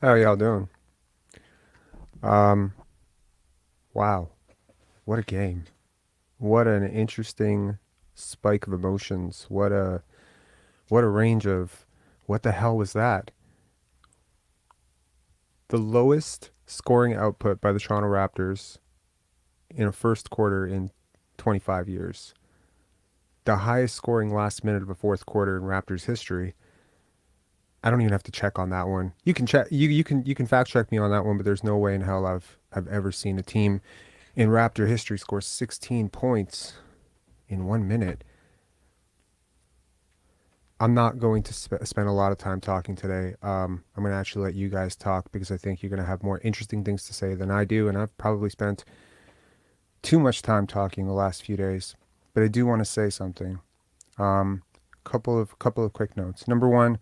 How y'all doing? Um, wow, what a game. What an interesting spike of emotions. What a range of what the hell was that? The lowest scoring output by the Toronto Raptors in a first quarter in 25 years. The highest scoring last minute of a fourth quarter in Raptors history. I don't even have to check on that one. You can check you can fact check me on that one, but there's no way in hell I've ever seen a team in Raptor history score 16 points in 1 minute. I'm not going to spend a lot of time talking today. I'm going to actually let you guys talk because I think you're going to have more interesting things to say than I do, and I've probably spent too much time talking the last few days. But I do want to say something. Um, couple of quick notes. Number one,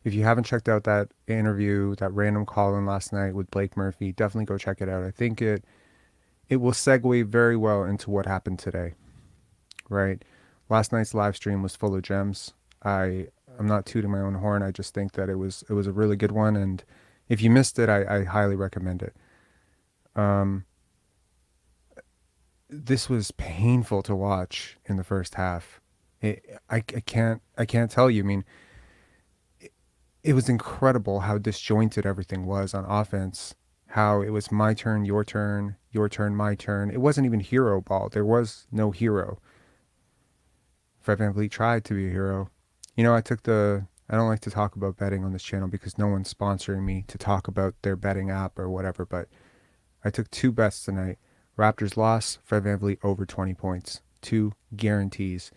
if you haven't checked out that interview, that random call-in last night with Blake Murphy, definitely go check it out. I think it will segue very well into what happened today. Right? Last night's live stream was full of gems. I I'm not tooting my own horn. I just think that it was a really good one, and if you missed it, I highly recommend it. Um, this was painful to watch in the first half. I can't tell you. I mean, it was incredible how disjointed everything was on offense. How it was my turn, your turn, my turn. It wasn't even hero ball. There was no hero. Fred VanVleet tried to be a hero. I don't like to talk about betting on this channel because no one's sponsoring me to talk about their betting app or whatever, but I took two bets tonight. Raptors loss, Fred VanVleet over 20 points. Two guarantees.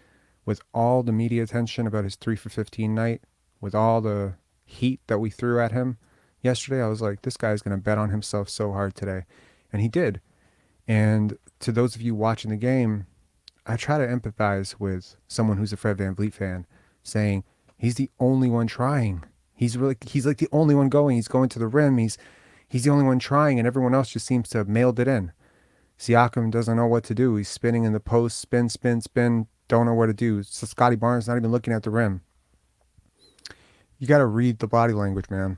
With all the media attention about his 3 for 15 night, with all the heat that we threw at him yesterday, I was like, this guy's going to bet on himself so hard today. And he did. And to those of you watching the game, I try to empathize with someone who's a Fred VanVleet fan, saying he's the only one trying. He's like the only one going. He's going to the rim. He's the only one trying, and everyone else just seems to have mailed it in. Siakam doesn't know what to do. He's spinning in the post, spin, spin, spin. Don't know what to do. So Scottie Barnes not even looking at the rim. You got to read the body language, man.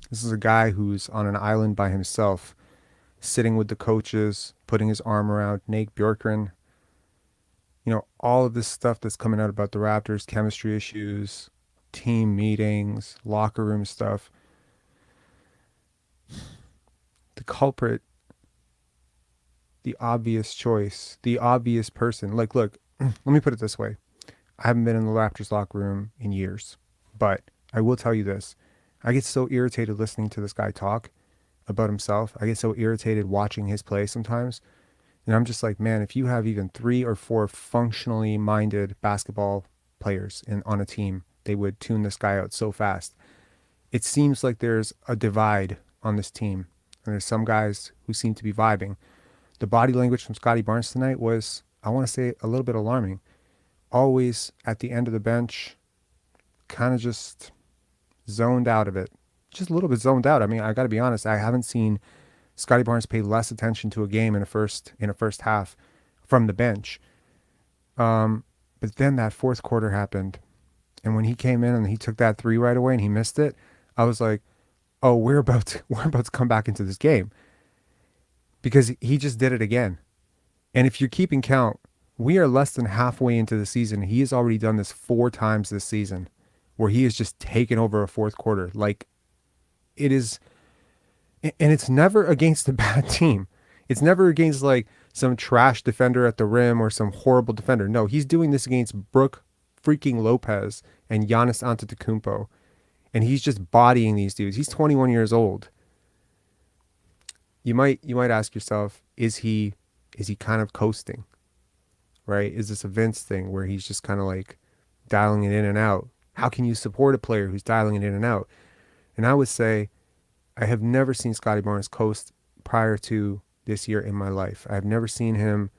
This is a guy who's on an island by himself, sitting with the coaches, putting his arm around Nate Bjorkgren. All of this stuff that's coming out about the Raptors, chemistry issues, team meetings, locker room stuff. The culprit, the obvious choice, the obvious person. Like, look, let me put it this way. I haven't been in the Raptors locker room in years, but I will tell you this. I get so irritated listening to this guy talk about himself. I get so irritated watching his play sometimes. And I'm just like, man, if you have even three or four functionally minded basketball players on a team, they would tune this guy out so fast. It seems like there's a divide on this team. And there's some guys who seem to be vibing. The body language from Scottie Barnes tonight was, I want to say, a little bit alarming. Always at the end of the bench, kind of just zoned out of it. Just a little bit zoned out. I mean, I got to be honest, I haven't seen Scottie Barnes paid less attention to a game in a first half from the bench. But then that fourth quarter happened, and when he came in and he took that three right away and he missed it, I was like, "Oh, we're about to come back into this game," because he just did it again. And if you're keeping count, we are less than halfway into the season. He has already done this 4 times this season, where he has just taken over a fourth quarter. Like, it is. And it's never against a bad team. It's never against like some trash defender at the rim or some horrible defender. No, he's doing this against Brooke freaking Lopez and Giannis Antetokounmpo, and he's just bodying these dudes. He's 21 years old. You might ask yourself, is he kind of coasting? Right? Is this a Vince thing where he's just kind of like dialing it in and out? How can you support a player who's dialing it in and out? And I would say I have never seen Scottie Barnes coast prior to this year in my life. I've never seen him,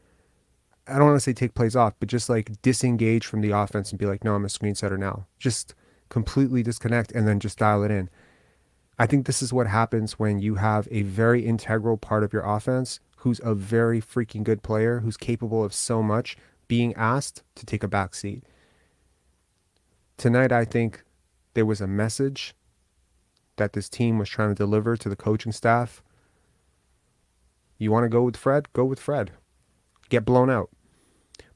I don't want to say take plays off, but just like disengage from the offense and be like, no, I'm a screen setter now. Just completely disconnect and then just dial it in. I think this is what happens when you have a very integral part of your offense who's a very freaking good player, who's capable of so much, being asked to take a back seat. Tonight, I think there was a message that this team was trying to deliver to the coaching staff, you want to go with Fred? Go with Fred. Get blown out.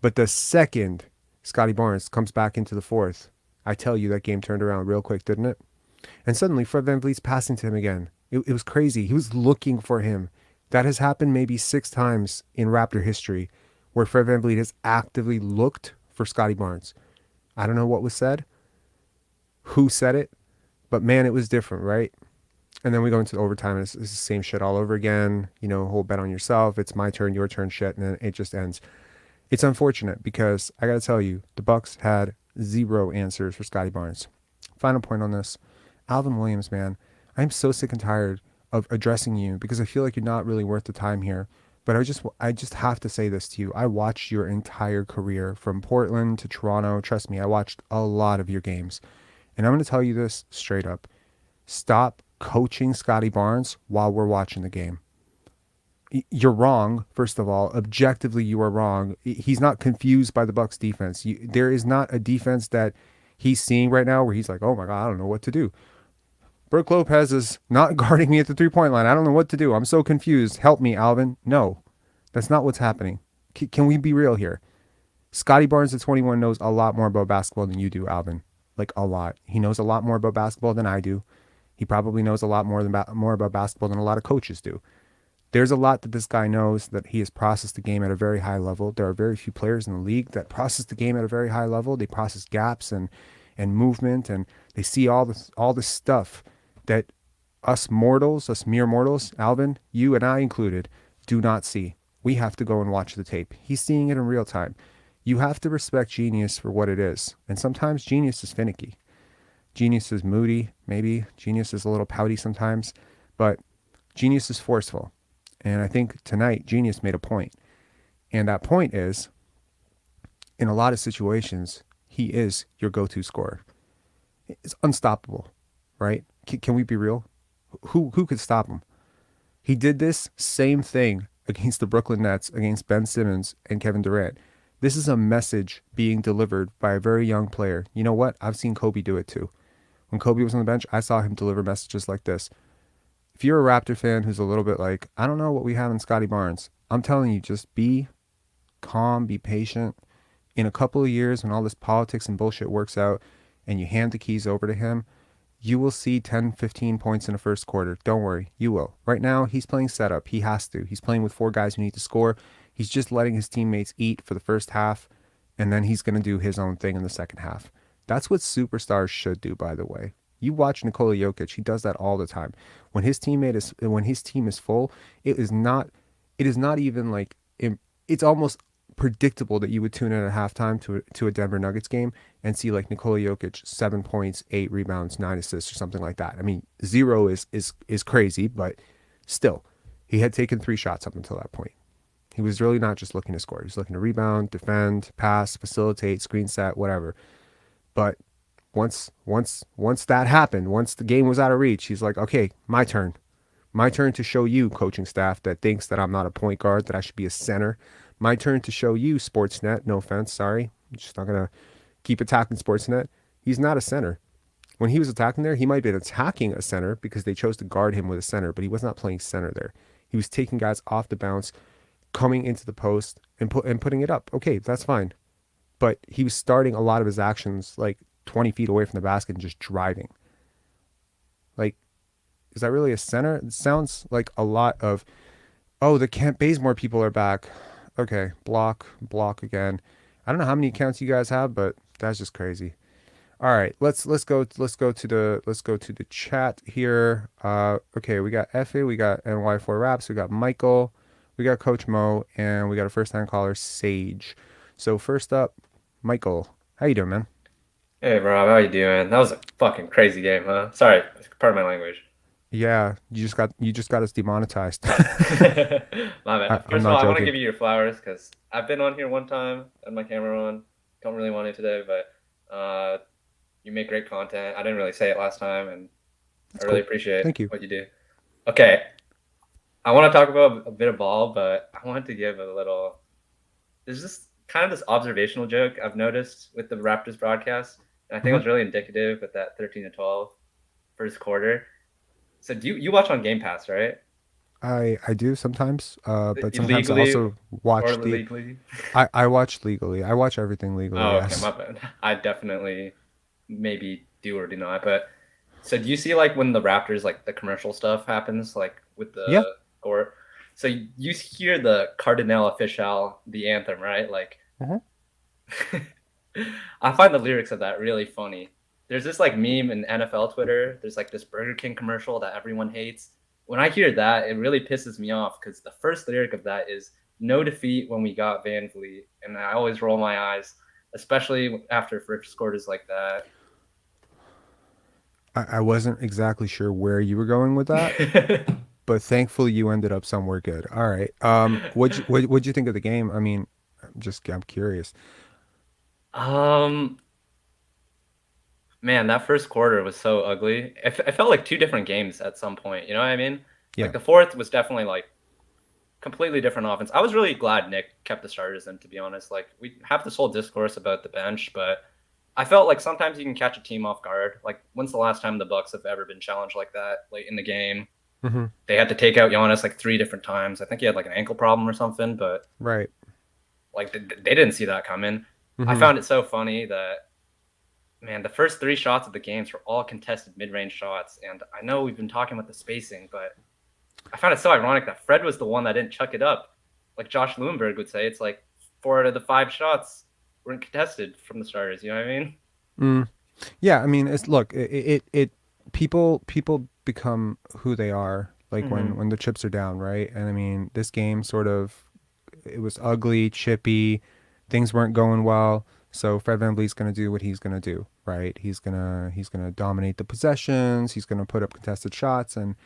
But the second Scottie Barnes comes back into the fourth, I tell you, that game turned around real quick, didn't it? And suddenly Fred VanVleet's passing to him again. It was crazy. He was looking for him. That has happened maybe 6 times in Raptor history where Fred VanVleet has actively looked for Scottie Barnes. I don't know what was said, who said it, but man, it was different, right? And then we go into overtime and it's the same shit all over again. Whole bet on yourself. It's my turn, your turn shit. And then it just ends. It's unfortunate because I got to tell you, the Bucks had zero answers for Scottie Barnes. Final point on this. Alvin Williams, man, I'm so sick and tired of addressing you because I feel like you're not really worth the time here. But I just have to say this to you. I watched your entire career from Portland to Toronto. Trust me, I watched a lot of your games. And I'm going to tell you this straight up. Stop coaching Scottie Barnes while we're watching the game. You're wrong, first of all. Objectively, you are wrong. He's not confused by the Bucks defense. There is not a defense that he's seeing right now where he's like, oh my God, I don't know what to do. Brook Lopez is not guarding me at the three-point line. I don't know what to do. I'm so confused. Help me, Alvin. No, that's not what's happening. Can we be real here? Scottie Barnes at 21 knows a lot more about basketball than you do, Alvin. Like a lot. He knows a lot more about basketball than I do. He probably knows a lot more about basketball than a lot of coaches do. There's a lot that this guy knows, that he has processed the game at a very high level. There are very few players in the league that process the game at a very high level. They process gaps and movement, and they see all this stuff that us mortals, us mere mortals, Alvin, you and I included, do not see. We have to go and watch the tape. He's seeing it in real time. You have to respect genius for what it is. And sometimes genius is finicky. Genius is moody, maybe. Genius is a little pouty sometimes. But genius is forceful. And I think tonight, genius made a point. And that point is, in a lot of situations, he is your go-to scorer. It's unstoppable, right? Can we be real? Who could stop him? He did this same thing against the Brooklyn Nets, against Ben Simmons and Kevin Durant. This is a message being delivered by a very young player. You know what? I've seen Kobe do it too. When Kobe was on the bench, I saw him deliver messages like this. If you're a Raptor fan who's a little bit like, I don't know what we have in Scottie Barnes, I'm telling you, just be calm, be patient. In a couple of years, when all this politics and bullshit works out and you hand the keys over to him, you will see 10, 15 points in the first quarter. Don't worry, you will. Right now, he's playing setup. He has to. He's playing with 4 guys who need to score. He's just letting his teammates eat for the first half, and then he's going to do his own thing in the second half. That's what superstars should do, by the way. You watch Nikola Jokic, he does that all the time. When his team is full, it is not even like, it's almost predictable that you would tune in at halftime to a Denver Nuggets game and see like Nikola Jokic 7 points, 8 rebounds, 9 assists or something like that. I mean, 0 is crazy, but still, he had taken 3 shots up until that point. He was really not just looking to score. He was looking to rebound, defend, pass, facilitate, screen set, whatever. But once that happened, once the game was out of reach, he's like, okay, my turn. My turn to show you, coaching staff that thinks that I'm not a point guard, that I should be a center. My turn to show you, Sportsnet. No offense, sorry. I'm just not going to keep attacking Sportsnet. He's not a center. When he was attacking there, he might have been attacking a center because they chose to guard him with a center, but he was not playing center there. He was taking guys off the bounce, coming into the post, and putting it up. Okay, that's fine. But he was starting a lot of his actions like 20 feet away from the basket and just driving. Like, is that really a center? It sounds like a lot of, oh, the Kent Bazemore people are back. Okay, block again. I don't know how many accounts you guys have, but that's just crazy. All right, let's go to the chat here. Okay, we got FA, we got NY4 Raps, we got Michael, we got Coach Mo, and we got a first-time caller, Sage. So first up, Michael, how you doing, man? Hey, Rob, how you doing? That was a fucking crazy game, huh? Sorry, pardon my language. Yeah, you just got us demonetized. My bad. I'm First of all, not I want to joking. give you your flowers because I've been on here one time, had my camera on. Don't really want to today, but you make great content. I didn't really say it last time, and I That's really cool. appreciate Thank you. what you do. Okay, I want to talk about a bit of ball, but I want to give a little. There's just kind of this observational joke I've noticed with the Raptors broadcast, and I think it Hmm. was really indicative with that 13-12 first quarter. So do you watch on Game Pass, right? I do sometimes, but sometimes I Illegally also or watch the. legally? I watch legally. I watch everything legally. Oh, okay, my Yes. bad. I definitely maybe do or do not. But so do you see like when the Raptors like the commercial stuff happens, like with Yeah. the or so you hear the Cardinal Official, the anthem, right? Like Uh-huh. I find the lyrics of that really funny. There's this like meme in NFL Twitter. There's like this Burger King commercial that everyone hates. When I hear that, it really pisses me off because the first lyric of that is "No defeat when we got Van Vliet," and I always roll my eyes, especially after first quarters like that. I wasn't exactly sure where you were going with that, but thankfully you ended up somewhere good. All right. What'd you think of the game? I mean, I'm curious. um, Man, that first quarter was so ugly. It felt like two different games at some point. You know what I mean? Like Yeah. the fourth was definitely like completely different offense. I was really glad Nick kept the starters in, to be honest. Like we have this whole discourse about the bench, but I felt like sometimes you can catch a team off guard. Like when's the last time the Bucks have ever been challenged like that late in the game? Hmm. They had to take out Giannis like three different times. I think he had like an ankle problem or something, but Right. like they didn't see that coming. I Hmm. found it so funny that man, the first three shots of the games were all contested mid-range shots, and I know we've been talking about the spacing, but I found it so ironic that Fred was the one that didn't chuck it up. Like Josh Lewinberg would say, it's like 4 out of the 5 shots weren't contested from the starters. You know what I mean? Mm. Yeah. I mean, it's look. People become who they are. Like Mm-hmm. when the chips are down, right? And I mean, this game sort of it was ugly, chippy, things weren't going well. So Fred VanVleet's gonna do what he's gonna do, right? He's gonna dominate the possessions. He's gonna put up contested shots, and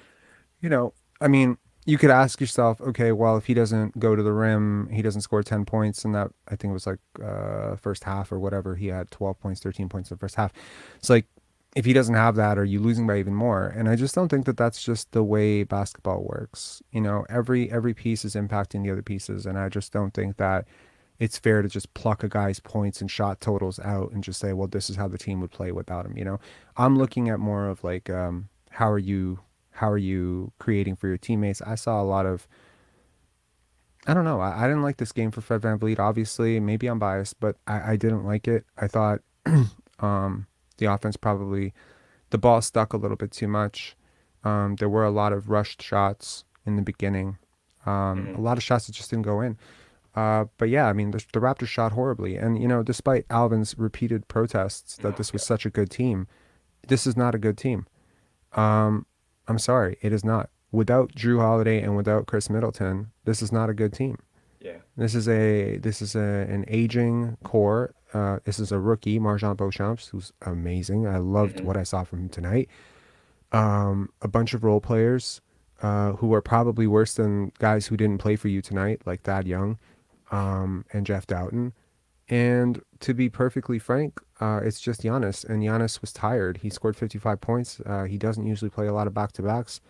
you know, I mean, you could ask yourself, okay, well, if he doesn't go to the rim, he doesn't score 10 points, and that I think it was like first half or whatever. He had 12 points, 13 points in the first half. It's like if he doesn't have that, are you losing by even more? And I just don't think that that's just the way basketball works. You know, every piece is impacting the other pieces, and I just don't think that it's fair to just pluck a guy's points and shot totals out and just say, well, this is how the team would play without him. You know, I'm looking at more of like, how are you creating for your teammates? I saw a lot of, I don't know. I didn't like this game for Fred VanVleet. Obviously, maybe I'm biased, but I didn't like it. I thought um, the offense probably, the ball stuck a little bit too much. There were a lot of rushed shots in the beginning. A Mm-hmm. lot of shots that just didn't go in. But yeah, I mean, the Raptors shot horribly. And, you know, despite Alvin's repeated protests that Oh this was god. such a good team, this is not a good team. Um, I'm sorry, it is not. Without Drew Holiday and without Chris Middleton, this is not a good team. Yeah. An aging core. This is a rookie, Marjan Beauchamp, who's amazing. I loved Mm-hmm. what I saw from him tonight. A bunch of role players who are probably worse than guys who didn't play for you tonight, like Thad Young and Jeff Doughton. And to be perfectly frank, it's just Giannis, and Giannis was tired. He scored 55 points. He doesn't usually play a lot of back to backs,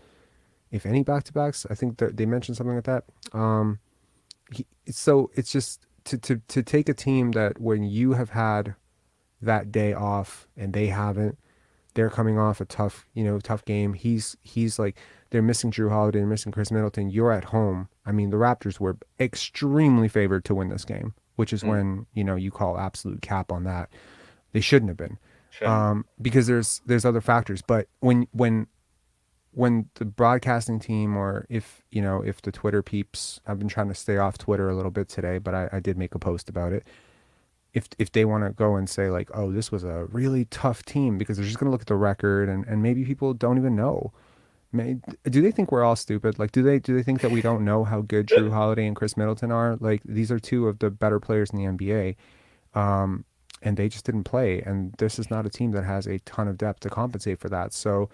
if any back to backs. I think that they mentioned something like that. So it's just to take a team that when you have had that day off and they haven't, they're coming off a tough game. He's like they're missing Drew Holiday, they're missing Chris Middleton. You're at home. I mean, the Raptors were extremely favored to win this game, which is Mm. when you call absolute cap on that. They shouldn't have been, Shouldn't. because there's other factors. But when the broadcasting team, or if the Twitter peeps, I've been trying to stay off Twitter a little bit today, but I did make a post about it. If they want to go and say like, oh, this was a really tough team, because they're just going to look at the record, and maybe people don't even know. Do they think we're all stupid? Like, do they think that we don't know how good Drew Holiday and Chris Middleton are? Like, these are two of the better players in the NBA, and they just didn't play. And this is not a team that has a ton of depth to compensate for that. So,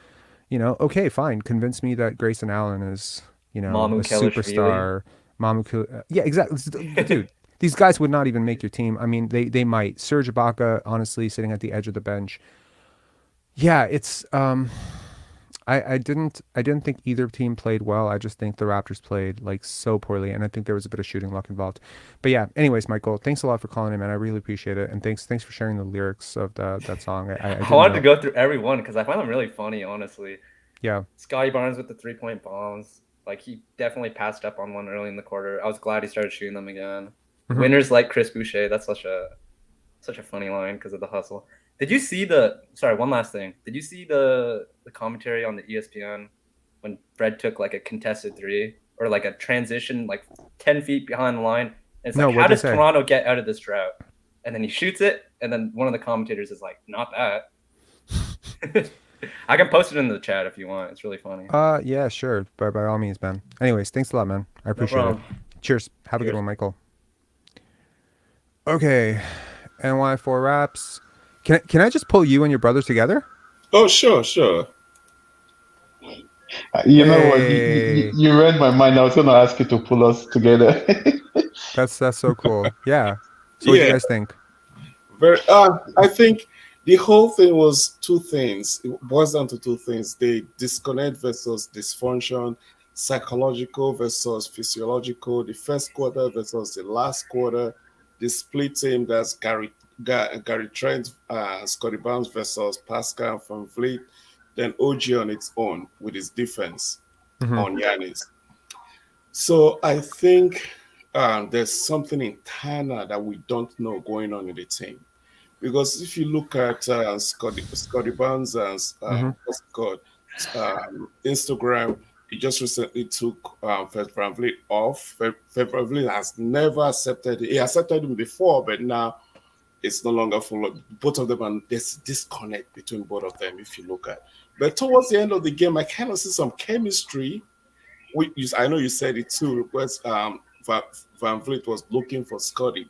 okay, fine. Convince me that Grayson Allen is, a Mamu Kelishvili. superstar. Yeah, exactly. Dude, these guys would not even make your team. I mean, they might. Serge Ibaka, honestly, sitting at the edge of the bench. Yeah, it's I didn't think either team played well. I just think the Raptors played like so poorly, and I think there was a bit of shooting luck involved. But yeah, anyways, Michael, thanks a lot for calling in, man. I really appreciate it, and thanks for sharing the lyrics of that song. I I didn't wanted to know. go through every one because I find them really funny, honestly. Yeah. Scottie Barnes with the 3-point bombs. Like he definitely passed up on one early in the quarter. I was glad he started shooting them again. Hmm. Winners like Chris Boucher. That's such a funny line because of the hustle. Did you see the? Sorry, one last thing. Did you see the commentary on the ESPN when Fred took like a contested three or like a transition like 10 feet behind the line? And it's like, No, how what'd they does say? Toronto get out of this drought? And then he shoots it, and then one of the commentators is like, "Not that." I can post it in the chat if you want. It's really funny. Yeah, sure. By all means, man. Anyways, thanks a lot, man. I No appreciate it. problem. Cheers. Have a good Cheers. one, Michael. Okay, NY4 Raps. Can I just pull you and your brothers together? Oh, sure, sure. You know what? Hey, You read my mind. I was going to ask you to pull us together. that's so cool. Yeah. So what do you Yeah, guys think? very. I think the whole thing was two things. It boils down to two things: the disconnect versus dysfunction, psychological versus physiological. The first quarter versus the last quarter. The split team that's Gary Trent, Scottie Barnes versus Pascal from Vliet. Then OG on its own with his defense Hmm. on Giannis. So I think there's something internal that we don't know going on in the team. Because if you look at Scotty Barnes and Hmm. what's it called, Instagram, he just recently took Fred VanVleet off. Fred VanVleet has never accepted it. He accepted him before, but now it's no longer full. Both of them, and there's disconnect between both of them if you look at. But towards the end of the game, I kind of see some chemistry. I know you said it too, because Van Vliet was looking for Scotty.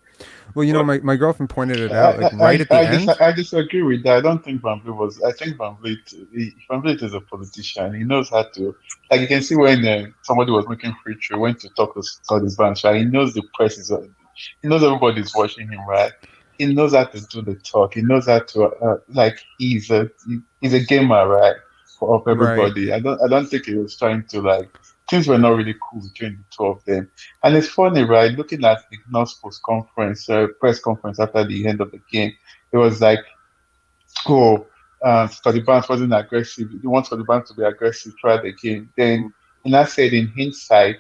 Well, But my girlfriend pointed it out like right at the end. I disagree with that. I don't think Van Vliet was. I think Van Vliet is a politician. He knows how to. Like you can see when somebody was making free throw, went to talk to Scottie Barnes. Right? He knows the press is. He knows everybody's watching him. Right? He knows how to do the talk. He knows how to like he's a gamer, right? For of Right. everybody. I don't think he was trying to like. Things were not really cool between the two of them. And it's funny, right? Looking at the North Post conference, press conference after the end of the game, it was like, oh, Scottie Barnes wasn't aggressive. He wants Scottie Barnes to be aggressive throughout the game. Then, and I said in hindsight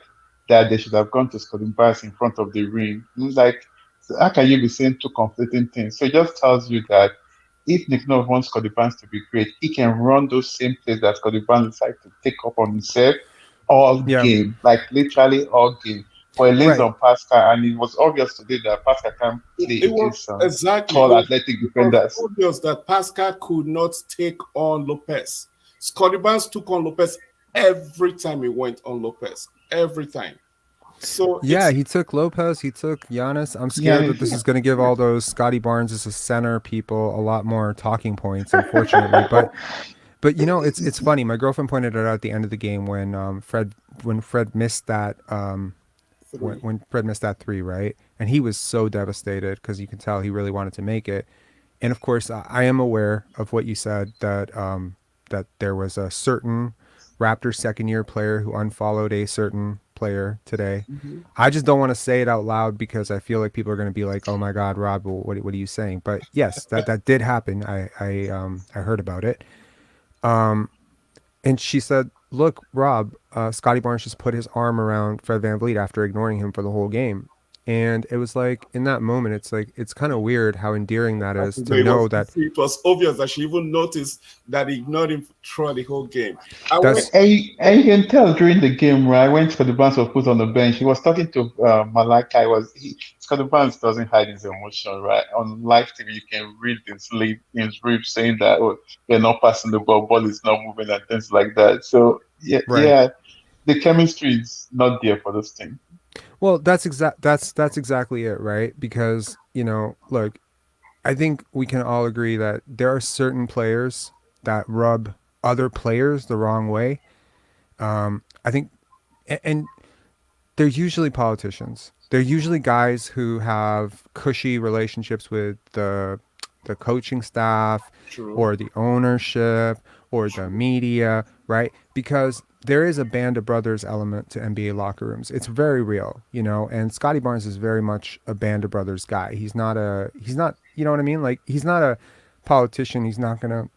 that they should have gone to Scottie Barnes in front of the ring. It was like, so how can you be saying two conflicting things? So it just tells you that if Nick Nurse wants Scottie Barnes to be great, he can run those same plays that Scottie Barnes decided to take up on himself all Yeah. game, like literally all game. But it lays Right. on Pascal, and it was obvious today that Pascal can't play it was against exactly tall, athletic it was defenders. obvious that Pascal could not take on Lopez. Scotty Barnes took on Lopez every time he went on Lopez. Every time. So Yeah, it's he took Lopez, he took Giannis. I'm Yeah, scared that this is going to give all those Scotty Barnes as a center people a lot more talking points, unfortunately. But it's funny. My girlfriend pointed it out at the end of the game when Fred missed that three. when Fred missed that three, right? And he was so devastated because you can tell he really wanted to make it. And of course, I am aware of what you said that there was a certain Raptors second year player who unfollowed a certain player today. Mhm. I just don't want to say it out loud because I feel like people are going to be like, "Oh my God, Rob, what are you saying?" But yes, that did happen. I heard about it. And she said, "Look, Rob, Scotty Barnes just put his arm around Fred VanVleet after ignoring him for the whole game." And it was like in that moment, it's like it's kind of weird how endearing that is to know that It was obvious that she even noticed that he ignored him throughout the whole game. I went that's And you can tell during the game, right? When Scottie Barnes was put on the bench, he was talking to Malaka. Scottie Barnes doesn't hide his emotion, right? On live TV, you can read in sleep saying that, oh, they're not passing the ball, ball is not moving, and things like that. So yeah, right. yeah, the chemistry is not there for this team. Well, that's exactly it, right? Because look, I think we can all agree that there are certain players that rub other players the wrong way. I think, and they're usually politicians. They're usually guys who have cushy relationships with the coaching staff true, or the ownership or the true. media, right? Because there is a band of brothers element to NBA locker rooms. It's very real, and Scotty Barnes is very much a band of brothers guy. He's not, you know what I mean? Like he's not a politician. He's not going to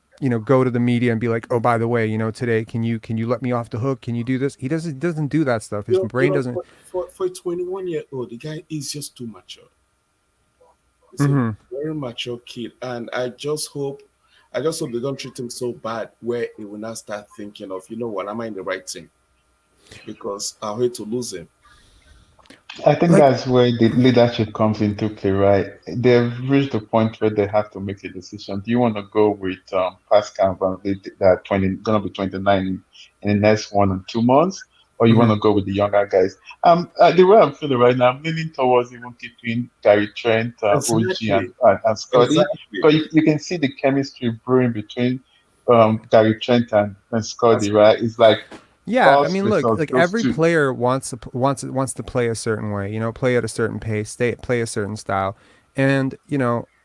go to the media and be like, oh, by the way, today, can you let me off the hook? Can you do this? He doesn't do that stuff. His brain doesn't. For a 21-year-old, the guy is just too mature. He's Mm-hmm. a very mature kid, and I just hope they don't treat him so bad where he will not start thinking of, you know what, am I in the right thing? Because I hate to lose him. I think Like, that's where the leadership comes into play, right? They've reached the point where they have to make a decision. Do you want to go with Pascal VanVleet that gonna be 29 in the next 1 or 2 months, or you want mhm. to go with the younger guys? The way I'm feeling right now, I'm leaning towards even keeping Gary Trent, OG, Exactly. and Scotty, Exactly. because you can see the chemistry brewing between Gary Trent and That's Scotty, right? It's like Yeah, I us mean, look, versus like those every two. player wants to play a certain way, play at a certain pace, play a certain style, and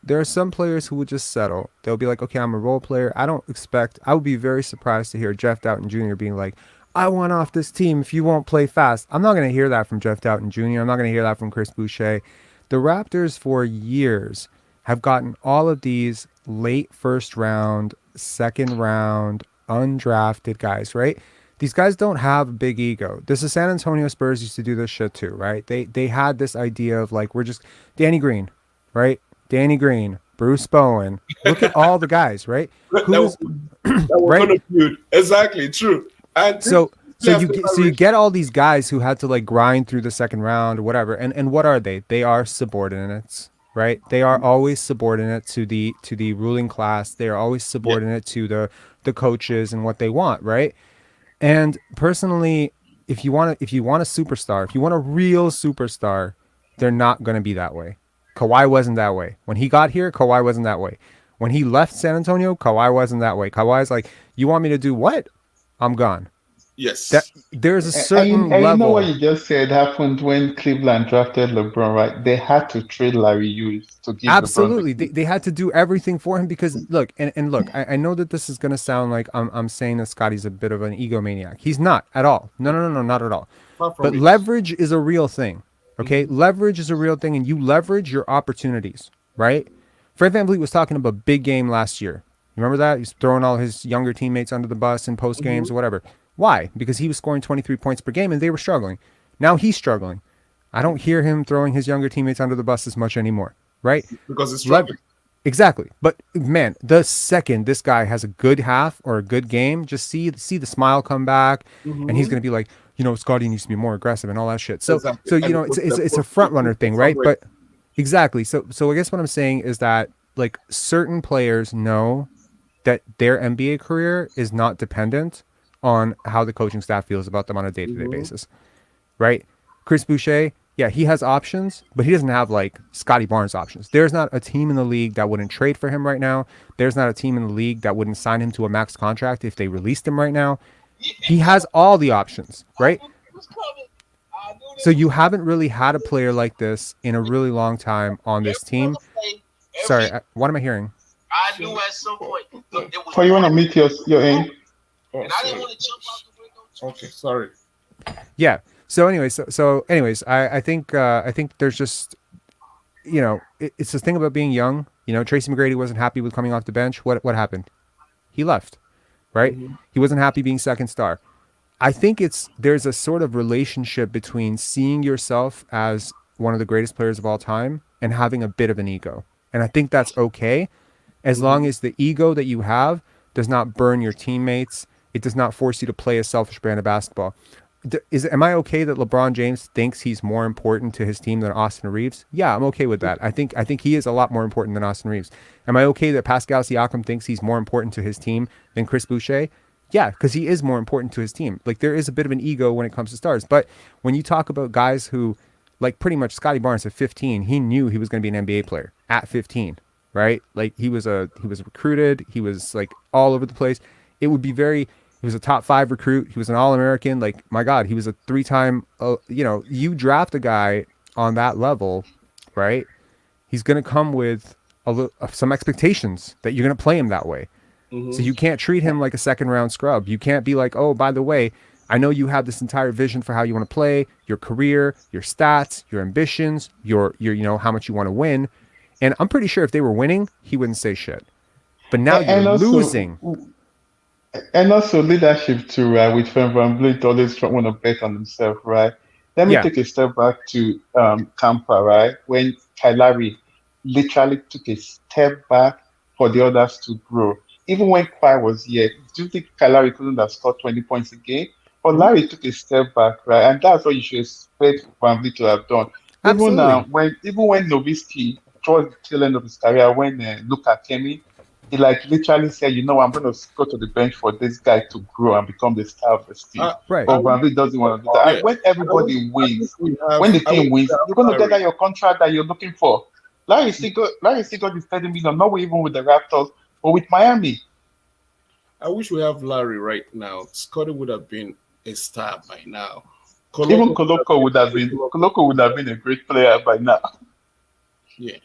there are some players who will just settle. They'll be like, okay, I'm a role player. I would be very surprised to hear Jeff Doughton Jr. being like, I want off this team if you won't play fast. I'm not going to hear that from Jeff Doughton Jr. I'm not going to hear that from Chris Boucher. The Raptors for years have gotten all of these late first round, second round, undrafted guys, right? These guys don't have a big ego. The San Antonio Spurs used to do this shit too, right? They had this idea of like, we're just Danny Green, right? Danny Green, Bruce Bowen. Look at all the guys, right? Who is that we're right? gonna build. Exactly, true. And this So so players you never get so you reach. get all these guys who had to like grind through the second round or whatever. And what are they? They are subordinates, right? They are always subordinate to the ruling class. They are always Yeah. subordinate to the coaches and what they want, right? And personally, if you want a superstar, if you want a real superstar, they're not going to be that way. Kawhi wasn't that way. When he got here, Kawhi wasn't that way. When he left San Antonio, Kawhi wasn't that way. Kawhi's like, "You want me to do what? I'm gone." That Yes. there's a And certain and you know what level. you just said happened when Cleveland drafted LeBron, right? They had to trade Larry Hughes to give LeBron the Absolutely, key. they had to do everything for him because look, and look, I know that this is gonna sound like I'm saying that Scotty's a bit of an egomaniac. He's not at all. No, no, no, no, not at all. Far from But it. leverage is a real thing. Okay, leverage is a real thing, and you leverage your opportunities, right? Fred VanVleet was talking about a big game last year. You remember that? He's throwing all his younger teammates under the bus in post games or whatever. Why? Because he was scoring 23 points per game and they were struggling. Now he's struggling. I don't hear him throwing his younger teammates under the bus as much anymore, right? Because it's Lever- struggling. exactly. But man, the second this guy has a good half or a good game, just see the smile come back, and he's gonna be like, Scotty needs to be more aggressive and all that shit. So Exactly. so And it's a front runner thing, right? But exactly. So I guess what I'm saying is that like certain players know that their NBA career is not dependent on how the coaching staff feels about them on a day-to-day basis, right? Chris Boucher, yeah, he has options, but he doesn't have like Scottie Barnes options. There's not a team in the league that wouldn't trade for him right now. There's not a team in the league that wouldn't sign him to a max contract if they released him right now. He has all the options, right? So you haven't really had a player like this in a really long time on this team. Sorry, what am I hearing? I knew at some point there was So you want to meet your aim? Oh, and I didn't sorry. want to jump out the window. Okay, sorry. Yeah. So anyways, I think there's just it's the thing about being young. Tracy McGrady wasn't happy with coming off the bench. What happened? He left, right? He wasn't happy being second star. I think there's a sort of relationship between seeing yourself as one of the greatest players of all time and having a bit of an ego. And I think that's okay as long as the ego that you have does not burn your teammates. It does not force you to play a selfish brand of basketball. Am I okay that LeBron James thinks he's more important to his team than Austin Reeves? Yeah, I'm okay with that. I think he is a lot more important than Austin Reeves. Am I okay that Pascal Siakam thinks he's more important to his team than Chris Boucher? Yeah, because he is more important to his team. Like there is a bit of an ego when it comes to stars. But when you talk about guys who, like pretty much Scottie Barnes at 15, he knew he was going to be an NBA player at 15, right? Like he was recruited. He was like all over the place. He was a top 5 recruit. He was an All-American. Like, my God, he was a 3-time, you draft a guy on that level, right? He's going to come with some expectations that you're going to play him that way. So you can't treat him like a second round scrub. You can't be like, oh, by the way, I know you have this entire vision for how you want to play, your career, your stats, your ambitions, your how much you want to win. And I'm pretty sure if they were winning, he wouldn't say shit. but now you're And also, losing. and also leadership too, right? With Fred VanVleet always want to bet on himself, right? Let me Yeah, take a step back to Tampa, right? When Kylari literally took a step back for the others to grow. Even when Kawhi was here, do you think Kylari couldn't have scored 20 points a game? But Larry took a step back, right? And that's what you should expect VanVleet to have done. absolutely. Even when Nowitzki towards the tail end of his career, when Luka came in, he like literally said, you know, I'm going to go to the bench for this guy to grow and become the star of this team. I, Right. I But wish, VanVleet doesn't want to do that. yeah, And when everybody wins, when the I wish team we wins, have you're going to get Larry. that your contract that you're looking for. Larry still got his 30 million, not even with the Raptors, but with Miami. I wish we have Larry right now. Scottie would have been a star by now. Even Koloko Koloko would have been a great player by now. yeah.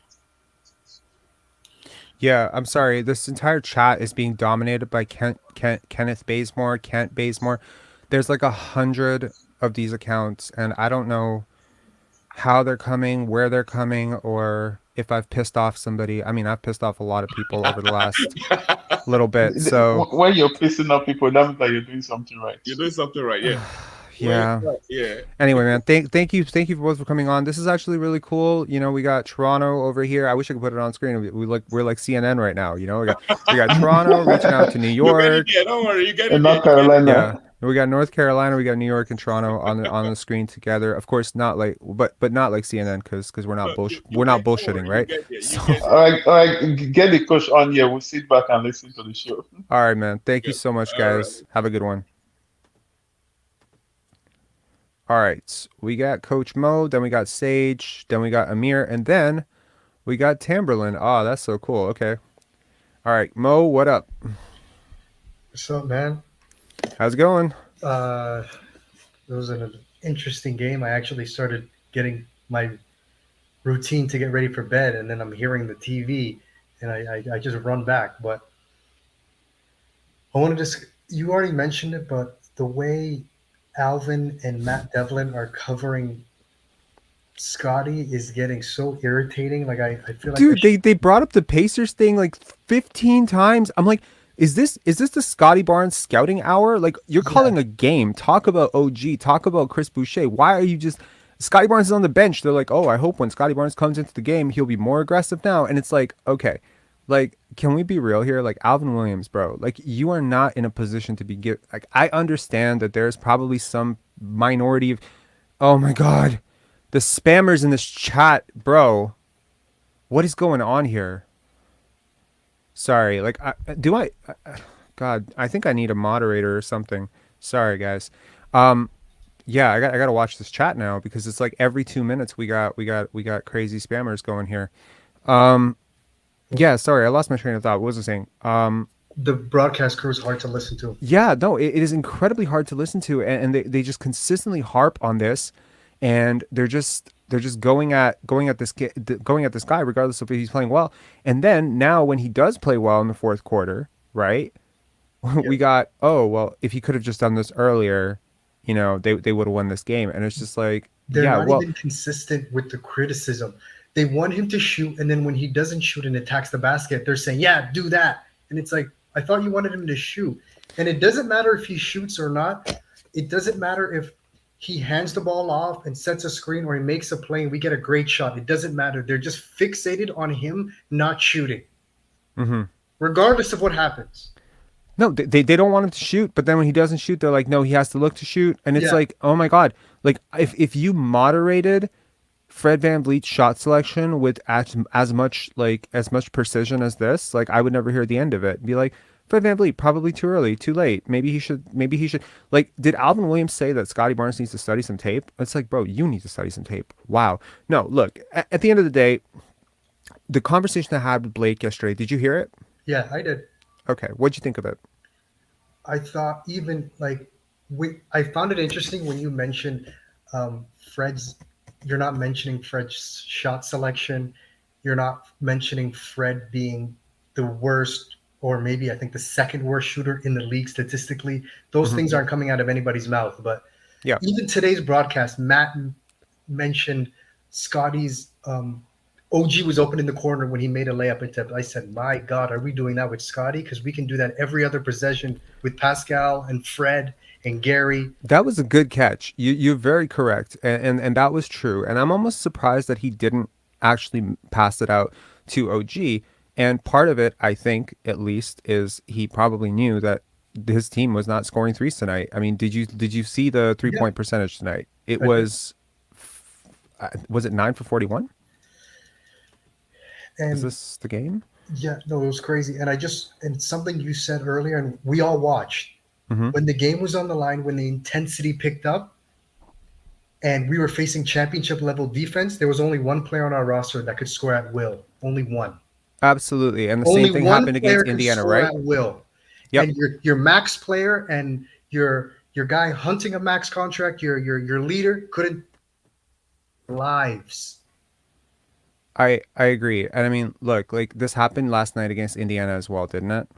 Yeah, I'm sorry. This entire chat is being dominated by Kenneth Bazemore, Kent Bazemore. There's like 100 of these accounts, and I don't know how they're coming, where they're coming, or if I've pissed off somebody. I mean, I've pissed off a lot of people over the last little bit. So When you're pissing off people, that means that you're doing something right. You're doing something right, yeah. yeah. Yeah. Anyway, man, thank you both for coming on. This is actually really cool. You know, we got Toronto over here. I wish I could put it on screen. We're like CNN right now. You know, we got Toronto reaching out to New York. Yeah, don't worry, you get it. In North Carolina. Yeah, we got North Carolina, we got New York and Toronto on the screen together. Of course, not like but not like CNN because we're not bullshitting, right? All right, get the coach on here. We'll sit back and listen to the show. All right, man. Thank you so much, guys. Have a good one. All right, we got Coach Mo, then we got Sage, then we got Amir, and then we got Tamberlin. Oh, that's so cool. Okay. All right, Mo, what up? What's up, man? How's it going? It was an interesting game. I actually started getting my routine to get ready for bed, and then I'm hearing the TV, and I just run back. But I wanted to. You already mentioned it, but the way Alvin and Matt Devlin are covering Scottie is getting so irritating. Like I feel like dude, they brought up the Pacers thing like 15 times. I'm like, is this the Scottie Barnes scouting hour? Like, you're calling a game. Talk about OG. Talk about Chris Boucher. Why are you just Scottie Barnes is on the bench? They're like, oh, I hope when Scottie Barnes comes into the game, he'll be more aggressive now. And it's like, okay, like, can we be real here? Like, Alvin Williams, bro, like, you are not in a position to be like, I understand that there's probably some minority of, oh my God, the spammers in this chat, bro. What is going on here? Sorry, like, God, I think I need a moderator or something. Sorry, guys. Yeah, I got to watch this chat now because it's like every 2 minutes we got crazy spammers going here. Yeah, sorry, I lost my train of thought. What was I saying? the broadcast crew is hard to listen to. Yeah, no, it is incredibly hard to listen to, and they just consistently harp on this, and they're just going at this guy regardless of if he's playing well. And then now when he does play well in the fourth quarter, right? We got, oh well, if he could have just done this earlier, you know, they would have won this game. And it's just like, they're yeah, not well, even consistent with the criticism. They want him to shoot, and then when he doesn't shoot and attacks the basket, they're saying, yeah, do that. And it's like, I thought you wanted him to shoot. And it doesn't matter if he shoots or not. It doesn't matter if he hands the ball off and sets a screen or he makes a play and we get a great shot. It doesn't matter. They're just fixated on him not shooting, regardless of what happens. No, they don't want him to shoot, but then when he doesn't shoot, they're like, no, he has to look to shoot. And it's like, oh my God. Like, if you moderated Fred VanVleet's shot selection with as much precision as this, like, I would never hear the end of it. Be like, Fred VanVleet, probably too early, too late. Maybe he should. Like, did Alvin Williams say that Scottie Barnes needs to study some tape? It's like, bro, you need to study some tape. Wow. No, look, at the end of the day, the conversation I had with Blake yesterday, did you hear it? Yeah, I did. Okay. What'd you think of it? I thought even like I found it interesting when you mentioned you're not mentioning Fred's shot selection. You're not mentioning Fred being the worst, or maybe I think the second worst shooter in the league statistically. Those things aren't coming out of anybody's mouth. But even today's broadcast, Matt mentioned Scottie's OG was open in the corner when he made a layup attempt. I said, my God, are we doing that with Scottie? Because we can do that every other possession with Pascal and Fred and Gary. That was a good catch. You're very correct, and that was true. And I'm almost surprised that he didn't actually pass it out to OG. And part of it, I think, at least, is he probably knew that his team was not scoring threes tonight. I mean, did you see the 3-point percentage tonight? It was it 9 for 41? And Is this the game? yeah, no, it was crazy. And and something you said earlier, and we all watched. Mhm. When the game was on the line, when the intensity picked up, and we were facing championship level defense, there was only one player on our roster that could score at will. Only one. Absolutely, and the Only same thing one happened player against could Indiana, score right? at will. Yep. And your max player and your guy hunting a max contract, your leader couldn't lives. I agree, and I mean, look, like this happened last night against Indiana as well, didn't it?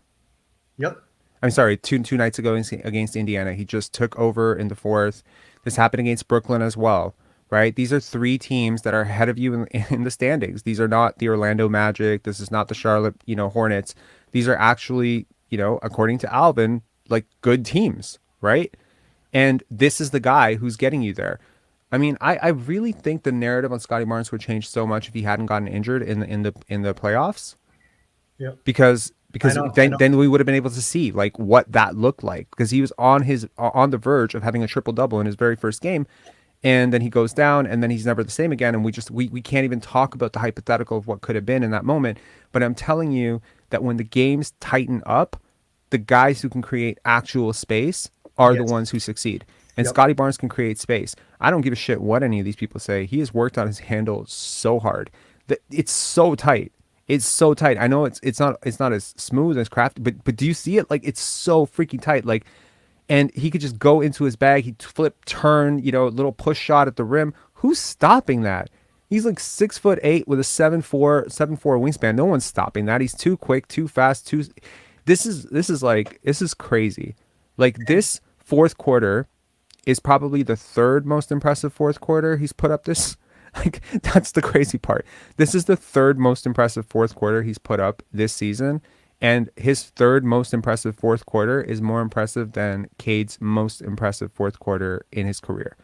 Yep. I'm sorry, two nights ago against Indiana, he just took over in the fourth. This happened against Brooklyn as well, right? These are three teams that are ahead of you in the standings. These are not the Orlando Magic. This is not the Charlotte, Hornets. These are actually, according to Alvin, like good teams, right? And this is the guy who's getting you there. I mean, I really think the narrative on Scottie Barnes would change so much if he hadn't gotten injured in the playoffs. Yep. Because I know. then we would have been able to see like what that looked like, because he was on the verge of having a triple double in his very first game, and then he goes down, and then he's never the same again, and we can't even talk about the hypothetical of what could have been in that moment. But I'm telling you that when the games tighten up, the guys who can create actual space are the Yes. ones who succeed. And Yep. Scottie Barnes can create space. I don't give a shit what any of these people say. He has worked on his handle so hard that it's so tight. It's so tight. I know it's not as smooth as crafty, but do you see it? Like it's so freaking tight. Like, and he could just go into his bag. He flip, turn, little push shot at the rim. Who's stopping that? He's like 6'8" with a 7'4" wingspan. No one's stopping that. He's too quick, too fast, This is crazy. Like this fourth quarter is probably the third most impressive fourth quarter he's put up this. Like that's the crazy part. This is the third most impressive fourth quarter he's put up this season, and his third most impressive fourth quarter is more impressive than Cade's most impressive fourth quarter in his career.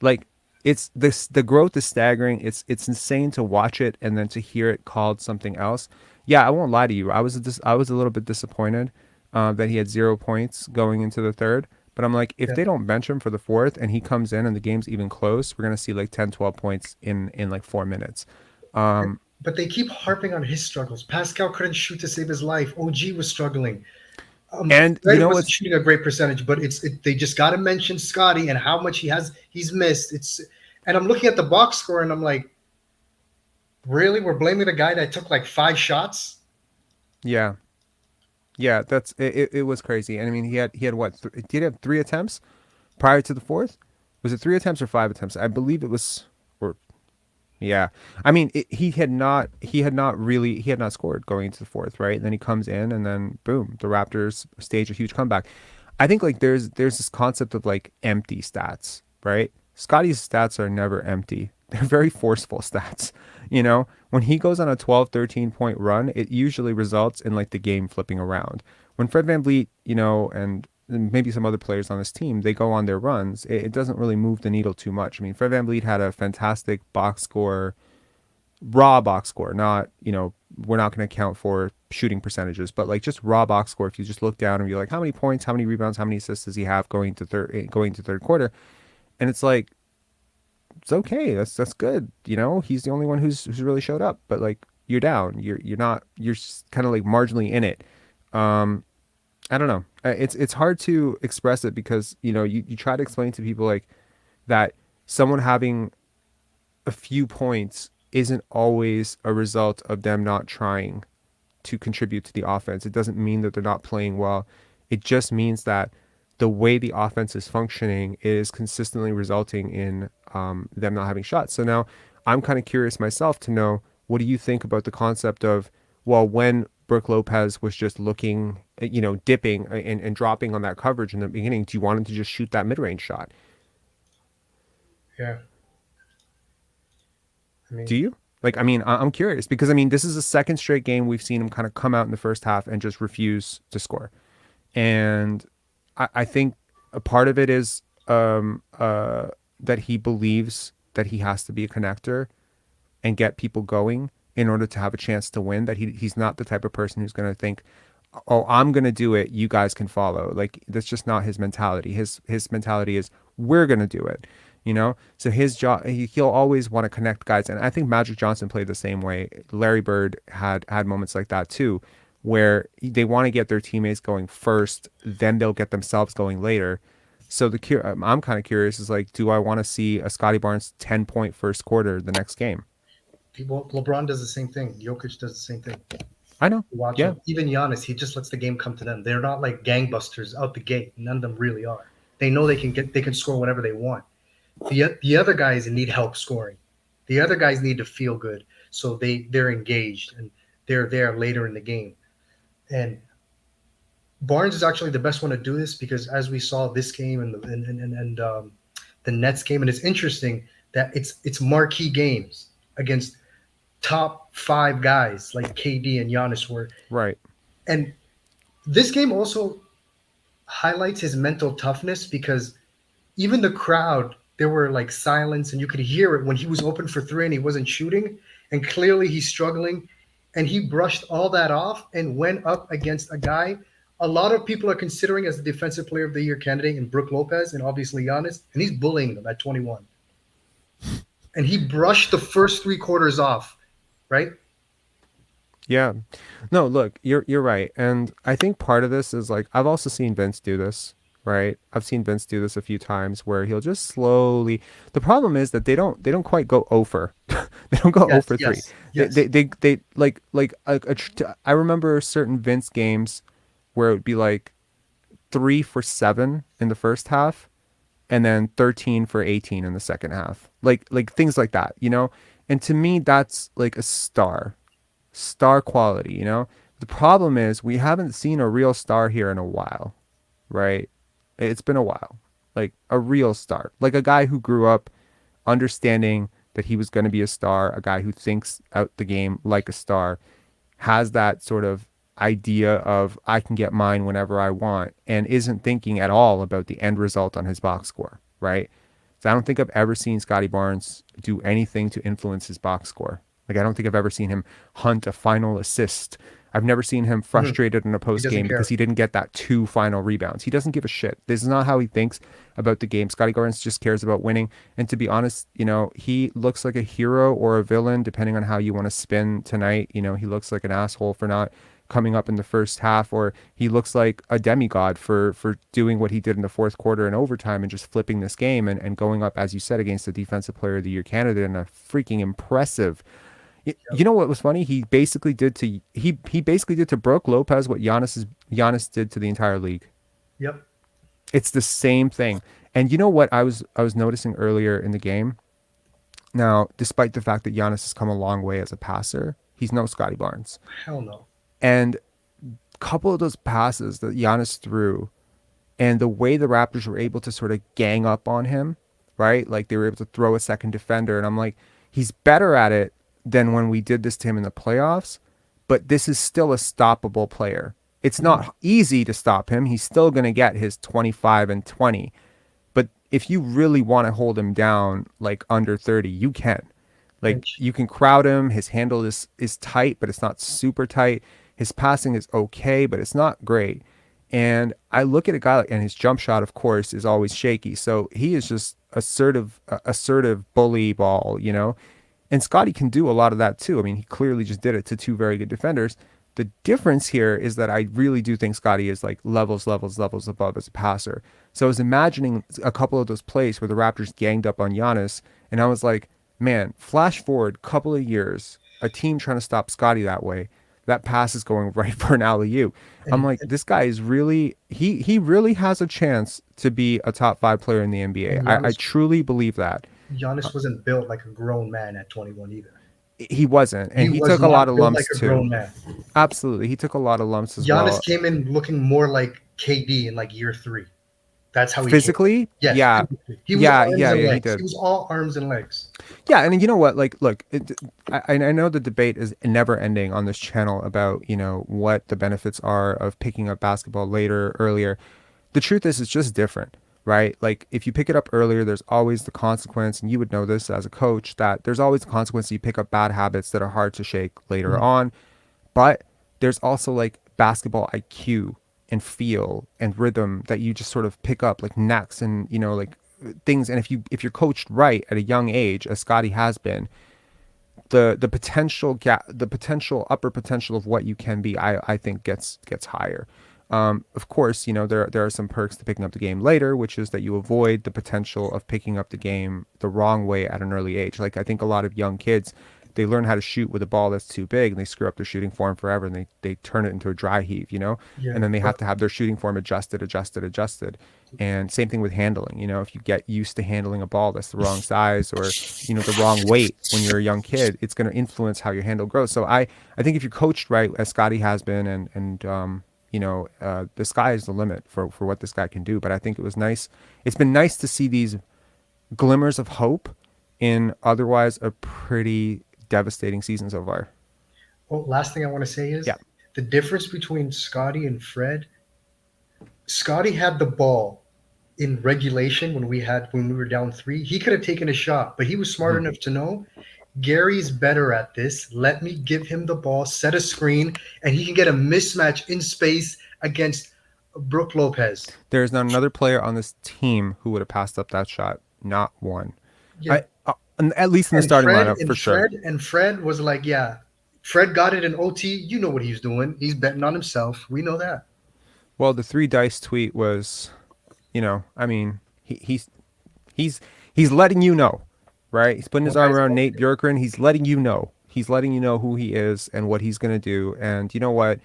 Like it's this, the growth is staggering. It's insane to watch it and then to hear it called something else. Yeah, I won't lie to you. I was a little bit disappointed that he had 0 points going into the third. But I'm like, if they don't bench him for the fourth and he comes in and the game's even close, we're going to see like 10, 12 points in like 4 minutes. But they keep harping on his struggles. Pascal couldn't shoot to save his life. OG was struggling. And Fred you know wasn't what's shooting a great percentage, but they just got to mention Scottie and how much he's missed. And I'm looking at the box score and I'm like, really? We're blaming the guy that took like 5 shots? Yeah. Yeah, that's it. It was crazy. And I mean, he had what? Did he have 3 attempts prior to the fourth? Was it 3 attempts or 5 attempts? I believe it was. Or yeah, I mean, he had not scored going into the fourth, right? And then he comes in, and then boom, the Raptors stage a huge comeback. I think like there's this concept of like empty stats, right? Scottie's stats are never empty. They're very forceful stats. When he goes on a 12, 13 point run, it usually results in like the game flipping around. When Fred VanVleet, and maybe some other players on this team, they go on their runs, it doesn't really move the needle too much. I mean, Fred VanVleet had a fantastic box score, raw box score, not, we're not going to count for shooting percentages, but like just raw box score. If you just look down and be like, how many points, how many rebounds, how many assists does he have going to third quarter? And it's like, it's okay. That's good. He's the only one who's really showed up, but like you're down. You're kind of like marginally in it. I don't know. It's hard to express it because, you try to explain to people like that someone having a few points isn't always a result of them not trying to contribute to the offense. It doesn't mean that they're not playing well. It just means that the way the offense is functioning is consistently resulting in them not having shots. So now I'm kind of curious myself to know, what do you think about the concept of, well, when Brook Lopez was just looking, dipping and dropping on that coverage in the beginning, do you want him to just shoot that mid-range shot? Yeah. I mean, Do you? Like, I mean, I'm curious because I mean, this is the second straight game we've seen him kind of come out in the first half and just refuse to score. And I think a part of it is that he believes that he has to be a connector and get people going in order to have a chance to win. That he's not the type of person who's going to think, oh, I'm going to do it, you guys can follow. Like, that's just not his mentality. His mentality is, we're going to do it. You know, so his job, he'll always want to connect guys. And I think Magic Johnson played the same way. Larry Bird had moments like that too, where they want to get their teammates going first, then they'll get themselves going later. So I'm kind of curious is like, do I want to see a Scottie Barnes 10-point first quarter the next game? Well, LeBron does the same thing. Jokic does the same thing. I know. Watch him. Even Giannis, he just lets the game come to them. They're not like gangbusters out the gate. None of them really are. They know they can score whenever they want. The other guys need help scoring. The other guys need to feel good, so they're engaged and they're there later in the game. And Barnes is actually the best one to do this because as we saw this game and the Nets game, and it's interesting that it's marquee games against top 5 guys like KD and Giannis were. Right. And this game also highlights his mental toughness because even the crowd, there were like silence and you could hear it when he was open for 3 and he wasn't shooting. And clearly he's struggling. And he brushed all that off and went up against a guy a lot of people are considering as the defensive player of the year candidate in Brook Lopez and obviously Giannis. And he's bullying them at 21. And he brushed the first 3 quarters off, right? Yeah. No, look, you're right. And I think part of this is like, I've also seen Vince do this, right? I've seen Vince do this a few times where he'll just slowly, the problem is that they don't quite go over. They don't go 0 for 3. Yes. They I remember certain Vince games where it would be like 3 for 7 in the first half and then 13 for 18 in the second half. Like things like that, you know? And to me, that's like a star quality, you know? The problem is we haven't seen a real star here in a while, right? It's been a while. Like a real star, like a guy who grew up understanding that he was going to be a star, a guy who thinks out the game like a star, has that sort of idea of I can get mine whenever I want and isn't thinking at all about the end result on his box score, right? So I don't think I've ever seen Scottie Barnes do anything to influence his box score. Like I don't think I've ever seen him hunt a final assist. I've never seen him frustrated in a post game because he didn't get that 2 final rebounds. He doesn't give a shit. This is not how he thinks about the game. Scottie Barnes just cares about winning. And to be honest, you know, he looks like a hero or a villain, depending on how you want to spin tonight. You know, he looks like an asshole for not coming up in the first half, or he looks like a demigod for doing what he did in the fourth quarter and overtime and just flipping this game and going up, as you said, against the defensive player of the year candidate in a freaking impressive. You know what was funny? He basically did to Brook Lopez what Giannis did to the entire league. Yep. It's the same thing. And you know what I was noticing earlier in the game? Now, despite the fact that Giannis has come a long way as a passer, he's no Scottie Barnes. Hell no. And a couple of those passes that Giannis threw and the way the Raptors were able to sort of gang up on him, right? Like they were able to throw a second defender. And I'm like, he's better at it than when we did this to him in the playoffs, but this is still a stoppable player. It's not easy to stop him. He's still going to get his 25 and 20. But if you really want to hold him down like under 30, you can. Like you can crowd him. His handle is tight, but it's not super tight. His passing is okay, but it's not great. And I look at a guy and his jump shot, of course, is always shaky. So he is just assertive bully ball, you know? And Scottie can do a lot of that too. I mean, he clearly just did it to 2 very good defenders. The difference here is that I really do think Scottie is like levels above as a passer. So I was imagining a couple of those plays where the Raptors ganged up on Giannis, and I was like, man, flash forward a couple of years, a team trying to stop Scottie that way, that pass is going right for an alley-oop. I'm like, this guy is really, he really has a chance to be a top 5 player in the NBA. I truly believe that. Giannis wasn't built like a grown man at 21 either. He wasn't, and he took a lot of lumps like a too. Grown man. Absolutely, he took a lot of lumps as well. Giannis came in looking more like KD in like year 3. That's how he came. physically. Yes, Yeah, physically. He was yeah, arms yeah, and yeah. He legs. did. He was all arms and legs. Yeah, and you know what? Like, look, I know the debate is never ending on this channel about what the benefits are of picking up basketball later, earlier. The truth is, it's just different, right? Like, if you pick it up earlier, there's always the consequence, and you would know this as a coach, that there's always the consequence. You pick up bad habits that are hard to shake later on, but there's also like basketball IQ and feel and rhythm that you just sort of pick up, like next, and like things. And if you're coached right at a young age, as Scottie has been, the potential gap, the potential upper potential of what you can be, I think gets higher. Of course, there are some perks to picking up the game later, which is that you avoid the potential of picking up the game the wrong way at an early age. Like, I think a lot of young kids, they learn how to shoot with a ball that's too big, and they screw up their shooting form forever, and they turn it into a dry heave, Yeah, and then they have to have their shooting form adjusted. And same thing with handling. If you get used to handling a ball that's the wrong size, or the wrong weight when you're a young kid, it's going to influence how your handle grows. So I think if you're coached right, as Scottie has been, and the sky is the limit for what this guy can do. But I think it's been nice to see these glimmers of hope in otherwise a pretty devastating season so far. Oh, last thing I want to say is the difference between Scottie and Fred. Scottie had the ball in regulation when we were down 3. He could have taken a shot, but he was smart enough to know Gary's better at this. Let me give him the ball, set a screen, and he can get a mismatch in space against Brook Lopez. There's not another player on this team who would have passed up that shot. Not one. Yeah. At least in the starting lineup, for sure. And Fred was like, Fred got it in OT. You know what he's doing. He's betting on himself. We know that. Well, the 3 dice tweet was, he's letting you know, right? He's putting his arm around Nate Bjorkgren. He's letting you know. He's letting you know who he is and what he's going to do. And you know what?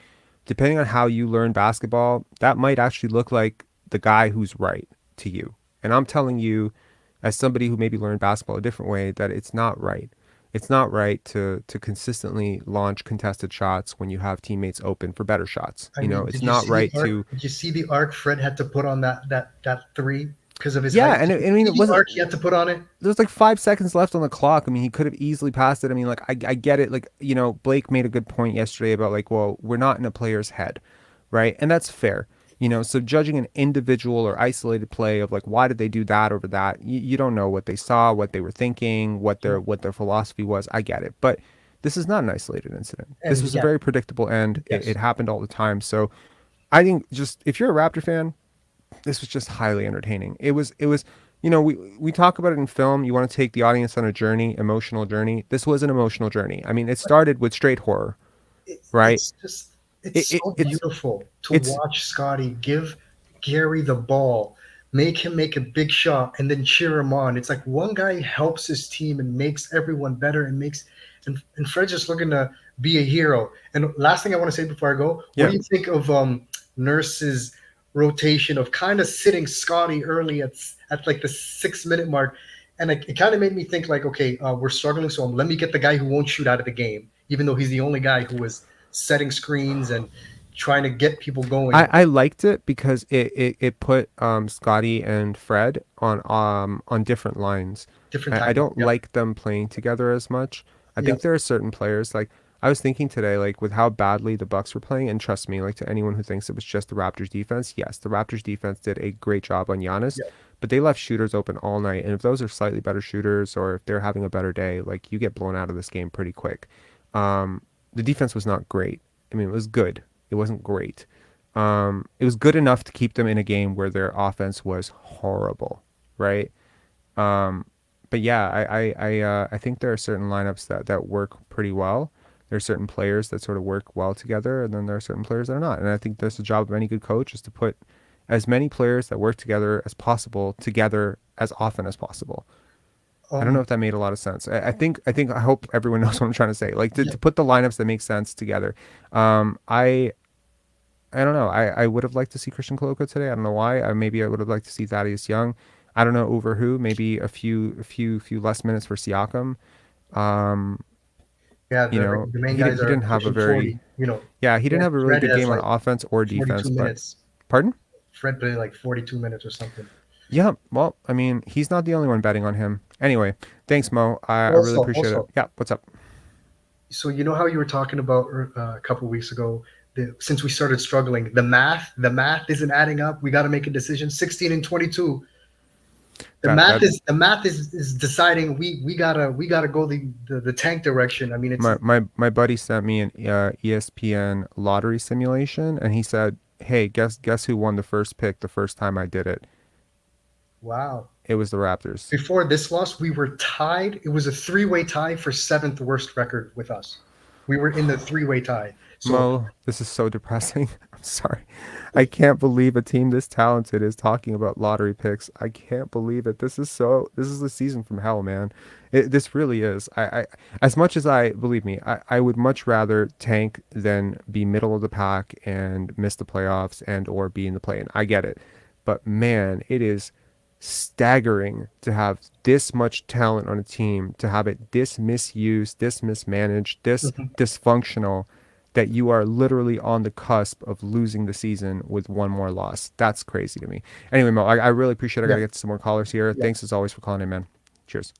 Depending on how you learn basketball, that might actually look like the guy who's right to you. And I'm telling you, as somebody who maybe learned basketball a different way, that it's not right. It's not right to consistently launch contested shots when you have teammates open for better shots. It's not right to. Did you see the arc Fred had to put on that 3 because of his height? And it wasn't. Arc he had to put on it. There's like 5 seconds left on the clock. He could have easily passed it. I get it. Like, Blake made a good point yesterday about like, well, we're not in a player's head, right? And that's fair. So judging an individual or isolated play of like, why did they do that over that? You don't know what they saw, what they were thinking, what their philosophy was. I get it. But this is not an isolated incident. And this was a very predictable end. Yes. It happened all the time. So I think just if you're a Raptor fan, this was just highly entertaining. It was, we talk about it in film. You want to take the audience on a journey, emotional journey. This was an emotional journey. It started with straight horror, right? It's so beautiful to watch Scottie give Gary the ball, make him make a big shot, and then cheer him on. It's like one guy helps his team and makes everyone better and Fred's just looking to be a hero. And last thing I want to say before I go, what do you think of Nurse's rotation of kind of sitting Scottie early at like the 6-minute mark? And it kind of made me think like, okay, we're struggling, so let me get the guy who won't shoot out of the game, even though he's the only guy who was setting screens and trying to get people going. I liked it because it put Scottie and Fred on different lines. I don't like them playing together as much. I think there are certain players, like I was thinking today, like with how badly the Bucks were playing, and trust me, like to anyone who thinks it was just the Raptors defense, yes, the Raptors defense did a great job on Giannis, but they left shooters open all night. And if those are slightly better shooters, or if they're having a better day, like you get blown out of this game pretty quick. The defense was not great. It was good. It wasn't great. It was good enough to keep them in a game where their offense was horrible, right? But yeah, I think there are certain lineups that work pretty well. There are certain players that sort of work well together, and then there are certain players that are not. And I think that's the job of any good coach, is to put as many players that work together as possible together as often as possible. I don't know if that made a lot of sense. I hope everyone knows what I'm trying to say. Like to put the lineups that make sense together. I don't know. I would have liked to see Christian Koloko today. I don't know why. Maybe I would have liked to see Thaddeus Young. I don't know over who. Maybe a few less minutes for Siakam. The main guys didn't have a very 40, he didn't have a really good game on offense or defense. But pardon? Fred played like 42 minutes or something. Yeah, well, I mean, he's not the only one betting on him. Anyway, thanks, Mo. I really appreciate it. Yeah, what's up? So you know how you were talking about a couple weeks ago, since we started struggling, the math isn't adding up. We got to make a decision. 16 and 22. The math is deciding we gotta go the tank direction. I mean, it's my buddy sent me an ESPN lottery simulation, and he said, "Hey, guess who won the first pick the first time I did it?" Wow. It was the Raptors. Before this loss, we were tied. It was a 3-way tie for 7th worst record with us. We were in the 3-way tie. So, Mo, this is so depressing. I'm sorry. I can't believe a team this talented is talking about lottery picks. I can't believe it. This is the season from hell, man. This really is. I as much as believe me, I would much rather tank than be middle of the pack and miss the playoffs and or be in the play-in. I get it. But man, it is staggering to have this much talent on a team, to have it this misused, this mismanaged, this dysfunctional, that you are literally on the cusp of losing the season with one more loss. That's crazy to me. Anyway, Mo, I really appreciate it. I gotta get some more callers here. Thanks as always for calling in, man. Cheers.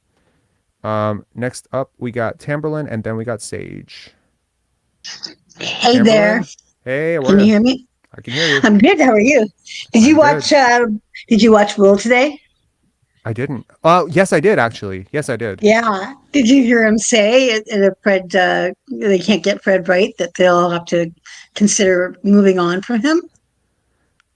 Next up we got Tamberlin, and then we got Sage. Hey Tamberlin? there. Hey, Can you hear me? I can hear you. I'm good. How are you? Did you watch Will today? I didn't. Oh, yes, I did actually. Yes, I did. Yeah. Did you hear him say that Fred? They can't get Fred right. That they'll have to consider moving on from him.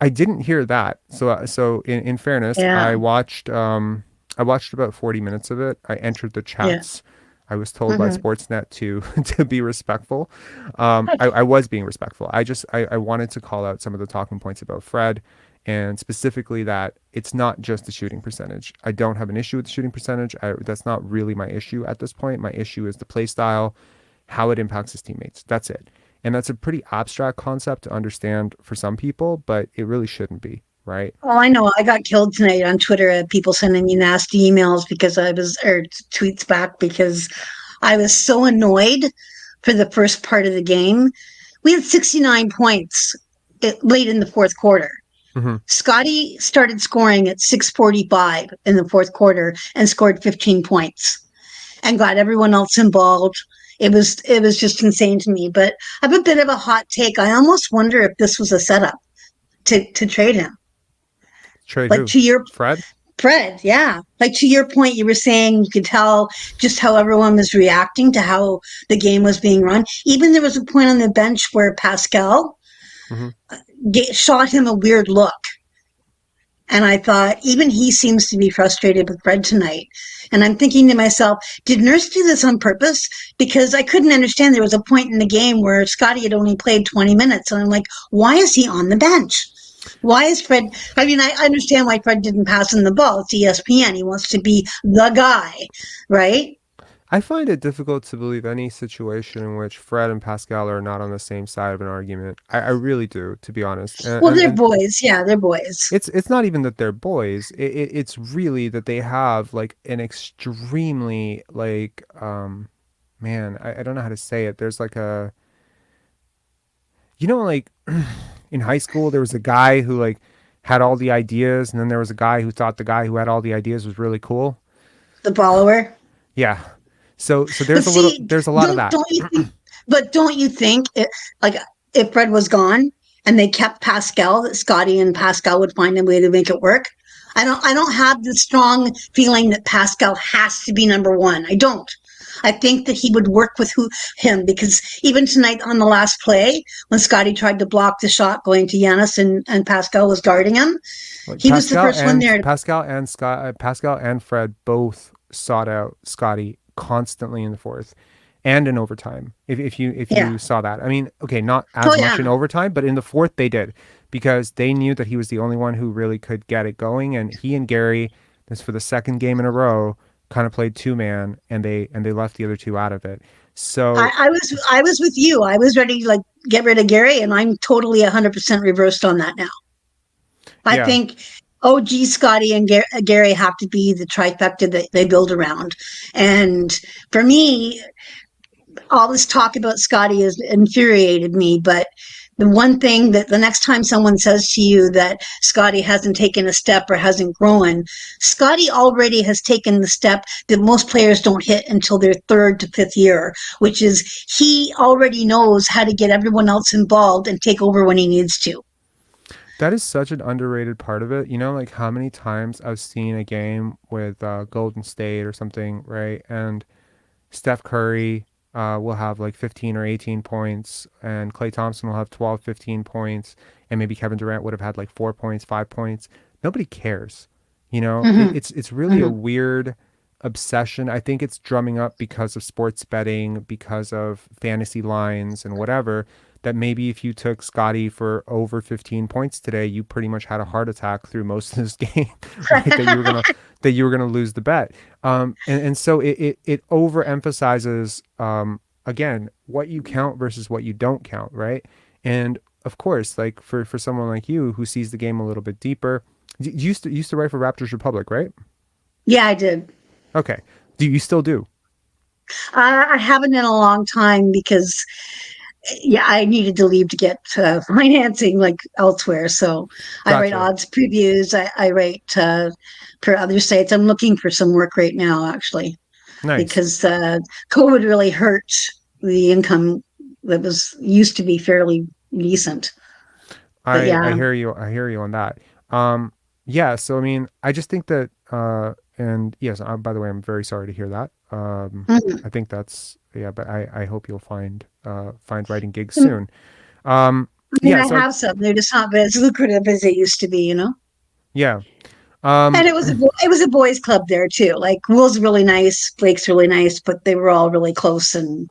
I didn't hear that. So in fairness, I watched about 40 minutes of it. I entered the chats. Yeah. I was told by Sportsnet to be respectful. I was being respectful. I wanted to call out some of the talking points about Fred, and specifically that it's not just the shooting percentage. I don't have an issue with the shooting percentage. That's not really my issue at this point. My issue is the play style, how it impacts his teammates. That's it. And that's a pretty abstract concept to understand for some people, but it really shouldn't be, right? Oh, I know. I got killed tonight on Twitter at people sending me nasty emails or tweets back because I was so annoyed for the first part of the game. We had 69 points late in the fourth quarter. Mm-hmm. Scottie started scoring at 6:45 in the fourth quarter and scored 15 points and got everyone else involved. It was just insane to me. But I have a bit of a hot take. I almost wonder if this was a setup to trade him. Trade like who? To your Fred, yeah. Like to your point, you were saying you could tell just how everyone was reacting to how the game was being run. Even there was a point on the bench where Pascal shot him a weird look. And I thought, even he seems to be frustrated with Fred tonight. And I'm thinking to myself, did Nurse do this on purpose? Because I couldn't understand. There was a point in the game where Scottie had only played 20 minutes. And I'm like, why is he on the bench? Why is Fred? I mean, I understand why Fred didn't pass him the ball. It's ESPN. He wants to be the guy, right? I find it difficult to believe any situation in which Fred and Pascal are not on the same side of an argument. I really do, to be honest. They're boys. Yeah, they're boys. It's not even that they're boys. It's really that they have like an extremely like man, I don't know how to say it. There's like a, like in high school there was a guy who like had all the ideas, and then there was a guy who thought the guy who had all the ideas was really cool. The follower. Yeah. So there's a lot of that. Don't you think if Fred was gone and they kept Pascal, that Scottie and Pascal would find a way to make it work? I don't have the strong feeling that Pascal has to be number one. I don't. I think that he would work with him, because even tonight on the last play, when Scottie tried to block the shot going to Giannis and Pascal was guarding him, he was the first one there. Pascal and Fred both sought out Scottie constantly in the fourth and in overtime. If you saw that, I mean, okay, not as much in overtime, but in the fourth they did, because they knew that he was the only one who really could get it going, and he and Gary, this for the second game in a row, kind of played two-man, and they left the other two out of it. So I was with you. I was ready to get rid of Gary, and I'm totally 100% reversed on that now. I think OG, Scottie, and Gary have to be the trifecta that they build around. And for me, all this talk about Scottie has infuriated me, but the one thing that the next time someone says to you that Scottie hasn't taken a step or hasn't grown, Scottie already has taken the step that most players don't hit until their third to fifth year, which is he already knows how to get everyone else involved and take over when he needs to. That is such an underrated part of it. You know, like how many times I've seen a game with Golden State or something, right? And Steph Curry will have like 15 or 18 points, and Klay Thompson will have 12, 15 points, and maybe Kevin Durant would have had like 4 points, 5 points. Nobody cares. You know, Mm-hmm. it's really a weird obsession. I think it's drumming up because of sports betting, because of fantasy lines and whatever. That maybe if you took Scotty for over 15 points today, you pretty much had a heart attack through most of this game, right? That you were gonna lose the bet. And so it overemphasizes again what you count versus what you don't count, right? And of course, like for someone like you who sees the game a little bit deeper, you used to write for Raptors Republic, right? Yeah, I did. Okay. Do you still do? I haven't in a long time because, yeah, I needed to leave to get financing like elsewhere. So I write Gotcha. odds previews. I write for other sites. I'm looking for some work right now, actually, Nice. because COVID really hurt the income that was used to be fairly decent. But I yeah, hear you. I hear you on that. Yeah. So I mean, I just think that, and yes. By the way, I'm very sorry to hear that. Mhm. I think that's yeah. But I hope you'll find writing gigs soon. Um, I mean, yeah. I So have some. They're just not as lucrative as they used to be, you know. yeah. And Um, it was a boys' club there too. Like Will's really nice, Blake's really nice, but they were all really close. And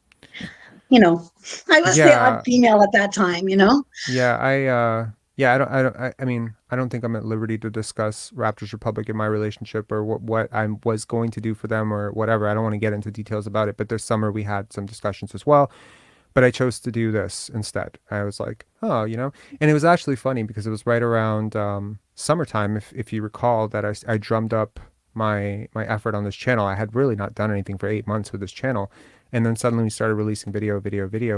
you know, I was the odd yeah. female at that time. You know. Yeah. Yeah. I mean, I don't think I'm at liberty to discuss Raptors Republic in my relationship or what I was going to do for them or whatever. I don't want to get into details about it. But this summer we had some discussions as well. But I chose to do this instead. I was like, oh, and it was actually funny because it was right around summertime, if you recall, that I drummed up my effort on this channel. I had really not done anything for 8 months with this channel, and then suddenly we started releasing video,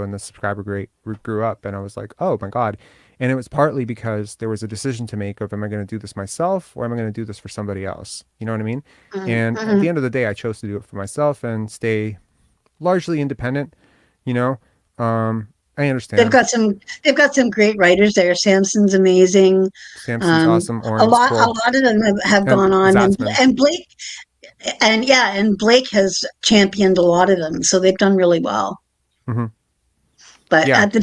and the subscriber rate grew up, and I was like, oh my god. And it was partly because there was a decision to make of, am I going to do this myself or am I going to do this for somebody else? You know what I mean? And at the Mhm. end of the day, I chose to do it for myself and stay largely independent. You know, I They've understand. got some. They've got some great writers there. Samson's amazing. Samson's awesome. Oren's A cool. lot of them have And gone on, Zatzman. and Blake, and yeah, and Blake has championed a lot of them, so they've done really well. Hmm. But Yeah. at the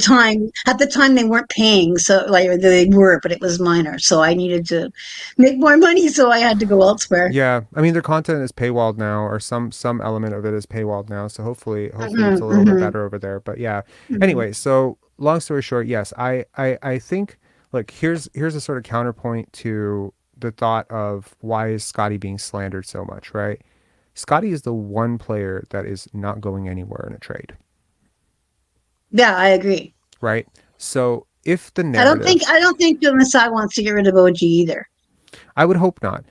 time they weren't paying, so like they were, but it was minor. So I needed to make more money, so I had to go elsewhere. Yeah. I mean, their content is paywalled now, or some element of it is paywalled now. So hopefully it's Hmm. a little bit Hmm. better over there. But yeah. Hmm. Anyway, so long story short, yes, I think, look, here's a sort of counterpoint to the thought of why is Scotty being slandered so much, right? Scotty is the one player that is not going anywhere in a trade, Yeah, I agree. right? So if the narrative, I don't think Joe Masai wants to get rid of OG either. I would hope not.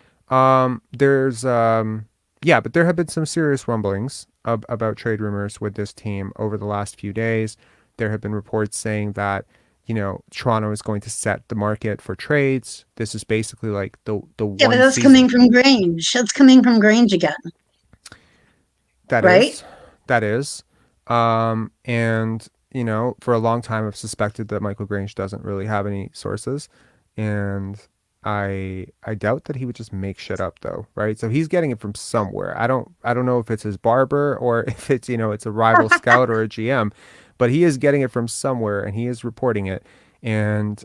There's yeah, but there have been some serious rumblings about trade rumors with this team over the last few days. There have been reports saying that, Toronto is going to set the market for trades. This is basically like the Yeah, but one that's season coming from Grange. That's coming from Grange again, that right? is that is. And for a long time I've suspected that Michael Grange doesn't really have any sources, and I doubt that he would just make shit up though, right? So he's getting it from somewhere. I don't know if it's his barber or if it's a rival scout or a GM, but he is getting it from somewhere and he is reporting it. And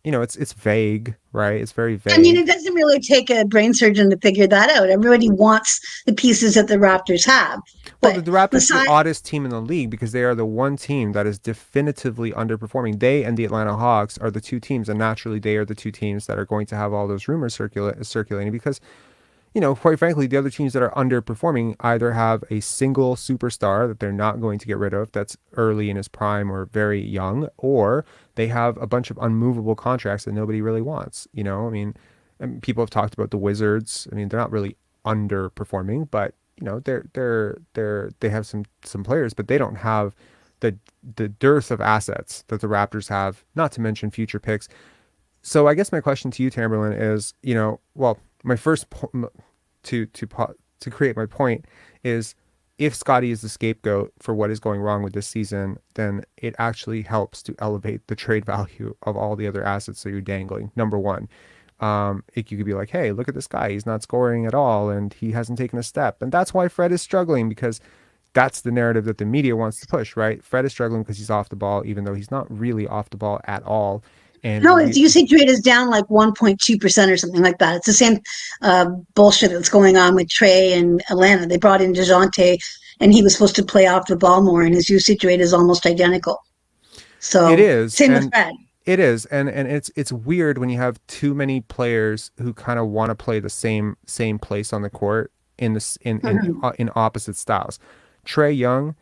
it's vague, right? It's very I mean, it vague. doesn't really take a brain surgeon to figure that out. Everybody wants the pieces that the Raptors have, Well, but the Raptors are the Masai, oddest team in the league because they are the one team that is definitively underperforming. They and the Atlanta Hawks are the two teams, and naturally, they are the two teams that are going to have all those rumors circulating because, quite frankly, the other teams that are underperforming either have a single superstar that they're not going to get rid of that's early in his prime or very young, or they have a bunch of unmovable contracts that nobody really wants. I mean, and people have talked about the Wizards. I mean, they're not really underperforming, but they have some players, but they don't have the dearth of assets that the Raptors have, not to mention future picks. So I guess my question to you, Tamberlin, is, my first to create my point is, if Scottie is the scapegoat for what is going wrong with this season, then it actually helps to elevate the trade value of all the other assets that you're dangling. Number one, you could be like, hey, look at this guy. He's not scoring at all, and he hasn't taken a step. And that's why Fred is struggling, because that's the narrative that the media wants to push, right? Fred is struggling because he's off the ball, even though he's not really off the ball at all. And no, its usage rate is down like 1.2% or something like that. It's the same bullshit that's going on with Trey and Atlanta. They brought in DeJounte, and he was supposed to play off the ball more, and his usage rate is almost identical. So it is. Same with Fred. It is, and it's weird when you have too many players who kind of want to play the same place on the court in opposite styles. Trey Young,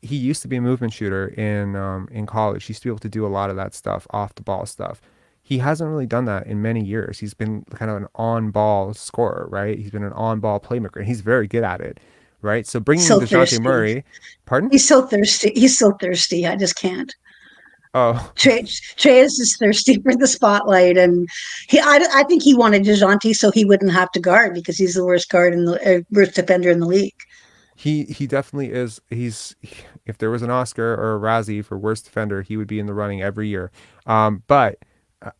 he used to be a movement shooter in college. He used to be able to do a lot of that stuff, off the ball stuff. He hasn't really done that in many years. He's been kind of an on-ball scorer, right? He's been an on-ball playmaker, and he's very good at it, right? So bringing in DeJounte Murray, pardon? He's so thirsty. He's so thirsty. I just can't. Oh, Trey is just thirsty for the spotlight, and I think he wanted DeJounte so he wouldn't have to guard, because he's the worst worst defender in the league. He definitely is. If there was an Oscar or a Razzie for worst defender, he would be in the running every year. But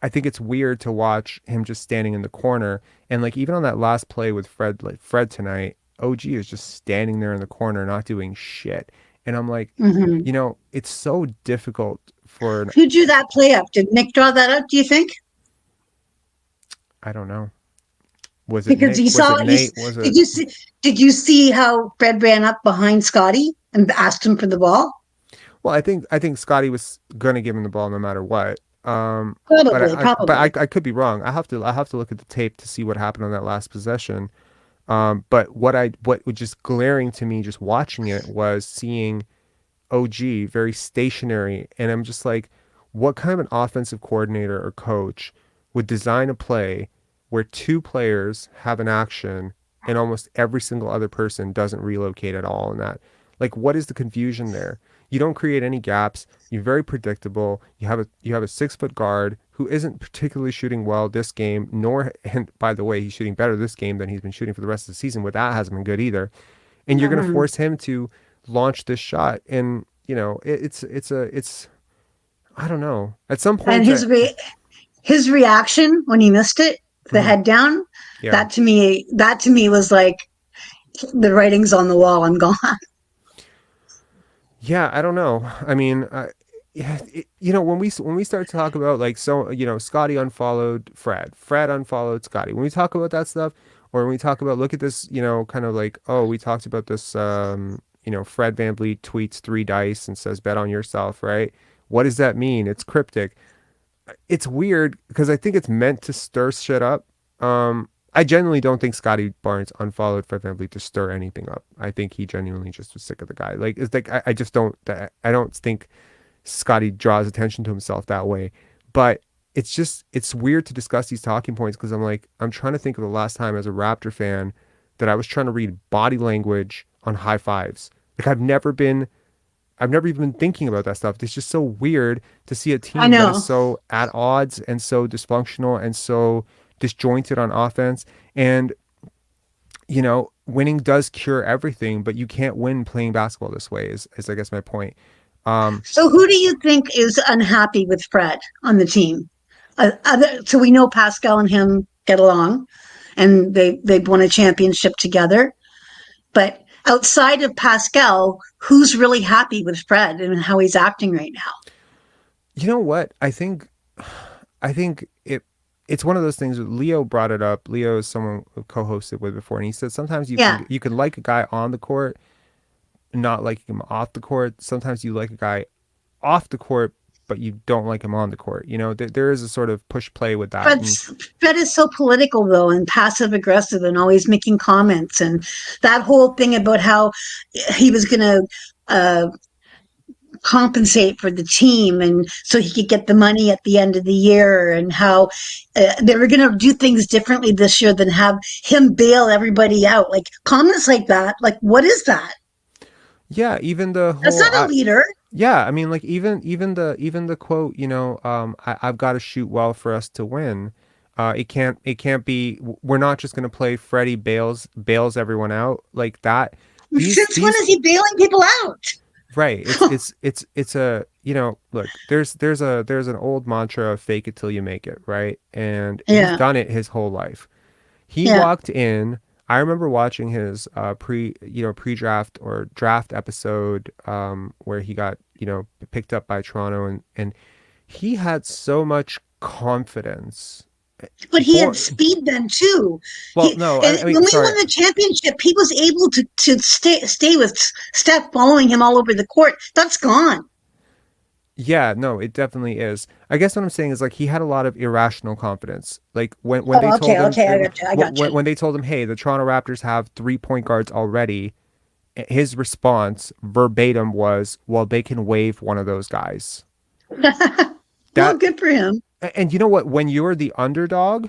I think it's weird to watch him just standing in the corner, and like even on that last play with Fred tonight, OG is just standing there in the corner, not doing shit. And I'm like, it's so difficult for. Who drew that play up? Did Nick draw that up, do you think? I don't know. Was it because Nick? he saw Nate? Did you see how Fred ran up behind Scottie and asked him for the ball? Well, I think Scottie was going to give him the ball no matter what. Probably. But I could be wrong. I have to look at the tape to see what happened on that last possession. But what was just glaring to me just watching it was seeing OG very stationary, and I'm just like, what kind of an offensive coordinator or coach would design a play where two players have an action and almost every single other person doesn't relocate at all in that? Like, what is the confusion there? You don't create any gaps. You're very predictable. You have a 6-foot guard who isn't particularly shooting well this game, and by the way, he's shooting better this game than he's been shooting for the rest of the season, but that hasn't been good either. And you're going to force him to launch this shot. And, it's I don't know. At some point. And his reaction when he missed it, the head down, that to me was like, the writing's on the wall, I'm gone. Yeah, I don't know. I mean, when we start to talk about like, so, Scottie unfollowed Fred unfollowed Scottie. When we talk about that stuff, or when we talk about, look at this, kind of like, oh, we talked about this, Fred VanVleet tweets 3 dice and says, bet on yourself, right? What does that mean? It's cryptic. It's weird because I think it's meant to stir shit up. I genuinely don't think Scottie Barnes unfollowed Fred VanVleet to stir anything up. I think he genuinely just was sick of the guy. Like, it's like, I just don't, I don't think Scottie draws attention to himself that way. But it's weird to discuss these talking points because I'm trying to think of the last time as a Raptor fan that I was trying to read body language on high fives. Like, I've never even been thinking about that stuff. It's just so weird to see a team that is so at odds and so dysfunctional and so disjointed on offense. And, winning does cure everything, but you can't win playing basketball this way is I guess my point. So who do you think is unhappy with Fred on the team? So we know Pascal and him get along, and they've won a championship together. But outside of Pascal, who's really happy with Fred and how he's acting right now? You know what? I think it's one of those things. Leo brought it up. Leo is someone who co-hosted with before, and he said sometimes you can like a guy on the court, not like him off the court. Sometimes you like a guy off the court, but you don't like him on the court. There is a sort of push play with that. Fred is so political, though, and passive aggressive, and always making comments, and that whole thing about how he was going to compensate for the team, and so he could get the money at the end of the year, and how they were going to do things differently this year than have him bail everybody out. Like, comments like that. Like, what is that? Yeah, even the whole. That's not a leader. Yeah, I mean, like even the quote, I've got to shoot well for us to win. It can't be. We're not just gonna play Freddie bails everyone out like that. Since when These is he bailing people out? right. It's a look. There's an old mantra of fake it till you make it, right? And he's Yeah, done it his whole life. He yeah. walked in. I remember watching his pre-draft or draft episode where he got, picked up by Toronto, and he had so much confidence. But he had Before, speed then too. well, no, And I when mean, we sorry. won the championship, he was able to stay with Steph, following him all over the court. That's gone. Yeah, no, it definitely is. I guess what I'm saying is like he had a lot of irrational confidence. Like when they Oh, told okay, him okay, I got you. I got you. when they told him, "Hey, the Toronto Raptors have 3 point guards already," his response verbatim was, "Well, they can waive one of those guys." Well, That good for him. and you know what? When you're the underdog,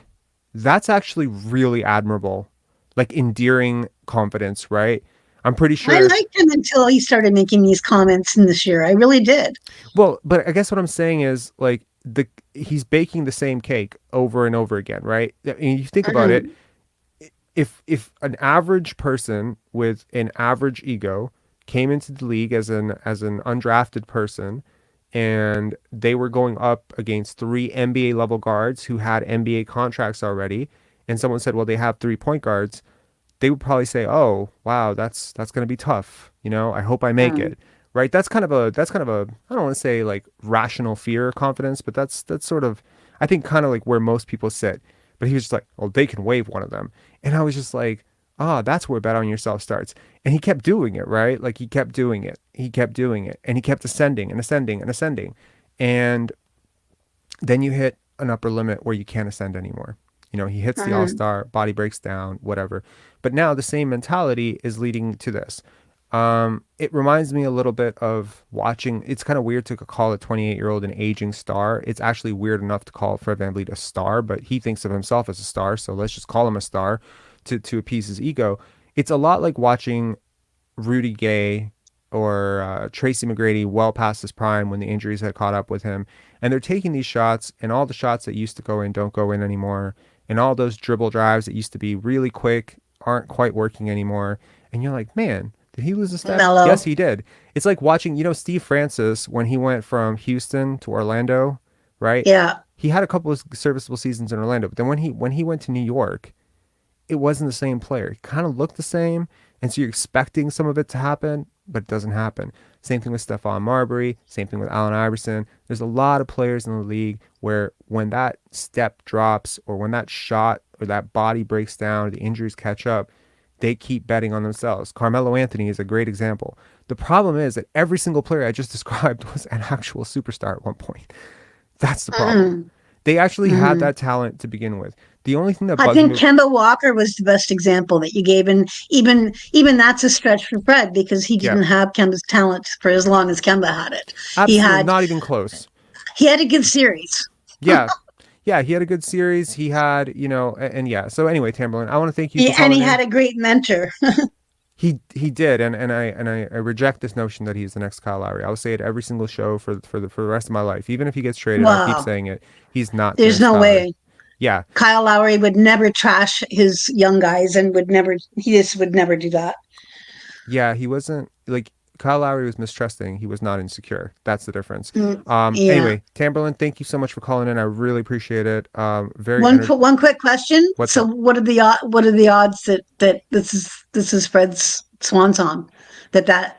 that's actually really admirable, like endearing confidence, right? I'm pretty I sure. liked him until he started making these comments in this year. I really did. Well, but I guess what I'm saying is like he's baking the same cake over and over again, right? I mean, you think about it. Mhm. If an average person with an average ego came into the league as an undrafted person and they were going up against three NBA level guards who had NBA contracts already, and someone said, "Well, they have 3 point guards," they would probably say, "Oh, wow, that's going to be tough. I hope I make Mm. it." Right? That's kind of a I don't want to say like rational fear or confidence, but that's sort of I think kind of like where most people sit. But he was just like, "Oh, they can waive one of them." And I was just like, "Ah, that's where bet on yourself starts." And he kept doing it, right? Like he kept doing it. He kept doing it, and he kept ascending and ascending and ascending. And then you hit an upper limit where you can't ascend anymore. He hits the Mhm. all-star, body breaks down, whatever. But now the same mentality is leading to this. It reminds me a little bit of watching. It's kind of weird to call a 28-year-old an aging star. It's actually weird enough to call Fred VanVleet a star, but he thinks of himself as a star, so let's just call him a star to appease his ego. It's a lot like watching Rudy Gay or Tracy McGrady well past his prime when the injuries had caught up with him. And they're taking these shots, and all the shots that used to go in don't go in anymore. And all those dribble drives that used to be really quick aren't quite working anymore. And you're like, man, did he lose a step? Yes, Mellow. he did. It's like watching, Steve Francis when he went from Houston to Orlando, right? Yeah. He had a couple of serviceable seasons in Orlando, but then when he went to New York, it wasn't the same player. It kind of looked the same, and so you're expecting some of it to happen, but it doesn't happen. Same thing with Stephon Marbury. Same thing with Allen Iverson. There's a lot of players in the league where when that step drops, or when that shot or that body breaks down, or the injuries catch up, they keep betting on themselves. Carmelo Anthony is a great example. The problem is that every single player I just described was an actual superstar at one point. That's the problem. Mhm. They actually had Mhm. that talent to begin with. The only thing that I bugs think me, Kemba Walker was the best example that you gave, and even that's a stretch for Fred because he yeah, didn't have Kemba's talent for as long as Kemba had it. He absolutely had not even close. he had a good series. Yeah. Yeah, he had a good series. He had, and yeah. So anyway, Tamberlin, I want to thank you for And calling he in. had a great mentor. He did, and I reject this notion that he's the next Kyle Lowry. I'll say it every single show for the rest of my life. Even if he gets traded, I'll keep Wow, saying it. He's not the there's next no Kyle Lowry. way. Yeah, Kyle Lowry would never trash his young guys and he just would never do that. yeah, he wasn't like Kyle Lowry was mistrusting. He was not insecure. That's the difference. Mm, yeah. Anyway, Tamberlin, thank you so much for calling in. I really appreciate it. Very One quick question. What's So up? what are the odds that this is Fred's swan song, that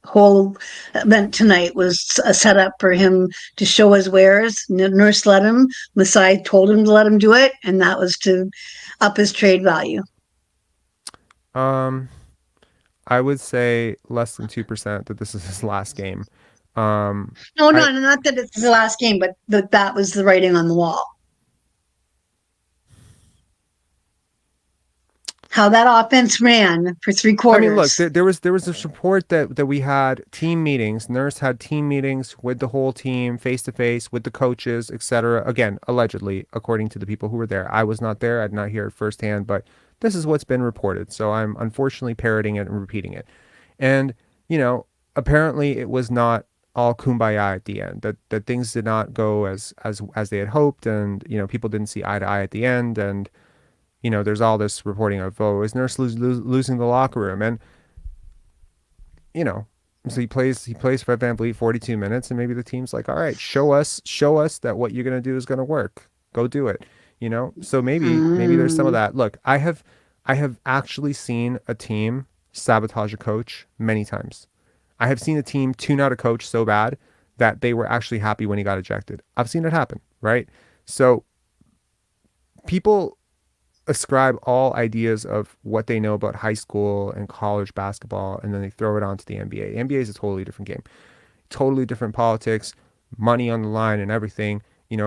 whole event tonight was a setup for him to show his wares? Nurse let him. Masai told him to let him do it, and that was to up his trade value. Um, I would say less than 2% that this is his last game. Um, No, I no, not that it's the last game, but that was the writing on the wall. How that offense ran for three I mean, look, quarters. there was a report that we had team meetings. Nurse had team meetings with the whole team, face to face with the coaches, etc. Again, allegedly, according to the people who were there. I was not there. I did not hear it firsthand, but this is what's been reported. So I'm unfortunately parroting it and repeating it. And apparently, it was not all kumbaya at the end, that things did not go as they had hoped, and people didn't see eye to eye at the end, and there's all this reporting of, oh, is Nurse losing the locker room, and so he plays Fred VanVleet 42 minutes, and maybe the team's like, all right, show us that what you're gonna do is gonna work, go do it, so maybe there's some of that. Look, I have actually seen a team sabotage a coach many times. I have seen a team tune out a coach so bad that they were actually happy when he got ejected. I've seen it happen, right? So people ascribe all ideas of what they know about high school and college basketball, and then they throw it onto the NBA. The NBA is a totally different game, totally different politics, money on the line and everything.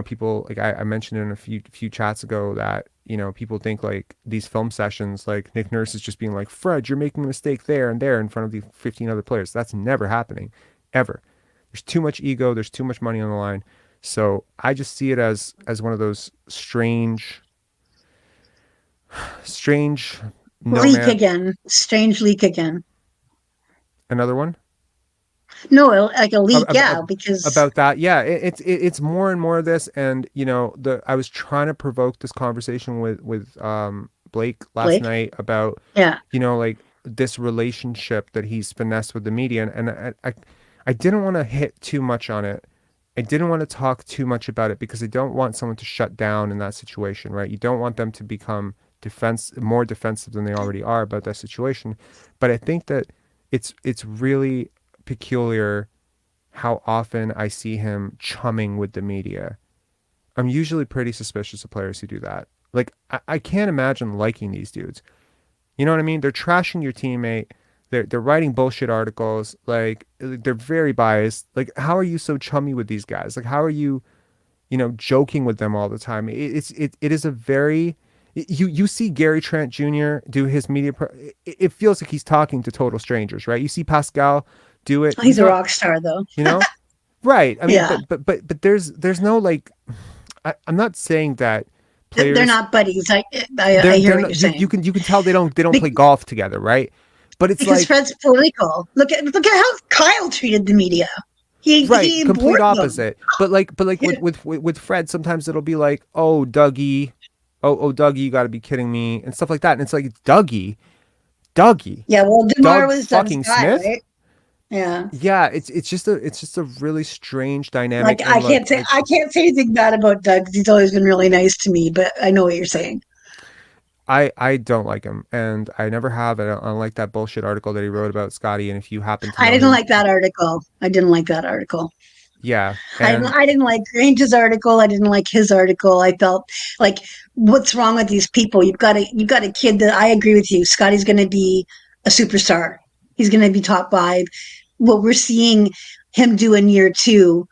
People, like I mentioned in a few chats ago, that people think like these film sessions, like Nick Nurse is just being like, Fred, you're making a mistake there and there in front of the 15 other players. That's never happening, ever. There's too much ego. There's too much money on the line. So I just see it as one of those strange leak again. Strange leak again. Another one? No, like a leak, because about that, it's more and more of this, and I was trying to provoke this conversation with Blake last night about like this relationship that he's finessed with the media, and I didn't want to hit too much on it. I didn't want to talk too much about it because I don't want someone to shut down in that situation, right? You don't want them to become more defensive than they already are about that situation. But I think that it's really peculiar how often I see him chumming with the media. I'm usually pretty suspicious of players who do that. Like, I can't imagine liking these dudes. You know what I mean? They're trashing your teammate. They're writing bullshit articles. Like, they're very biased. Like, how are you so chummy with these guys? Like, how are you, joking with them all the time? It is a very... You see Gary Trent Jr. do his media... It feels like he's talking to total strangers, right? You see Pascal do it. He's a rock star, though. Right. I mean, but there's no, like... I'm not saying that players... They're not buddies. I hear what you're saying. You can tell they don't play golf together, right? But it's because like... Fred's political. Look at how Kyle treated the media. He complete opposite. But with Fred, sometimes it'll be like, oh, Dougie... Oh, Dougie, you got to be kidding me, and stuff like that. And it's like, Dougie. Yeah, well, DeMar Doug was fucking Doug's guy, Smith. right? Yeah. Yeah, it's just a really strange dynamic. Like, I can't say anything bad about Doug. He's always been really nice to me, but I know what you're saying. I don't like him, and I never have. I don't like that bullshit article that he wrote about Scottie. And if you happen to, I didn't like that article. Yeah, I didn't like Grange's article. I didn't like his article. I felt like, what's wrong with these people? You've got a kid that, I agree with you. Scottie's going to be a superstar. He's going to be top 5. What we're seeing him do in year 2,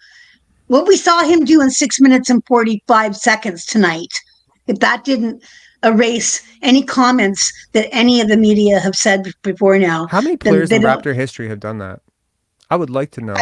what we saw him do in 6 minutes and 45 seconds tonight, if that didn't erase any comments that any of the media have said before now. How many players in Raptor history have done that? I would like to know.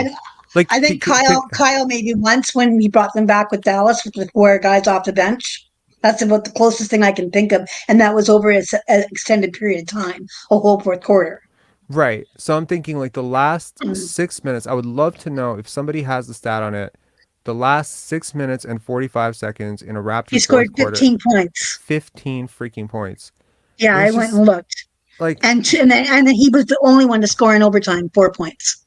I think Kyle maybe once when he brought them back with Dallas with the 4 guys off the bench. That's about the closest thing I can think of, and that was over an extended period of time, a whole 4th quarter. Right. So I'm thinking like the last 6 minutes. I would love to know if somebody has the stat on it. The last 6 minutes and 45 seconds in a Raptors. He scored 15 points. 15 freaking points. Yeah, I went and looked. Like, and then he was the only one to score in overtime, 4 points.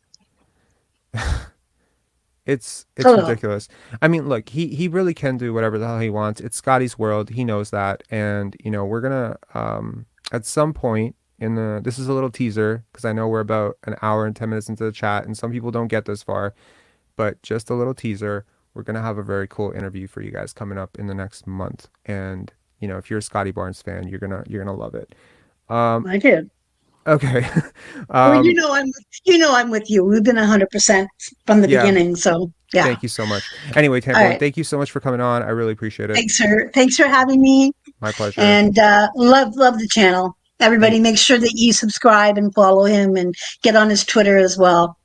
It's ridiculous. I mean, look, he really can do whatever the hell he wants. It's Scottie's world. He knows that. And, we're going to, at some point this is a little teaser because I know we're about an hour and 10 minutes into the chat and some people don't get this far, but just a little teaser. We're going to have a very cool interview for you guys coming up in the next month. And, if you're a Scottie Barnes fan, you're going to love it. I did. Okay. Well, I'm with you. We've been 100% from the beginning. So yeah. Thank you so much. Anyway, Tampa, thank you so much for coming on. I really appreciate it. Thanks for having me. My pleasure. And love the channel. Everybody, make sure that you subscribe and follow him and get on his Twitter as well.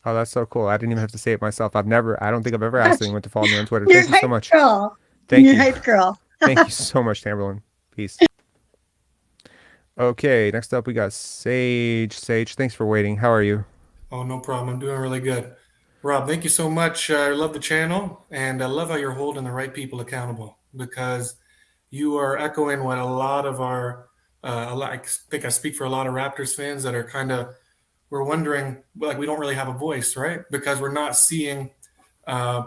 Oh, that's so cool. I didn't even have to say it myself. I don't think I've ever asked anyone to follow me on Twitter. Thank you so much. Girl. Thank You're you. hype girl. Thank you so much, Tamberlin. Peace. Okay, next up we got Sage. Sage, thanks for waiting. How are you? Oh, no problem. I'm doing really good. Rob, thank you so much. I love the channel, and I love how you're holding the right people accountable because you are echoing what a lot of our, I think I speak for a lot of Raptors fans that are kind of, we're wondering, like, we don't really have a voice, right? Because we're not seeing, uh,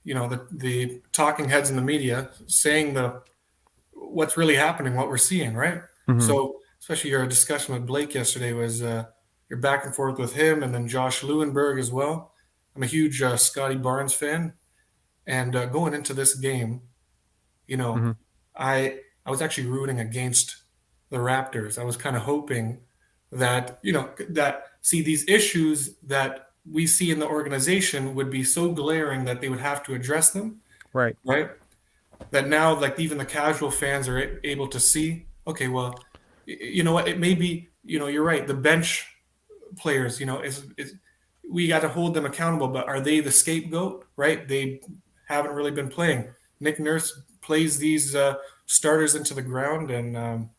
the talking heads in the media saying what's really happening, what we're seeing, right? Hmm. So, especially your discussion with Blake yesterday was your back and forth with him, and then Josh Lewinberg as well. I'm a huge Scottie Barnes fan, and going into this game, you know, Hmm. I was actually rooting against the Raptors. I was kind of hoping that see these issues that we see in the organization would be so glaring that they would have to address them, Right. right? That now, like, even the casual fans are able to see, okay, well, you know what, it may be, you're right, the bench players, is we got to hold them accountable, but are they the scapegoat? Right? They haven't really been playing. Nick Nurse plays these starters into the ground, and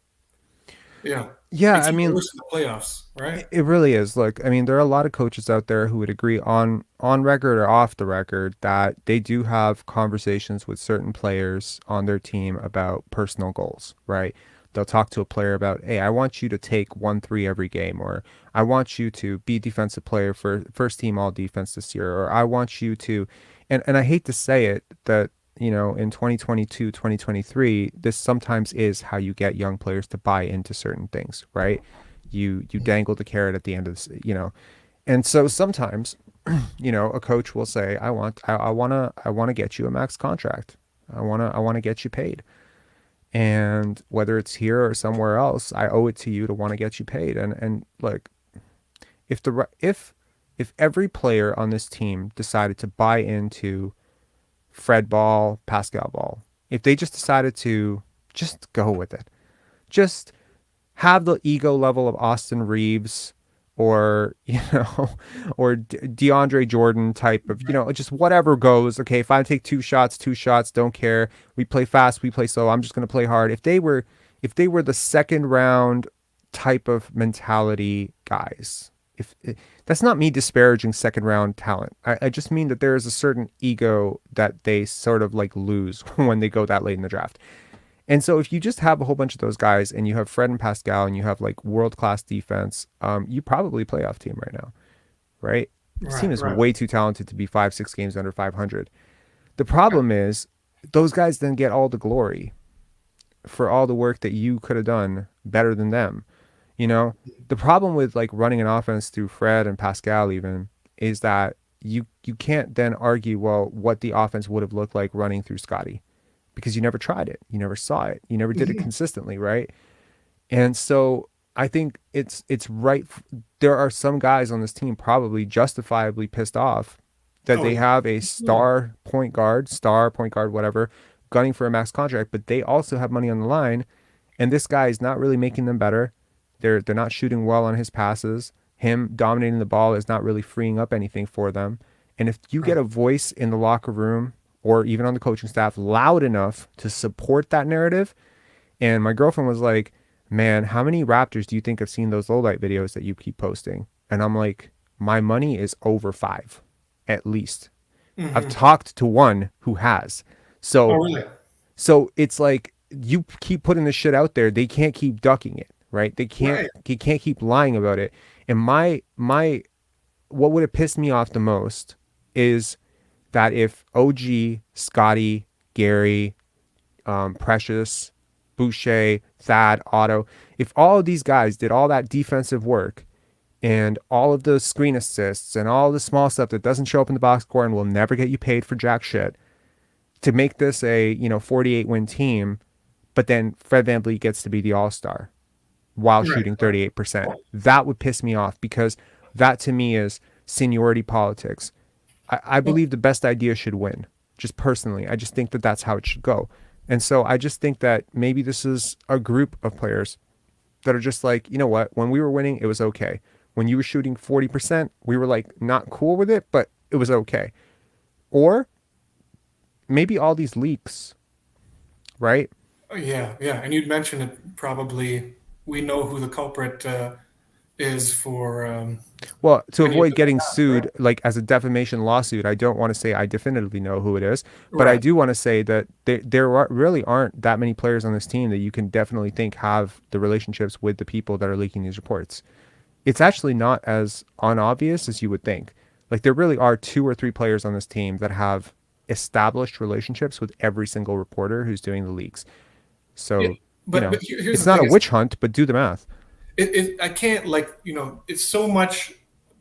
Yeah, it's I even mean, worse in the playoffs, right? it really is. Look, I mean, there are a lot of coaches out there who would agree on record or off the record that they do have conversations with certain players on their team about personal goals, right? They'll talk to a player about, hey, I want you to take 1-3 every game, or I want you to be defensive player for first team all defense this year, or I want you to, and I hate to say it, that in 2022, 2023, this sometimes is how you get young players to buy into certain things, right? You dangle the carrot at the end of this. And so sometimes, a coach will say, I want to get you a max contract. I want to get you paid. And whether it's here or somewhere else, I owe it to you to want to get you paid. And like, if every player on this team decided to buy into Fred Ball, Pascal Ball, if they just decided to just go with it, just have the ego level of Austin Reeves or, or DeAndre Jordan type of, just whatever goes. Okay, if I take two shots, don't care. We play fast, we play slow. I'm just going to play hard. If they were the second round type of mentality guys, if that's not me disparaging second round talent. I just mean that there is a certain ego that they sort of like lose when they go that late in the draft. And so if you just have a whole bunch of those guys and you have Fred and Pascal and you have like world-class defense, you probably playoff team right now, right? This team is Right. way too talented to be 5-6 games under 500. The problem is those guys then get all the glory for all the work that you could have done better than them. The problem with like running an offense through Fred and Pascal even is that you can't then argue, well, what the offense would have looked like running through Scottie, because you never tried it. You never saw it. You never did it consistently, right? And so I think it's right. There are some guys on this team probably justifiably pissed off that they have a star point guard, whatever, gunning for a max contract, but they also have money on the line, and this guy is not really making them better. They're not shooting well on his passes. Him dominating the ball is not really freeing up anything for them. And if you get a voice in the locker room or even on the coaching staff loud enough to support that narrative, and my girlfriend was like, man, how many Raptors do you think have seen those low light videos that you keep posting? And I'm like, my money is over 5, at least. I've talked to one who has. So, Really? so it's like, you keep putting this shit out there, they can't keep ducking it, right? They can't keep lying about it. And my what would have pissed me off the most is that if OG, Scottie, Gary, Precious, Boucher, Thad, Otto, if all of these guys did all that defensive work and all of the screen assists and all the small stuff that doesn't show up in the box score and will never get you paid for jack shit, to make this a 48 win team, but then Fred VanVleet gets to be the all-star while shooting 38%. That would piss me off, because that to me is seniority politics. I believe the best idea should win. Just personally, I just think that that's how it should go. And so I just think that maybe this is a group of players that are just like, you know what, when we were winning, it was okay. When you were shooting 40%, we were like not cool with it, but it was okay. Or maybe all these leaks, right? Yeah. And you'd mentioned it, probably we know who the culprit is for Well, to when you avoid do getting that, sued, like as a defamation lawsuit, I don't want to say I definitively know who it is, but I right? do want to say that really aren't that many players on this team that you can definitely think have the relationships with the people that are leaking these reports. It's actually not as unobvious as you would think. Like there really are 2 or 3 players on this team that have established relationships with every single reporter who's doing the leaks. So, Yeah, you know, here's it's the not thing: a witch hunt, but do the math. I can't, like, it's so much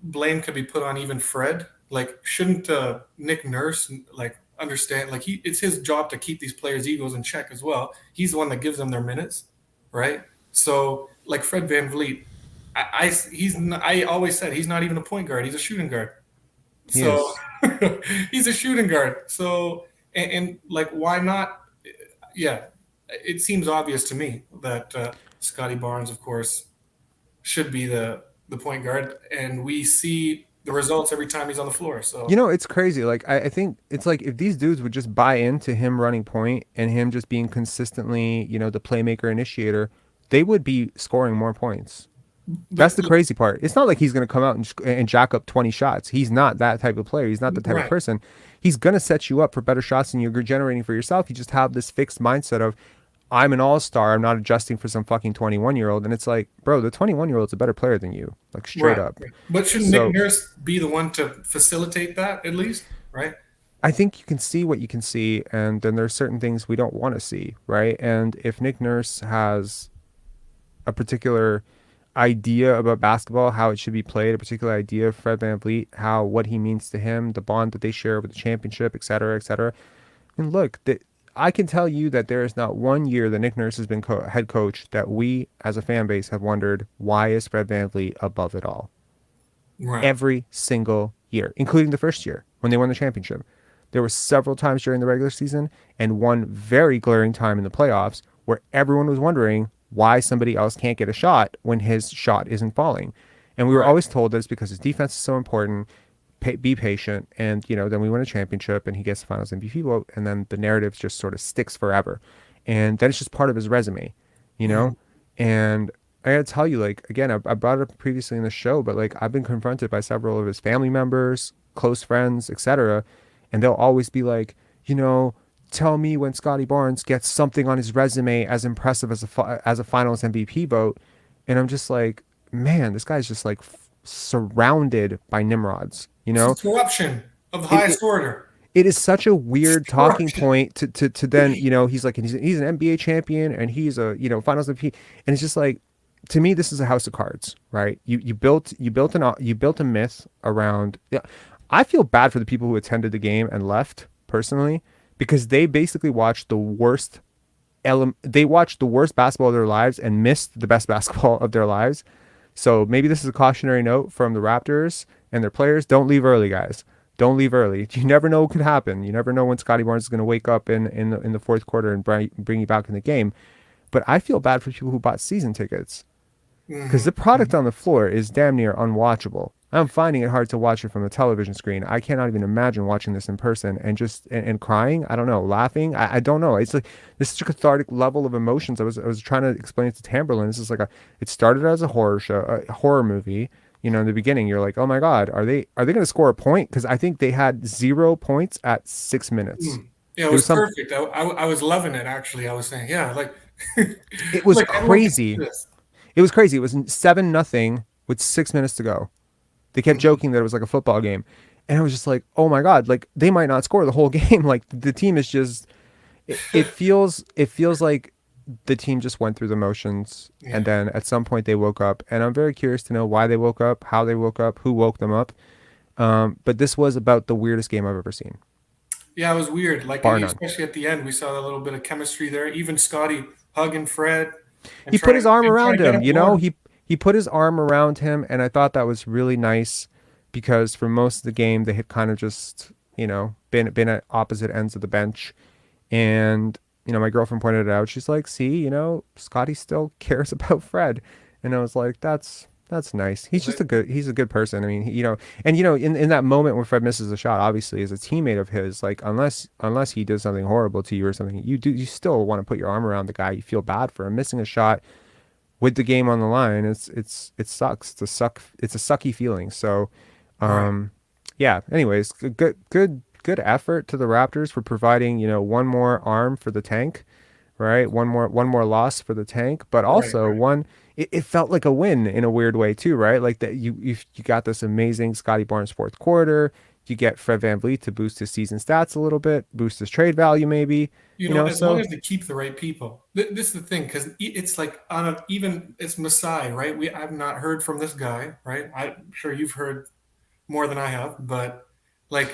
blame could be put on even Fred. Like, shouldn't Nick Nurse like understand? Like, it's his job to keep these players' egos in check as well. He's the one that gives them their minutes, right? So, like Fred VanVleet, I always said he's not even a point guard; he's a shooting guard. He So is. he's a shooting guard. So and like, why not? Yeah, it seems obvious to me that Scottie Barnes, of course, should be the point guard, and we see the results every time he's on the floor. So You know, it's crazy. Like I think it's like if these dudes would just buy into him running point and him just being consistently, the playmaker initiator, they would be scoring more points. That's but the crazy part. It's not like he's going to come out and jack up 20 shots. He's not that type of player. He's not the type of right, person. He's going to set you up for better shots than you're generating for yourself. You just have this fixed mindset of, I'm an all-star. I'm not adjusting for some fucking 21-year-old. And it's like, bro, the 21-year-old's a better player than you, like straight right. up. But shouldn't So Nick Nurse be the one to facilitate that at least, right? I think you can see what you can see, and then there's certain things we don't want to see, right? And if Nick Nurse has a particular idea about basketball, how it should be played, a particular idea of Fred VanVleet, what he means to him, the bond that they share with the championship, et cetera, et cetera. And look, I can tell you that there is not one year that Nick Nurse has been head coach that we as a fan base have wondered, why is Fred VanVleet above it all? Right. Every single year, including the first year when they won the championship. There were several times during the regular season and one very glaring time in the playoffs where everyone was wondering why somebody else can't get a shot when his shot isn't falling. And we were Right. always told that it's because his defense is so important, be patient, and then we win a championship and he gets the finals MVP vote, and then the narrative just sort of sticks forever. And then it's just part of his resume, And I gotta tell you, like, again, I brought it up previously in the show, but like I've been confronted by several of his family members, close friends, etc., and they'll always be like, tell me when Scottie Barnes gets something on his resume as impressive as a Finals MVP vote, and I'm just like, man, this guy's just like surrounded by nimrods. It's corruption of the highest order. It is such a weird talking point to then he's like he's an NBA champion and he's a Finals MVP, and it's just like, to me this is a house of cards, right? You built a myth around. Yeah, I feel bad for the people who attended the game and left personally, because they basically watched the worst basketball of their lives and missed the best basketball of their lives. So maybe this is a cautionary note from the Raptors and their players. Don't leave early, guys. Don't leave early. You never know what could happen. You never know when Scottie Barnes is going to wake up in the fourth quarter and bring you back in the game. But I feel bad for people who bought season tickets, because the product on the floor is damn near unwatchable. I'm finding it hard to watch it from a television screen. I cannot even imagine watching this in person and just and crying. I don't know, laughing. I don't know. It's like this is a cathartic level of emotions. I was trying to explain it to Tamberlin. This is like it started as a horror show, a horror movie. In the beginning, you're like, oh my God, are they going to score a point? Because I think they had 0 points at 6 minutes. Yeah, it was perfect. I was loving it, actually. I was saying, yeah, like it was like, crazy. It was crazy. It was 7-0 with 6 minutes to go. They kept joking that it was like a football game. And I was just like, oh my God, like they might not score the whole game. Like the team is just, it feels like the team just went through the motions. Yeah. And then at some point they woke up, and I'm very curious to know why they woke up, how they woke up, who woke them up. But this was about the weirdest game I've ever seen. Yeah, it was weird. Like, especially at the end, we saw a little bit of chemistry there. Even Scottie hugging Fred. He put his arm around him, he put his arm around him, and I thought that was really nice, because for most of the game they had kind of just, been at opposite ends of the bench. And, my girlfriend pointed it out. She's like, see, Scottie still cares about Fred. And I was like, that's nice. He's just he's a good person. I mean, in that moment when Fred misses a shot, obviously as a teammate of his, like, unless he does something horrible to you or something, you still want to put your arm around the guy. You feel bad for him missing a shot. with the game on the line, it sucks. It's a sucky feeling. So, Right. yeah. Anyways, good effort to the Raptors for providing one more arm for the tank, right? One more loss for the tank, but Right. also one. It felt like a win in a weird way too, right? Like that you got this amazing Scottie Barnes fourth quarter. You get Fred VanVleet to boost his season stats a little bit, boost his trade value maybe. As long So as they keep the right people. This is the thing, because it's like even it's Masai, right? I've not heard from this guy, right? I'm sure you've heard more than I have, but like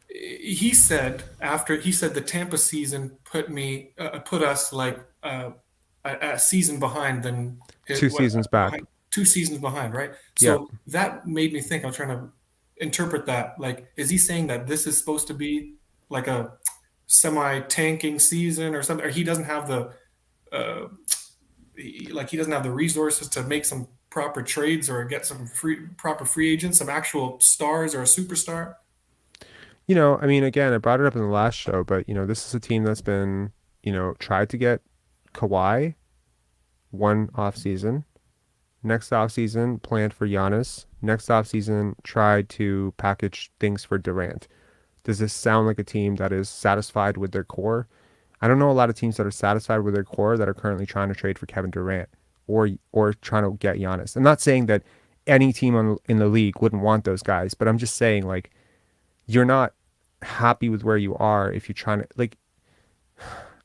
he said the Tampa season put us like a season behind than two it what seasons back. behind 2 seasons behind, right? Yeah. So that made me think. I'm trying to interpret that. Like, is he saying that this is supposed to be like a semi-tanking season or something? Or he doesn't have the uh, he doesn't have the resources to make some proper trades or get some proper free agents, some actual stars or a superstar. I mean, again, I brought it up in the last show, but this is a team that's been, tried to get Kawhi one off season. Next off season, planned for Giannis. Next off season, tried to package things for Durant. Does this sound like a team that is satisfied with their core? I don't know a lot of teams that are satisfied with their core that are currently trying to trade for Kevin Durant or trying to get Giannis. I'm not saying that any team in the league wouldn't want those guys, but I'm just saying like you're not happy with where you are if you're trying to like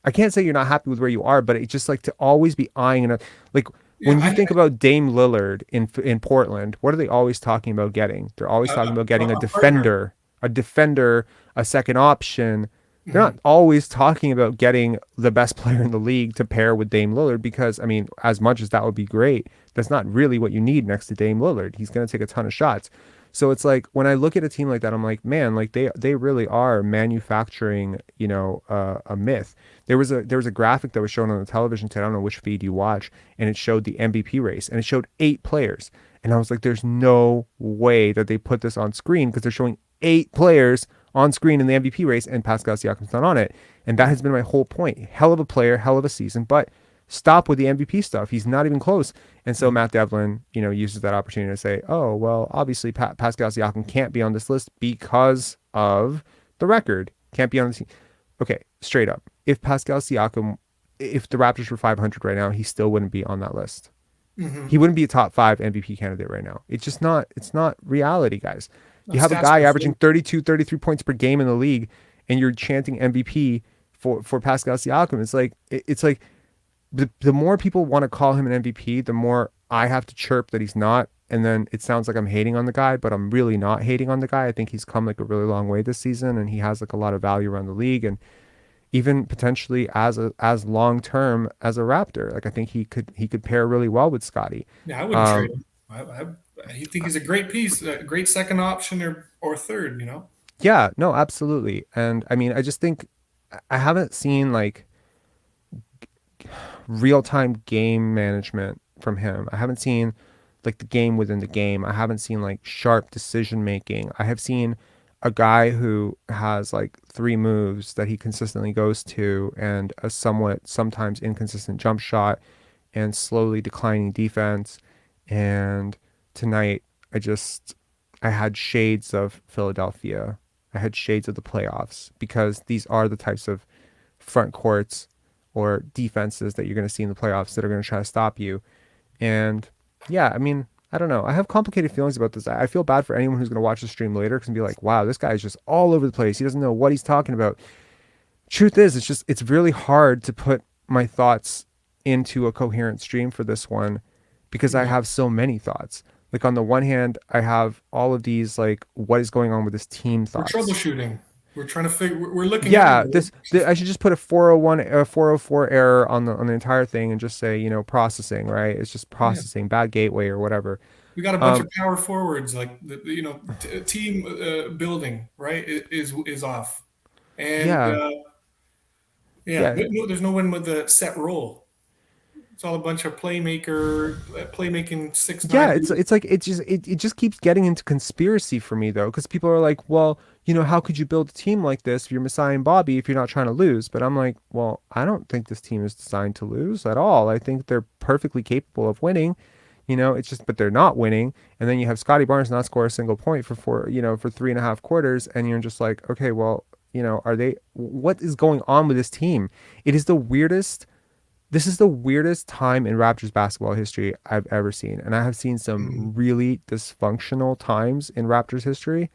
I can't say you're not happy with where you are, but it's just like to always be eyeing like Yeah, when you think about Dame Lillard in Portland, what are they always talking about getting? They're always talking about getting a partner. a defender, a second option. They're Mhm. not always talking about getting the best player in the league to pair with Dame Lillard because, I mean, as much as that would be great, that's not really what you need next to Dame Lillard. He's going to take a ton of shots. So it's like when I look at a team like that, I'm like, man, like they really are manufacturing, a myth. There was a graphic that was shown on the television today. I don't know which feed you watch, and it showed the MVP race, and it showed 8 players, and I was like, there's no way that they put this on screen because they're showing 8 players on screen in the MVP race, and Pascal Siakam's not on it, and that has been my whole point. Hell of a player, hell of a season, but stop with the MVP stuff. He's not even close. And so Matt Devlin, uses that opportunity to say, oh, well, obviously Pascal Siakam can't be on this list because of the record. Can't be on the team. Okay, straight up. If Pascal Siakam, if the Raptors were 500 right now, he still wouldn't be on that list. Mhm. He wouldn't be a top 5 MVP candidate right now. It's not reality, guys. You have a Stats guy are averaging 32, 33 points per game in the league, and you're chanting MVP for Pascal Siakam. It's like the more people want to call him an MVP, the more I have to chirp that he's not. And then it sounds like I'm hating on the guy, but I'm really not hating on the guy. I think he's come like a really long way this season, and he has like a lot of value around the league, and even potentially as long term as a Raptor. Like I think he could pair really well with Scottie. Yeah, I wouldn't trade him. I think he's a great piece, a great second option or third. Yeah, no, absolutely. And I mean, I just think I haven't seen like real-time game management from him. I haven't seen like the game within the game. I haven't seen like sharp decision making. I have seen a guy who has like 3 moves that he consistently goes to and a somewhat sometimes inconsistent jump shot and slowly declining defense. And tonight I had shades of Philadelphia. I had shades of the playoffs because these are the types of front courts or defenses that you're going to see in the playoffs that are going to try to stop you. And yeah, I mean, I don't know. I have complicated feelings about this. I feel bad for anyone who's going to watch the stream later because be like, wow, this guy is just all over the place. He doesn't know what he's talking about. Truth is, it's really hard to put my thoughts into a coherent stream for this one because I have so many thoughts. Like on the one hand, I have all of these like what is going on with this team We're thoughts. troubleshooting. We're trying to figure. We're looking. Yeah, at I should just put a 401, 404 error on the entire thing and just say processing, right? It's just processing, bad gateway or whatever. We got a bunch of power forwards, like team building, right? Is off, and Yeah. there's no one with a set role. It's all a bunch of playmaking 6'9". Yeah, it's like it just keeps getting into conspiracy for me though, because people are like, well, how could you build a team like this if you're Messiah and Bobby if you're not trying to lose? But I'm like, well, I don't think this team is designed to lose at all. I think they're perfectly capable of winning. It's just, but they're not winning. And then you have Scottie Barnes not score a single point for for 3.5 quarters, and you're just like, okay, well, what is going on with this team? It is the weirdest. This is the weirdest time in Raptors basketball history I've ever seen. And I have seen some really dysfunctional times in Raptors history.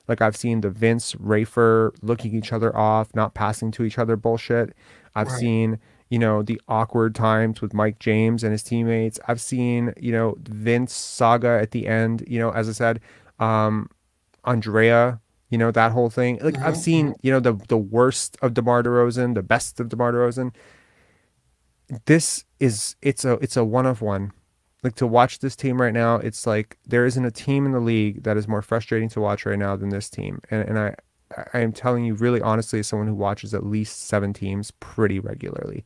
Like I've seen the Vince, Rafer looking each other off, not passing to each other bullshit. I've seen, the awkward times with Mike James and his teammates. I've seen, Vince saga at the end, as I said, Andrea, that whole thing. Like I've seen, the worst of DeMar DeRozan, the best of DeMar DeRozan. It's a one of one. Like to watch this team right now, it's like there isn't a team in the league that is more frustrating to watch right now than this team. And I am telling you really honestly, as someone who watches at least 7 teams pretty regularly,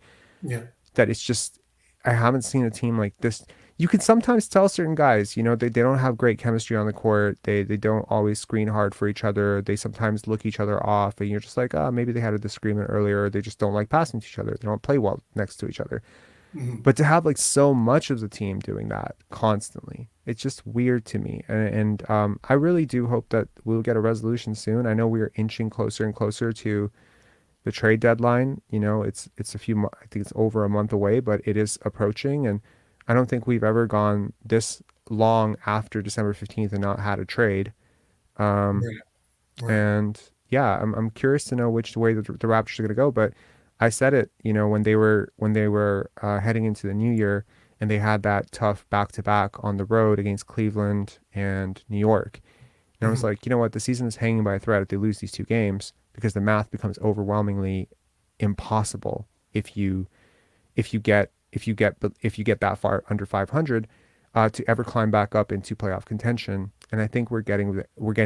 that it's just, I haven't seen a team like this. You can sometimes tell certain guys, they don't have great chemistry on the court. They don't always screen hard for each other. They sometimes look each other off, and you're just like, maybe they had a disagreement earlier. Or they just don't like passing to each other. They don't play well next to each other. But to have like so much of the team doing that constantly, it's just weird to me. And I really do hope that we'll get a resolution soon. I know we are inching closer and closer to the trade deadline. It's I think it's over a month away, but it is approaching. And I don't think we've ever gone this long after December 15th and not had a trade. And yeah, I'm curious to know which way the Raptors are going to go. But I said it, when they were heading into the new year and they had that tough back-to-back on the road against Cleveland and New York. And I was like, you know what? The season is hanging by a thread if they lose these 2 games, because the math becomes overwhelmingly impossible if you get that far under 500 to ever climb back up into playoff contention. And I think we're getting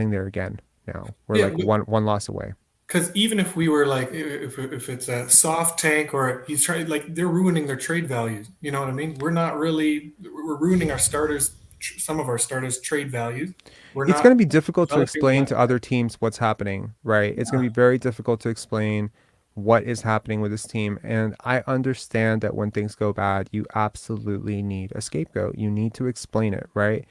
there again now. We're one loss away. Because even if we were like, if it's a soft tank or he's trying, like they're ruining their trade values. You know what I mean? We're ruining our starters, some of our starters' trade values. It's going to be difficult to explain to other teams what's happening, right? It's going to be very difficult to explain what is happening with this team. And I understand that when things go bad, you absolutely need a scapegoat. You need to explain it, right?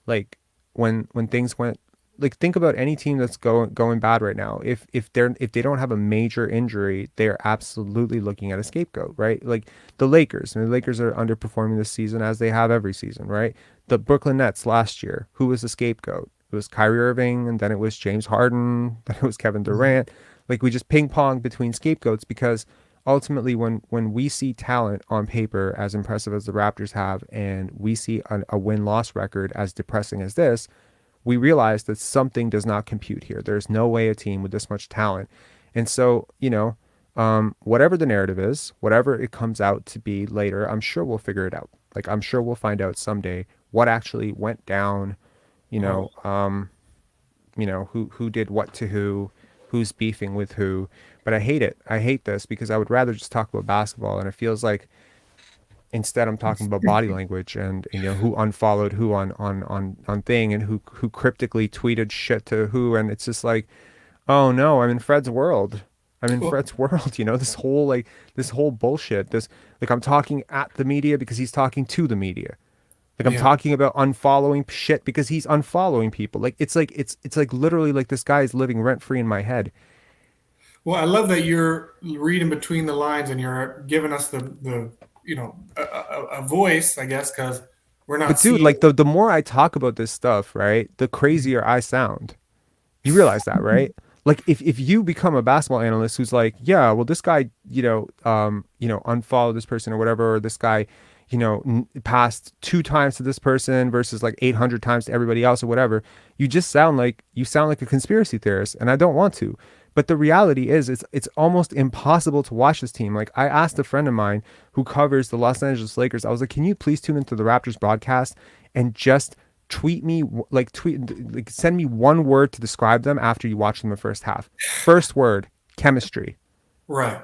Like when things went, like think about any team that's going bad right now. If they don't have a major injury, they're absolutely looking at a scapegoat, right? Like the Lakers. The Lakers are underperforming this season, as they have every season, right? The Brooklyn Nets last year, who was the scapegoat? It was Kyrie Irving, and then it was James Harden, then it was Kevin Durant. Like we just ping pong between scapegoats, because ultimately when we see talent on paper as impressive as the Raptors have, and we see a win-loss record as depressing as this, we realize that something does not compute here. There's no way a team with this much talent. And so, whatever the narrative is, whatever it comes out to be later, I'm sure we'll figure it out. Like, I'm sure we'll find out someday what actually went down, who did what to who, who's beefing with who. But I hate it. I hate this, because I would rather just talk about basketball. And it feels like instead I'm talking about body language and who unfollowed who on thing, and who cryptically tweeted shit to who. And it's just like, oh no, I'm in Fred's world. Fred's world, this whole bullshit. This, like, I'm talking at the media because he's talking to the media. Like I'm talking about unfollowing shit because he's unfollowing people. Like it's like literally like this guy is living rent free in my head. Well, I love that you're reading between the lines and you're giving us the a voice, I guess, because we're not. But dude, like the more I talk about this stuff, right, the crazier I sound. You realize that, right? Like if you become a basketball analyst who's like, yeah, well, this guy, unfollowed this person or whatever, or this guy, passed 2 times to this person versus like 800 times to everybody else or whatever, you sound like a conspiracy theorist, and I don't want to. But the reality is, it's almost impossible to watch this team. Like, I asked a friend of mine who covers the Los Angeles Lakers, I was like, can you please tune into the Raptors broadcast and just send me one word to describe them after you watch them the first half. First word, chemistry. Right.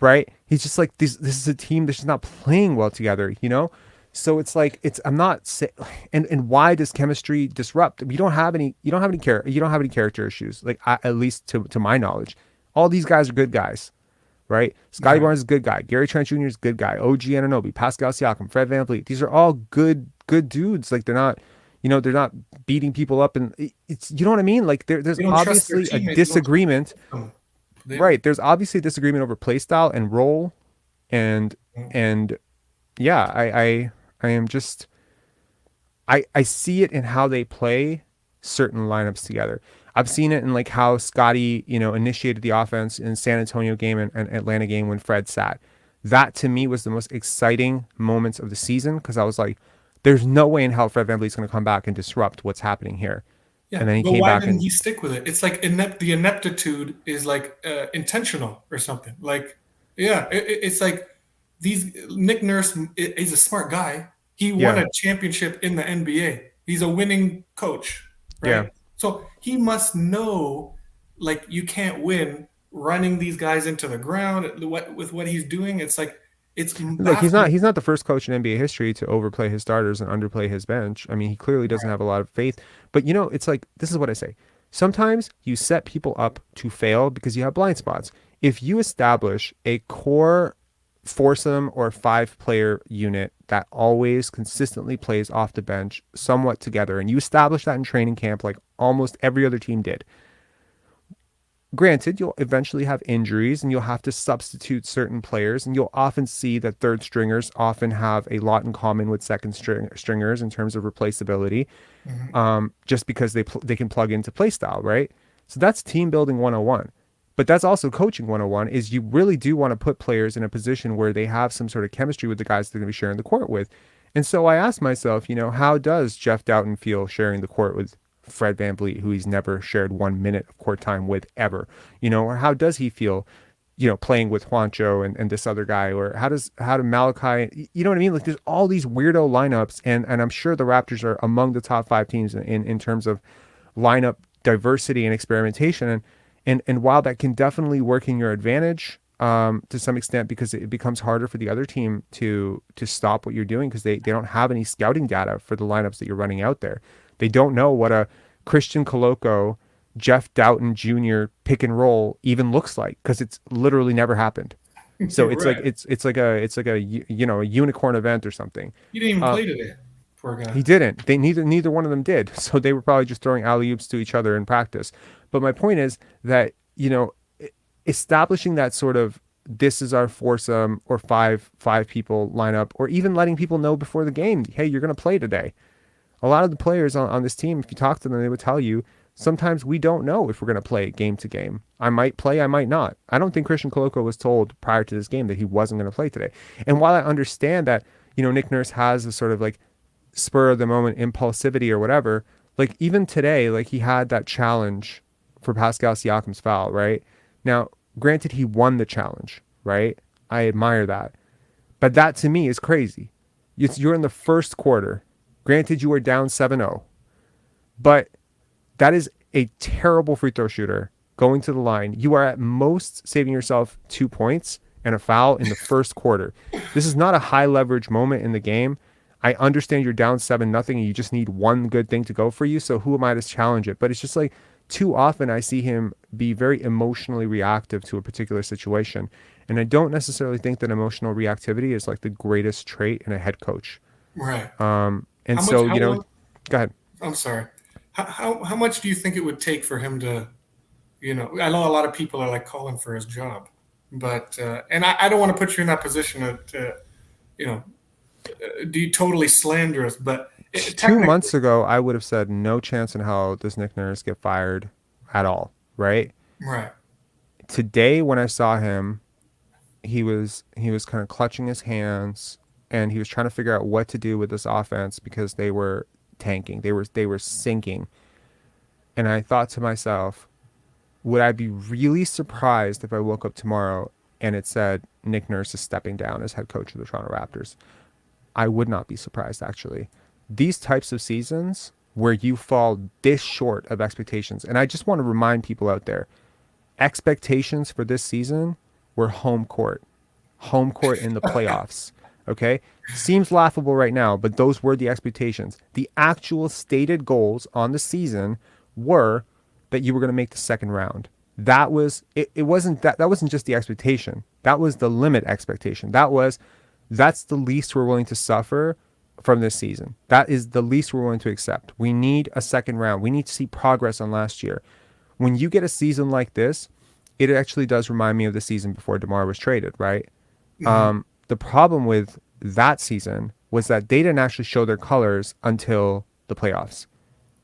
right? He's just like this is a team that's just not playing well together, you know? So it's like I'm not and why does chemistry disrupt? You don't have any character issues, like at least to my knowledge. All these guys are good guys, right? Scottie Barnes is a good guy. Gary Trent Jr. is a good guy. OG Anunoby, Pascal Siakam, Fred VanVleet. These are all good dudes. Like they're not beating people up, and it's, you know what I mean? Like there's obviously a disagreement. Right. There's obviously a disagreement over play style and role, and yeah, I am just I see it in how they play certain lineups together. I've seen it in like how Scottie, initiated the offense in San Antonio game and Atlanta game when Fred sat. That to me was the most exciting moments of the season, because I was like, there's no way in hell Fred VanVleet's going to come back and disrupt what's happening here. Yeah, and then he but came why back didn't and he stick with it? It's like the ineptitude is like intentional or something. Like, yeah, it's like Nick Nurse is a smart guy. He won a championship in the NBA. He's a winning coach, right? Yeah. So he must know, like, you can't win running these guys into the ground with what he's doing. It's like, it's look, he's not the first coach in NBA history to overplay his starters and underplay his bench. I mean, he clearly doesn't have a lot of faith. But it's like, this is what I say. Sometimes you set people up to fail because you have blind spots. If you establish a core foursome or 5-player unit that always consistently plays off the bench somewhat together, and you establish that in training camp like almost every other team did, granted, you'll eventually have injuries and you'll have to substitute certain players, and you'll often see that third stringers often have a lot in common with second stringers in terms of replaceability, just because they can plug into play style, right? So that's team building 101. But that's also coaching 101, is you really do want to put players in a position where they have some sort of chemistry with the guys they're going to be sharing the court with. And so I asked myself, how does Jeff Doughton feel sharing the court with Fred VanVleet, who he's never shared 1 minute of court time with ever? Or how does he feel, playing with Juancho and this other guy? Or how do Malachi, you know what I mean? Like, there's all these weirdo lineups, and I'm sure the Raptors are among the top 5 teams in terms of lineup diversity and experimentation. And while that can definitely work in your advantage to some extent, because it becomes harder for the other team to stop what you're doing, because they don't have any scouting data for the lineups that you're running out there. They don't know what a Christian Coloco, Jeff Doughton Jr. pick and roll even looks like, because it's literally never happened. So it's right. like it's like a unicorn event or something. He didn't even play today. Poor guy. He didn't. Neither one of them did. So they were probably just throwing alley-oops to each other in practice. But my point is that, establishing that sort of, this is our foursome or five people lineup, or even letting people know before the game, hey, you're going to play today. A lot of the players on this team, if you talk to them, they would tell you, sometimes we don't know if we're going to play game to game. I might play, I might not. I don't think Christian Coloco was told prior to this game that he wasn't going to play today. And while I understand that, Nick Nurse has a sort of like spur of the moment impulsivity or whatever, like even today, like he had that challenge for Pascal Siakam's foul, right? Now, granted, he won the challenge, right? I admire that. But that to me is crazy. You're in the first quarter. Granted, you are down 7-0. But that is a terrible free throw shooter going to the line. You are at most saving yourself 2 points and a foul in the first quarter. This is not a high leverage moment in the game. I understand you're down 7-0 and you just need one good thing to go for you. So who am I to challenge it? But it's just like, too often I see him be very emotionally reactive to a particular situation. And I don't necessarily think that emotional reactivity is like the greatest trait in a head coach. Right. And so, go ahead. I'm sorry. How much do you think it would take for him to, I know a lot of people are like calling for his job, but, and I don't want to put you in that position to be totally slanderous, but 2 months ago, I would have said no chance in hell does Nick Nurse get fired at all, right? Right. Today, when I saw him, he was kind of clutching his hands, and he was trying to figure out what to do with this offense because they were tanking, they were sinking. And I thought to myself, would I be really surprised if I woke up tomorrow and it said Nick Nurse is stepping down as head coach of the Toronto Raptors? I would not be surprised, actually. These types of seasons where you fall this short of expectations, and I just want to remind people out there, expectations for this season were home court. home court in the playoffs. Okay? Seems laughable right now, but those were the expectations. The actual stated goals on the season were that you were going to make the second round. That was it wasn't that wasn't just the expectation. That was the limit expectation. That's the least we're willing to suffer from this season. That is the least we're willing to accept. We need a second round. We need to see progress on last year. When you get a season like this, it actually does remind me of the season before DeMar was traded, right? Mm-hmm. The problem with that season was that they didn't actually show their colors until the playoffs,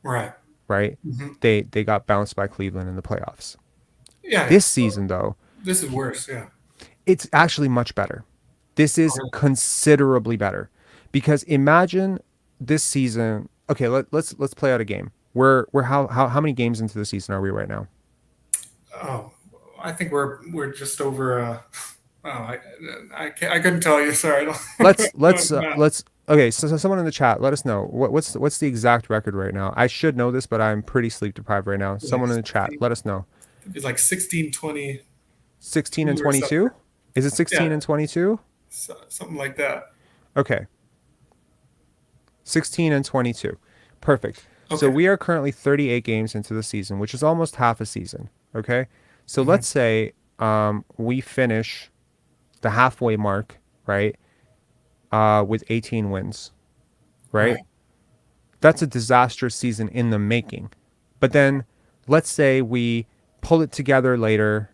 Right. right? Mm-hmm. They got bounced by Cleveland in the playoffs. Yeah. This season, though, This is worse. Yeah. it's actually much better. This is considerably better, because imagine this season. Okay, let's play out a game. We're how many games into the season are we right now? Oh, I think we're just over. I couldn't tell you. Sorry. I don't, Let's. Okay, so someone in the chat, let us know what's the exact record right now. I should know this, but I'm pretty sleep deprived right now. Someone in the chat, let us know. It's like 16, 20. 16 and 22? Is it 16 and 22? Something like that. Okay. 16 and 22. Perfect. Okay. So we are currently 38 games into the season, which is almost half a season. Okay. So let's say we finish the halfway mark, right? With 18 wins, right? That's a disastrous season in the making. But then let's say we pull it together later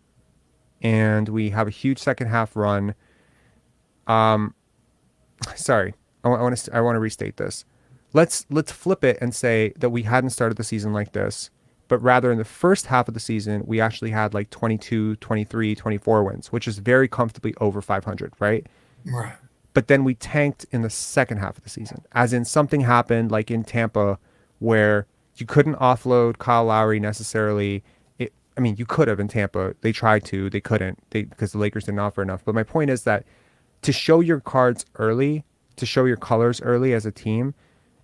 and we have a huge second half run. Sorry, I want to restate this. Let's flip it and say that we hadn't started the season like this, but rather in the first half of the season, we actually had like 22, 23, 24 wins, which is very comfortably over 500, right? Right. But then we tanked in the second half of the season, as in something happened like in Tampa where you couldn't offload Kyle Lowry necessarily. I mean, you could have in Tampa. They tried to. They couldn't because the Lakers didn't offer enough. But my point is that to show your cards early, to show your colors early as a team,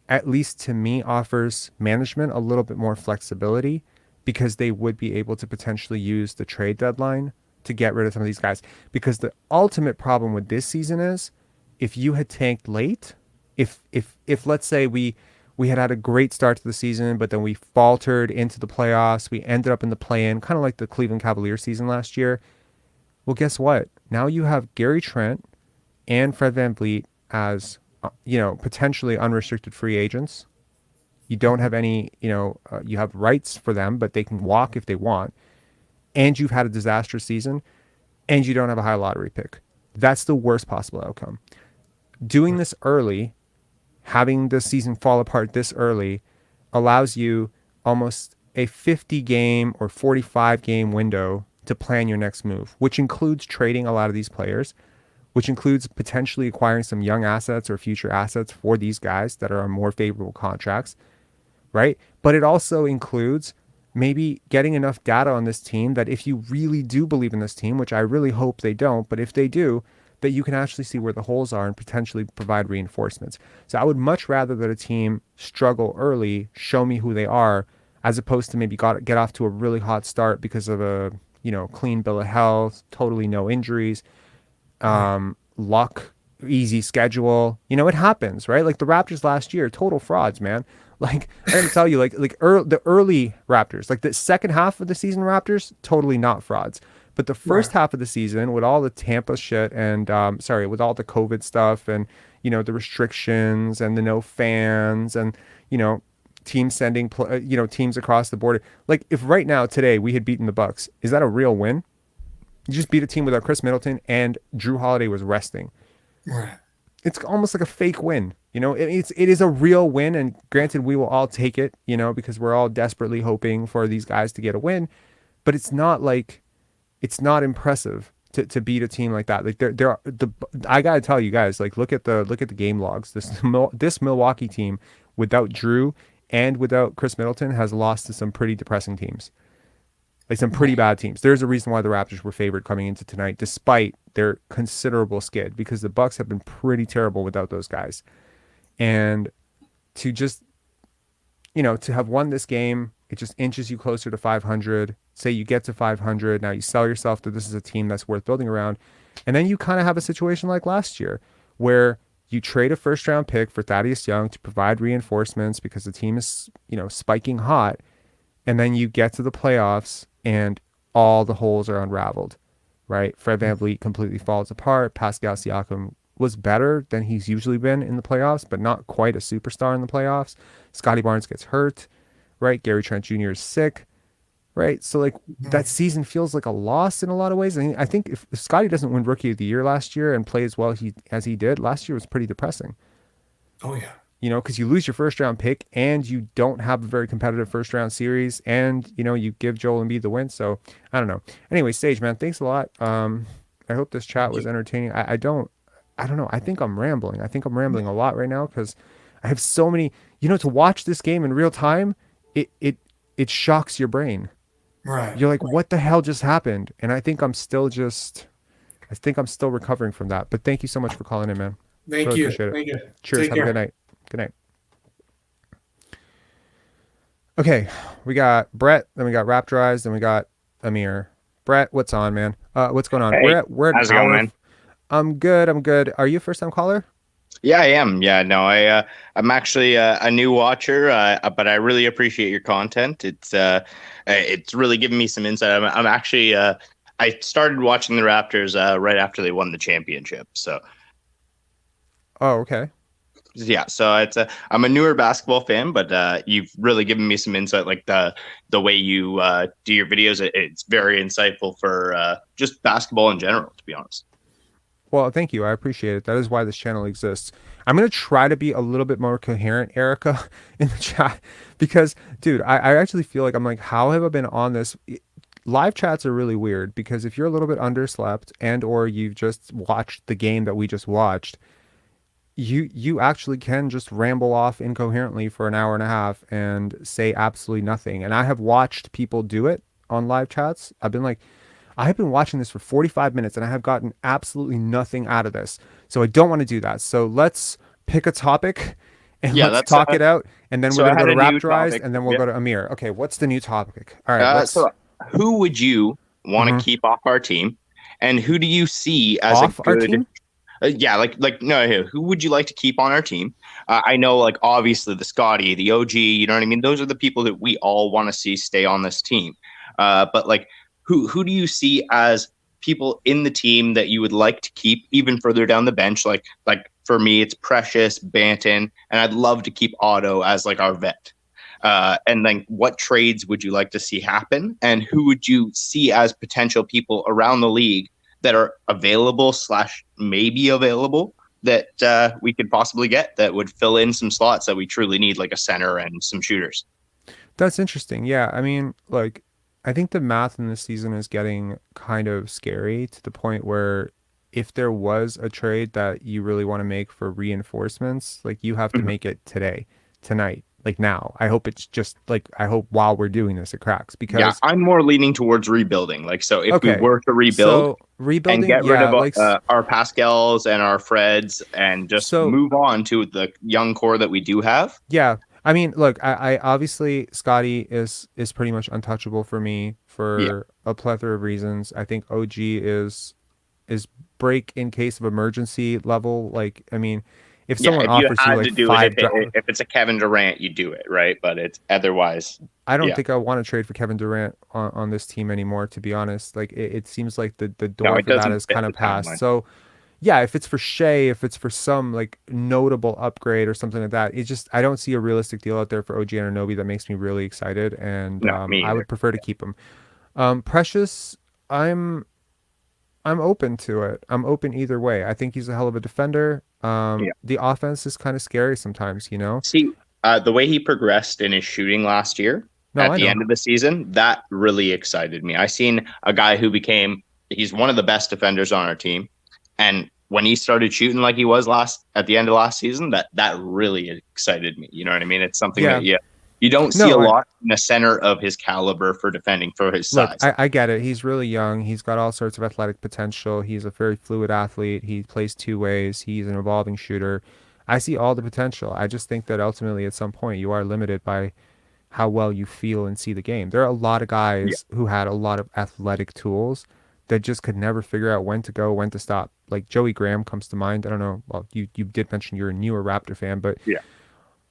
at least to me, offers management a little bit more flexibility, because they would be able to potentially use the trade deadline to get rid of some of these guys. Because the ultimate problem with this season is, if you had tanked late, if let's say we had a great start to the season, but then we faltered into the playoffs, we ended up in the play-in, kind of like the Cleveland Cavaliers season last year. Well, guess what? Now you have Gary Trent and Fred VanVleet as potentially unrestricted free agents. You don't have any, you have rights for them, but they can walk if they want. And you've had a disastrous season, and you don't have a high lottery pick. That's the worst possible outcome. Doing this early, having the season fall apart this early, allows you almost a 50 game or 45 game window to plan your next move, which includes trading a lot of these players, which includes potentially acquiring some young assets or future assets for these guys that are on more favorable contracts, right? But it also includes maybe getting enough data on this team that if you really do believe in this team, which I really hope they don't, but if they do, that you can actually see where the holes are and potentially provide reinforcements. So I would much rather that a team struggle early, show me who they are, as opposed to maybe get off to a really hot start because of a clean bill of health, totally no injuries, luck, easy schedule. It happens, right? Like the Raptors last year, total frauds, man. Like I gotta tell you, the early Raptors, like the second half of the season Raptors, totally not frauds. But the first half of the season, with all the Tampa shit and with all the COVID stuff and the restrictions and the no fans and teams sending teams across the border. Like if right now today we had beaten the Bucks, is that a real win? You just beat a team without Chris Middleton and Drew Holiday was resting. Right. It's almost like a fake win. It is a real win, and granted, we will all take it. Because we're all desperately hoping for these guys to get a win, but it's not impressive to beat a team like that. Like I gotta tell you guys, like look at the game logs. This Milwaukee team without Drew and without Chris Middleton has lost to some pretty depressing teams, like some pretty bad teams. There's a reason why the Raptors were favored coming into tonight, despite their considerable skid, because the Bucks have been pretty terrible without those guys. And to just to have won this game, it just inches you closer to 500. Say you get to 500, now you sell yourself that this is a team that's worth building around. And then you kind of have a situation like last year where you trade a first round pick for Thaddeus Young to provide reinforcements because the team is, spiking hot. And then you get to the playoffs and all the holes are unraveled, right? Fred VanVleet completely falls apart. Pascal Siakam was better than he's usually been in the playoffs, but not quite a superstar in the playoffs. Scottie Barnes gets hurt, right? Gary Trent Jr. is sick, right? So like that season feels like a loss in a lot of ways. I think if Scottie doesn't win Rookie of the Year last year and play as well as he did, last year was pretty depressing. Oh yeah. Because you lose your first round pick and you don't have a very competitive first round series, and you give Joel Embiid the win. So I don't know. Anyway, Sage, man, thanks a lot. I hope this chat was entertaining. I don't know. I think I'm rambling. I think I'm rambling a lot right now because I have so many. To watch this game in real time, it shocks your brain. Right. You're like, what the hell just happened? And I think I'm still recovering from that. But thank you so much for calling in, man. Thank Really you. appreciate it. Thank you. Cheers. Take Have care. a good night. Good night. Okay, we got Brett, then we got Raptor Eyes, then we got Amir. Brett, what's on, man? What's going on? Hey, we're at how's it going, man? I'm good. Are you a first time caller? Yeah, I am. Yeah, no, I'm actually a new watcher, but I really appreciate your content. It's really given me some insight. I'm actually I started watching the Raptors right after they won the championship. So Oh, okay. yeah, so I'm a newer basketball fan, but you've really given me some insight, like the way you do your videos. It's very insightful for just basketball in general, to be honest. Well, thank you. I appreciate it. That is why this channel exists. I'm going to try to be a little bit more coherent, Erica, in the chat. Because, dude, I actually feel like I'm like, how have I been on this? Live chats are really weird because if you're a little bit underslept and or you've just watched the game that we just watched, you actually can just ramble off incoherently for an hour and a half and say absolutely nothing. And I have watched people do it on live chats. I've been watching this for 45 minutes and I have gotten absolutely nothing out of this. So I don't want to do that. So let's pick a topic and let's talk it out. And then we're going to go to Raptorize and then we'll go to Amir. Okay, what's the new topic? All right. So who would you want to keep off our team? And who do you see as off a good... our team? No, who would you like to keep on our team? I know, like, obviously the Scottie, the OG, you know what I mean? Those are the people that we all want to see stay on this team. But like, who do you see as people in the team that you would like to keep even further down the bench? Like for me, it's Precious, Banton, and I'd love to keep Otto as like our vet. And then what trades would you like to see happen? And who would you see as potential people around the league that are available / maybe available that we could possibly get that would fill in some slots that we truly need, like a center and some shooters? That's interesting. Yeah. I mean, like, I think the math in this season is getting kind of scary to the point where if there was a trade that you really want to make for reinforcements, like you have to make it tonight, like now. I hope it's just like, I hope while we're doing this, it cracks because I'm more leaning towards rebuilding. Like, so if we were to rebuild and get rid of our Pascals and our Freds and just move on to the young core that we do have. Yeah. I mean, look, I obviously Scottie is pretty much untouchable for me for a plethora of reasons. I think OG is break in case of emergency level. Like, I mean, if someone offers you like if it's a Kevin Durant, you do it, right? But it's otherwise. I don't think I want to trade for Kevin Durant on this team anymore, to be honest. Like, it seems like the door for that is kind of passed. So yeah, if it's for Shea, if it's for some like notable upgrade or something like that, I don't see a realistic deal out there for OG Anunoby that makes me really excited, and I would prefer to keep him. Precious, I'm open to it. I'm open either way. I think he's a hell of a defender. The offense is kind of scary sometimes, See, the way he progressed in his shooting last year at the end of the season, that really excited me. I seen a guy who he's one of the best defenders on our team. And when he started shooting like he was at the end of last season, that really excited me. You know what I mean? It's something that you don't see a lot in a center of his caliber for defending for his size. I get it. He's really young. He's got all sorts of athletic potential. He's a very fluid athlete. He plays two ways. He's an evolving shooter. I see all the potential. I just think that ultimately at some point you are limited by how well you feel and see the game. There are a lot of guys who had a lot of athletic tools that just could never figure out when to go, when to stop. Like Joey Graham comes to mind. I don't know. Well, you did mention you're a newer Raptor fan, but Yeah.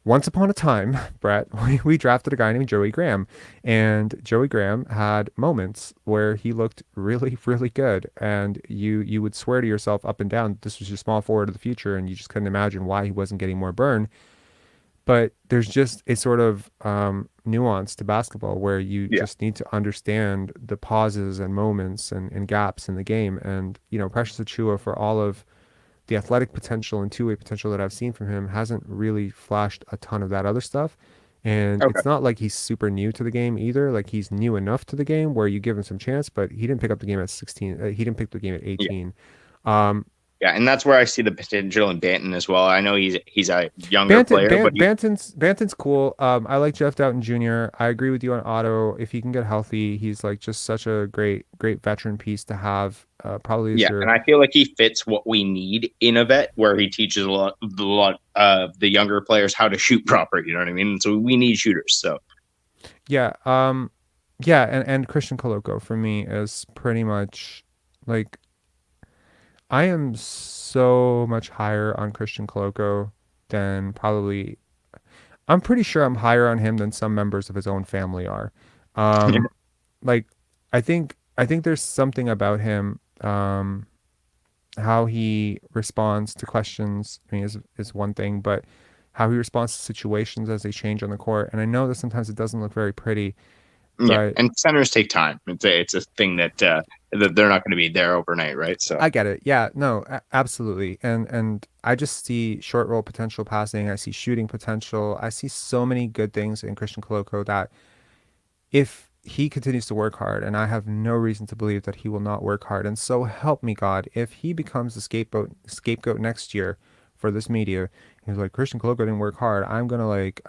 once upon a time, Brett, we drafted a guy named Joey Graham, and Joey Graham had moments where he looked really, really good, and you would swear to yourself up and down this was your small forward of the future, and you just couldn't imagine why he wasn't getting more burn. But there's just a sort of nuance to basketball where you just need to understand the pauses and moments and gaps in the game. And, Precious Achiuwa, for all of the athletic potential and two-way potential that I've seen from him, hasn't really flashed a ton of that other stuff. And it's not like he's super new to the game either. Like, he's new enough to the game where you give him some chance, but he didn't pick up the game at 16. He didn't pick the game at 18. Yeah, and that's where I see the potential in Banton as well. I know he's a younger player, but Banton's cool. I like Jeff Doughton Jr. I agree with you on Otto. If he can get healthy, he's like just such a great veteran piece to have. Probably and I feel like he fits what we need in a vet, where he teaches a lot of the younger players how to shoot proper. You know what I mean? So we need shooters. So and Christian Koloko for me is pretty much like. I am so much higher on Christian Koloko than probably. I'm pretty sure I'm higher on him than some members of his own family are. Like, I think there's something about him, how he responds to questions. I mean, is one thing, but how he responds to situations as they change on the court. And I know that sometimes it doesn't look very pretty. Yeah, and centers take time. It's a thing that they're not going to be there overnight, right? So I get it. Yeah, no, absolutely. And I just see short roll potential passing. I see shooting potential. I see so many good things in Christian Koloko that if he continues to work hard, and I have no reason to believe that he will not work hard, and so help me God, if he becomes the scapegoat next year for this media, he's like, Christian Koloko didn't work hard. I don't know. It's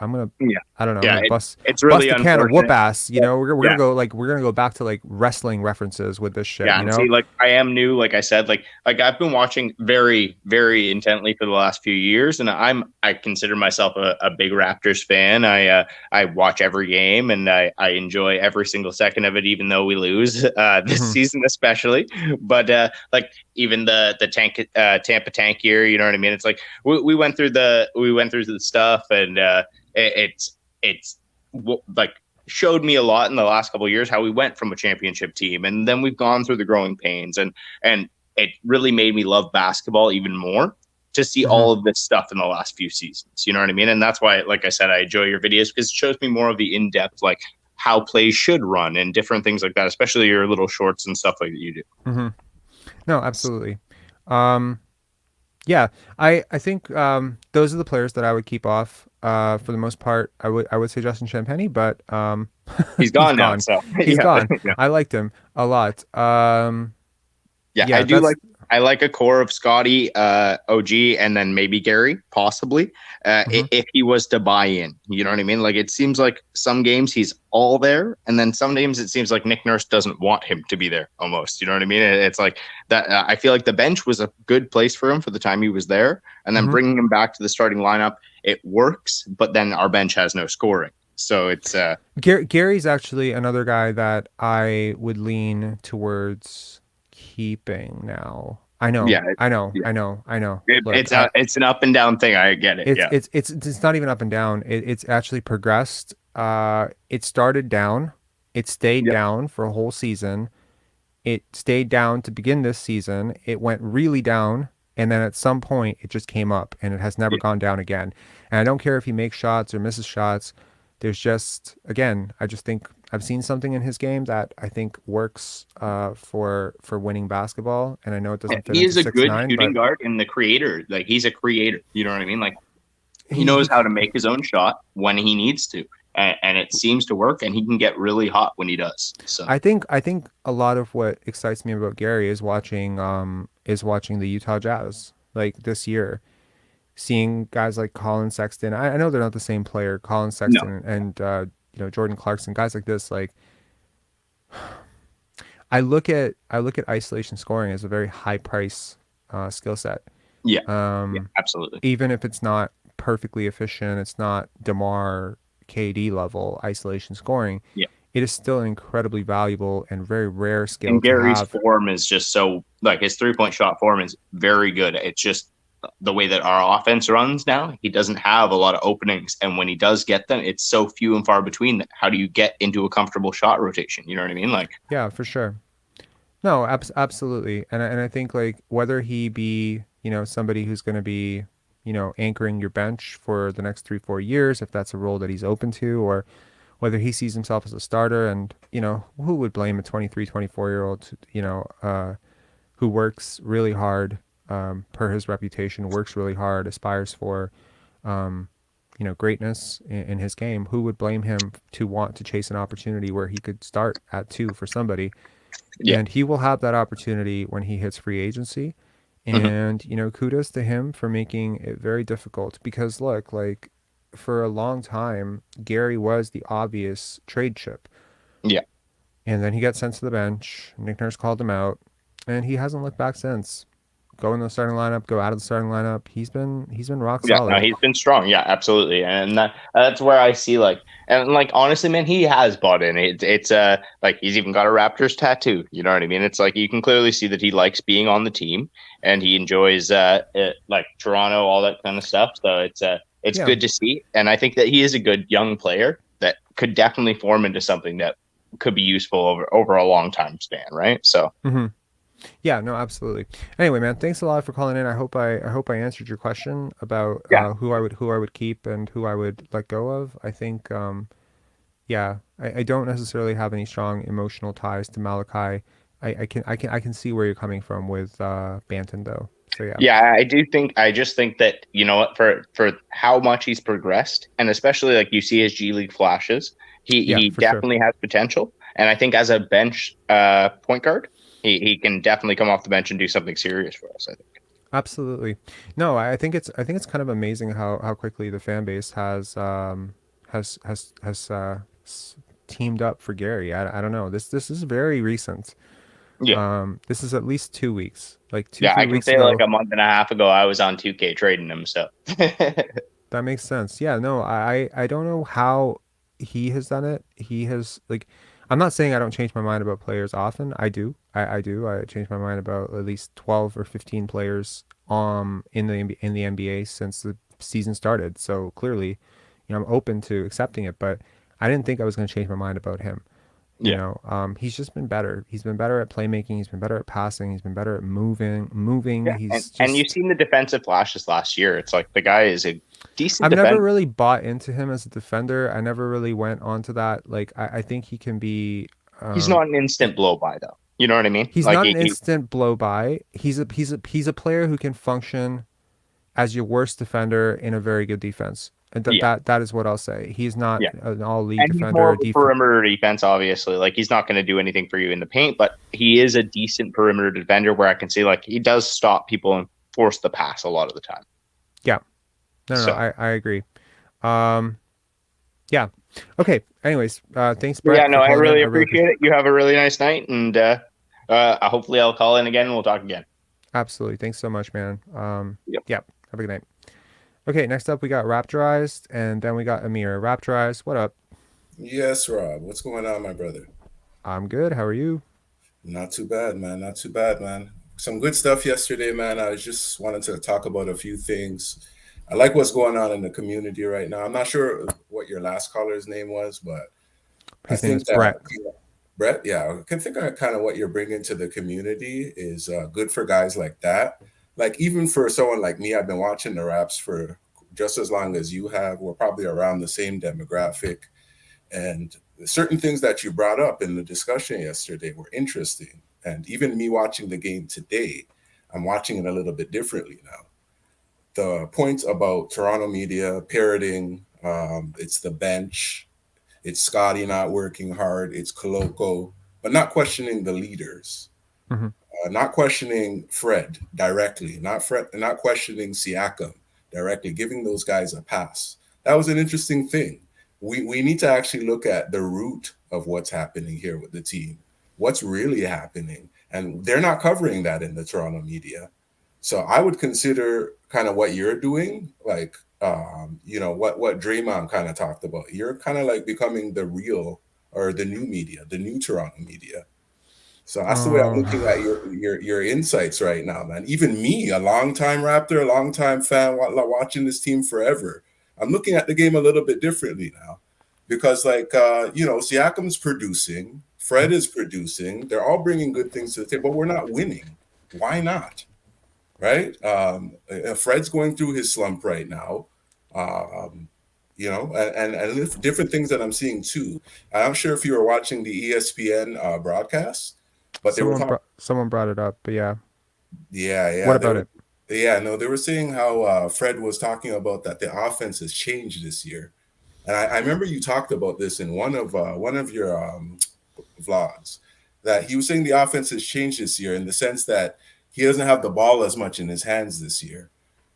really bust a can of whoop unfortunate. ass. We're gonna go back to like wrestling references with this shit. Yeah, see, like I am new, like I said, like I've been watching very, very intently for the last few years, and I consider myself a big Raptors fan. I watch every game, and I enjoy every single second of it, even though we lose this season, especially. But like even the Tampa tank year, you know what I mean? It's like we went through the stuff, and it's like showed me a lot in the last couple of years how we went from a championship team, and then we've gone through the growing pains, and it really made me love basketball even more to see all of this stuff in the last few seasons. You know what I mean? And that's why, like I said, I enjoy your videos, because it shows me more of the in-depth, like how plays should run and different things like that, especially your little shorts and stuff like that you do. No, absolutely. Yeah, I think those are the players that I would keep off. For the most part, I would say Justin Champagny, but he's gone now. So he's gone. Yeah. I liked him a lot. I like a core of Scottie, OG, and then maybe Gary, possibly, if he was to buy in. You know what I mean? Like, it seems like some games he's all there, and then some games it seems like Nick Nurse doesn't want him to be there almost. You know what I mean? It's like that. I feel like the bench was a good place for him for the time he was there, and then bringing him back to the starting lineup, it works, but then our bench has no scoring. So it's Gary's actually another guy that I would lean towards keeping now. I know. It's an up and down thing. I get it. It's not even up and down. It's actually progressed. It started down. It stayed down for a whole season. It stayed down to begin this season. It went really down, and then at some point it just came up, and it has never gone down again. And I don't care if he makes shots or misses shots. There's just, again, I just think I've seen something in his game that I think works for winning basketball. And I know it doesn't fit. He is a 6'9", good shooting guard and the creator. Like, he's a creator. You know what I mean? Like, he knows how to make his own shot when he needs to, and it seems to work. And he can get really hot when he does. So I think a lot of what excites me about Gary is watching the Utah Jazz like this year. Seeing guys like Colin Sexton, I know they're not the same player, Colin Sexton and Jordan Clarkson, guys like this. Like, I look at isolation scoring as a very high price skill set. Absolutely. Even if it's not perfectly efficient, it's not DeMar KD level isolation scoring. it is still an incredibly valuable and very rare skill And to Gary's have. form is just so like his 3-point shot form is very good. It's just the way that our offense runs now. He doesn't have a lot of openings, and when he does get them, it's so few and far between. How do you get into a comfortable shot rotation? You know what I mean? Like, Yeah, for sure. No, absolutely. And I think like whether he be, somebody who's going to be, anchoring your bench for the next 3-4 years, if that's a role that he's open to, or whether he sees himself as a starter, and, who would blame a 23, 24-year-old, who works really hard, per his reputation, works really hard, aspires for, greatness in his game. Who would blame him to want to chase an opportunity where he could start at 2 for somebody? yeah, And he will have that opportunity when he hits free agency. And, kudos to him for making it very difficult, because look, like for a long time, Gary was the obvious trade chip. yeah. And then he got sent to the bench. Nick Nurse called him out, and he hasn't looked back since. Go in the starting lineup, go out of the starting lineup. He's been rock Yeah, solid. no, he's been strong. Yeah, absolutely, and that's where I see honestly, man, he has bought in. It's like he's even got a Raptors tattoo. You know what I mean? It's like you can clearly see that he likes being on the team and he enjoys like Toronto, all that kind of stuff. So it's Yeah. good to see, and I think that he is a good young player that could definitely form into something that could be useful over a long time span, right? So. Mm-hmm. Yeah, no, absolutely. Anyway, man, thanks a lot for calling in. I hope I answered your question about Yeah. who I would keep and who I would let go of. I think, yeah, I don't necessarily have any strong emotional ties to Malachi. I can see where you're coming from with Banton though. So yeah. Yeah, I just think that, you know what, for how much he's progressed, and especially like you see his G League flashes, he for sure. definitely has potential. And I think as a bench point guard, he can definitely come off the bench and do something serious for us, I think. Absolutely. No, I think it's kind of amazing how quickly the fan base has teamed up for Gary. I don't know. This is very recent. Yeah. This is at least 2 weeks. Like Yeah, 3 I can weeks say ago. like a month and a half ago I was on 2K trading him, so That makes sense. Yeah, no, I don't know how he has done it. He has like, I'm not saying I don't change my mind about players often. I do. I do. I change my mind about at least 12 or 15 players in the NBA since the season started. So clearly, I'm open to accepting it, but I didn't think I was going to change my mind about him. Yeah. He's just been better. He's been better at playmaking. He's been better at passing. He's been better at moving. Yeah, He's and you've just. seen the defensive flashes last year. It's like the guy is a decent I've defender. never really bought into him as a defender. I never really went onto that. Like, I think he can be. He's not an instant blow by though. You know what I mean? He's Like not an instant blow by. He's a player who can function as your worst defender in a very good defense. And that is what I'll say. He's not an all league and defender. he's more of a perimeter defense, obviously. Like he's not going to do anything for you in the paint, but he is a decent perimeter defender where I can see like he does stop people and force the pass a lot of the time. Yeah. No, I agree. Yeah. Okay. Anyways, thanks, Brett. Yeah, no, I really appreciate it. You have a really nice night, and hopefully I'll call in again and we'll talk again. Absolutely. Thanks so much, man. Yep. Yeah. Have a good night. Okay, next up we got Raptorized, and then we got Amir. Raptorized, what up? Yes, Rob. What's going on, my brother? I'm good. How are you? Not too bad, man. Not too bad, man. Some good stuff yesterday, man. I just wanted to talk about a few things. I like what's going on in the community right now. I'm not sure what your last caller's name was, but his name is Brett. Brett, yeah. I can think of kind of what you're bringing to the community is good for guys like that. Like even for someone like me, I've been watching the Raps for just as long as you have. We're probably around the same demographic. And certain things that you brought up in the discussion yesterday were interesting. And even me watching the game today, I'm watching it a little bit differently now. The points about Toronto media parroting, it's the bench, it's Scottie not working hard, it's Koloko, but not questioning the leaders. Mm-hmm. Not questioning Fred directly, not questioning Siakam directly, giving those guys a pass. That was an interesting thing. We need to actually look at the root of what's happening here with the team. What's really happening? And they're not covering that in the Toronto media. So I would consider kind of what you're doing, like, what Draymond kind of talked about. You're kind of like becoming the real or the new media, the new Toronto media. So that's the way I'm looking at your insights right now, man. Even me, a longtime Raptor, a longtime fan, watching this team forever, I'm looking at the game a little bit differently now, because Siakam's producing, Fred is producing, they're all bringing good things to the table, but we're not winning. Why not? Right? Fred's going through his slump right now. And different things that I'm seeing too. I'm sure if you were watching the ESPN broadcast, but they were talking. Someone brought it up, but yeah. Yeah. What about it? Yeah, no, they were saying how Fred was talking about that the offense has changed this year, and I remember you talked about this in one of your vlogs, that he was saying the offense has changed this year in the sense that he doesn't have the ball as much in his hands this year.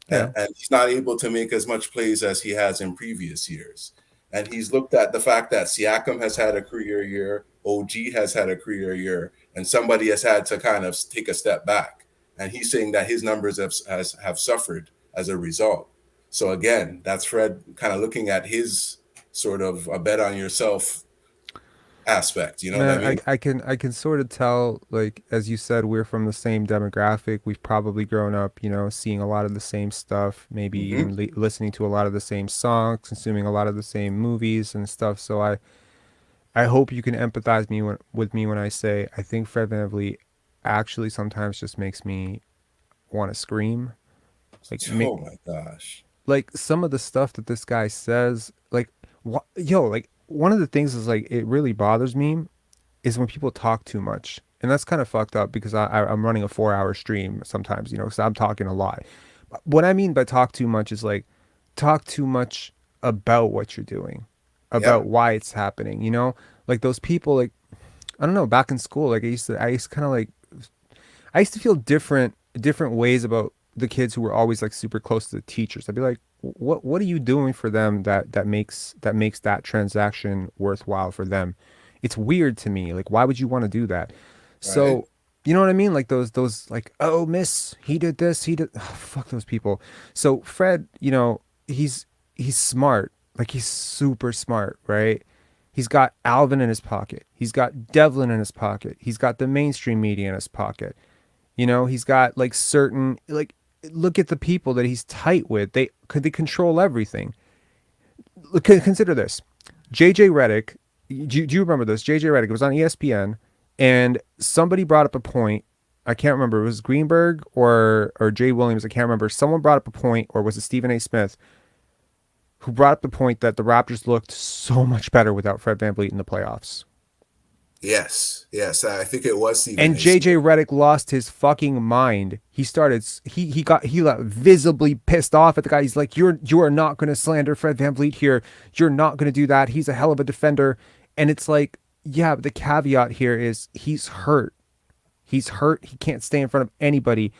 Yeah. And he's not able to make as much plays as he has in previous years. And he's looked at the fact that Siakam has had a career year, OG has had a career year, and somebody has had to kind of take a step back. And he's saying that his numbers have suffered as a result. So again, that's Fred kind of looking at his sort of a bet on yourself aspect. You know Man, what I mean? I can sort of tell, like, as you said, we're from the same demographic. We've probably grown up, seeing a lot of the same stuff, maybe even listening to a lot of the same songs, consuming a lot of the same movies and stuff. So I hope you can empathize with me when I say I think Fred VanVleet actually sometimes just makes me want to scream. Like, Oh my gosh. like some of the stuff that this guy says, like, like one of the things is like it really bothers me is when people talk too much, and that's kind of fucked up because I'm running a 4-hour stream sometimes, because I'm talking a lot. What I mean by talk too much is like talk too much about what you're doing, about why it's happening. Like those people, like I don't know, back in school, like I used to kind of like I used to feel different ways about the kids who were always like super close to the teachers. I'd be like, what are you doing for them that makes that transaction worthwhile for them? It's weird to me. Like, why would you want to do that? So, Right. you know what I mean? Like those like, oh, miss, he did this, he did. Oh, fuck those people. So Fred, he's smart. Like he's super smart, right? He's got Alvin in his pocket. He's got Devlin in his pocket. He's got the mainstream media in his pocket. He's got like certain, like, look at the people that he's tight with. They control everything. Look, consider this. JJ Redick, do you remember this? JJ Redick was on ESPN, and somebody brought up a point. I can't remember. It was Greenberg or Jay Williams. I can't remember. Someone brought up a point, or was it Stephen A. Smith, who brought up the point that the Raptors looked so much better without Fred VanVleet in the playoffs. Yes. I think it was Stephen. And JJ Redick lost his fucking mind. He got visibly pissed off at the guy. He's like, you are not going to slander Fred VanVleet here. You're not going to do that. He's a hell of a defender. And it's like, yeah, but the caveat here is he's hurt. He's hurt. He can't stay in front of anybody.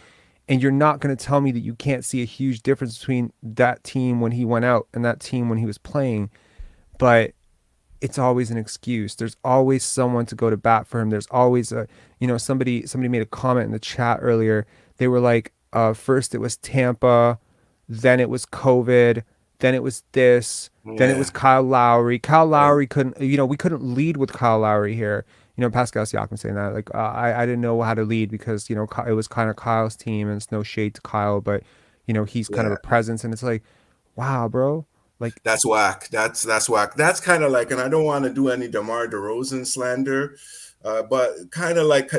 And you're not going to tell me that you can't see a huge difference between that team when he went out and that team when he was playing. But it's always an excuse. There's always someone to go to bat for him. There's always somebody made a comment in the chat earlier. They were like, first it was Tampa, then it was COVID, then it was this, then it was Kyle Lowry. Kyle Lowry couldn't, we couldn't lead with Kyle Lowry here. Pascal Siakam saying that, like, I didn't know how to lead because, it was kind of Kyle's team, and it's no shade to Kyle, but, he's kind of a presence, and it's like, wow, bro. Like, that's whack. That's whack. That's kind of like, and I don't want to do any DeMar DeRozan slander, but kind of like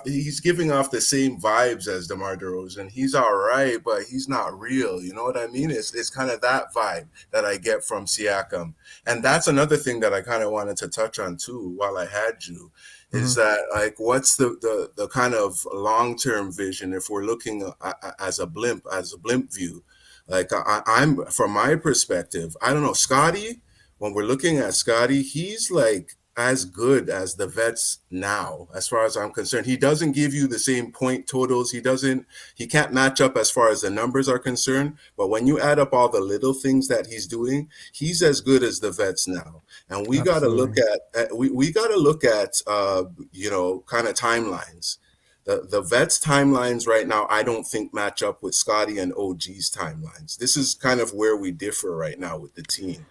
he's giving off the same vibes as DeMar DeRozan. He's all right, but he's not real. You know what I mean? It's kind of that vibe that I get from Siakam. And that's another thing that I kind of wanted to touch on too while I had you, is that, like, what's the kind of long-term vision if we're looking as a blimp view? Like, I'm from my perspective, I don't know, Scottie, when we're looking at Scottie, he's like as good as the vets now, as far as I'm concerned. He doesn't give you the same point totals. He can't match up as far as the numbers are concerned. But when you add up all the little things that he's doing, he's as good as the vets now. And we got to look at, we got to look at, kind of timelines. The vets' timelines right now, I don't think match up with Scottie and OG's timelines. This is kind of where we differ right now with the team.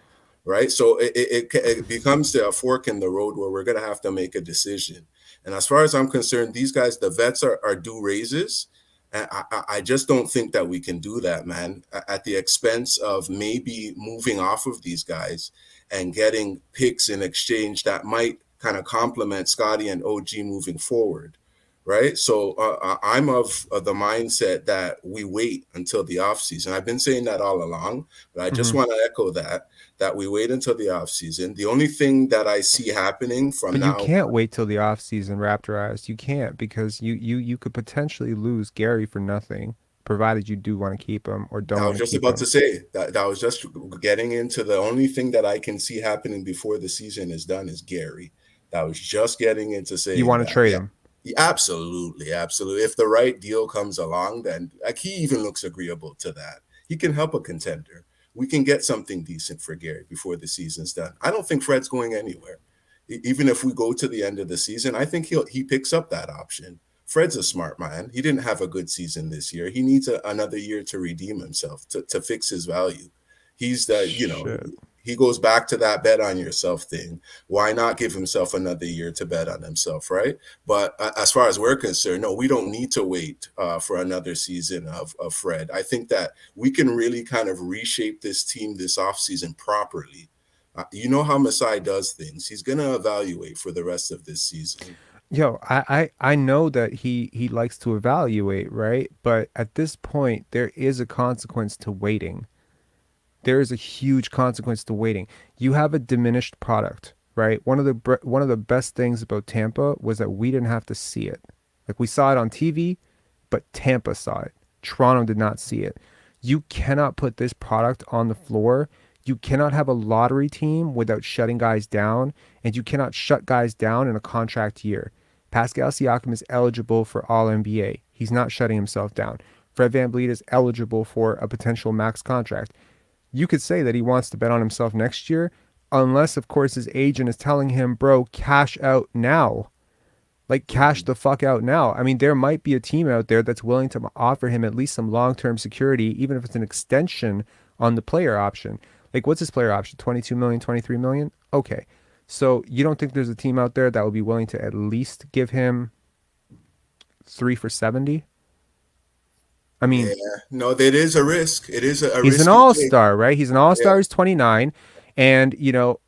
right? So it becomes a fork in the road where we're going to have to make a decision. And as far as I'm concerned, these guys, the vets are due raises. And I just don't think that we can do that, man, at the expense of maybe moving off of these guys and getting picks in exchange that might kind of complement Scottie and OG moving forward, right? So I'm of the mindset that we wait until the offseason. I've been saying that all along, but I just want to echo that we wait until the offseason. The only thing that I see happening from But now, you can't wait till the offseason, Raptorized. You can't, because you could potentially lose Gary for nothing, provided you do want to keep him or don't I want was to just keep about him. to say that was just getting into the only thing that I can see happening before the season is done is Gary. That was just getting into saying You want to that. trade Yeah. him. Yeah, absolutely, absolutely. If the right deal comes along, then like he even looks agreeable to that. He can help a contender. We can get something decent for Gary before the season's done. I don't think Fred's going anywhere. Even if we go to the end of the season, I think he picks up that option. Fred's a smart man. He didn't have a good season this year. He needs another year to redeem himself, to fix his value. He's Shit. he goes back to that bet on yourself thing. Why not give himself another year to bet on himself, right? But as far as we're concerned, no, we don't need to wait for another season of Fred. I think that we can really kind of reshape this team this offseason properly. You know how Masai does things. He's going to evaluate for the rest of this season. Yo, I know that he likes to evaluate, right? But at this point, there is a consequence to waiting. There is a huge consequence to waiting. You have a diminished product, right? One of the best things about Tampa was that we didn't have to see it. Like, we saw it on TV, but Tampa saw it. Toronto did not see it. You cannot put this product on the floor. You cannot have a lottery team without shutting guys down, and you cannot shut guys down in a contract year. Pascal Siakam is eligible for All-NBA. He's not shutting himself down. Fred VanVleet is eligible for a potential max contract. You could say that he wants to bet on himself next year, unless, of course, his agent is telling him, bro, cash out now. Like, cash the fuck out now. I mean, there might be a team out there that's willing to offer him at least some long-term security, even if it's an extension on the player option. Like, what's his player option? 22 million, 23 million? Okay. So you don't think there's a team out there that would be willing to at least give him 3 for 70? I mean, Yeah, no, that is a risk. It is a he's risk an you take. all-star, right? He's an all-star. Yeah. He's 29. And,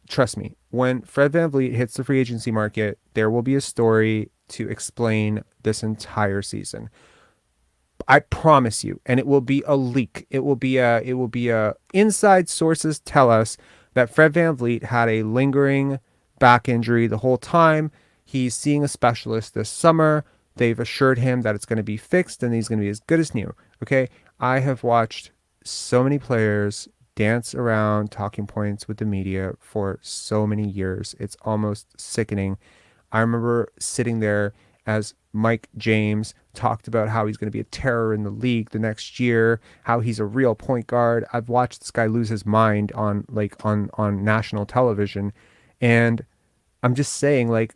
trust me, when Fred VanVleet hits the free agency market, there will be a story to explain this entire season. I promise you. And it will be a leak. It will be a inside sources tell us that Fred VanVleet had a lingering back injury the whole time. He's seeing a specialist this summer. They've assured him that it's going to be fixed and he's going to be as good as new. Okay. I have watched so many players dance around talking points with the media for so many years. It's almost sickening. I remember sitting there as Mike James talked about how he's going to be a terror in the league the next year, how he's a real point guard. I've watched this guy lose his mind on national television. And I'm just saying, like,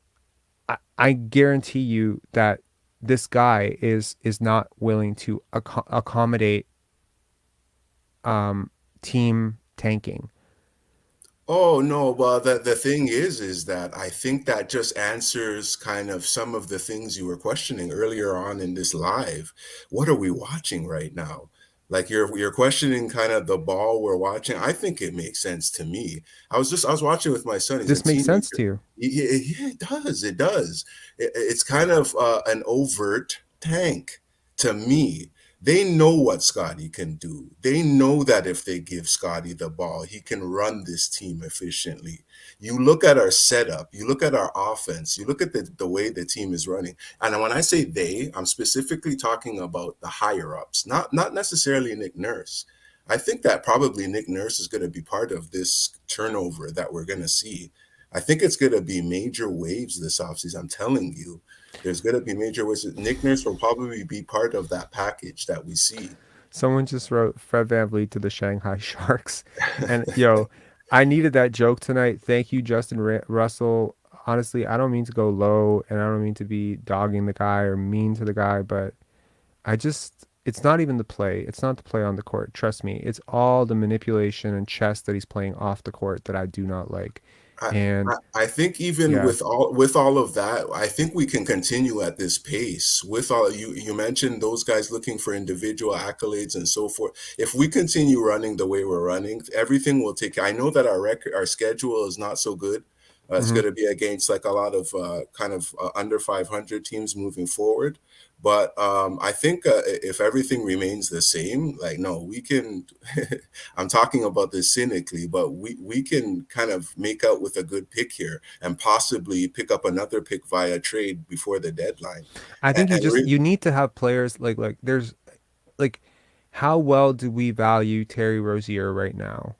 I guarantee you that this guy is not willing to accommodate team tanking. Oh no, well the thing is that I think that just answers kind of some of the things you were questioning earlier on in this live. What are we watching right now? Like you're questioning kind of the ball we're watching. I think it makes sense to me. I was watching with my son. He's This a makes sense teenager. to you. Yeah, it does. It does. It's kind of an overt tank to me. They know what Scottie can do. They know that if they give Scottie the ball, he can run this team efficiently. You look at our setup, you look at our offense, you look at the way the team is running. And when I say they, I'm specifically talking about the higher ups, not necessarily Nick Nurse. I think that probably Nick Nurse is going to be part of this turnover that we're going to see. I think it's going to be major waves this offseason. I'm telling you. There's going to be major ways. Nick Nurse will probably be part of that package that we see. Someone just wrote Fred VanVleet to the Shanghai Sharks. And, I needed that joke tonight. Thank you, Justin Russell. Honestly, I don't mean to go low, and I don't mean to be dogging the guy or mean to the guy, but it's not even the play. It's not the play on the court. Trust me. It's all the manipulation and chess that he's playing off the court that I do not like. And I think even yeah. with all of that, I think we can continue at this pace. With all you mentioned those guys looking for individual accolades and so forth. If we continue running the way we're running, everything will take. I know that our schedule is not so good. It's going to be against like a lot of under 500 teams moving forward. But I think if everything remains the same, like, no, we can, I'm talking about this cynically, but we can kind of make out with a good pick here and possibly pick up another pick via trade before the deadline. I think you need to have players like there's like, how well do we value Terry Rozier right now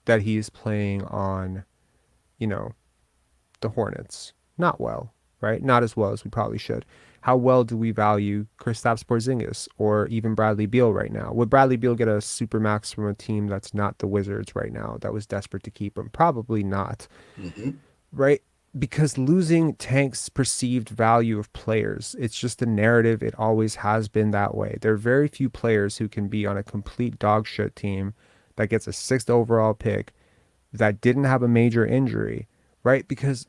that he is playing on, the Hornets? Not well, right? Not as well as we probably should. How well do we value Kristaps Porzingis or even Bradley Beal right now? Would Bradley Beal get a super max from a team that's not the Wizards right now that was desperate to keep him? Probably not, right? Because losing tanks perceived value of players. It's just a narrative. It always has been that way. There are very few players who can be on a complete dog shit team that gets a 6th overall pick that didn't have a major injury, right? Because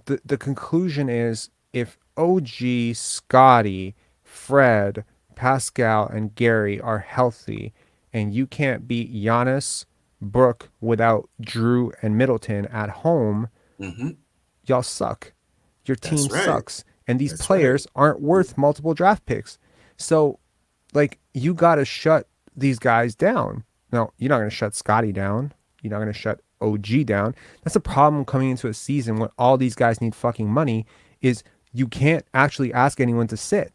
the conclusion is, if OG, Scottie, Fred, Pascal, and Gary are healthy, and you can't beat Giannis, Brook without Drew and Middleton at home, y'all suck. Your team sucks. And these players aren't worth multiple draft picks. So, like, you got to shut these guys down. No, you're not going to shut Scottie down. You're not going to shut OG down. That's a problem coming into a season when all these guys need fucking money, is you can't actually ask anyone to sit.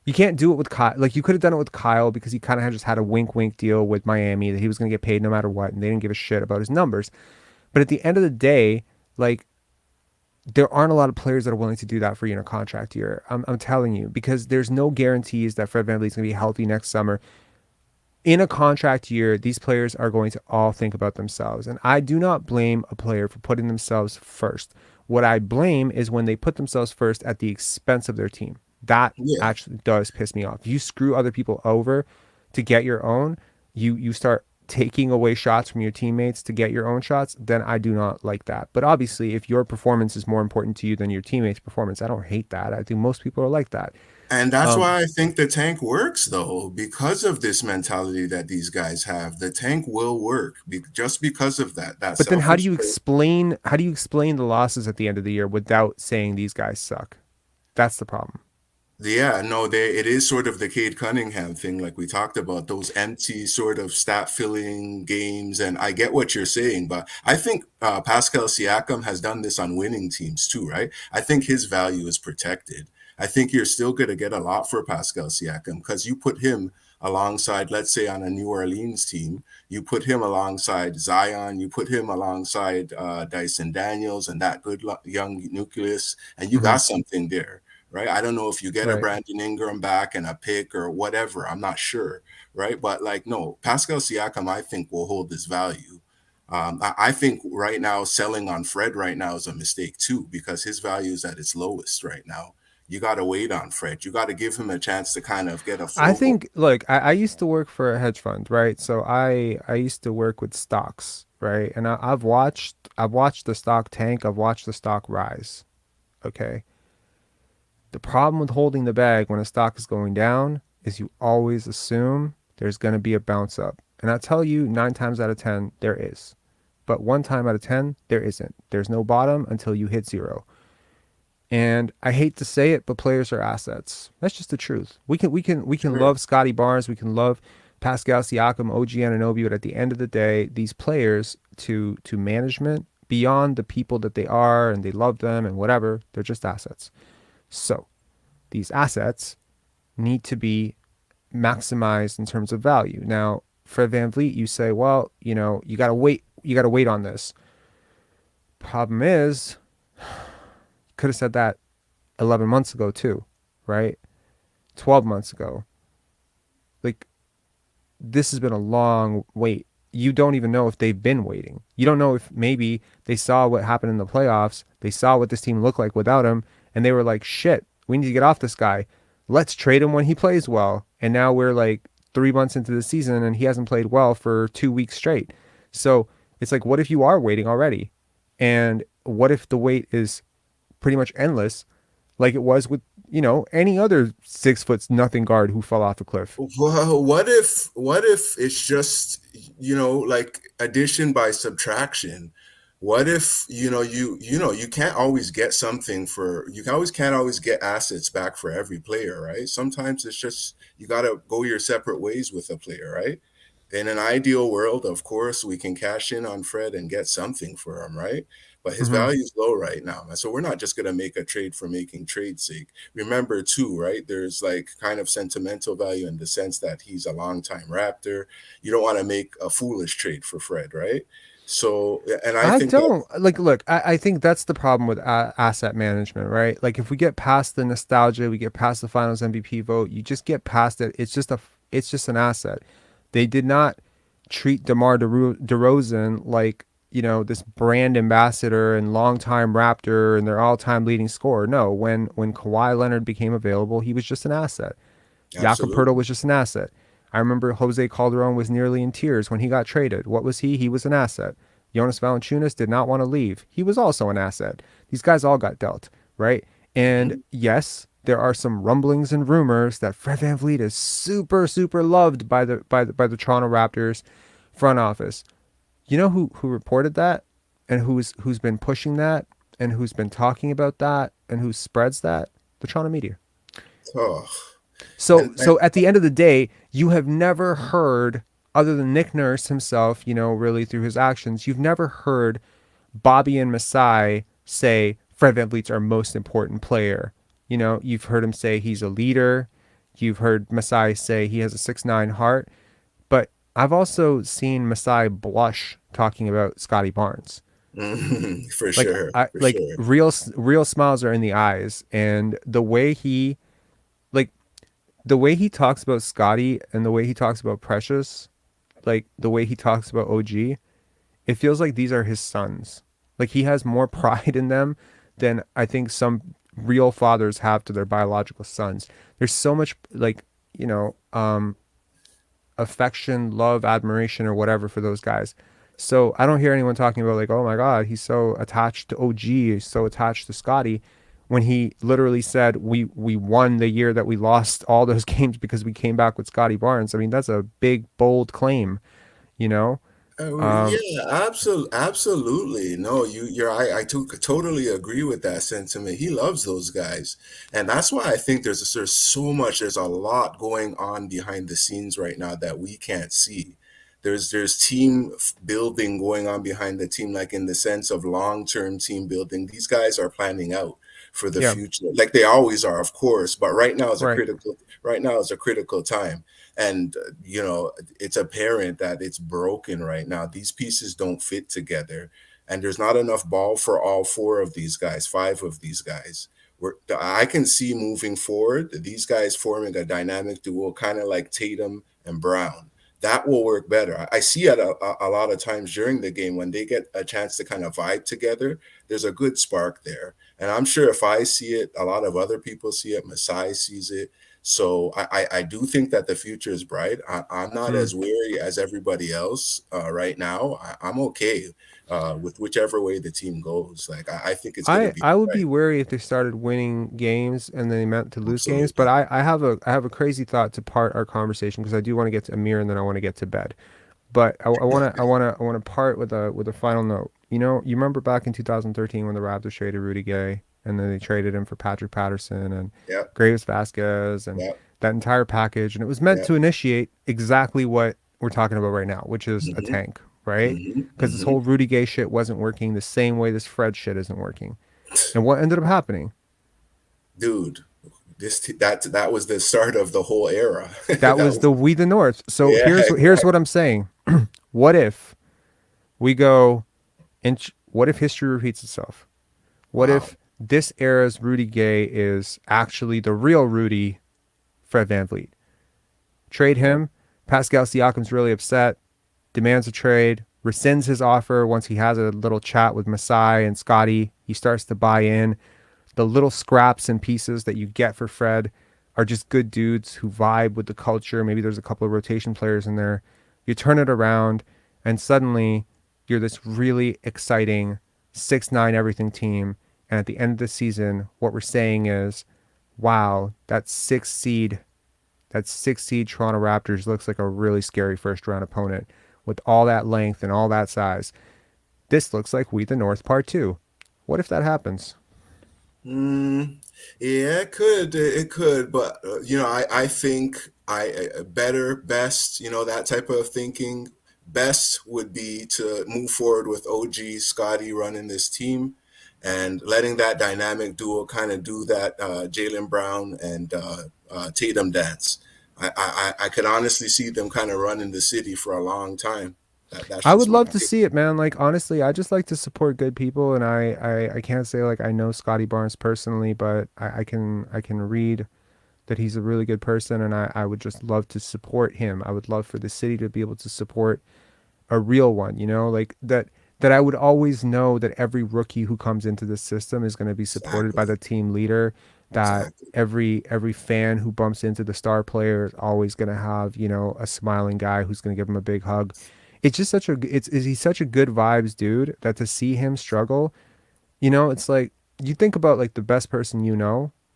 You can't do it with Kyle. Like, you could have done it with Kyle because he kind of just had a wink deal with Miami that he was going to get paid no matter what, and they didn't give a shit about his numbers. But at the end of the day, like, there aren't a lot of players that are willing to do that for you in a contract year. I'm telling you, because there's no guarantees that Fred VanVleet's going to be healthy next summer. In a contract year, these players are going to all think about themselves. And I do not blame a player for putting themselves first. What I blame is when they put themselves first at the expense of their team. That actually does piss me off. You screw other people over to get your own. You start taking away shots from your teammates to get your own shots. Then I do not like that. But obviously, if your performance is more important to you than your teammates' performance, I don't hate that. I think most people are like that. And that's why I think the tank works, though, because of this mentality that these guys have. The tank will work just because of that. But then, how do you explain the losses at the end of the year without saying these guys suck? That's the problem. Yeah, no, it is sort of the Cade Cunningham thing, like we talked about, those empty sort of stat-filling games. And I get what you're saying, but I think Pascal Siakam has done this on winning teams too, right? I think his value is protected. I think you're still going to get a lot for Pascal Siakam because you put him alongside, let's say, on a New Orleans team, you put him alongside Zion, you put him alongside Dyson Daniels and that good young nucleus, and you got something there, right? I don't know if you get a Brandon Ingram back and a pick or whatever. I'm not sure, right? But like, no, Pascal Siakam, I think, will hold his value. I think right now selling on Fred right now is a mistake too, because his value is at its lowest right now. You got to wait on Fred. You got to give him a chance to kind of get a full. I think, look, I used to work for a hedge fund, right? So I used to work with stocks, right? And I've watched the stock tank. I've watched the stock rise. Okay. The problem with holding the bag when a stock is going down is you always assume there's going to be a bounce up. And I tell you, 9 times out of 10, there is. But 1 time out of 10, there isn't. There's no bottom until you hit 0. And I hate to say it, but players are assets. That's just the truth. We can love Scottie Barnes, we can love Pascal Siakam, OG Anunoby, but at the end of the day, these players to management, beyond the people that they are and they love them and whatever, they're just assets. So these assets need to be maximized in terms of value. Now, Fred VanVleet, you say, well, you gotta wait on this. Problem is, could have said that 11 months ago too, right? 12 months ago. Like, this has been a long wait. You don't even know if they've been waiting. You don't know if maybe they saw what happened in the playoffs. They saw what this team looked like without him, and they were like, shit, we need to get off this guy. Let's trade him when he plays well. And now we're like 3 months into the season and he hasn't played well for 2 weeks straight. So it's like, what if you are waiting already? And what if the wait is pretty much endless, like it was with, any other 6 foot nothing guard who fell off a cliff? Well, what if it's just, like addition by subtraction? What if, you can't always get something can't always get assets back for every player, right? Sometimes it's just you got to go your separate ways with a player, right? In an ideal world, of course, we can cash in on Fred and get something for him, right? But his Mm-hmm. value is low right now. So we're not just going to make a trade for making trade sake. Remember, too, right? There's like kind of sentimental value in the sense that he's a longtime Raptor. You don't want to make a foolish trade for Fred, right? So, and I think don't like, look, I think that's the problem with asset management, right? Like if we get past the nostalgia, we get past the finals MVP vote, you just get past it. It's just an asset. They did not treat DeMar DeRozan like, this brand ambassador and longtime Raptor and their all-time leading scorer. No, when Kawhi Leonard became available, he was just an asset. Jakob absolutely. Poeltl was just an asset. I remember Jose Calderon was nearly in tears when he got traded. What was he? He was an asset. Jonas Valanciunas did not want to leave. He was also an asset. These guys all got dealt, right? And yes, there are some rumblings and rumors that Fred VanVleet is super, super loved by the Toronto Raptors front office. You know who reported that, and who's been pushing that, and who's been talking about that, and who spreads that? The Toronto media. Oh, So at the end of the day, you have never heard, other than Nick Nurse himself, really through his actions, you've never heard Bobby and Masai say Fred VanVleet's our most important player. You've heard him say he's a leader. You've heard Masai say he has a 6'9" heart. But I've also seen Masai blush talking about Scottie Barnes. for Like sure. For like sure. real smiles are in the eyes, and the way he talks about Scottie and the way he talks about Precious, like the way he talks about OG, it feels like these are his sons. Like he has more pride in them than I think some real fathers have to their biological sons. There's so much affection, love, admiration, or whatever for those guys. So I don't hear anyone talking about like, oh my God, he's so attached to OG, he's so attached to Scottie, when he literally said we won the year that we lost all those games because we came back with Scottie Barnes. I mean, that's a big, bold claim, you know? Yeah, absolutely. No, I totally agree with that sentiment. He loves those guys, and that's why I think there's a lot going on behind the scenes right now that we can't see. There's building going on behind the team, like in the sense of long-term team building. These guys are planning out for the Yeah, future, like they always are, of course. But right. right now is a critical time, and it's apparent that it's broken right now. These pieces don't fit together, and there's not enough ball for all four of these guys, five of these guys. I can see moving forward, these guys forming a dynamic duo, kind of like Tatum and Brown. That will work better. I see it a lot of times during the game when they get a chance to kind of vibe together. There's a good spark there. And I'm sure if I see it, a lot of other people see it. Masai sees it. So I do think that the future is bright. I'm not Mm. as weary as everybody else right now. I'm okay with whichever way the team goes. Like I think it's going to be I would bright. be wary if they started winning games and they meant to lose games. But Absolutely. I have a crazy thought to part our conversation, because I do want to get to Amir and then I want to get to bed. But I want to part with a final note. You remember back in 2013 when the Raptors traded Rudy Gay, and then they traded him for Patrick Patterson and Yep. Graves Vasquez and Yep. that entire package, and it was meant Yep. to initiate exactly what we're talking about right now, which is a hmm tank, right? hmm Because this hmm whole Rudy Gay shit wasn't working the same way this Fred shit isn't working. And what ended up happening? Dude, that was the start of the whole era. That was the We the North. So Yeah, here's what I'm saying. What if we go what if history repeats itself? What wow. if this era's Rudy Gay is actually the real Rudy Fred VanVleet? Trade him. Pascal Siakam's really upset, demands a trade, rescinds his offer once he has a little chat with Masai and Scottie. He starts to buy in. The little scraps and pieces that you get for Fred are just good dudes who vibe with the culture. Maybe there's a couple of rotation players in there. You turn it around, and suddenly you're this really exciting 6-9 everything team. And at the end of the season, what we're saying is, wow, that sixth seed Toronto Raptors looks like a really scary first round opponent with all that length and all that size. This looks like We the North Part 2. What if that happens? Yeah, it could, but I think best, that type of thinking. Best would be to move forward with OG Scottie running this team, and letting that dynamic duo kind of do that Jaylen Brown and Tatum dance. I could honestly see them kind of running the city for a long time. That's I just would my love to see it, man. Like, honestly, I just like to support good people, and I can't say like I know Scottie Barnes personally, but I can read that he's a really good person, and I would just love to support him. I would love for the city to be able to support a real one, like that I would always know that every rookie who comes into the system is going to be supported by the team leader, that every fan who bumps into the star player is always going to have, a smiling guy who's going to give him a big hug. It's just he's such a good vibes dude that to see him struggle, it's like you think about like the best person,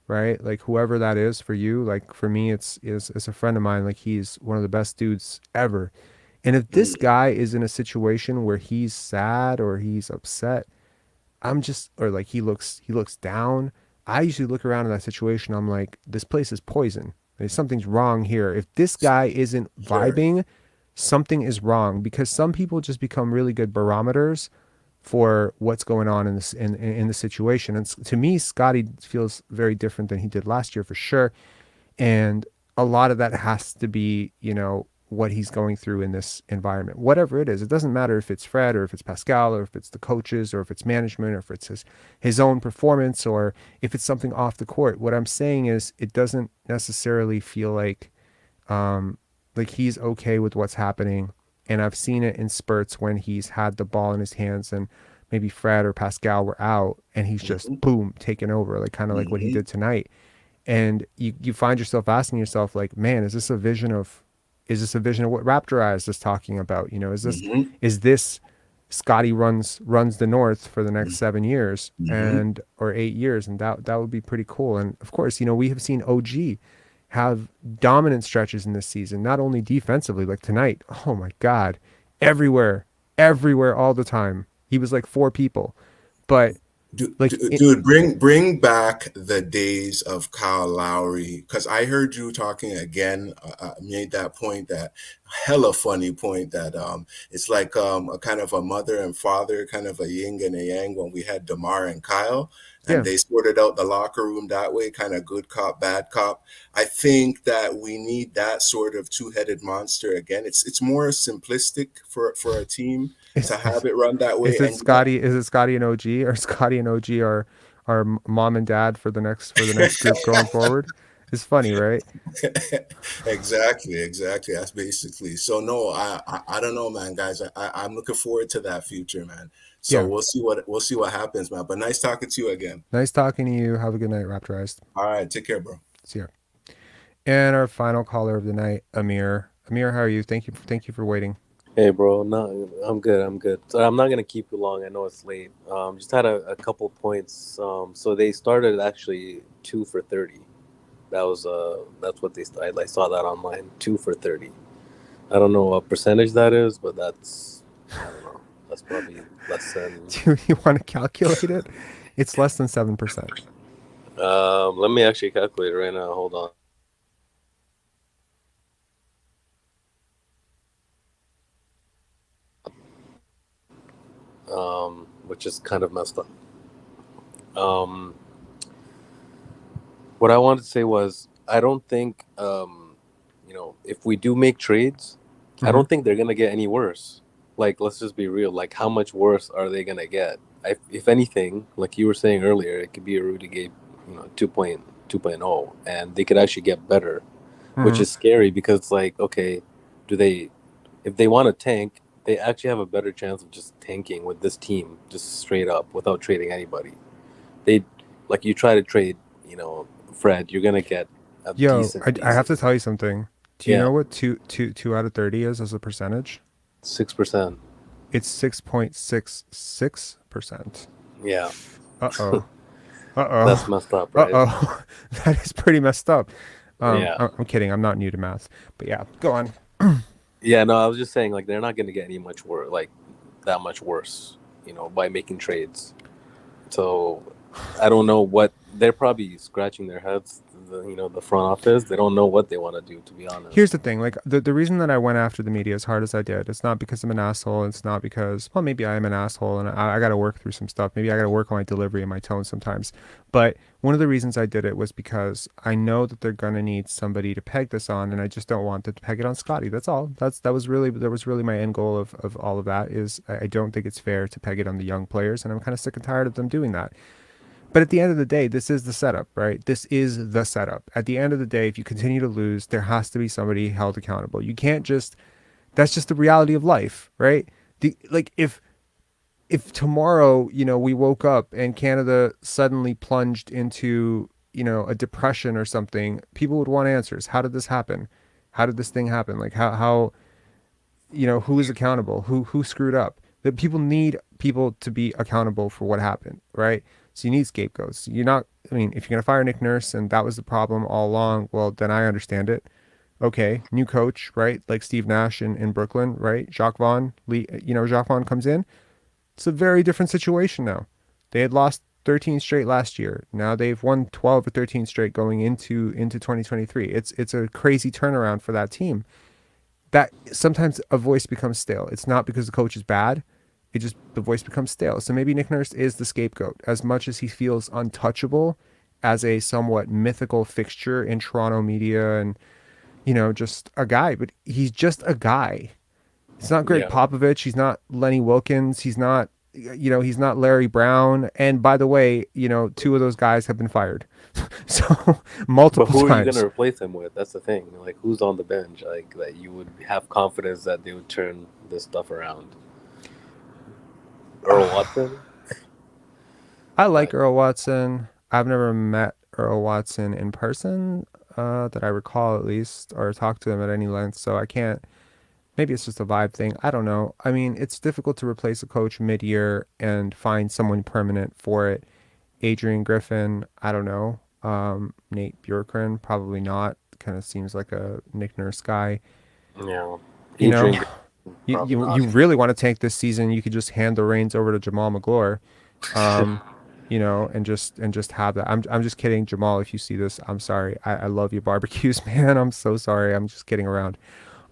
right? Like whoever that is for you, like for me, it's a friend of mine. Like he's one of the best dudes ever. And if this guy is in a situation where he's sad or he's upset, or like he looks down, I usually look around in that situation. I'm like, this place is poison. Something's wrong here. If this guy isn't vibing, something is wrong, because some people just become really good barometers for what's going on in this in the situation. And to me, Scottie feels very different than he did last year for sure. And a lot of that has to be, what he's going through in this environment, whatever it is. It doesn't matter if it's Fred or if it's Pascal or if it's the coaches or if it's management or if it's his own performance or if it's something off the court. What I'm saying is it doesn't necessarily feel like he's okay with what's happening. And I've seen it in spurts when he's had the ball in his hands and maybe Fred or Pascal were out and he's just boom, taken over, like kind of like what he did tonight. And you find yourself asking yourself, like, man, is this a vision of what Raptor Eyes is talking about? Is this Scottie runs the North for the next 7 years or 8 years? And that would be pretty cool. And of course, we have seen OG have dominant stretches in this season, not only defensively, like tonight. Oh my God, everywhere, all the time. He was like 4 people, but dude, bring back the days of Kyle Lowry, because I heard you talking again. Made that point, that hella funny point, that it's like a kind of a mother and father, kind of a yin and a yang when we had DeMar and Kyle, and they sorted out the locker room that way, kind of good cop, bad cop. I think that we need that sort of two-headed monster again. It's more simplistic for a team to have it run that way. Is it Scottie and OG, or Scottie and OG are mom and dad for the next group going forward? It's funny, right? Exactly. That's basically. So no, I don't know, man, guys. I'm looking forward to that future, man. So we'll see what happens, man. But nice talking to you again. Nice talking to you. Have a good night, Raptorized. All right, take care, bro. See ya. And our final caller of the night, Amir. Amir, how are you? Thank you for waiting. Hey, bro. No, I'm good. So I'm not gonna keep you long. I know it's late. Just had a couple points. So they started actually 2 for 30. That's what they started. I saw that online. 2 for 30. I don't know what percentage that is, but I don't know. That's probably less than. Do you want to calculate it? It's less than 7%. Let me actually calculate it right now. Hold on. Which is kind of messed up. What I wanted to say was, I don't think, if we do make trades, I don't think they're going to get any worse. Like, let's just be real. Like, how much worse are they going to get? If anything, like you were saying earlier, it could be a Rudy Gay, 2.0, and they could actually get better, which is scary, because it's like, okay, if they want to tank, they actually have a better chance of just tanking with this team, just straight up, without trading anybody. You try to trade, Fred, you're gonna get a Yo, decent I have to season. tell you something. Do you Yeah, know what two out of 30 is as a percentage? 6%. It's 6.66%. Yeah, Uh-oh. that's Uh-oh. messed up, right? Uh-oh. That is pretty messed up. Yeah. I'm kidding. I'm not new to math. But yeah, go on. Yeah, no, I was just saying, like, they're not going to get any much worse, like, that much worse, by making trades. So I don't know what they're probably scratching their heads. The front office, they don't know what they want to do, to be honest. Here's the thing, like the reason that I went after the media as hard as I did, it's not because I'm an asshole. It's not because, well, maybe I am an asshole and I got to work through some stuff. Maybe I got to work on my delivery and my tone sometimes. But one of the reasons I did it was because I know that they're gonna need somebody to peg this on, and I just don't want to peg it on Scottie. That's all. That was really my end goal of all of that. Is I don't think it's fair to peg it on the young players, and I'm kind of sick and tired of them doing that. But at the end of the day, this is the setup, right? This is the setup. At the end of the day, if you continue to lose, there has to be somebody held accountable. You can't just, that's just the reality of life, right? Like if tomorrow, we woke up and Canada suddenly plunged into, a depression or something, people would want answers. How did this happen? How did this thing happen? Like how who is accountable? Who screwed up? That people need people to be accountable for what happened, right? So you need scapegoats. If you're going to fire Nick Nurse and that was the problem all along, well, then I understand it. Okay, new coach, right? Like Steve Nash in Brooklyn, right? Jacques Vaughn comes in. It's a very different situation now. They had lost 13 straight last year. Now they've won 12 or 13 straight going into 2023. It's a crazy turnaround for that team. That sometimes a voice becomes stale. It's not because the coach is bad. The voice becomes stale. So maybe Nick Nurse is the scapegoat. As much as he feels untouchable as a somewhat mythical fixture in Toronto media and, just a guy, but he's just a guy. He's not Greg Popovich. He's not Lenny Wilkins. He's not, he's not Larry Brown. And by the way, two of those guys have been fired. So multiple But who times. are you going to replace him with? That's the thing. Like, who's on the bench? Like, that you would have confidence that they would turn this stuff around. Earl Watson? I like Earl Watson. I've never met Earl Watson in person, that I recall at least, or talked to him at any length. So I can't. Maybe it's just a vibe thing. I don't know. I mean, it's difficult to replace a coach mid-year and find someone permanent for it. Adrian Griffin, I don't know. Nate Bjorkgren, probably not. Kind of seems like a Nick Nurse guy. Yeah. You really want to tank this season, you could just hand the reins over to Jamal McGlure, and just have that. I'm just kidding, Jamal. If you see this, I'm sorry. I love your barbecues, man. I'm so sorry. I'm just kidding around.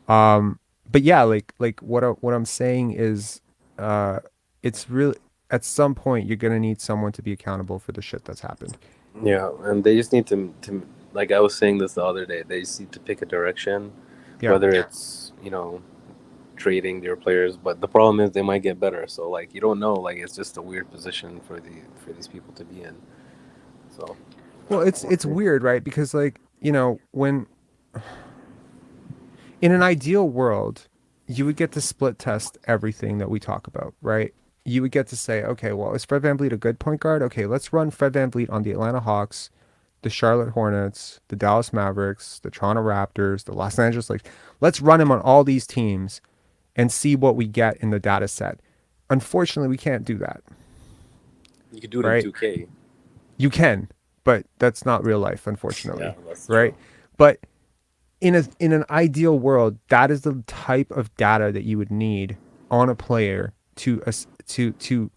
But yeah, like what I'm saying is, it's really at some point you're gonna need someone to be accountable for the shit that's happened. Yeah, and they just need to like I was saying this the other day. They just need to pick a direction, whether it's trading their players. But the problem is they might get better. So like you don't know. Like it's just a weird position for these people to be in. So. Well, it's weird, right? Because when in an ideal world, you would get to split test everything that we talk about, right? You would get to say, okay, well, is Fred VanVleet a good point guard? Okay, let's run Fred VanVleet on the Atlanta Hawks, the Charlotte Hornets, the Dallas Mavericks, the Toronto Raptors, the Los Angeles Lakers. Let's run him on all these teams and see what we get in the data set. Unfortunately, we can't do that. You can do it in 2K. You can, but that's not real life, unfortunately. Yeah, that's right? True. But in an ideal world, that is the type of data that you would need on a player to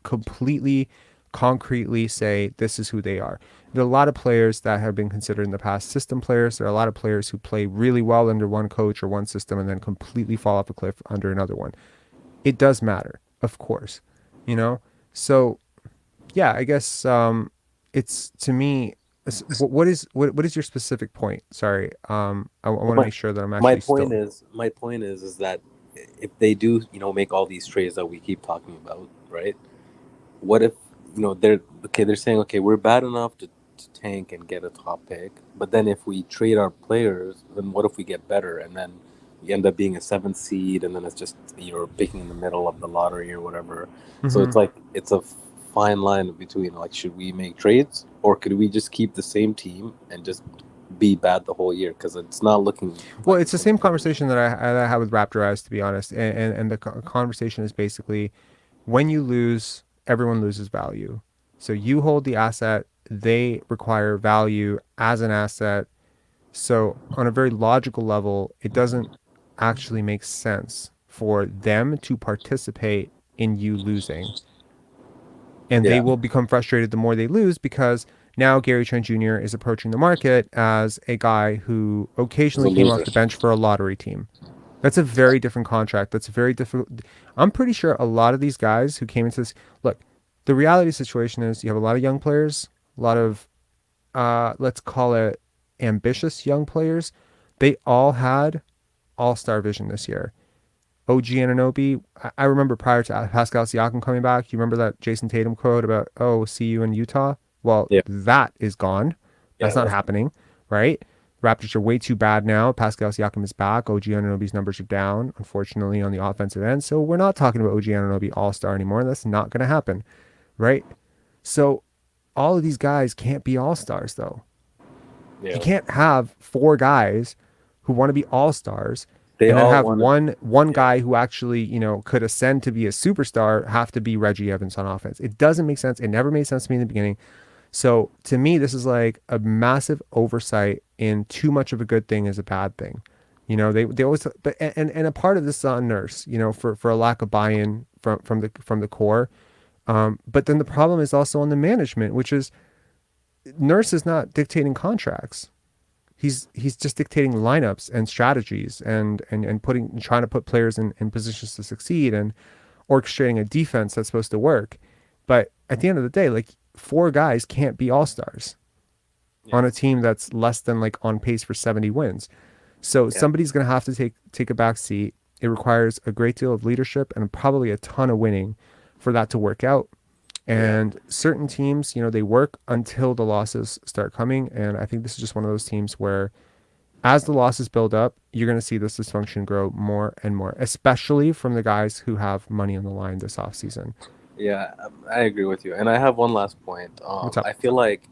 completely, concretely say this is who they are. There are a lot of players that have been considered in the past system players. There are a lot of players who play really well under one coach or one system and then completely fall off a cliff under another one. It does matter, of course, So, yeah, I guess it's, to me, what is your specific point? Sorry, I want to make sure that I'm actually. My point is that if they do, make all these trades that we keep talking about, right? What if they're saying, okay, we're bad enough to tank and get a top pick, but then if we trade our players, then what if we get better and then you end up being a 7th seed and then it's just you're picking in the middle of the lottery or whatever. Mm-hmm. So it's like it's a fine line between like, should we make trades or could we just keep the same team and just be bad the whole year because it's not looking. Well, it's the same conversation that I had with Raptor Eyes, to be honest. And the conversation is basically, when you lose, everyone loses value. So you hold the asset, they require value as an asset. So on a very logical level, it doesn't actually make sense for them to participate in you losing. And they will become frustrated the more they lose, because now Gary Trent Jr. is approaching the market as a guy who occasionally came off the bench for a lottery team. That's a very different contract. That's very difficult. I'm pretty sure a lot of these guys who came into this, look, the reality situation is you have a lot of young players, a lot of, let's call it ambitious young players. They all had all-star vision this year. OG Anunoby, I remember prior to Pascal Siakam coming back, you remember that Jason Tatum quote about, oh, see you in Utah? Well, that is gone. That's not happening, right? Raptors are way too bad now. Pascal Siakam is back. OG Anunoby's numbers are down, unfortunately, on the offensive end. So we're not talking about OG Anunoby all-star anymore. That's not going to happen, right? So all of these guys can't be all-stars, though. You can't have 4 guys who want to be all-stars and then have one guy who actually, could ascend to be a superstar have to be Reggie Evans on offense. It doesn't make sense. It never made sense to me in the beginning. So to me, this is like a massive oversight, in too much of a good thing is a bad thing. They always, and a part of this is on Nurse, for a lack of buy-in from the core. But then the problem is also on the management, which is Nurse is not dictating contracts. He's just dictating lineups and strategies and trying to put players in positions to succeed and orchestrating a defense that's supposed to work. But at the end of the day, like, 4 guys can't be all-stars on a team that's less than on pace for 70 wins. So somebody's going to have to take a back seat. It requires a great deal of leadership and probably a ton of winning for that to work out. And certain teams, they work until the losses start coming. And I think this is just one of those teams where, as the losses build up, you're going to see this dysfunction grow more and more, especially from the guys who have money on the line this offseason. Yeah, I agree with you. And I have one last point. What's up? I feel like,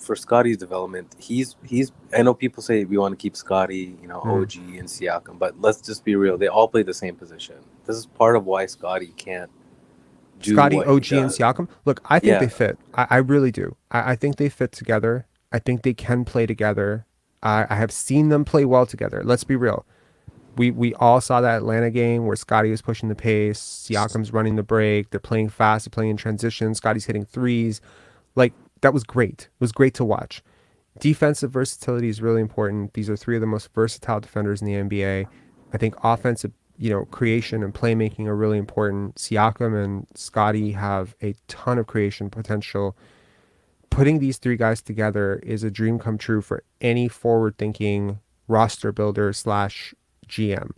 for Scottie's development, he's. I know people say we want to keep Scottie, OG and Siakam, but let's just be real. They all play the same position. This is part of why Scottie can't do Scottie, what OG, he and does. Siakam. Look, I think they fit. I really do. I think they fit together. I think they can play together. I have seen them play well together. Let's be real. We all saw that Atlanta game where Scottie was pushing the pace, Siakam's running the break, they're playing fast, they're playing in transition, Scottie's hitting threes. Like, that was great. It was great to watch. Defensive versatility is really important. These are 3 of the most versatile defenders in the NBA. I think offensive, creation and playmaking are really important. Siakam and Scottie have a ton of creation potential. Putting these 3 guys together is a dream come true for any forward-thinking roster builder / GM.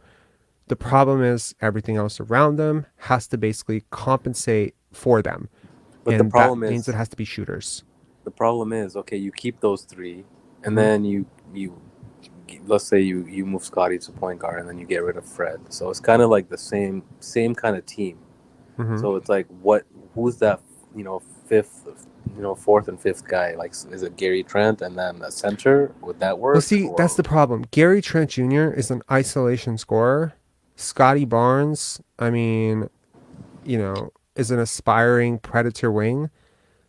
The problem is everything else around them has to basically compensate for them. But and the problem that is, means it has to be shooters. The problem is, okay, you keep those 3, and then you let's say you move Scottie to point guard, and then you get rid of Fred. So it's kind of like the same kind of team. So it's like, who's that, 4th and 5th guy? Like, is it Gary Trent and then a center? Would that work? Well, see, that's the problem. Gary Trent Jr. is an isolation scorer. Scottie Barnes, is an aspiring predator wing.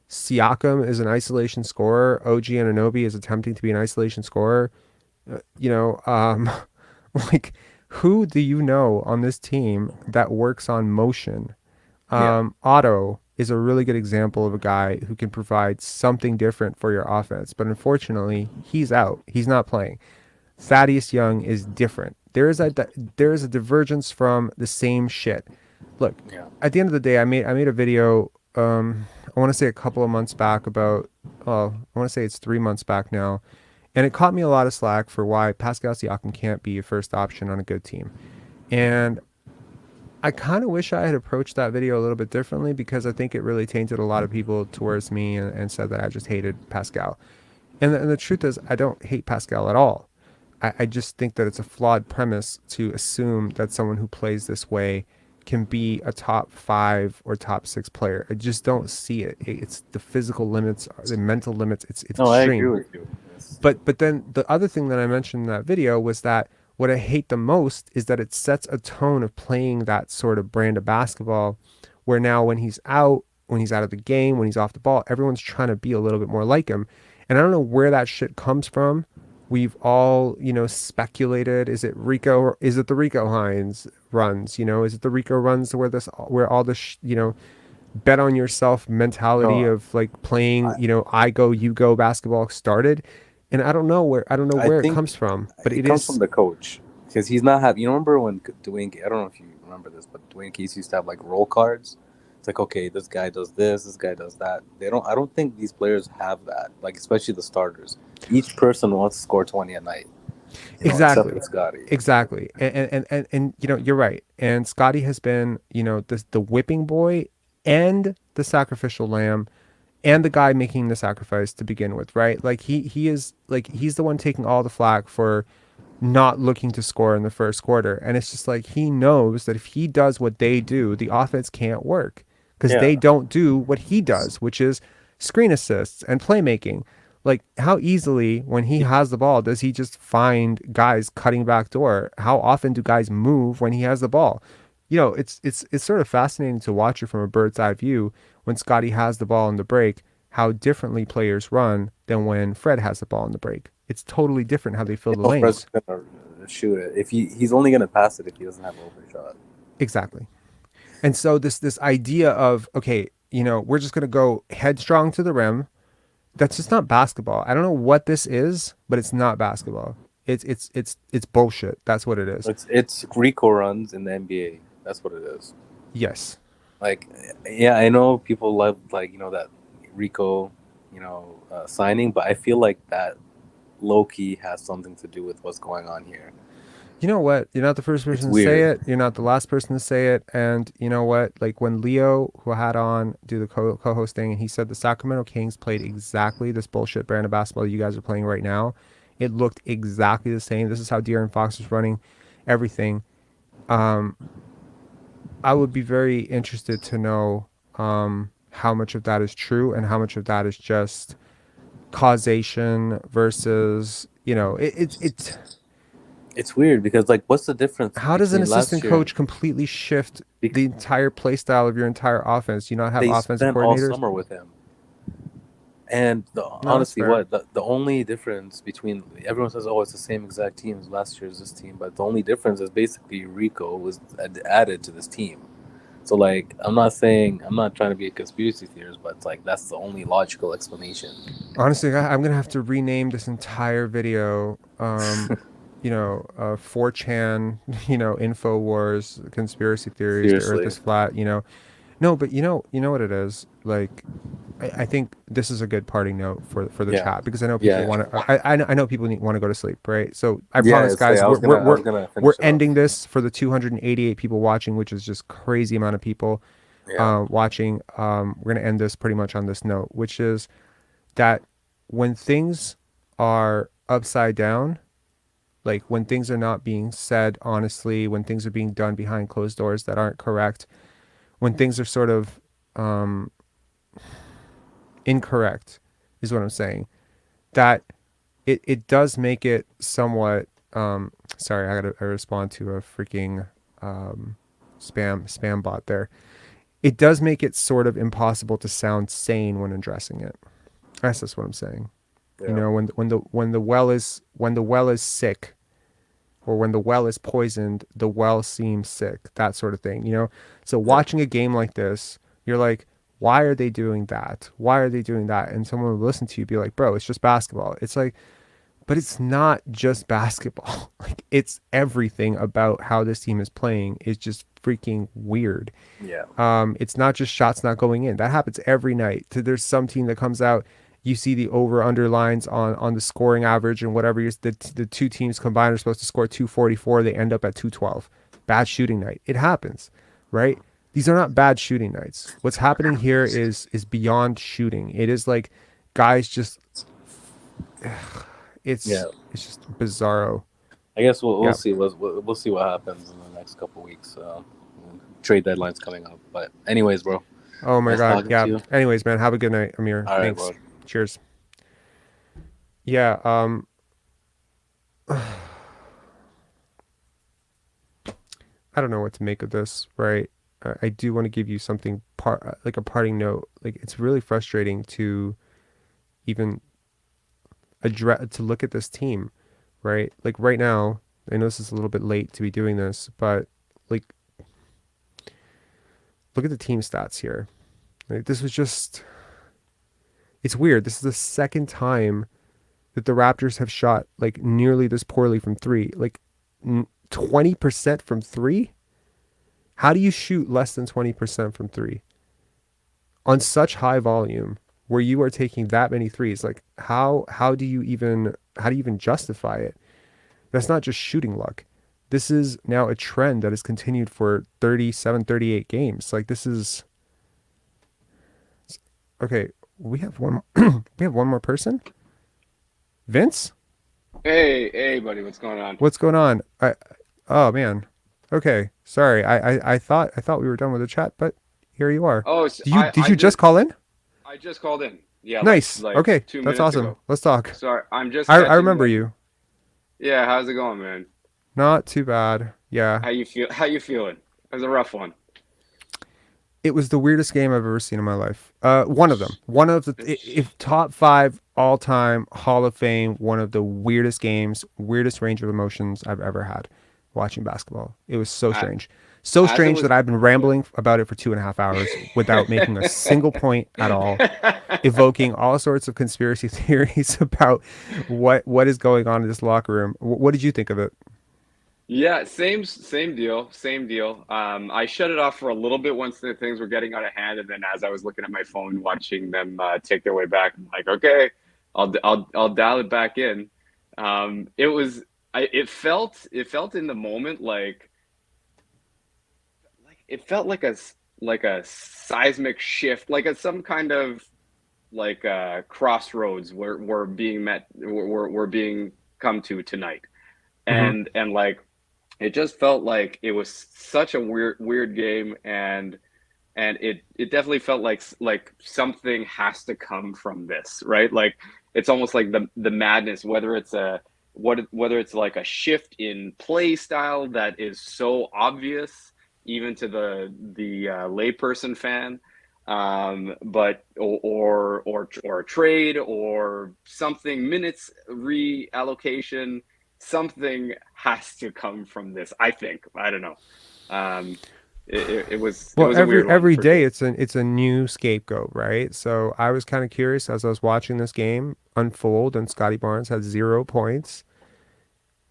Siakam is an isolation scorer. OG Anunoby is attempting to be an isolation scorer. Like, who do you know on this team that works on motion? Otto is a really good example of a guy who can provide something different for your offense, but unfortunately, he's out. He's not playing. Thaddeus Young is different. There is a divergence from the same shit. Look, at the end of the day, I made a video. I want to say a couple of months back about. I want to say it's 3 months back now, and it caught me a lot of slack for why Pascal Siakam can't be a first option on a good team, and I kind of wish I had approached that video a little bit differently, because I think it really tainted a lot of people towards me and said that I just hated Pascal. And the truth is, I don't hate Pascal at all. I just think that it's a flawed premise to assume that someone who plays this way can be a top 5 or top 6 player. I just don't see it. It's the physical limits, the mental limits. It's no, extreme. I agree with you. But then the other thing that I mentioned in that video was that what I hate the most is that it sets a tone of playing that sort of brand of basketball where now when he's out of the game, when he's off the ball, everyone's trying to be a little bit more like him. And I don't know where that shit comes from. We've all, speculated, is it the Rico Hines runs, is it the Rico runs where all this, bet on yourself mentality No, of like playing, I, I go, you go basketball started. And I don't know where I it think comes from, but it it comes from is the coach because he's not have. You remember when Dwayne? I don't know if you remember this, but Dwayne Case used to have like roll cards. It's like, okay, this guy does this guy does that. They don't. I don't think these players have that. Like especially the starters. Each person wants to score 20 a night. Except exactly. for Scottie. Exactly. And you're right. And Scottie has been, the whipping boy and the sacrificial lamb and the guy making the sacrifice to begin with, right? Like he is like he's the one taking all the flack for not looking to score in the first quarter. And it's just like he knows that if he does what they do, the offense can't work because Yeah. they don't do what he does, which is screen assists and playmaking. Like how easily when he has the ball does he just find guys cutting back door? How often do guys move when he has the ball? It's sort of fascinating to watch it from a bird's eye view when Scottie has the ball in the break, how differently players run than when Fred has the ball in the break. It's totally different how they fill the Fred's lanes. gonna shoot it. If he's only gonna pass it if he doesn't have an open shot. Exactly. And so this idea of, okay, we're just gonna go headstrong to the rim. That's just not basketball. I don't know what this is, but it's not basketball. It's bullshit. That's what it is. It's Rico runs in the NBA. That's what it is. Yes. Like, yeah, I know people love that Rico, signing, but I feel like that low key has something to do with what's going on here. You know what? You're not the first person to say weird. it. You're not the last person to say it. And you know what? Like when Leo, who I had on, do the co-hosting, and he said the Sacramento Kings played exactly this bullshit brand of basketball you guys are playing right now. It looked exactly the same. This is how De'Aaron Fox was running everything. I would be very interested to know how much of that is true and how much of that is just causation versus, It's weird because what's the difference? How does an between last assistant year- coach completely shift the entire play style of your entire offense? You not have They offensive spent all coordinators? summer with him. And that's honestly, fair. the only difference between everyone says, "Oh, it's the same exact team as last year's this team," but the only difference is basically Rico was added to this team. So I'm not trying to be a conspiracy theorist, but it's that's the only logical explanation. Honestly, I'm gonna have to rename this entire video. 4chan, Infowars, conspiracy theories, the Earth is flat. No, but you know what it is. Like, I think this is a good parting note for the chat because I know people want to. I know people want to go to sleep, right? So I promise, guys, we're ending this for the 288 people watching, which is just crazy amount of people watching. We're gonna end this pretty much on this note, which is that when things are upside down, like when things are not being said honestly, when things are being done behind closed doors that aren't correct, when things are sort of incorrect is what I'm saying, that it does make it somewhat sorry, I respond to a freaking spam bot there. It does make it sort of impossible to sound sane when addressing it. That's just what I'm saying. Yeah. When the well is sick, or when the well is poisoned, the well seems sick, that sort of thing, So watching a game like this, you're like, why are they doing that? Why are they doing that? And someone will listen to you be like, bro, it's just basketball. It's like, but it's not just basketball. Like, it's everything about how this team is playing is just freaking weird. Yeah. It's not just shots not going in. That happens every night. There's some team that comes out, you see the over underlines on the scoring average and whatever. The two teams combined are supposed to score 244. They end up at 212. Bad shooting night. It happens, right? These are not bad shooting nights. What's happening here is beyond shooting. It is like guys just. It's just bizarro. I guess we'll see. We'll see what happens in the next couple weeks. Trade deadline's coming up, but anyways, bro. Oh my nice god, yeah. to you. Anyways, man, have a good night, Amir. All right, Thanks. bro. Cheers. Yeah. I don't know what to make of this, right? I do want to give you something like a parting note. Like, it's really frustrating to even to look at this team, right? Like right now, I know this is a little bit late to be doing this, but like, look at the team stats here. Like, this was just, it's weird. This is the second time that the Raptors have shot like nearly this poorly from three, like 20% from three. How do you shoot less than 20% from three on such high volume where you are taking that many threes? Like, how do you even justify it? That's not just shooting luck. This is now a trend that has continued for 37, 38 games. Like, this is okay. We have one. We have one more person. Vince? Hey, buddy, what's going on? What's going on? Oh man. Okay, sorry. I thought we were done with the chat, but here you are. Oh, Did you just call in? I just called in. Yeah. Nice. Like okay, 2 that's minutes awesome. ago. Let's talk. Sorry, I'm just. I remember you. Yeah, how's it going, man? Not too bad. Yeah. How you feel? How you feeling? It was a rough one. It was the weirdest game I've ever seen in my life. One of them. One of the if top 5 all-time Hall of Fame. One of the weirdest games, weirdest range of emotions I've ever had watching basketball. It was so strange. So strange that I've been rambling about it for 2.5 hours without making a single point at all, evoking all sorts of conspiracy theories about what is going on in this locker room. What did you think of it? Yeah, same deal. I shut it off for a little bit once the things were getting out of hand, and then as I was looking at my phone, watching them take their way back, I'm like, okay, I'll dial it back in. It felt in the moment like it felt like a seismic shift, like some kind of like crossroads we're being come to tonight, and like. It just felt like it was such a weird game, and it definitely felt like something has to come from this, right? Like it's almost like the madness, whether it's like a shift in play style that is so obvious even to the layperson fan, but or a trade or something, minutes reallocation. Something has to come from this. I think. I don't know. It was. Well, it was a weird every one, day sure. it's a new scapegoat, right? So I was kind of curious as I was watching this game unfold, and Scottie Barnes had 0 points.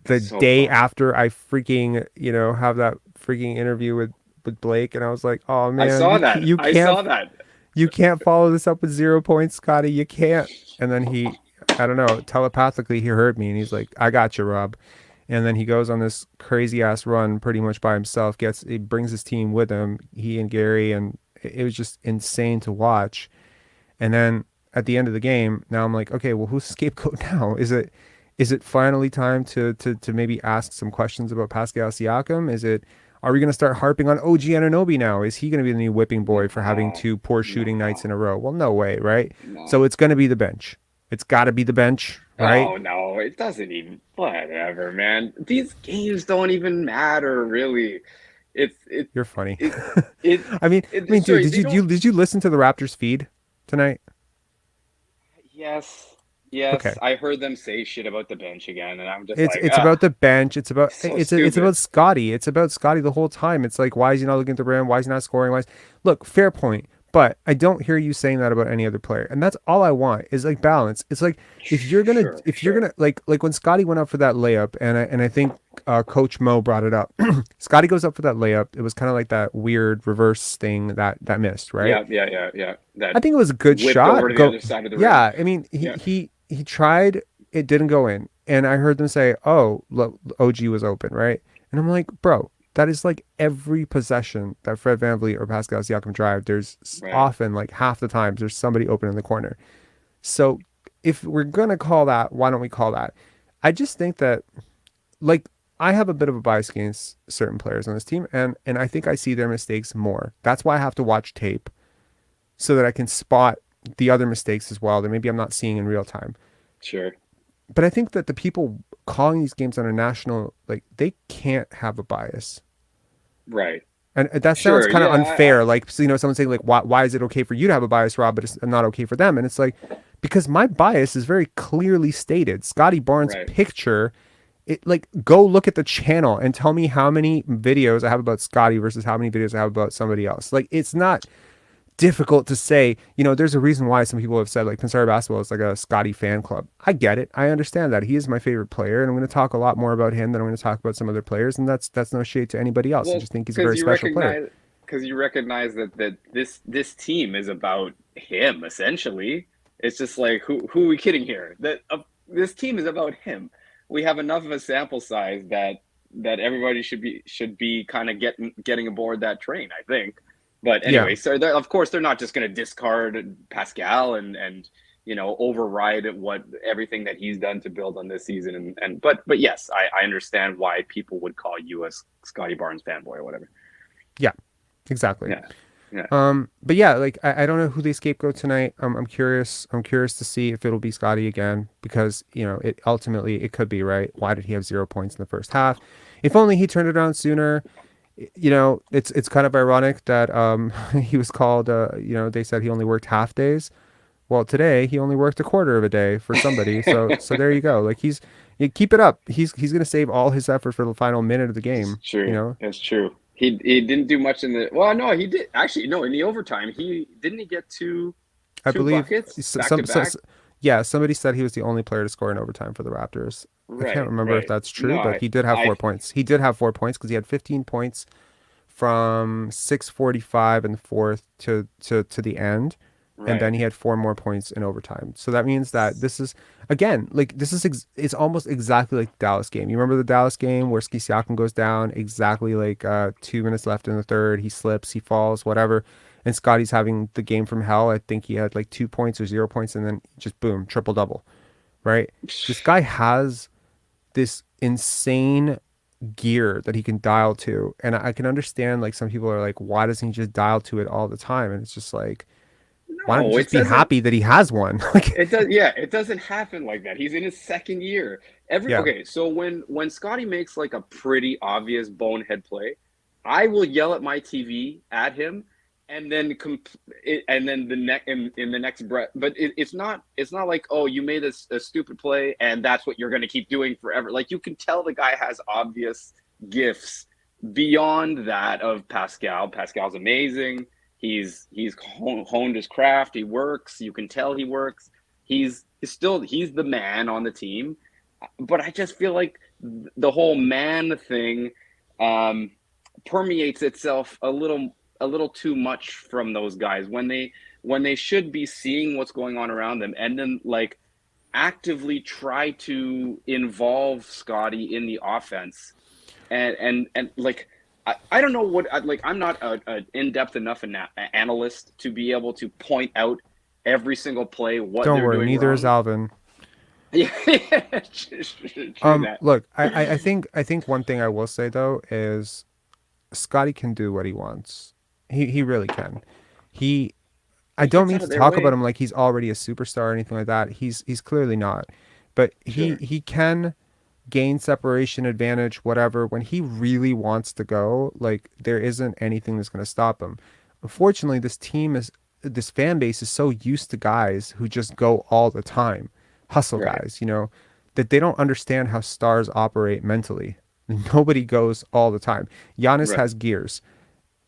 The day after I freaking have that freaking interview with Blake, and I was like, oh man, I saw that. You can't, I saw that. You can't follow this up with 0 points, Scottie. You can't. And then I don't know, telepathically he heard me and he's like, I got you, Rob. And then he goes on this crazy ass run pretty much by himself, he brings his team with him, he and Gary, and it was just insane to watch. And then at the end of the game, now I'm like, okay, well, who's the scapegoat now? Is it finally time to maybe ask some questions about Pascal Siakam? Are we going to start harping on OG Anunoby now? Is he going to be the new whipping boy for having 2 poor shooting nights in a row? Well, no way, right? No. So it's going to be the bench. It's got to be the bench, right? Oh no, it doesn't even. Whatever, man. These games don't even matter, really. You're funny. I mean, dude, did you listen to the Raptors feed tonight? Yes. Okay. I heard them say shit about the bench again, and I'm just it's about the bench. It's about so it's stupid. about Scottie. It's about Scottie the whole time. It's like, why is he not looking at the rim? Why is he not scoring? Look, fair point. But I don't hear you saying that about any other player, and that's all I want is like balance. It's like if you're gonna like when Scottie went up for that layup, and I think Coach Mo brought it up. Scottie goes up for that layup. It was kind of like that weird reverse thing that missed, right? Yeah. I think it was a good shot. Over to the other side of the rim. Yeah, I mean he tried. It didn't go in, and I heard them say, "Oh, look, OG was open," right? And I'm like, bro. That is like every possession that Fred VanVleet or Pascal Siakam drive. There's often like half the times there's somebody open in the corner. So if we're going to call that, why don't we call that? I just think that like I have a bit of a bias against certain players on this team and I think I see their mistakes more. That's why I have to watch tape so that I can spot the other mistakes as well that maybe I'm not seeing in real time. Sure. but I think that the people calling these games on a national, like, they can't have a bias. Right. And that sounds Sure. kind of Yeah. unfair. Like, so, someone saying like, why is it okay for you to have a bias, Rob, but it's not okay for them? And it's like, because my bias is very clearly stated. Scottie Barnes' Right. picture, like, go look at the channel and tell me how many videos I have about Scottie versus how many videos I have about somebody else. Like, it's not difficult to say, there's a reason why some people have said like Pensar Basketball is like a Scottie fan club. I get it. I understand that. He is my favorite player, and I'm going to talk a lot more about him than I'm going to talk about some other players, and that's no shade to anybody else. I just think he's a very special player. Because you recognize that this team is about him essentially. It's just like who are we kidding here? That this team is about him. We have enough of a sample size that everybody should be kind of getting aboard that train, I think. But anyway, Yeah. so of course they're not just going to discard Pascal and override everything that he's done to build on this season. But yes, I understand why people would call you a Scottie Barnes fanboy or whatever. Yeah, exactly. Yeah. But yeah, like I don't know who they scapegoat tonight. I'm curious. I'm curious to see if it'll be Scottie again, because it ultimately it could be, right. Why did he have 0 points in the first half? If only he turned it around sooner. It's kind of ironic that he was called. They said he only worked half days. Well, today he only worked a quarter of a day for somebody. So there you go. Like keep it up. He's gonna save all his effort for the final minute of the game. It's true. It's true. He didn't do much in the. Well, no, he did actually. No, in the overtime, he get two. I believe buckets back to back? Yeah, somebody said he was the only player to score in overtime for the Raptors. I can't remember if that's true, but he did have 4 points. He did have 4 points because he had 15 points from 6:45 in the fourth to the end. Right. And then he had 4 more points in overtime. So that means that this is, again, like it's almost exactly like the Dallas game. You remember the Dallas game where Siakam goes down exactly like 2 minutes left in the third. He slips, he falls, whatever. And Scottie's having the game from hell. I think he had like 2 points or 0 points, and then just boom, triple double, right? This guy has this insane gear that he can dial to. And I can understand, like, some people are like, why doesn't he just dial to it all the time? And it's just like, why don't you just be happy that he has one? It does. Yeah, it doesn't happen like that. He's in his second year. Okay, so when Scottie makes like a pretty obvious bonehead play, I will yell at my TV at him, and then in the next breath. But it's not like, oh, you made a stupid play and that's what you're going to keep doing forever. Like, you can tell the guy has obvious gifts beyond that of Pascal. Pascal's amazing. He's honed his craft. He works. You can tell he works. He's the man on the team. But I just feel like the whole man thing permeates itself a little too much from those guys when they should be seeing what's going on around them, and then like actively try to involve Scottie in the offense, and like. I don't know what I'm not an in-depth enough analyst to be able to point out every single play what don't they're worry, doing neither wrong. is Alvin. Yeah. Look, I think one thing I will say though is Scottie can do what he wants. He really can. I don't mean to talk about him like he's already a superstar or anything like that. He's clearly not. But he can gain separation advantage, whatever. When he really wants to go, like, there isn't anything that's going to stop him. Unfortunately, this fan base is so used to guys who just go all the time, hustle guys, that they don't understand how stars operate mentally. Nobody goes all the time. Giannis has gears.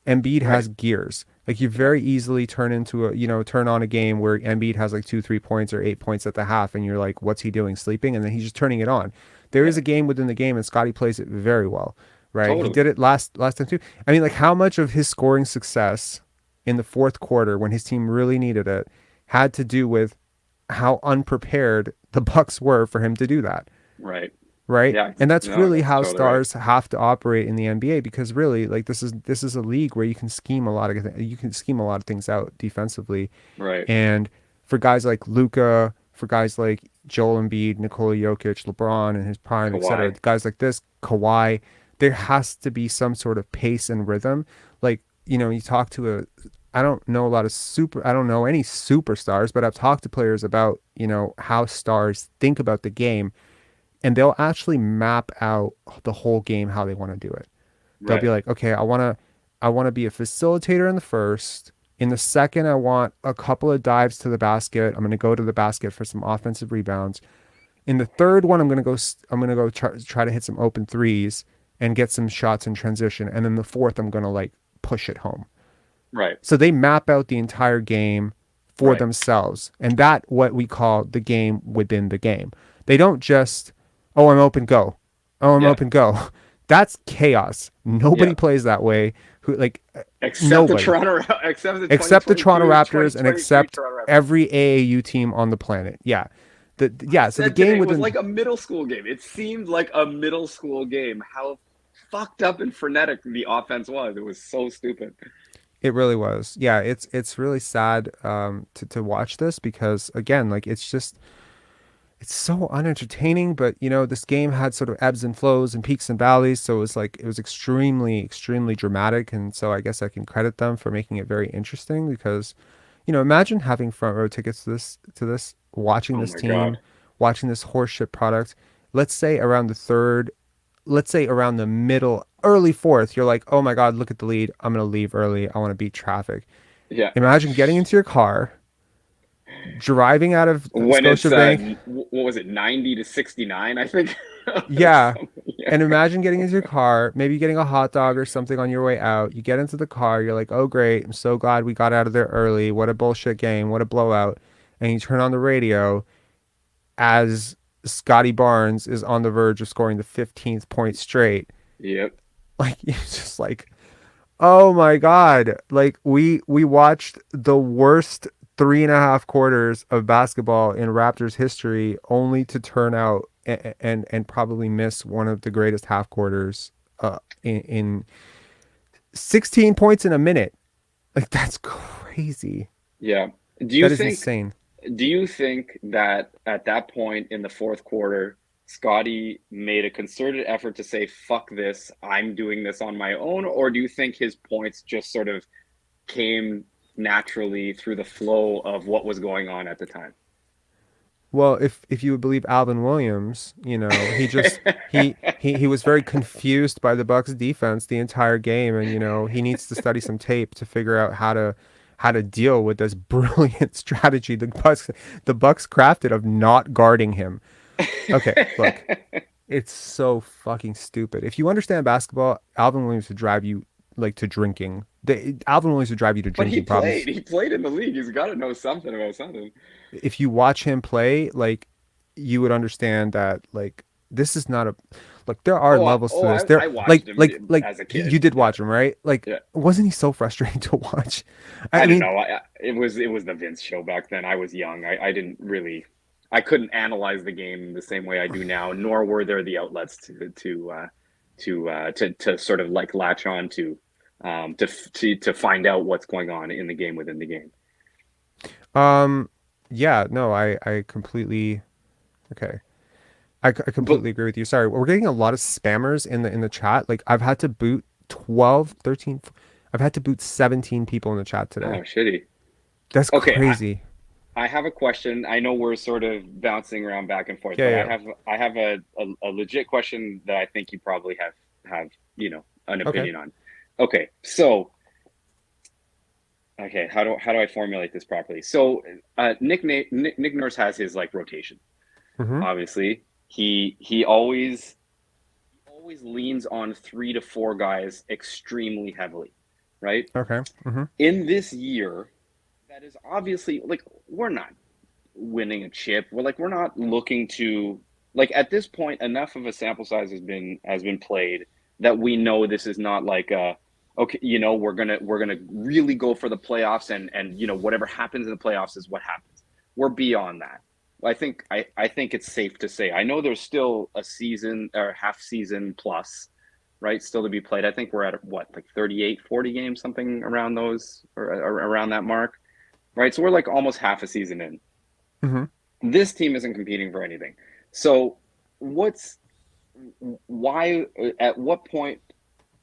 Embiid has gears. Like, you very easily turn on a game where Embiid has like 2-3 points or 8 points at the half, and you're like, what's he doing, sleeping? And then he's just turning it on. There is a game within the game, and Scottie plays it very well, right? Totally. He did it last time too. I mean, like, how much of his scoring success in the fourth quarter, when his team really needed it, had to do with how unprepared the Bucks were for him to do that. Right. Yeah, and that's really how totally stars have to operate in the NBA, because really, like, this is a league where you can scheme a lot of things out defensively. Right. And for guys like Luka, for guys like Joel Embiid, Nikola Jokic, LeBron in his prime, etc., guys like this, Kawhi, there has to be some sort of pace and rhythm. Like, you talk to I don't know I don't know any superstars, but I've talked to players about, how stars think about the game, and they'll actually map out the whole game how they want to do it. They'll be Right. like, okay, I want to be a facilitator in the first. In the second, I want a couple of dives to the basket. I'm going to go to the basket for some offensive rebounds. In the third one, I'm going to go try to hit some open threes and get some shots in transition. And then the fourth, I'm going to like push it home. Right. So they map out the entire game for Right. themselves. And that what we call the game within the game. They don't just, oh, I'm open, go. Oh, I'm Yeah. open, go. That's chaos. Nobody Yeah. plays that way. Except Nobody. except The Toronto 2022, Raptors and 2023 except Toronto Raptors. every AAU team on the planet. Yeah. So the Said game today within was like a middle school game. It seemed like a middle school game. How fucked up and frenetic the offense was. It was so stupid. it really was. Yeah, it's really sad to watch this because again, like it's so unentertaining, but this game had sort of ebbs and flows and peaks and valleys, so it was extremely, extremely dramatic, and so I guess I can credit them for making it very interesting because, imagine having front row tickets to this, watching Oh this my team, God. watching this horseshit product. Let's say around the third, let's say around the middle, early fourth, you're like, oh my God, look at the lead. I'm gonna leave early. I want to beat traffic. Yeah. Imagine getting into your car, driving out of When it's Scotiabank. what was it, 90 to 69, I think. Yeah. Yeah. And imagine getting into your car, maybe getting a hot dog or something on your way out. You get into the car, you're like, oh, great. I'm so glad we got out of there early. What a bullshit game. What a blowout. And you turn on the radio as Scottie Barnes is on the verge of scoring the 15th point straight. Yep. Like, it's just like, oh my God. Like, we watched the worst 3.5 quarters of basketball in Raptors history only to turn out and probably miss one of the greatest half quarters in 16 points in a minute. Like, that's crazy. Yeah. That is insane. Do you think that at that point in the fourth quarter, Scottie made a concerted effort to say, fuck this, I'm doing this on my own? Or do you think his points just sort of came naturally through the flow of what was going on at the time? Well, if you would believe Alvin Williams, he just he was very confused by the Bucks defense the entire game, and he needs to study some tape to figure out how to deal with this brilliant strategy the Bucks crafted of not guarding him. Okay, look, it's so fucking stupid. If you understand basketball, Alvin Williams would drive you like to drinking. Alvin Williams would drive you to But drinking problems. he played in the league. He's got to know something about something. If you watch him play, like, you would understand that, like, this is not a, like, there are levels to this. I watched him as a kid. You did watch him, right? Like, Yeah. wasn't he so frustrating to watch? I mean, don't know. It was the Vince show back then. I was young. I didn't really, I couldn't analyze the game the same way I do now. Nor were there the outlets to sort of like latch on to find out what's going on in the game within the game. Yeah, no, I completely, okay. I completely agree with you. Sorry, we're getting a lot of spammers in the chat. Like, I've had to boot 13, I've had to boot 17 people in the chat Oh, today. shitty. That's Okay, crazy. I have a question. I know we're sort of bouncing around back and forth, Yeah, but yeah. I have a legit question that I think you probably have an opinion on. Okay, so okay, how do I formulate this properly? So Nick Nurse has his like rotation. Mhm. Obviously, he always leans on 3 to 4 guys extremely heavily, right? Okay. Mhm. In this year, that is obviously like we're not winning a chip. We're not looking to, like, at this point enough of a sample size has been played that we know this is not like okay, we're gonna really go for the playoffs and whatever happens in the playoffs is what happens. We're beyond that. I think it's safe to say. I know there's still a season or half season plus, right, still to be played. I think we're at what, like 38, 40 games, something around those or around that mark, right? So we're like almost half a season in. Mhm. This team isn't competing for anything. So why, at what point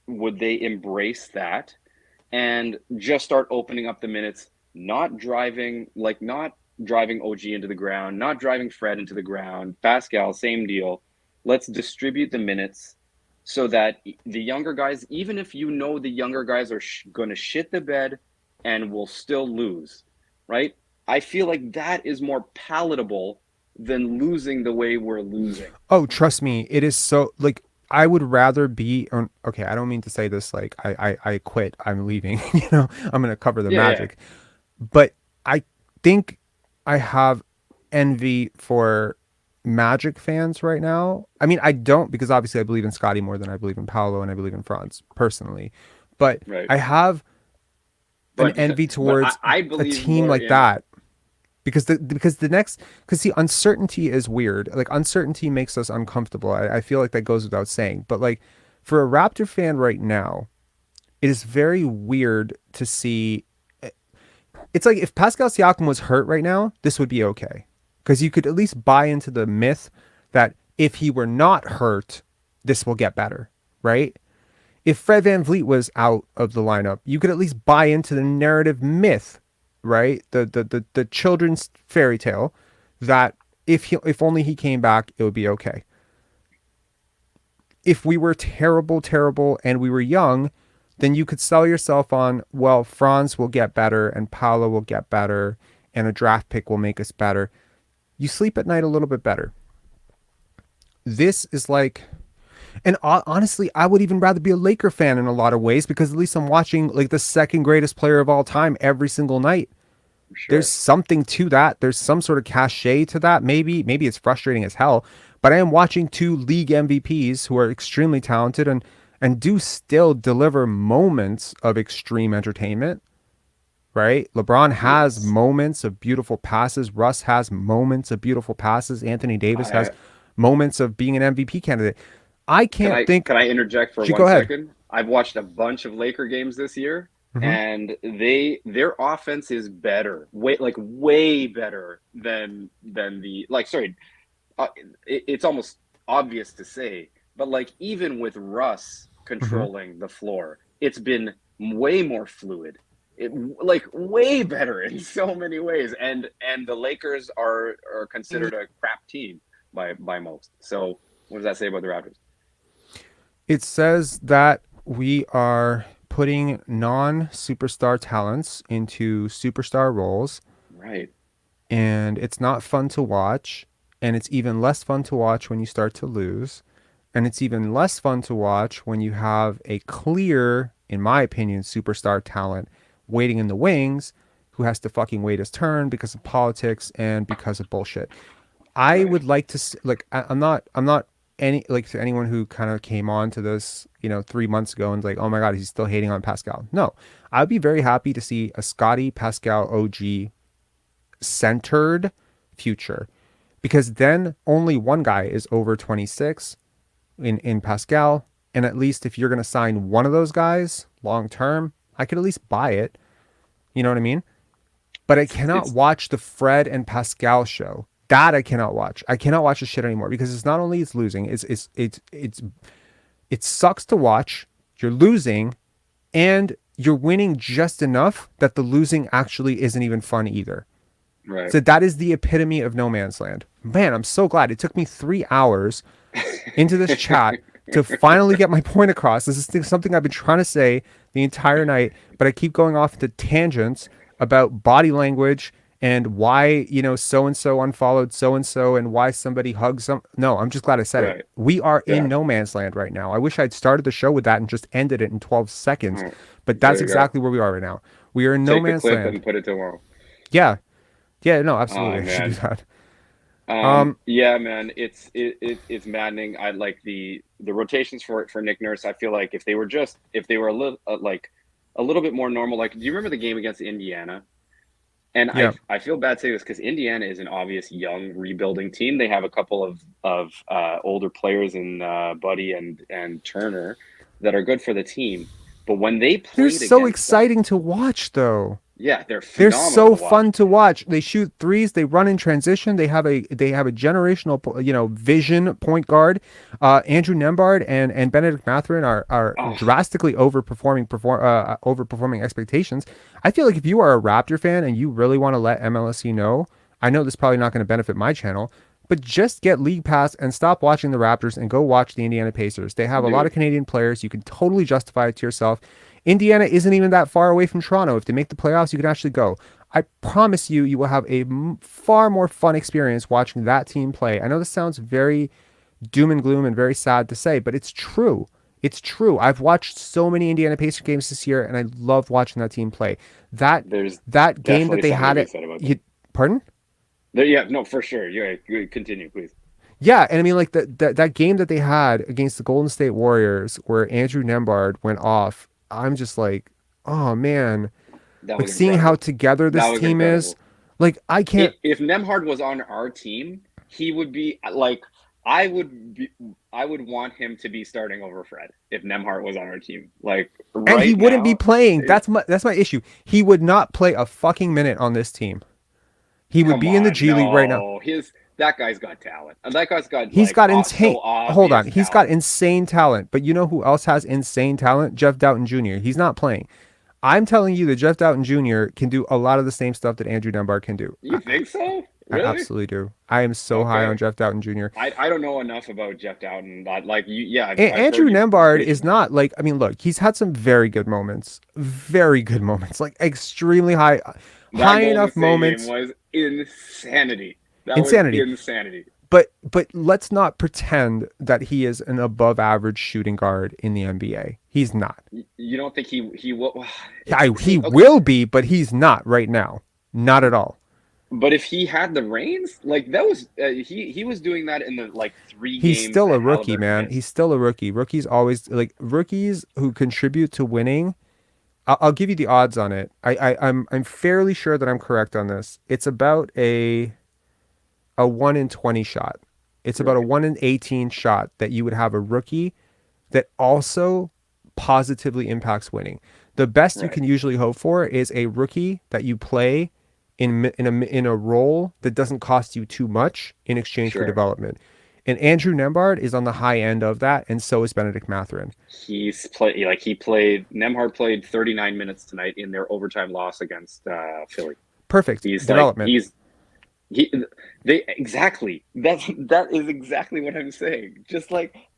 would they embrace that and just start opening up the minutes, not driving OG into the ground, not driving Fred into the ground. Pascal, same deal. Let's distribute the minutes so that the younger guys, even if you know the younger guys are going to shit the bed and will still lose, right? I feel like that is more palatable than losing the way we're losing. Oh, trust me, it is so, like, I would rather be on, okay, I don't mean to say this like I quit, I'm leaving, I'm going to cover the Magic. But I think I have envy for Magic fans right now. I mean, I don't, because obviously I believe in Scottie more than I believe in Paolo and I believe in Franz personally. But I have an envy towards a team like that. Because see, uncertainty is weird. Like, uncertainty makes us uncomfortable. I feel like that goes without saying. But like, for a Raptor fan right now, it is very weird to see. It's like if Pascal Siakam was hurt right now, this would be okay. Because you could at least buy into the myth that if he were not hurt, this will get better, right? If Fred VanVleet was out of the lineup, you could at least buy into the narrative myth, right? The children's fairy tale that if only he came back, it would be okay. If we were terrible, and we were young, then you could sell yourself on, well, Franz will get better and Paolo will get better and a draft pick will make us better. You sleep at night a little bit better. This is like, and honestly, I would even rather be a Laker fan in a lot of ways, because at least I'm watching like the second greatest player of all time every single night. Sure. There's something to that. There's some sort of cachet to that. Maybe it's frustrating as hell, but I am watching two league MVPs who are extremely talented and do still deliver moments of extreme entertainment, right? LeBron has moments of beautiful passes. Russ has moments of beautiful passes. Anthony Davis has moments of being an MVP candidate. I can't think. Can I interject for 1 second? I've watched a bunch of Laker games this year, and their offense is better, way better than the it's almost obvious to say, but like even with Russ controlling the floor, it's been way more fluid. Way better in so many ways, and the Lakers are considered a crap team by most. So what does that say about the Raptors? It says that we are putting non-superstar talents into superstar roles. Right. And it's not fun to watch. And it's even less fun to watch when you start to lose. And it's even less fun to watch when you have a clear, in my opinion, superstar talent waiting in the wings who has to fucking wait his turn because of politics and because of bullshit. I would like to, like, I'm not to anyone who kind of came on to this, 3 months ago and like, oh my God, he's still hating on Pascal. No, I'd be very happy to see a Scottie, Pascal, OG centered future, because then only one guy is over 26 in Pascal. And at least if you're going to sign one of those guys long term, I could at least buy it. You know what I mean? But I cannot watch the Fred and Pascal show. That I cannot watch. I cannot watch this shit anymore, because it's not only it's losing, it sucks to watch. You're losing, and you're winning just enough that the losing actually isn't even fun either. Right. So that is the epitome of no man's land. Man, I'm so glad it took me 3 hours into this chat to finally get my point across. This is something I've been trying to say the entire night, but I keep going off into tangents about body language and why, so-and-so unfollowed so-and-so and why somebody hugs some. No, I'm just glad I said it. We are in no man's land right now. I wish I'd started the show with that and just ended it in 12 seconds, but that's exactly where we are right now. We are in no man's land. And put it tomorrow. Yeah. Yeah, no, absolutely. I should do that. Yeah, man, it's maddening. I like the rotations for Nick Nurse. I feel like if they were a little bit more normal, like, do you remember the game against Indiana? And I feel bad saying this because Indiana is an obvious young rebuilding team. They have a couple of older players in Buddy and Turner that are good for the team. But when they played, they're so exciting to watch, though. Yeah, they're They're phenomenal. so to watch. fun to watch. They shoot threes. They run in transition. They have a generational, vision point guard. Andrew Nembhard and Benedict Mathurin are drastically overperforming expectations. I feel like if you are a Raptor fan and you really want to let MLSE know, I know this is probably not going to benefit my channel, but just get League Pass and stop watching the Raptors and go watch the Indiana Pacers. They have a lot of Canadian players. You can totally justify it to yourself. Indiana isn't even that far away from Toronto. If they make the playoffs, you can actually go. I promise you, you will have a far more fun experience watching that team play. I know this sounds very doom and gloom and very sad to say, but it's true. It's true. I've watched so many Indiana Pacers games this year, and I love watching that team play. That game that they had it. Pardon? Yeah, no, for sure. You continue, please. Yeah, and I mean, like that game that they had against the Golden State Warriors, where Andrew Nembhard went off. I'm just like, oh man, like seeing how together this team is. Like, I can't. If Nembhard was on our team, he would be like, I would want him to be starting over Fred if Nembhard was on our team. Like, and he wouldn't be playing. That's my issue. He would not play a fucking minute on this team. He would be in the G League right now. That guy's got talent. That guy's got. He's got insane. Hold on, talent. he's got insane talent. But you know who else has insane talent? Jeff Doughton Jr. He's not playing. I'm telling you that Jeff Doughton Jr. can do a lot of the same stuff that Andrew Nembhard can do. You think so? Really? I absolutely do. I am so high on Jeff Doughton Jr. I don't know enough about Jeff Doughton. Like you, yeah. Andrew Nembhard is not like. I mean, look, he's had some very good moments, like extremely high enough moments. Was insanity. Insanity. But let's not pretend that he is an above average shooting guard in the NBA. He's not. You don't think he will? He will be, but he's not right now. Not at all. But if he had the reins, like that was he was doing that in the 3 games. He's still a rookie, man. He's still a rookie. Rookies always rookies who contribute to winning. I'll give you the odds on it. I'm fairly sure that I'm correct on this. It's about a 1 in 20 shot. It's about a 1 in 18 shot that you would have a rookie that also positively impacts winning. The best you can usually hope for is a rookie that you play in a role that doesn't cost you too much in exchange for development. And Andrew Nembhard is on the high end of that, and so is Benedict Mathurin. Nembhard played 39 minutes tonight in their overtime loss against Philly. Perfect. Development. Exactly. That is exactly what I'm saying. Just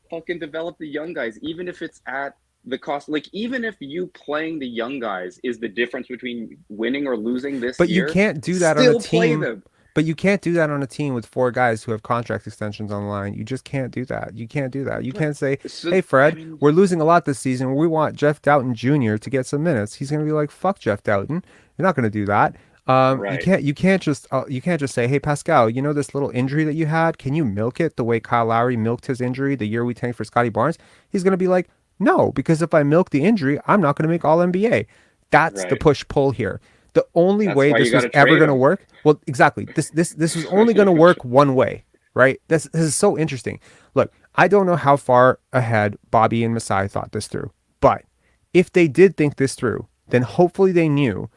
fucking develop the young guys, even if it's at the cost. Even if you playing the young guys is the difference between winning or losing this year. But you can't do that on a team. But you can't do that on a team with 4 guys who have contract extensions on the line. You just can't do that. You can't do that. You can't say, hey, Fred, we're losing a lot this season. We want Jeff Doughton Jr. to get some minutes. He's going to be like, fuck Jeff Doughton. You're not going to do that. You can't just say, hey, Pascal, you know this little injury that you had? Can you milk it the way Kyle Lowry milked his injury the year we tanked for Scottie Barnes? He's going to be like, no, because if I milk the injury, I'm not going to make All-NBA. That's the push-pull here. The only way this was ever going to work, well, exactly. This is only going to work one way, right? This is so interesting. Look, I don't know how far ahead Bobby and Masai thought this through, but if they did think this through, then hopefully they knew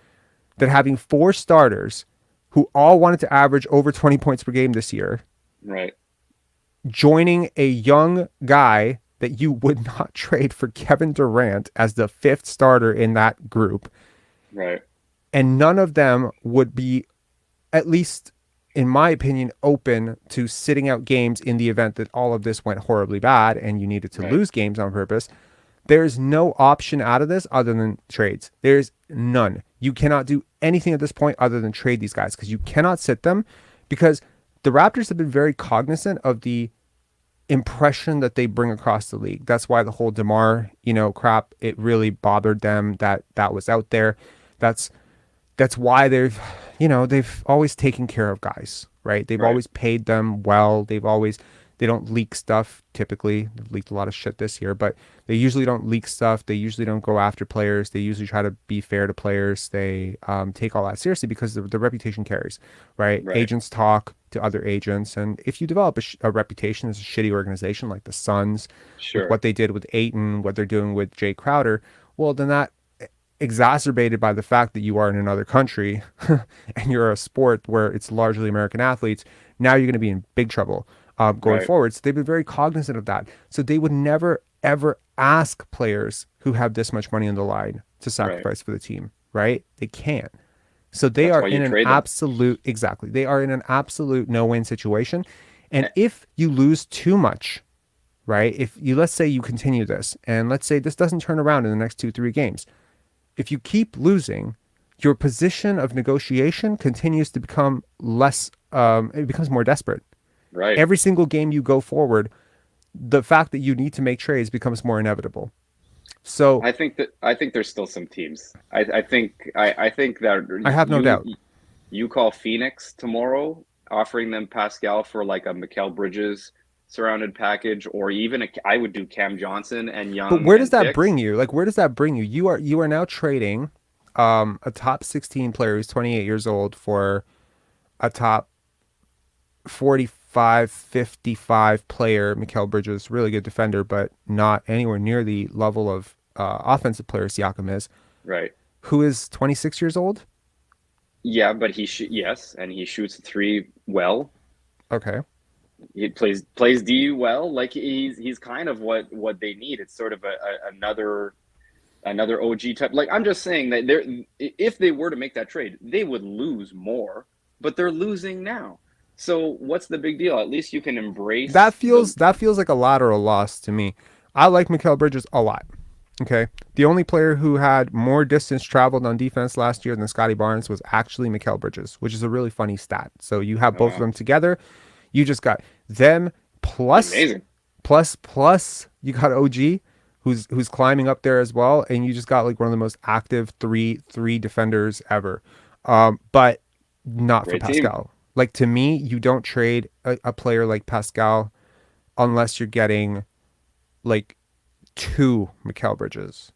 that having 4 starters who all wanted to average over 20 points per game this year, right, joining a young guy that you would not trade for Kevin Durant as the 5th starter in that group, right. And none of them would be, at least in my opinion, open to sitting out games in the event that all of this went horribly bad and you needed to lose games on purpose. There's no option out of this other than trades. There's none. You cannot do anything at this point other than trade these guys because you cannot sit them, because the Raptors have been very cognizant of the impression that they bring across the league. That's why the whole DeMar, crap, it really bothered them that was out there. That's why they've always taken care of guys, right? They've always paid them well. They don't leak stuff typically. They've leaked a lot of shit this year, but they usually don't leak stuff. They usually don't go after players. They usually try to be fair to players. They take all that seriously because the reputation carries, right? Agents talk to other agents. And if you develop a reputation as a shitty organization like the Suns, what they did with Ayton, what they're doing with Jay Crowder, well, then that exacerbated by the fact that you are in another country and you're a sport where it's largely American athletes. Now you're going to be in big trouble going Right. forward. So they've been very cognizant of that. So they would never, ever ask players who have this much money on the line to sacrifice for the team, right? They can't. So they That's are why you in an trade them. absolute, exactly. They are in an absolute no-win situation. And if you lose too much, right? If you, let's say you continue this, and let's say this doesn't turn around in the next 2-3 games. If you keep losing, your position of negotiation continues to become less, it becomes more desperate. Right. Every single game you go forward, the fact that you need to make trades becomes more inevitable. So I think there's still some teams. I think that I have no doubt. You call Phoenix tomorrow, offering them Pascal for like a Mikal Bridges surrounded package, or even I would do Cam Johnson and Young. But where does and that picks. bring you? Like, where does that bring you? You are now trading a top 16 player who's 28 years old for a top 45, 55 player, Mikal Bridges, really good defender, but not anywhere near the level of offensive player Siakam is. Right. Who is 26 years old? Yeah, but yes, and he shoots the three well. Okay. He plays D well. Like he's kind of what they need. It's sort of another OG type. Like I'm just saying that if they were to make that trade, they would lose more, but they're losing now. So what's the big deal? At least you can embrace That feels like a lateral loss to me. I like Mikal Bridges a lot. Okay. The only player who had more distance traveled on defense last year than Scottie Barnes was actually Mikal Bridges, which is a really funny stat. So you have both of them together. You just got them plus you got OG who's climbing up there as well, and you just got like one of the most active three defenders ever. But not Great for Pascal. team. Like to me, you don't trade a player like Pascal unless you're getting like 2 Mikal Bridges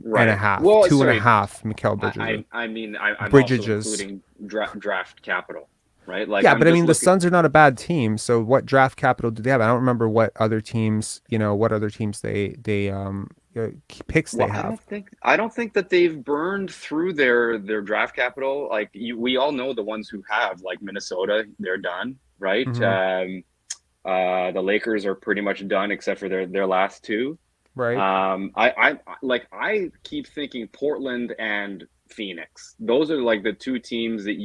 and a half, Well, 2.5 Mikal Bridges. I'm Bridges. also including draft capital, right? Like yeah, but I mean, the Suns are not a bad team. So what draft capital do they have? I don't remember what other teams, they picks they have. I don't think that they've burned through their draft capital. Like we all know the ones who have, like Minnesota, they're done, right? Mhm. The Lakers are pretty much done except for their last two. Right. I keep thinking Portland and Phoenix. Those are like the two teams that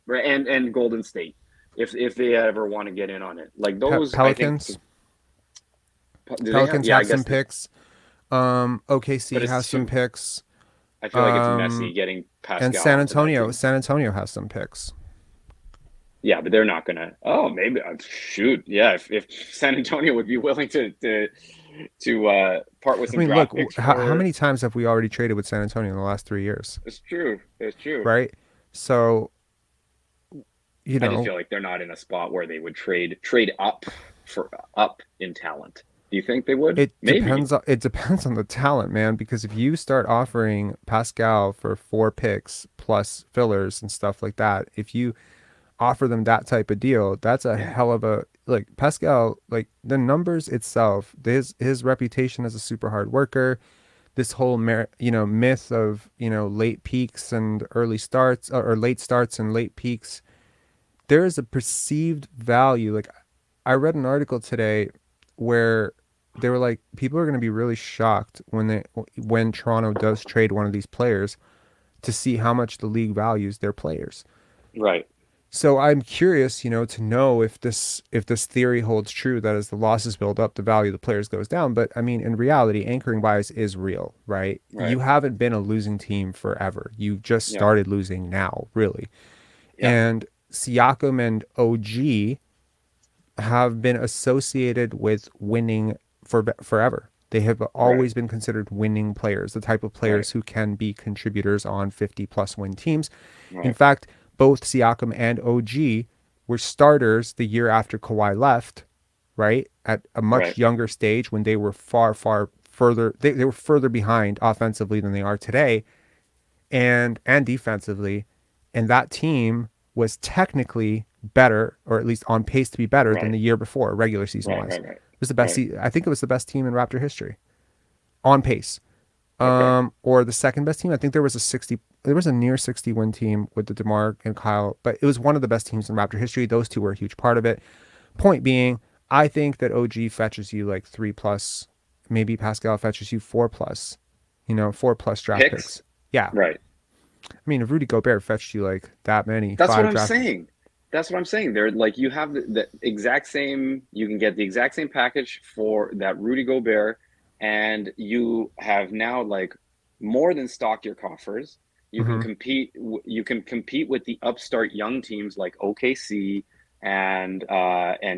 and Golden State, if they ever want to get in on it. Like those Pelicans. Pelicans have some picks. OKC has some picks. I feel like it's messy getting Pascal. And San Antonio has some picks. Yeah, but they're not gonna. Oh, maybe shoot. Yeah, if San Antonio would be willing to part with some draft picks. How many times have we already traded with San Antonio in the last 3 years? It's true. Right. So, I just feel like they're not in a spot where they would trade up in talent. Do you think they would? Depends on the talent, man. Because if you start offering Pascal for 4 picks plus fillers and stuff like that, if you offer them that type of deal, that's a hell of a, like Pascal, like the numbers itself, his reputation as a super hard worker, this whole myth of late peaks and early starts, or late starts and late peaks. There is a perceived value. Like I read an article today where they were like, people are going to be really shocked when Toronto does trade one of these players to see how much the league values their players. Right. So I'm curious, to know if this theory holds true, that as the losses build up, the value of the players goes down. But I mean, in reality, anchoring bias is real, right? You haven't been a losing team forever. You've just started losing now, really. Yeah. And Siakam and OG have been associated with winning forever. They have always been considered winning players, the type of players who can be contributors on 50-plus win teams. In fact, both Siakam and OG were starters the year after Kawhi left, right? At a much younger stage when they were far, far further. They were further behind offensively than they are today, and defensively. And that team was technically better, or at least on pace to be better than the year before, regular season wise. It was the best. I think it was the best team in Raptor history, on pace. or the second best team. I think there was a near 60 win team with the DeMar and Kyle, but it was one of the best teams in Raptor history. Those two were a huge part of it. Point being, I think that OG fetches you like 3+, maybe Pascal fetches you 4+, 4+ draft picks. Yeah. Right. I mean, if Rudy Gobert fetched you like that many, That's what I'm draft saying. That's what I'm saying. They're like, you have the exact same, you can get the exact same package for that Rudy Gobert, and you have now like more than stocked your coffers. You can compete. You can compete with the upstart young teams like OKC and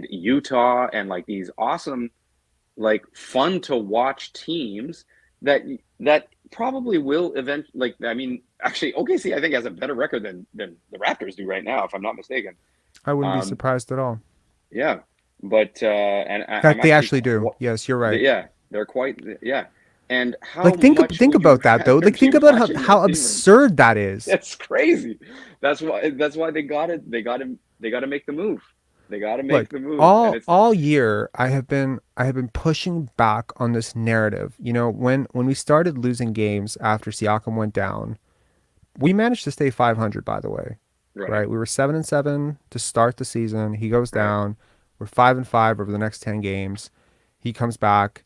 Utah, and like these awesome, like fun to watch teams that probably will I mean, actually, OKC I think has a better record than the Raptors do right now, if I'm not mistaken. I wouldn't be surprised at all. Yeah, but They actually do. Yes, you're right. Yeah, they're quite. Yeah, and how like think about that though. Like think about how absurd that is. That's crazy. That's why they got it. They got to make the move. They got to make the move. All year, I have been pushing back on this narrative. When we started losing games after Siakam went down, we managed to stay 500. By the way, right? We were 7-7 to start the season. He goes down. We're 5-5 over the next 10 games. He comes back.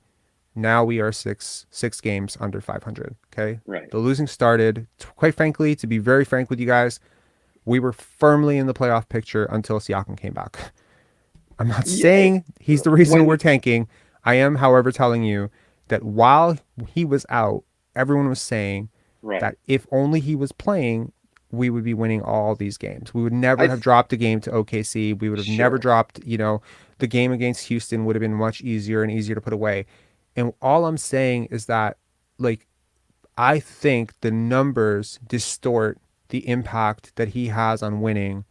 Now we are six games under 500. Okay. Right. The losing started. Quite frankly, to be very frank with you guys, we were firmly in the playoff picture until Siakam came back. I'm not saying he's the reason we're tanking. I am, however, telling you that while he was out, everyone was saying that if only he was playing, we would be winning all these games. We would never have dropped a game to OKC. We would have never dropped, the game against Houston would have been much easier and easier to put away. And all I'm saying is that, like, I think the numbers distort the impact that he has on winning,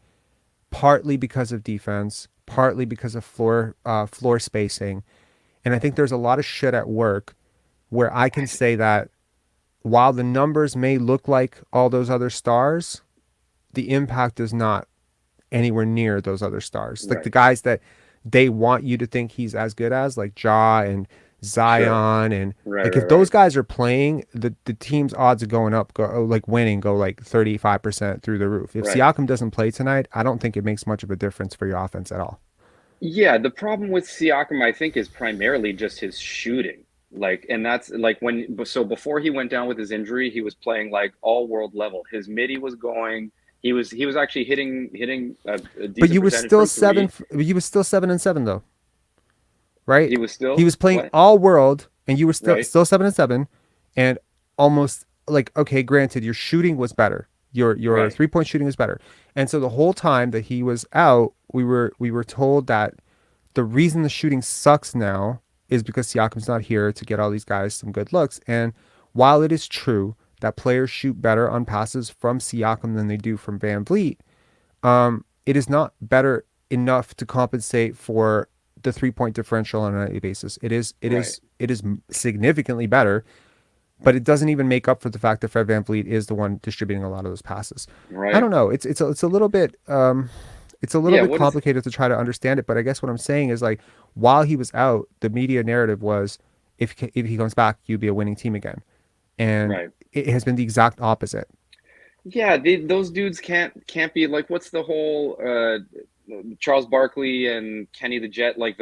partly because of defense, partly because of floor spacing. And I think there's a lot of shit at work where I can say that while the numbers may look like all those other stars, the impact is not anywhere near those other stars. Like the guys that they want you to think he's as good as, like Ja and Zion, and if those guys are playing, the team's odds of going up, winning, go like 35% through the roof. If Siakam doesn't play tonight, I don't think it makes much of a difference for your offense at all. Yeah, the problem with Siakam, I think, is primarily just his shooting. Like, and that's like before he went down with his injury, he was playing like all world level. His midi was going. He was actually hitting a decent. But you was still 7-7 though. Right? He was playing all world, and you were still 7-7, and almost like, okay, granted, your shooting was better. Your 3-point shooting was better. And so the whole time that he was out, we were told that the reason the shooting sucks now is because Siakam's not here to get all these guys some good looks. And while it is true that players shoot better on passes from Siakam than they do from VanVleet, it is not better enough to compensate for the 3-point differential on a nightly basis. It is significantly better, but it doesn't even make up for the fact that Fred VanVleet is the one distributing a lot of those passes. Right. I don't know. It's a little bit bit complicated to try to understand it, but I guess what I'm saying is, like, while he was out, the media narrative was if he comes back, you'd be a winning team again, and it has been the exact opposite. Yeah, those dudes can't be like, what's the whole Charles Barkley and Kenny the Jet, like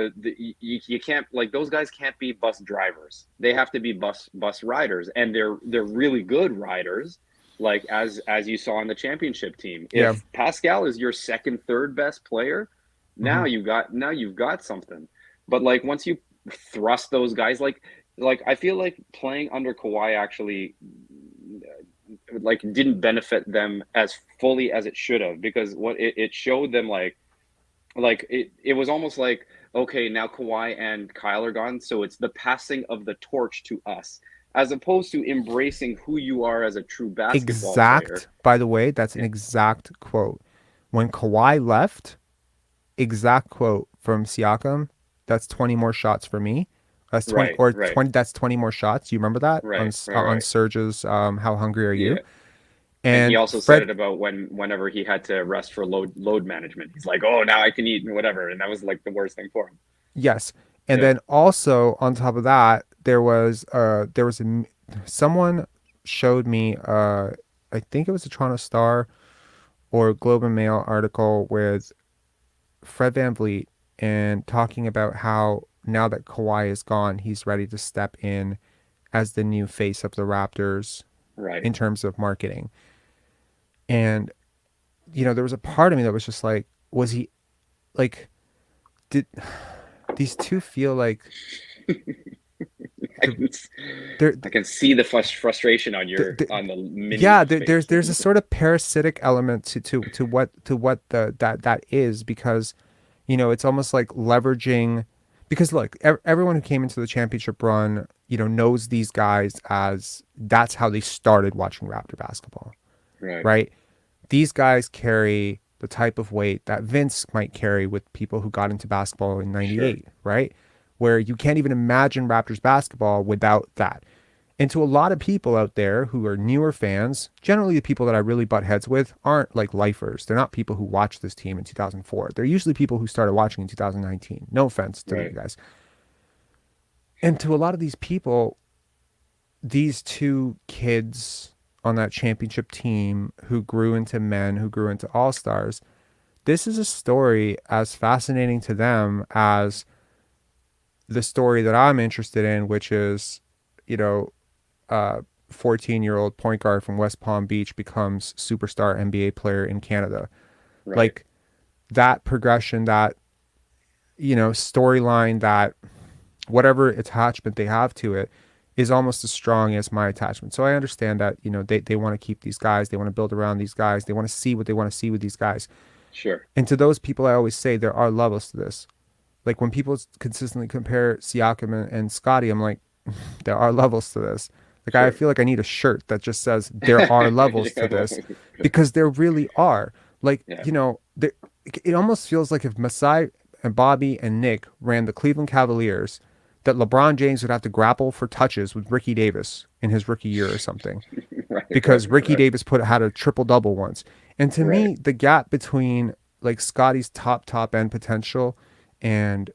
you can't, like, those guys can't be bus drivers. They have to be bus riders, and they're really good riders, like as you saw on the championship team. If Pascal is your second, third best player, now you've got something. But like once you thrust those guys, like I feel like playing under Kawhi actually like didn't benefit them as fully as it should have, because what it showed them, like it was almost like, okay, now Kawhi and Kyle are gone, so it's the passing of the torch to us, as opposed to embracing who you are as a true basketball player. By the way, that's an exact quote. When Kawhi left, exact quote from Siakam, that's 20 more shots for me. That's 20 20. That's 20 more shots. You remember that on Serge's "How Hungry Are You?" Yeah. And he also said it about whenever he had to rest for load management. He's like, "Oh, now I can eat and whatever," and that was like the worst thing for him. Yes, and then also on top of that, there was someone showed me, I think it was a Toronto Star or Globe and Mail article with Fred VanVleet and talking about how now that Kawhi is gone, he's ready to step in as the new face of the Raptors Right. in terms of marketing. And, there was a part of me that was just like, was he like, did these two feel like I can see the frustration on the mini face. there's a sort of parasitic element to what that is, because it's almost like leveraging, because look, everyone who came into the championship run knows these guys as that's how they started watching Raptor basketball, right? These guys carry the type of weight that Vince might carry with people who got into basketball in 98, right? Where you can't even imagine Raptors basketball without that. And to a lot of people out there who are newer fans, generally the people that I really butt heads with aren't like lifers. They're not people who watched this team in 2004. They're usually people who started watching in 2019. No offense to you guys. And to a lot of these people, these two kids on that championship team who grew into men, who grew into all-stars, this is a story as fascinating to them as the story that I'm interested in, which is, 14-year-old point guard from West Palm Beach becomes superstar NBA player in Canada. Like that progression, that, storyline, that whatever attachment they have to it is almost as strong as my attachment. So I understand that, they want to keep these guys. They want to build around these guys. They want to see what they want to see with these guys. Sure. And to those people, I always say there are levels to this. Like when people consistently compare Siakam and Scottie, I'm like, there are levels to this. Like I feel like I need a shirt that just says there are levels to this, because there really are. Like, it almost feels like if Masai and Bobby and Nick ran the Cleveland Cavaliers, that LeBron James would have to grapple for touches with Ricky Davis in his rookie year or something, because Ricky Davis had a triple-double once. And to me, the gap between like Scottie's top end potential and,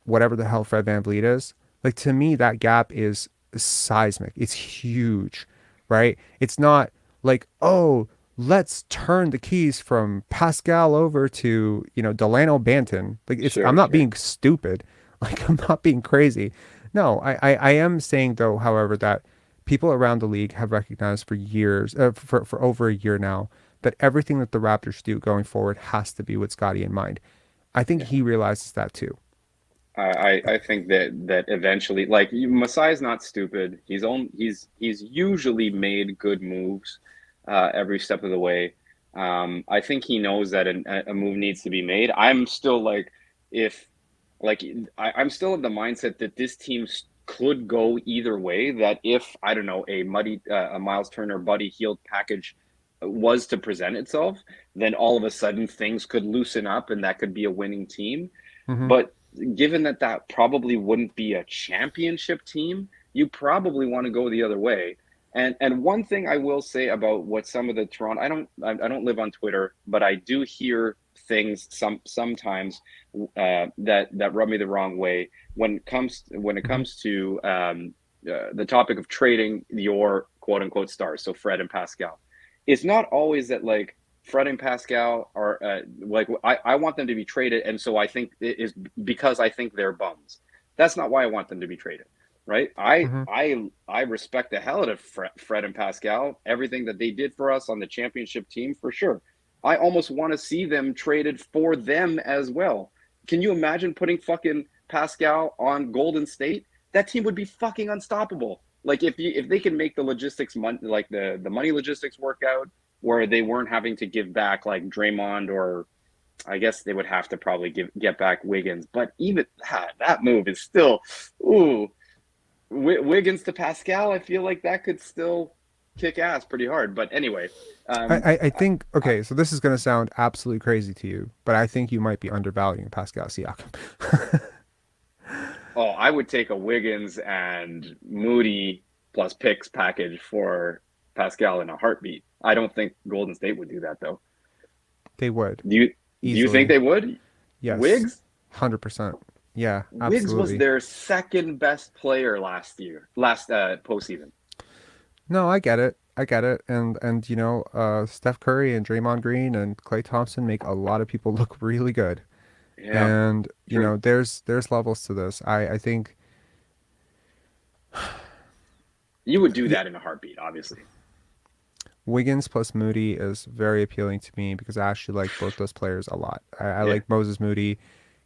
whatever the hell Fred VanVleet is, like to me, that gap is seismic. It's huge, right? It's not like, oh, let's turn the keys from Pascal over to, Delano Banton. Like I'm not being stupid. Like I'm not being crazy. No, I am saying though, however, that people around the league have recognized for years, for over a year now, that everything that the Raptors do going forward has to be with Scottie in mind. I think he realizes that too. I think that eventually, like Masai's not stupid. He's usually made good moves every step of the way. I think he knows that a move needs to be made. I'm still like, I'm still of the mindset that this team could go either way. That if, I don't know, a Miles Turner Buddy Hield package was to present itself, then all of a sudden things could loosen up and that could be a winning team. But given that probably wouldn't be a championship team, you probably want to go the other way. And one thing I will say about what some of the Toronto, I don't live on Twitter, but I do hear things sometimes that rub me the wrong way when it comes to the topic of trading your quote unquote stars, so Fred and Pascal. It's not always that like Fred and Pascal are I want them to be traded, and so I think it is because I think they're bums. That's not why I want them to be traded, right? I respect the hell out of Fred and Pascal, everything that they did for us on the championship team, for sure. I almost want to see them traded for them as well. Can you imagine putting fucking Pascal on Golden State? That team would be fucking unstoppable. Like if they can make the logistics like the money logistics work out, where they weren't having to give back like Draymond, or I guess they would have to probably get back Wiggins. But even that move is still, Wiggins to Pascal, I feel like that could still kick ass pretty hard. But anyway. I think, okay, so this is going to sound absolutely crazy to you, but I think you might be undervaluing Pascal Siakam. Oh, I would take a Wiggins and Moody plus picks package for Pascal in a heartbeat. I don't think Golden State would do that though. They would. Do you think they would? Yes. Wiggs? 100%. Yeah, Wiggs was absolutely. their second best player last postseason. No, I get it. I get it. And Steph Curry and Draymond Green and Klay Thompson make a lot of people look really good. Yeah, And true. there's levels to this. I think You would do yeah, that in a heartbeat, obviously. Wiggins plus Moody is very appealing to me because I actually like both those players a lot. I Yeah, like Moses Moody.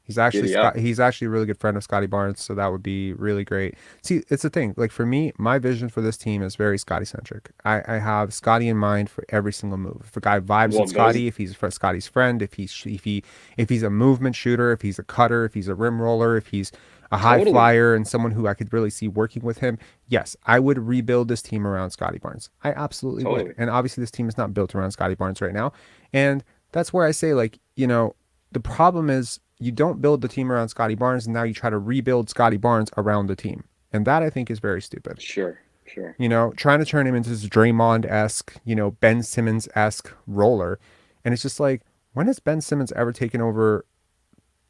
He's actually giddy up. He's actually a really good friend of Scottie Barnes, so that would be really great. See, it's the thing. Like for me, my vision for this team is very Scottie centric. I have Scottie in mind for every single move. If a guy vibes Well, with Scottie, if he's Scottie's friend, if he's a movement shooter, if he's a cutter, if he's a rim roller, if he's a high Totally, flyer and someone who I could really see working with him, yes, I would rebuild this team around Scottie Barnes. I absolutely would. totally. And obviously, this team is not built around Scottie Barnes right now, and that's where I say, like, the problem is you don't build the team around Scottie Barnes, and now you try to rebuild Scottie Barnes around the team. And that I think is very stupid. Sure. Trying to turn him into this Draymond-esque, Ben Simmons-esque roller. And it's just like, when has Ben Simmons ever taken over?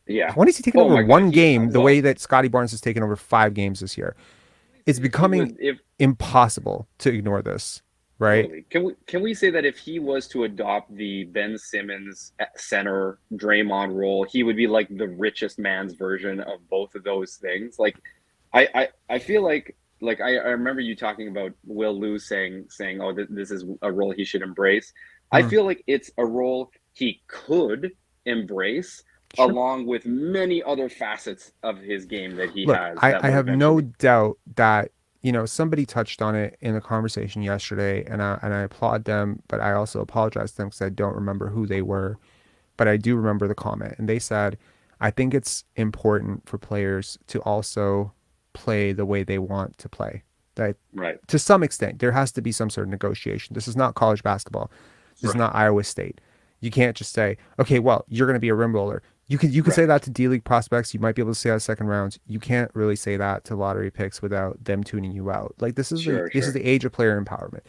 Yeah. When has he taken Oh over my God. one game the Well, way that Scottie Barnes has taken over 5 games this year? It's becoming if impossible to ignore this, right? totally. Can we say that if he was to adopt the Ben Simmons center Draymond role, he would be like the richest man's version of both of those things? Like, I feel like I remember you talking about Will Lou saying, oh, this is a role he should embrace. I feel like it's a role he could embrace, Sure. along with many other facets of his game that he Look, has. I That would have no eventually. doubt that somebody touched on it in a conversation yesterday, and I applaud them, but I also apologize to them because I don't remember who they were, but I do remember the comment, and they said, I think it's important for players to also play the way they want to play. That Right. to some extent there has to be some sort of negotiation. This is not college basketball. This is not Iowa State. You can't just say, okay, well, you're going to be a rim roller. You can say that to D-League prospects. You might be able to say that second rounds. You can't really say that to lottery picks without them tuning you out. Like this is Sure. the age of player empowerment.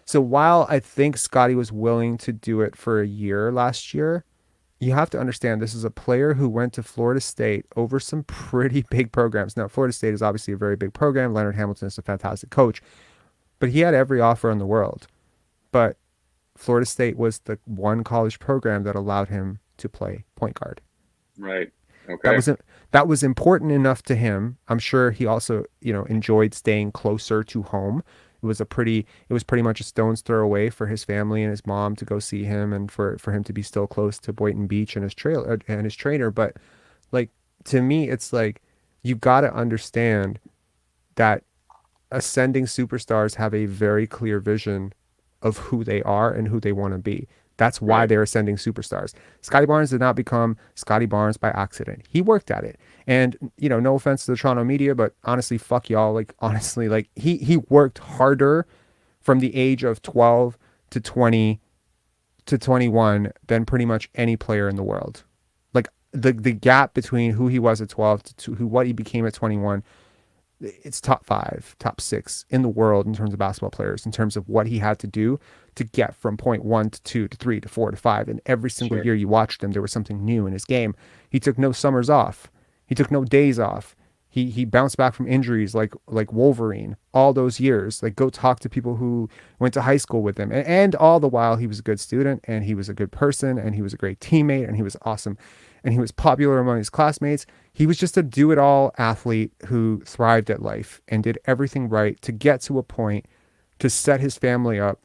So while I think Scottie was willing to do it for a year last year, you have to understand this is a player who went to Florida State over some pretty big programs. Now, Florida State is obviously a very big program. Leonard Hamilton is a fantastic coach, but he had every offer in the world. But Florida State was the one college program that allowed him to play point guard. Right. Okay. That was important enough to him. I'm sure he also, enjoyed staying closer to home. It was pretty much a stone's throw away for his family and his mom to go see him, and for him to be still close to Boynton Beach and his trainer. But like, to me, it's like, you've got to understand that ascending superstars have a very clear vision of who they are and who they want to be. That's why they're ascending superstars. Scottie Barnes did not become Scottie Barnes by accident. He worked at it. And, no offense to the Toronto media, but honestly, fuck y'all. Like, honestly, like he worked harder from the age of 12 to 20 to 21 than pretty much any player in the world. Like the gap between who he was at 12 to what he became at 21, it's top 5, top 6 in the world in terms of basketball players, in terms of what he had to do to get from point 1 to 2 to 3 to 4 to 5. And every single year you watched him, there was something new in his game. He took no summers off. He took no days off. He bounced back from injuries like Wolverine all those years. Like, go talk to people who went to high school with him. And all the while, he was a good student, and he was a good person, and he was a great teammate, and he was awesome, and he was popular among his classmates. He was just a do-it-all athlete who thrived at life and did everything right to get to a point to set his family up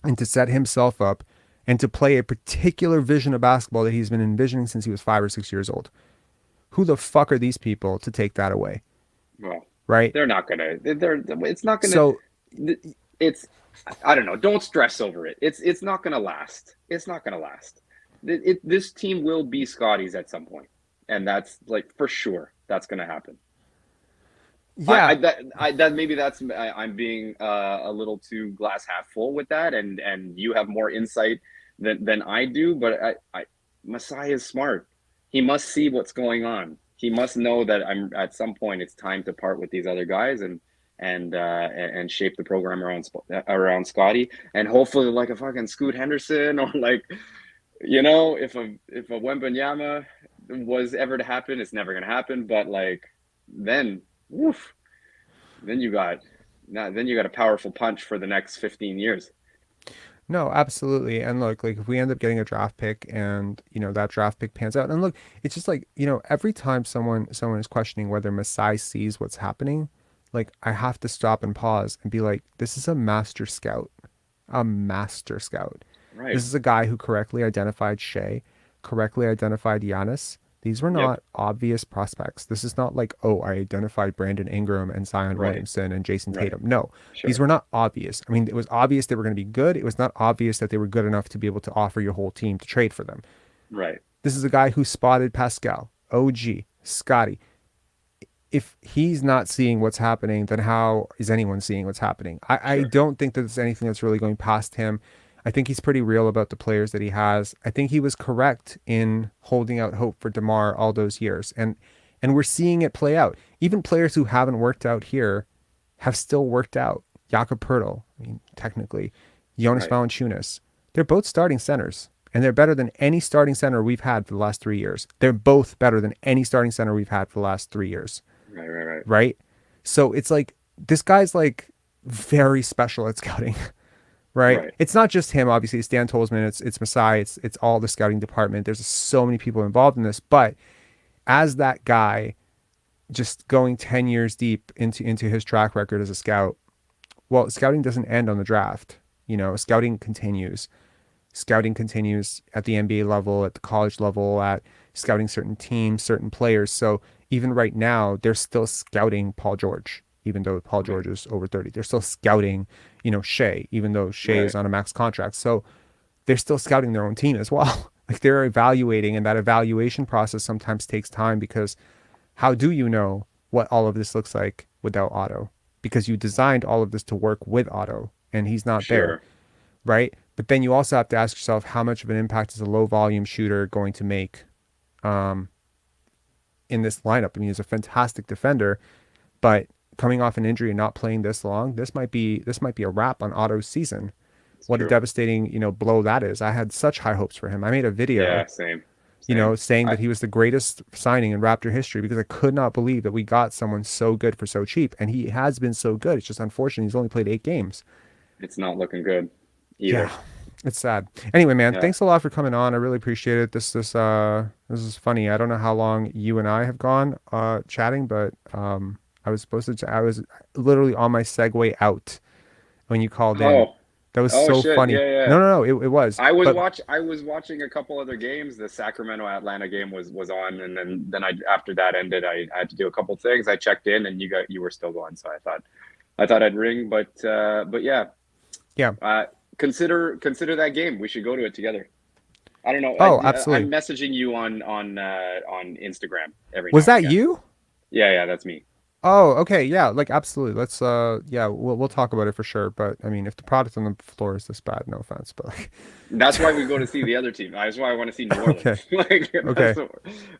and to set himself up and to play a particular vision of basketball that he's been envisioning since he was 5 or 6 years old. Who the fuck are these people to take that away? Well, right? They're not gonna. It's not gonna. So it's. I don't know. Don't stress over it. It's not gonna last. It's not gonna last. This team will be Scottie's at some point, and that's like for sure. That's gonna happen. Yeah. I'm being a little too glass half full with that, and you have more insight than I do. But Masai is smart. He must see what's going on. He must know that at some point it's time to part with these other guys and shape the program around Scottie, and hopefully like a fucking Scoot Henderson, or like, if a Wembanyama was ever to happen, it's never going to happen. But like then, woof, then you got a powerful punch for the next 15 years. No, absolutely. And look, like if we end up getting a draft pick and, that draft pick pans out, and look, it's just like, every time someone is questioning whether Masai sees what's happening, like I have to stop and pause and be like, this is a master scout. A master scout. Right. This is a guy who correctly identified Shea, correctly identified Giannis. These were not obvious prospects. This is not like, oh, I identified Brandon Ingram and Zion Williamson and Jason Tatum. No, these were not obvious. I mean, it was obvious they were going to be good. It was not obvious that they were good enough to be able to offer your whole team to trade for them. Right. This is a guy who spotted Pascal, OG, Scottie. If he's not seeing what's happening, then how is anyone seeing what's happening? I don't think that there's anything that's really going past him. I think he's pretty real about the players that he has. I think he was correct in holding out hope for DeMar all those years. And we're seeing it play out. Even players who haven't worked out here have still worked out. Jakob Poeltl, I mean, technically. Jonas Valanciunas. They're both starting centers. And they're better than any starting center we've had for the last 3 years. They're both better than any starting center we've had for the last 3 years. Right? So it's like, this guy's like very special at scouting. Right? It's not just him, obviously. It's Dan Tolzman, it's Masai, it's all the scouting department. There's so many people involved in this. But as that guy, just going 10 years deep into his track record as a scout, well, scouting doesn't end on the draft. Scouting continues. Scouting continues at the NBA level, at the college level, at scouting certain teams, certain players. So even right now, they're still scouting Paul George, even though Paul George is over 30. They're still scouting, Shea, even though Shea is on a max contract. So they're still scouting their own team as well. Like they're evaluating, and that evaluation process sometimes takes time, because how do you know what all of this looks like without Otto? Because you designed all of this to work with Otto, and he's not there, right? But then you also have to ask yourself, how much of an impact is a low volume shooter going to make in this lineup? I mean, he's a fantastic defender, but coming off an injury and not playing this long, this might be a wrap on Otto's season. What a devastating, blow that is. I had such high hopes for him. I made a video, saying that he was the greatest signing in Raptor history, because I could not believe that we got someone so good for so cheap. And he has been so good. It's just unfortunate he's only played 8 games. It's not looking good either. Yeah, it's sad. Anyway, man, thanks a lot for coming on. I really appreciate it. This is funny. I don't know how long you and I have gone chatting, but I was literally on my segue out when you called in. That was so funny. Yeah. No, it was. I was watching a couple other games. The Sacramento Atlanta game was on, and then after that ended, I had to do a couple things. I checked in, and you were still going, so I thought I'd ring, but yeah. Consider that game. We should go to it together. I don't know. Absolutely. I'm messaging you on Instagram every. Was that you? Yeah, that's me. Oh, okay, yeah, like absolutely. Let's we'll talk about it for sure. But I mean, if the product on the floor is this bad, no offense, but like, that's why we go to see the other team. That's why I want to see New Orleans. Okay.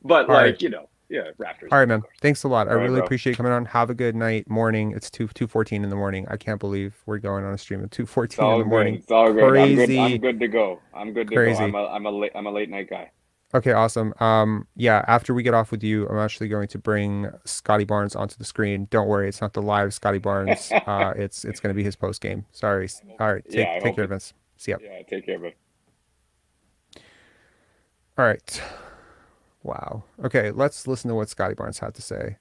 But Raptors. All right, man. Thanks a lot. I really bro. appreciate you coming on. Have a good night, morning. It's 2:14 in the morning. I can't believe we're going on a stream at 2:14 in the morning. It's all good. Crazy. I'm good to go. Crazy. I'm a late night guy. Okay, awesome. After we get off with you, I'm actually going to bring Scottie Barnes onto the screen. Don't worry, it's not the live Scottie Barnes. It's going to be his post game. Sorry. All right, take care, Vince. See ya. Yeah, take care, bud. All right. Wow. Okay, let's listen to what Scottie Barnes had to say.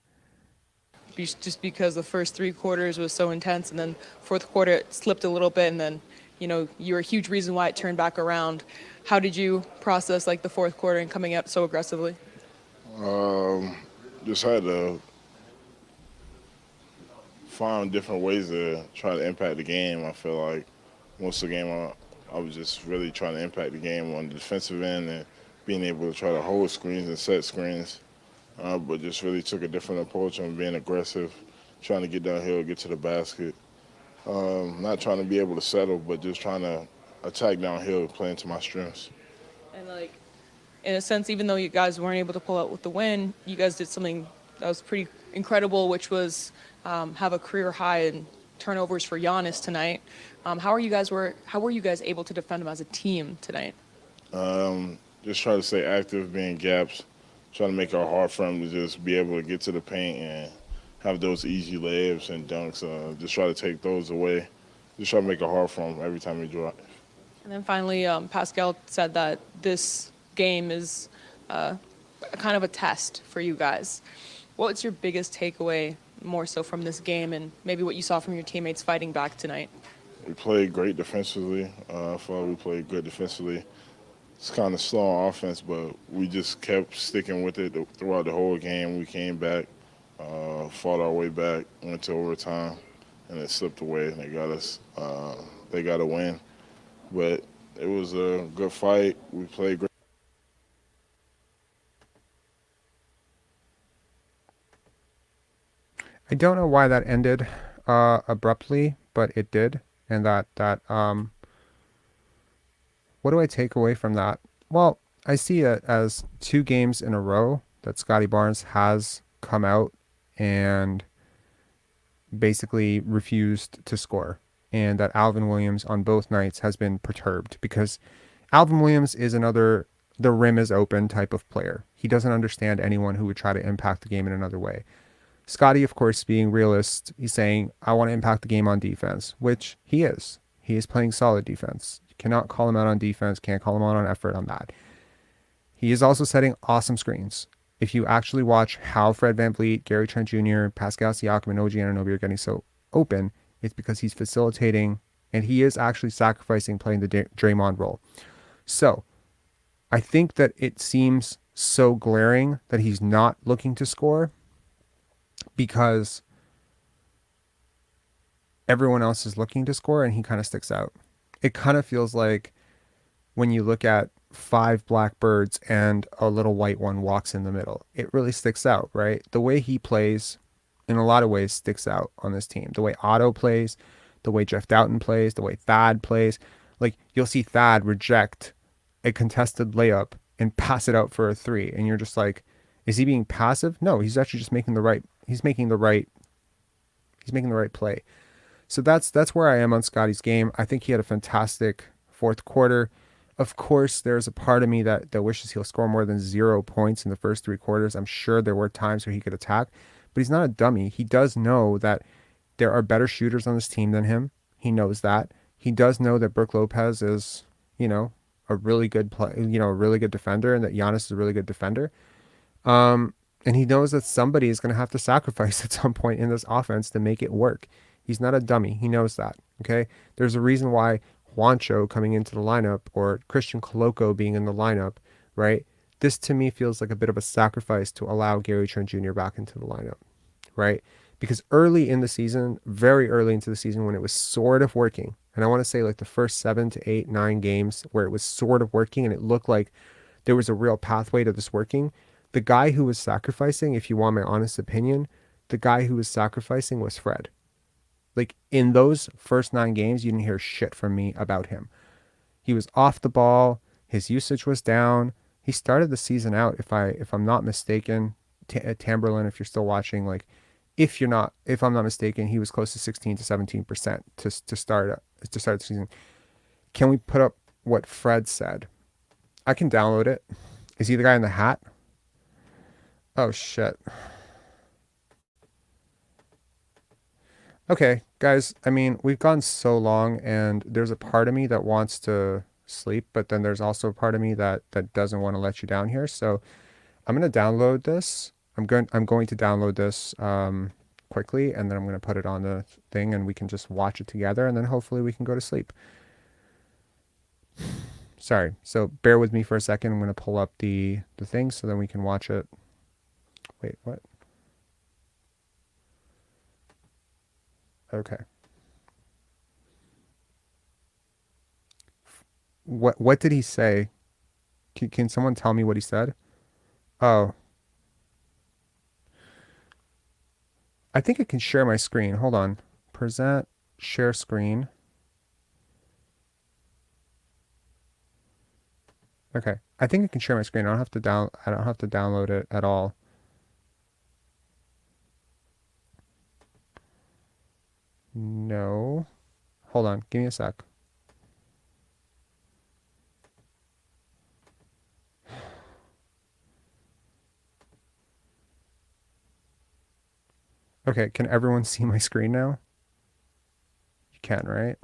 Just because the first 3 quarters was so intense, and then fourth quarter it slipped a little bit, and then you were a huge reason why it turned back around. How did you process the fourth quarter and coming out so aggressively? Just had to find different ways to try to impact the game. I feel like most of the game I was just really trying to impact the game on the defensive end and being able to try to hold screens and set screens, but just really took a different approach on being aggressive, trying to get downhill, get to the basket. Not trying to be able to settle, but just trying to attack downhill, playing to my strengths. And in a sense, even though you guys weren't able to pull out with the win, you guys did something that was pretty incredible, which was have a career high in turnovers for Giannis tonight. How were you guys able to defend him as a team tonight? Just try to stay active, being gaps, trying to make it hard for him to just be able to get to the paint and have those easy layups and dunks. Just try to take those away. Just try to make it hard for him every time he drives. And then finally, Pascal said that this game is kind of a test for you guys. What's your biggest takeaway more so from this game and maybe what you saw from your teammates fighting back tonight? We played great defensively. I felt we played good defensively. It's kind of slow on offense, but we just kept sticking with it throughout the whole game. We came back, fought our way back, went to overtime, and it slipped away. They got us. They got a win, but it was a good fight. We played great. I don't know why that ended abruptly, but it did. And what do I take away from that? Well, I see it as 2 games in a row that Scottie Barnes has come out and basically refused to score, and that Alvin Williams on both nights has been perturbed because Alvin Williams is another the rim is open type of player. He doesn't understand anyone who would try to impact the game in another way. Scottie, of course, being realist, he's saying, I want to impact the game on defense, which he is. He is playing solid defense. You cannot call him out on defense, can't call him out on effort on that. He is also setting awesome screens. If you actually watch how Fred VanVleet, Gary Trent Jr., Pascal Siakam, and OG Anunoby are getting so open, it's because he's facilitating, and he is actually sacrificing playing the Draymond role. So, I think that it seems so glaring that he's not looking to score because everyone else is looking to score and he kind of sticks out. It kind of feels like when you look at 5 black birds and a little white one walks in the middle. It really sticks out, right? The way he plays in a lot of ways sticks out on this team. The way Otto plays, the way Jeff Doughton plays, the way Thad plays. Like, you'll see Thad reject a contested layup and pass it out for a 3. And you're just like, is he being passive? No, he's actually just making the right play. So that's where I am on Scottie's game. I think he had a fantastic fourth quarter. Of course, there's a part of me that wishes he'll score more than 0 points in the first 3 quarters. I'm sure there were times where he could attack, but he's not a dummy. He does know that there are better shooters on this team than him. He knows that. He does know that Brook Lopez is, a really good a really good defender, and that Giannis is a really good defender. And he knows that somebody is going to have to sacrifice at some point in this offense to make it work. He's not a dummy. He knows that. Okay. There's a reason why Juancho coming into the lineup or Christian Coloco being in the lineup, right? This to me feels like a bit of a sacrifice to allow Gary Trent Jr. back into the lineup, right? Because early in the season, very early into the season when it was sort of working, and I want to say like the first 7 to 8, 9 games where it was sort of working and it looked like there was a real pathway to this working, the guy who was sacrificing, if you want my honest opinion, the guy who was sacrificing was Fred. Like, in those first 9 games, you didn't hear shit from me about him. He was off the ball. His usage was down. He started the season out, if I'm not mistaken, Tamberlin, if you're still watching, like, if I'm not mistaken, he was close to 16 to 17% to start the season. Can we put up what Fred said? I can download it. Is he the guy in the hat? Oh, shit. Okay, guys, I mean, we've gone so long, and there's a part of me that wants to sleep, but then there's also a part of me that doesn't want to let you down here. So I'm going to download this. I'm going to download this quickly, and then I'm going to put it on the thing, and we can just watch it together, and then hopefully we can go to sleep. Sorry, so bear with me for a second. I'm going to pull up the thing so then we can watch it. Wait, what? Okay. What did he say? Can someone tell me what he said? Oh. I think I can share my screen. Hold on. Present, share screen. Okay. I think I can share my screen. I don't have to download it at all. No. Hold on. Give me a sec. Okay, can everyone see my screen now? You can, right?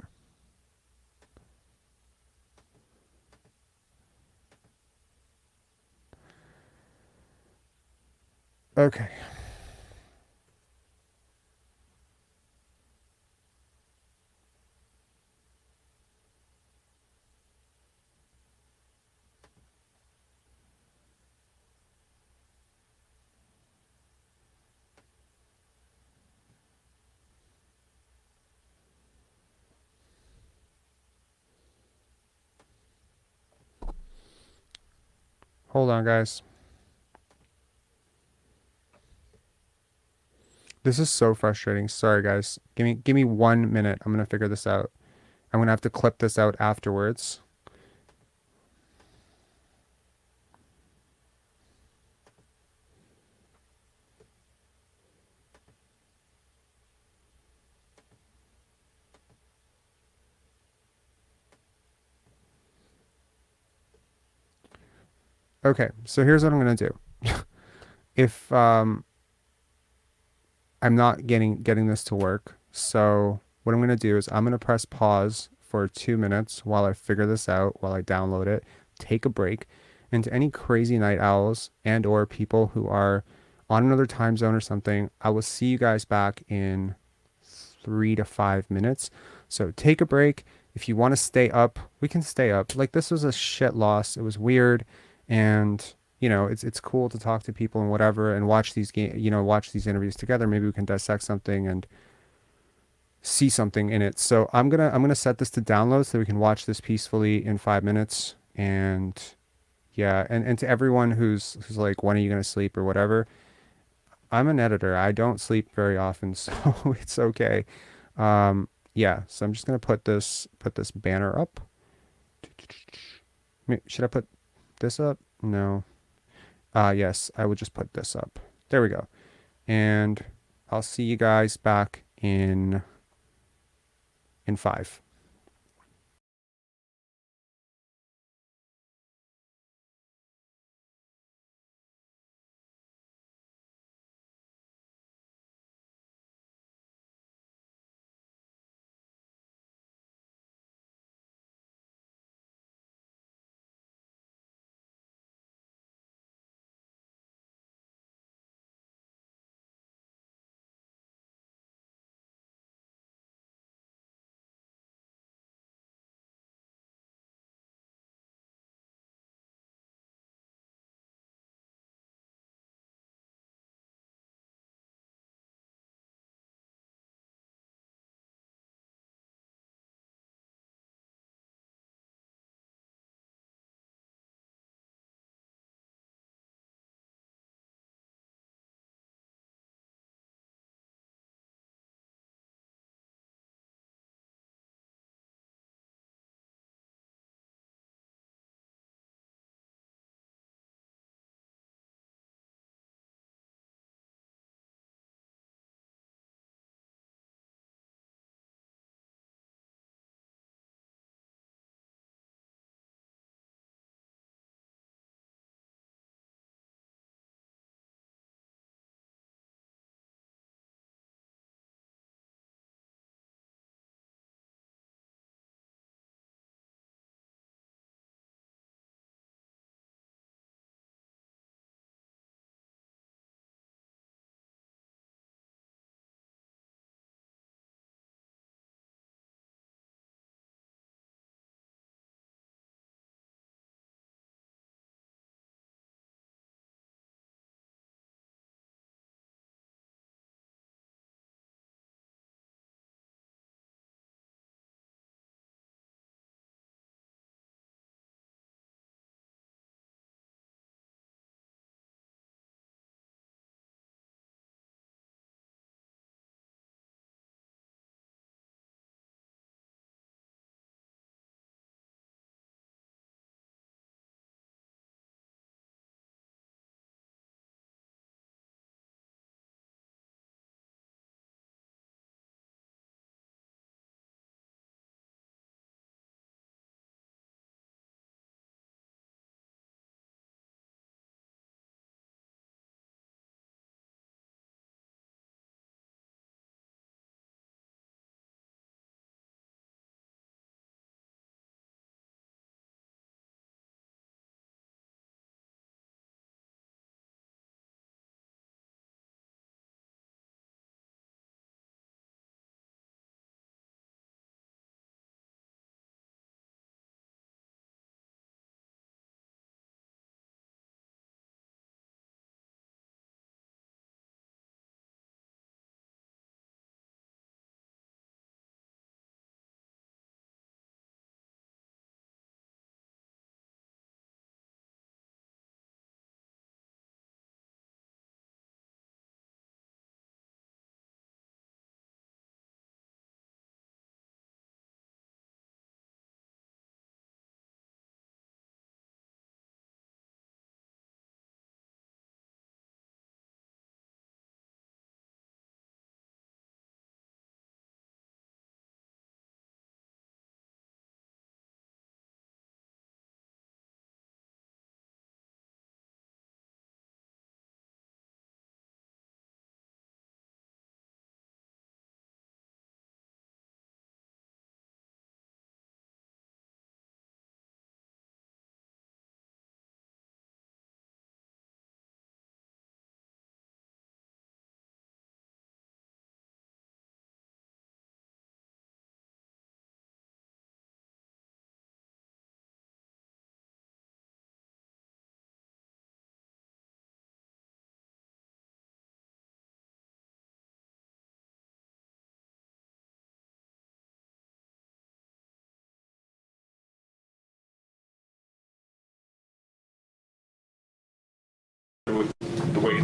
Okay. Hold on, guys. This is so frustrating. Sorry, guys. Give me 1 minute. I'm gonna figure this out. I'm gonna have to clip this out afterwards. Okay, so here's what I'm gonna do. If I'm not getting this to work, so what I'm gonna do is I'm gonna press pause for 2 minutes while I figure this out, while I download it, take a break, and to any crazy night owls and or people who are on another time zone or something, I will see you guys back in 3 to 5 minutes. So take a break. If you want to stay up, we can stay up. Like, this was a shit loss. It was weird, and it's cool to talk to people and whatever, and watch these watch these interviews together. Maybe we can dissect something and see something in it. So I'm gonna set this to download so we can watch this peacefully in 5 minutes. And yeah, and to everyone who's like, when are you gonna sleep or whatever? I'm an editor. I don't sleep very often, so it's okay. Yeah, so I'm just gonna put this banner up. Should I put this up? No. Yes, I would just put this up. There we go. And I'll see you guys back in 5.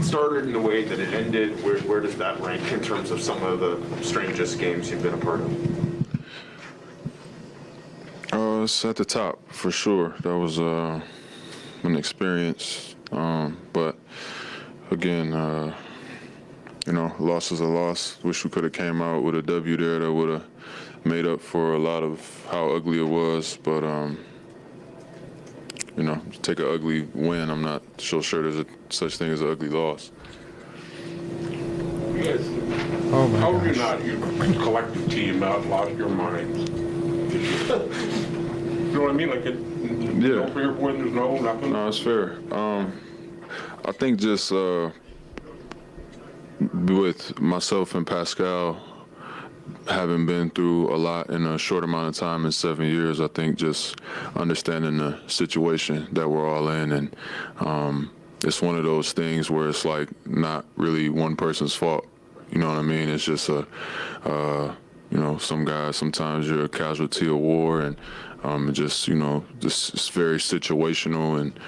started and the way that it ended, where does that rank in terms of some of the strangest games you've been a part of? It's at the top for sure. That was an experience, but again, loss is a loss. Wish we could have came out with a W there that would have made up for a lot of how ugly it was. But take an ugly win. I'm not so sure there's such thing as an ugly loss. You guys, how have you not, you collective team, not lost your minds? You know what I mean? Like, no fair point, there's no nothing. No, it's fair. I think just with myself and Pascal having been through a lot in a short amount of time in 7 years, I think just understanding the situation that we're all in, and it's one of those things where it's like not really one person's fault. You know what I mean? It's just some guys, sometimes you're a casualty of war, and just it's very situational. And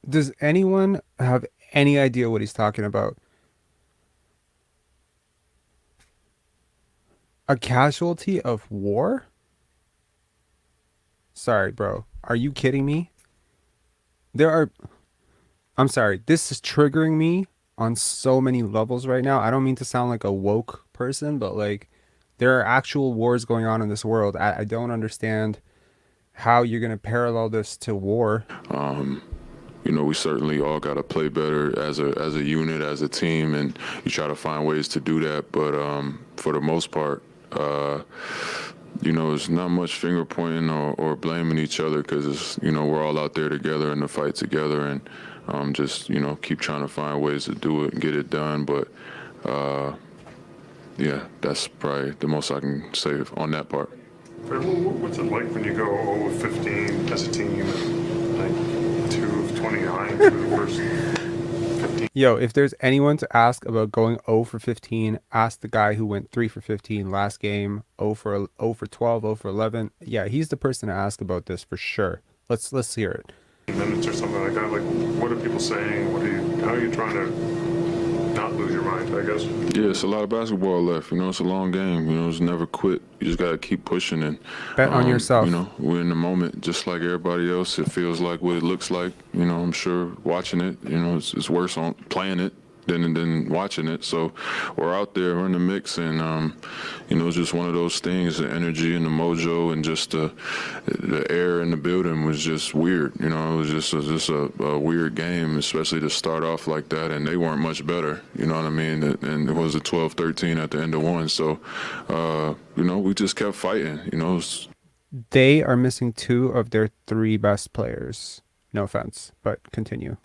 does anyone have any idea what he's talking about? A casualty of war? Sorry, bro. Are you kidding me? I'm sorry. This is triggering me on so many levels right now. I don't mean to sound like a woke person, but like there are actual wars going on in this world. I don't understand how you're going to parallel this to war. We certainly all got to play better as a unit, as a team, and you try to find ways to do that. But for the most part, there's not much finger pointing or blaming each other, because we're all out there together in the fight together, and just keep trying to find ways to do it and get it done. But yeah, that's probably the most I can say on that part. What's it like when you go 0-15 as a team, like 2-29 for the first 15? Yo, if there's anyone to ask about going 0 for 15, ask the guy who went 3 for 15 last game, 0 for 12, 0 for 11. Yeah, he's the person to ask about this for sure. Let's hear it. Minutes or something like that. Like, what are people saying? How are you trying to not lose your mind, I guess? Yeah, it's a lot of basketball left. It's a long game. It's never quit. You just got to keep pushing. And bet on yourself. We're in the moment just like everybody else. It feels like what it looks like. I'm sure watching it, it's worse on playing it than watching it. So we're out there, we're in the mix, and it's just one of those things. The energy and the mojo and just the air in the building was just weird. It was just a weird game, especially to start off like that, and they weren't much better. You know what I mean? And it was a 12-13 at the end of one. So we just kept fighting. They are missing 2 of their 3 best players. No offense, but continue.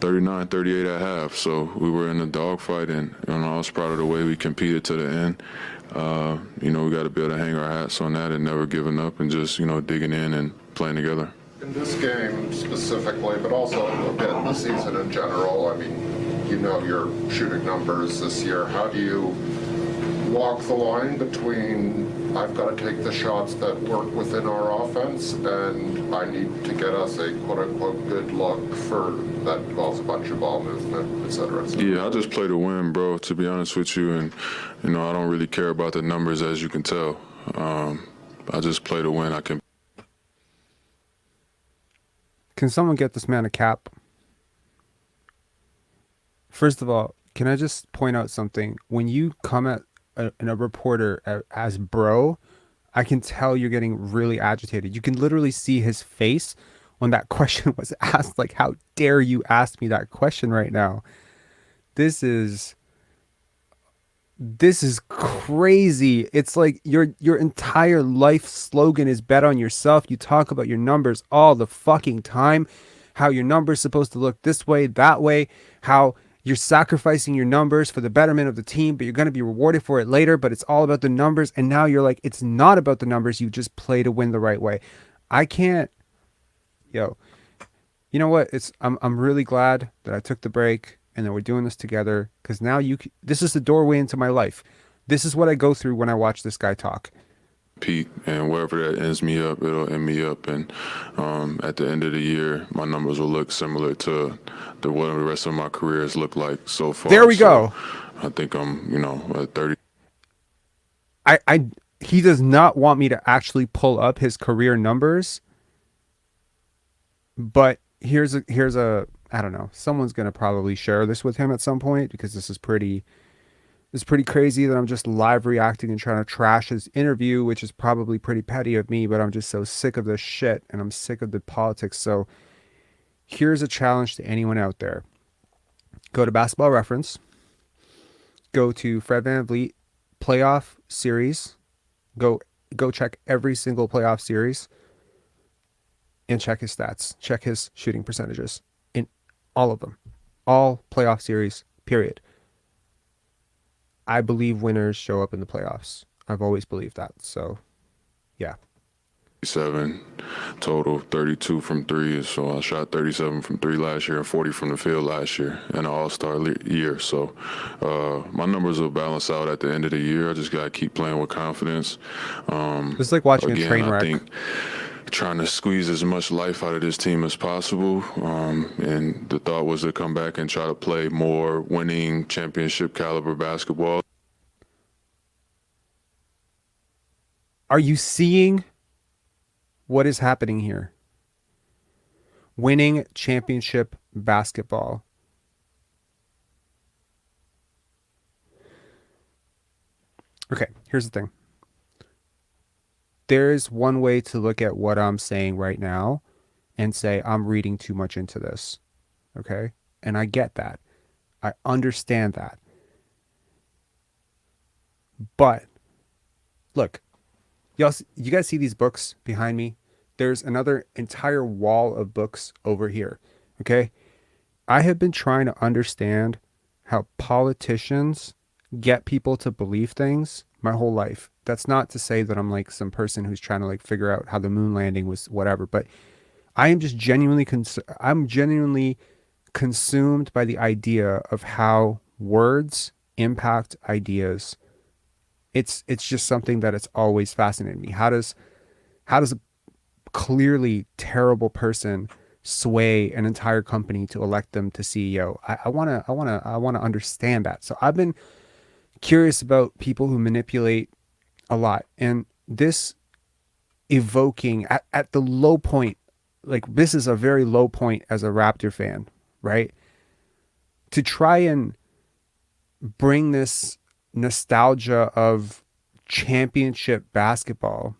39-38 at half, so we were in a dogfight, and I was proud of the way we competed to the end. We got to be able to hang our hats on that and never giving up, and just digging in and playing together. In this game specifically, but also a bit in the season in general, I mean, your shooting numbers this year. How do you walk the line between I've got to take the shots that work within our offense, and I need to get us a quote-unquote good look for that involves a bunch of ball movement, et cetera, et cetera? Yeah, I just play to win, bro, to be honest with you. And, I don't really care about the numbers, as you can tell. I just play to win. Can someone get this man a cap? First of all, can I just point out something? When you come at a reporter as bro, I can tell you're getting really agitated. You can literally see his face when that question was asked. Like, how dare you ask me that question right now? This is crazy. It's like your entire life slogan is bet on yourself. You talk about your numbers all the fucking time, how your numbers supposed to look this way, that way, how you're sacrificing your numbers for the betterment of the team, but you're going to be rewarded for it later, but it's all about the numbers. And now you're like, it's not about the numbers. You just play to win the right way. I can't, you know what? I'm really glad that I took the break and that we're doing this together, because now this is the doorway into my life. This is what I go through when I watch this guy talk. compete, and wherever that ends me up, it'll end me up. And at the end of the year, my numbers will look similar to what the rest of my career has looked like so far. There we go. I think I'm, at 30. He does not want me to actually pull up his career numbers, but here's a I don't know. Someone's gonna probably share this with him at some point, because this is pretty crazy that I'm just live reacting and trying to trash his interview, which is probably pretty petty of me, but I'm just so sick of this shit and I'm sick of the politics. So here's a challenge to anyone out there. Go to Basketball Reference, go to Fred VanVleet playoff series, go check every single playoff series and check his stats, check his shooting percentages in all of them, all playoff series, period. I believe winners show up in the playoffs. I've always believed that. So, yeah. 37 total, 32 from three. So I shot 37 from three last year and 40 from the field last year in an all-star year. So my numbers will balance out at the end of the year. I just got to keep playing with confidence. It's like watching a train wreck. I think trying to squeeze as much life out of this team as possible. And the thought was to come back and try to play more winning championship caliber basketball. Are you seeing what is happening here? Winning championship basketball. Okay, here's the thing. There's one way to look at what I'm saying right now and say I'm reading too much into this. Okay? And I get that. I understand that. But look, you guys see these books behind me? There's another entire wall of books over here. Okay? I have been trying to understand how politicians get people to believe things my whole life. That's not to say that I'm like some person who's trying to like figure out how the moon landing was whatever, but I am just genuinely consumed by the idea of how words impact ideas. It's just something that it's always fascinated me. How does a clearly terrible person sway an entire company to elect them to CEO? I want to understand that. So I've been curious about people who manipulate a lot, and this evoking at the low point, like this is a very low point as a Raptor fan, right? To try and bring this nostalgia of championship basketball,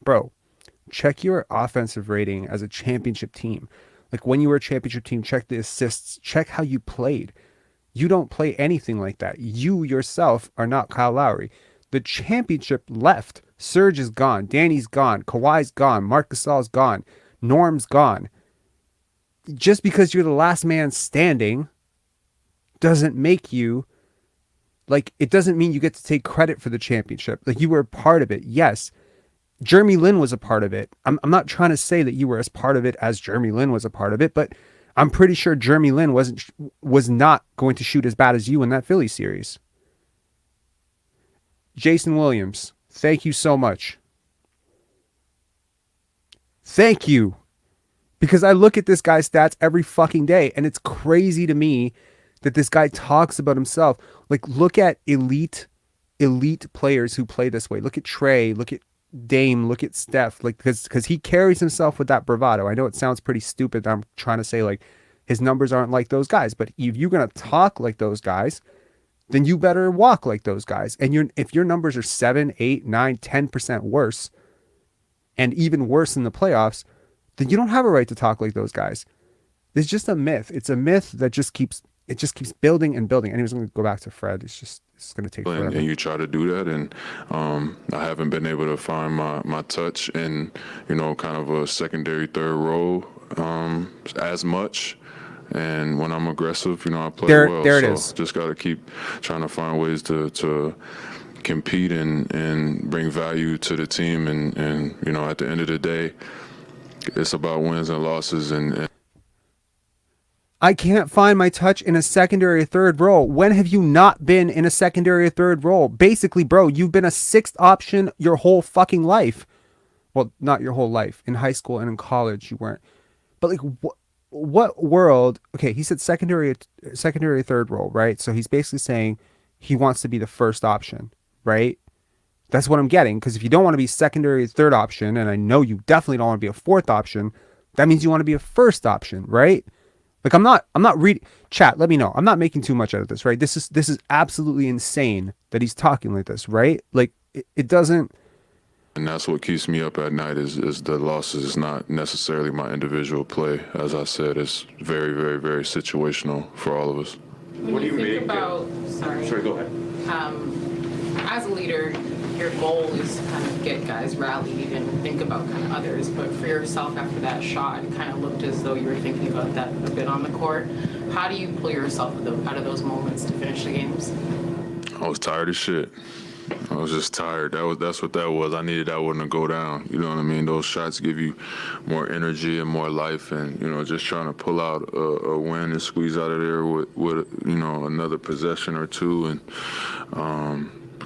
bro, check your offensive rating as a championship team. Like when you were a championship team, check the assists, check how you played. You don't play anything like that. You yourself are not Kyle Lowry. The championship left. Serge is gone. Danny's gone. Kawhi's gone. Marc Gasol's gone. Norm's gone. Just because you're the last man standing doesn't make you, like, it doesn't mean you get to take credit for the championship. Like, you were a part of it. Yes. Jeremy Lin was a part of it. I'm not trying to say that you were as part of it as Jeremy Lin was a part of it, but I'm pretty sure Jeremy Lin was not going to shoot as bad as you in that Philly series. Jason Williams, thank you so much. Thank you. Because I look at this guy's stats every fucking day, and it's crazy to me that this guy talks about himself. Like, look at elite players who play this way. Look at Trey, look at Dame, look at Steph. Like, because he carries himself with that bravado. I know it sounds pretty stupid that I'm trying to say, like, his numbers aren't like those guys, but if you're going to talk like those guys, then you better walk like those guys. And if your numbers are 7, 8, 9, 10% worse, and even worse in the playoffs, then you don't have a right to talk like those guys. It's just a myth. It's a myth that just keeps building and building. Anyways, I'm going to go back to Fred. It's going to take forever. And you try to do that, and I haven't been able to find my touch in, kind of a secondary third role as much. And when I'm aggressive, I play well. There it is. Just got to keep trying to find ways to compete and bring value to the team. And at the end of the day, it's about wins and losses. And I can't find my touch in a secondary or third role. When have you not been in a secondary or third role? Basically, bro, you've been a sixth option your whole fucking life. Well, not your whole life. In high school and in college, you weren't. But like, what world? Okay, he said secondary, third role, right? So he's basically saying he wants to be the first option, right? That's what I'm getting. Because if you don't want to be secondary, third option, and I know you definitely don't want to be a fourth option, that means you want to be a first option, right? Like I'm not reading chat. Let me know. I'm not making too much out of this, right? This is absolutely insane that he's talking like this, right? Like it doesn't. And that's what keeps me up at night is the losses. It's not necessarily my individual play. As I said, it's very, very, very situational for all of us. When you think about, sorry, go ahead. As a leader, your goal is to kind of get guys rallied and think about kind of others. But for yourself, after that shot, it kind of looked as though you were thinking about that a bit on the court. How do you pull yourself out of those moments to finish the games? I was tired as shit. I was just tired. That's what that was. I needed that one to go down. You know what I mean? Those shots give you more energy and more life, and just trying to pull out a win and squeeze out of there with another possession or two, and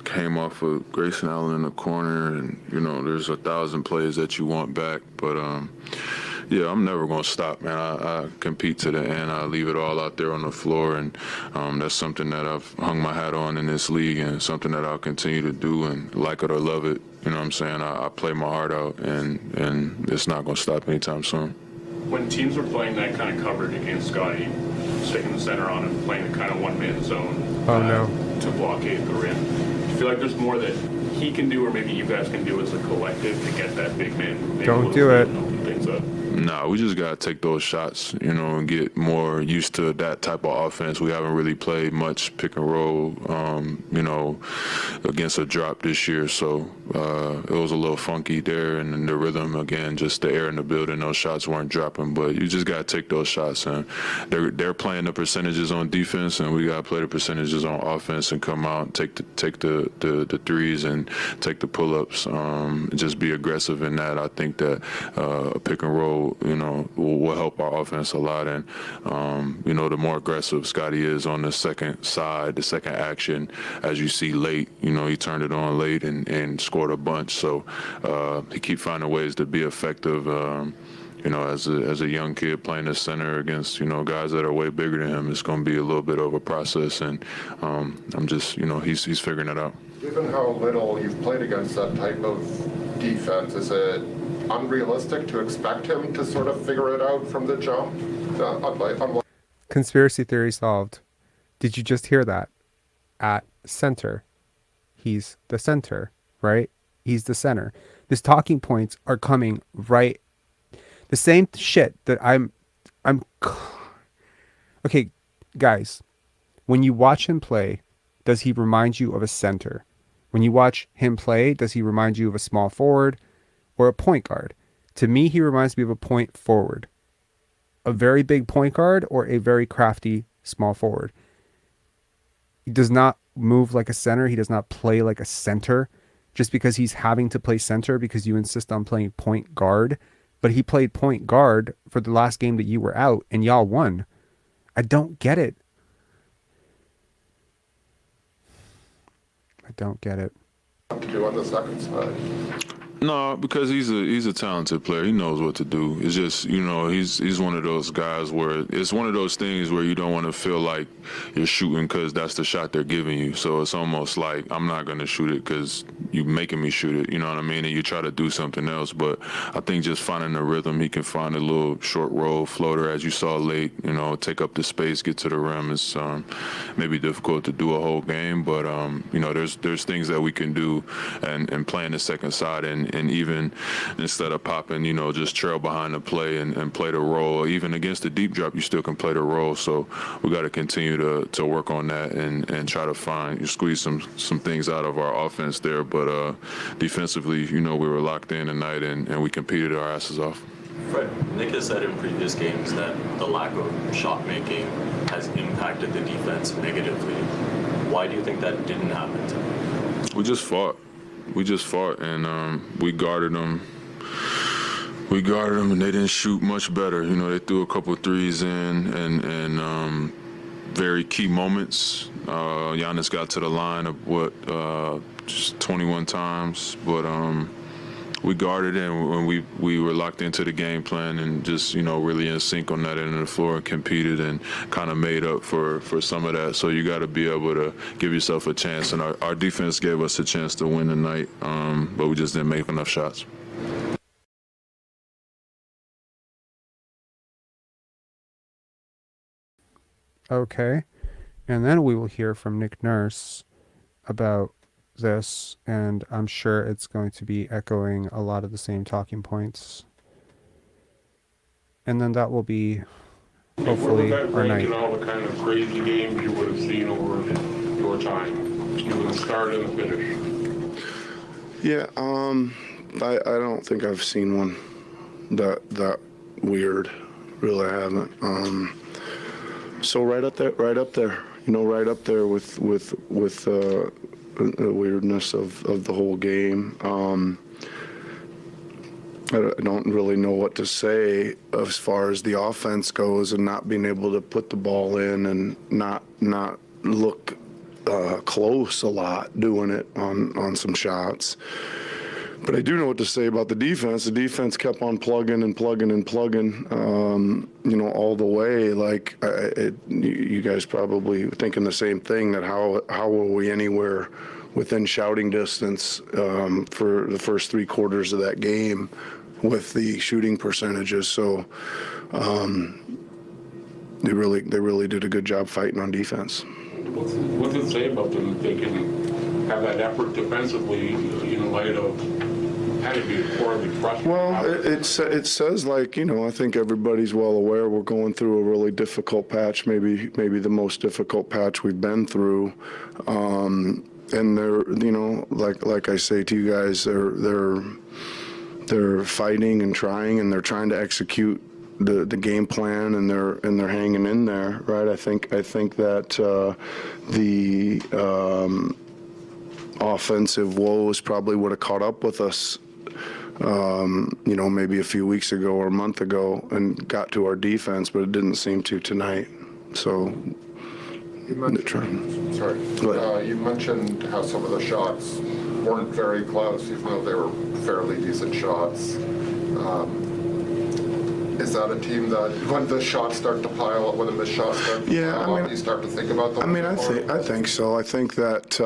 came off of Grayson Allen in the corner, and there's 1,000 plays that you want back, but yeah, I'm never going to stop, man. I compete to the end. I leave it all out there on the floor, and that's something that I've hung my hat on in this league, and something that I'll continue to do, and like it or love it. You know what I'm saying? I play my heart out, and it's not going to stop anytime soon. When teams are playing that kind of coverage against Scottie, sticking the center on him, playing the kind of one-man zone to blockade the rim, I feel like there's more that he can do, or maybe you guys can do as a collective to get that big man. Don't do it. Things up. Nah, we just got to take those shots, and get more used to that type of offense. We haven't really played much pick and roll, against a drop this year. So it was a little funky there, and then the rhythm, again, just the air in the building, those shots weren't dropping. But you just got to take those shots, and they're playing the percentages on defense, and we got to play the percentages on offense and come out and take the threes and take the pull-ups, and just be aggressive in that. I think that pick and roll, will help our offense a lot. And, the more aggressive Scottie is on the second side, the second action, as you see late, he turned it on late and scored a bunch. So he keep finding ways to be effective, as a young kid playing the center against, guys that are way bigger than him. It's going to be a little bit of a process. And I'm just, he's figuring it out. Given how little you've played against that type of defense, is it unrealistic to expect him to sort of figure it out from the jump? Conspiracy theory solved. Did you just hear that? At center, he's the center, right? He's the center. These talking points are coming right. The same shit that I'm. Okay, guys, when you watch him play, does he remind you of a center? When you watch him play, does he remind you of a small forward or a point guard? To me, he reminds me of a point forward. A very big point guard or a very crafty small forward. He does not move like a center. He does not play like a center just because he's having to play center because you insist on playing point guard. But he played point guard for the last game that you were out and y'all won. I don't get it. I don't get it. To do on the second side. No, because he's a talented player. He knows what to do. It's just, he's one of those guys where it's one of those things where you don't want to feel like you're shooting because that's the shot they're giving you. So it's almost like I'm not going to shoot it because you're making me shoot it. You know what I mean? And you try to do something else. But I think just finding the rhythm, he can find a little short roll floater, as you saw late, take up the space, get to the rim. It's maybe difficult to do a whole game. But, there's things that we can do and playing the second side and even instead of popping, just trail behind the play and play the role. Even against the deep drop, you still can play the role. So we got to continue to work on that and try to squeeze some things out of our offense there. But defensively, we were locked in tonight and we competed our asses off. Fred, Nick has said in previous games that the lack of shot making has impacted the defense negatively. Why do you think that didn't happen tonight? We just fought, and we guarded them We guarded them, and they didn't shoot much better. You know, they threw a couple threes in, and very key moments. Giannis got to the line of just 21 times, but we guarded it, and we were locked into the game plan and just, really in sync on that end of the floor and competed and kind of made up for some of that. So you got to be able to give yourself a chance, and our defense gave us a chance to win tonight, but we just didn't make enough shots. Okay. And then we will hear from Nick Nurse about this, and I'm sure it's going to be echoing a lot of the same talking points. And then that will be hopefully Where would that our rank night. in all the kind of crazy games you would have seen over your time? Given the start and the finish. Yeah, I don't think I've seen one that weird. Really, I haven't. So right up there, right up there with the weirdness of the whole game. I don't really know what to say as far as the offense goes, and not being able to put the ball in and not look close a lot doing it on some shots. But I do know what to say about the defense. The defense kept on plugging and plugging and plugging, all the way. Like you guys probably thinking the same thing, that how were we anywhere within shouting distance for the first 3 quarters of that game with the shooting percentages. So they really did a good job fighting on defense. What's it say about them that they can have that effort defensively in light of had to be poorly frustrated? Well, it says, I think everybody's well aware we're going through a really difficult patch, maybe the most difficult patch we've been through. And they're, like I say to you guys, they're fighting and trying, and they're trying to execute the game plan, and they're hanging in there, right? I think that the offensive woes probably would have caught up with us, maybe a few weeks ago or a month ago, and got to our defense, but it didn't seem to tonight. So you mentioned how some of the shots weren't very close, even though they were fairly decent shots. Is that a team that, when the shots start to pile up, when the missed shots start to pile up, you start to think about them? I think so. I think that,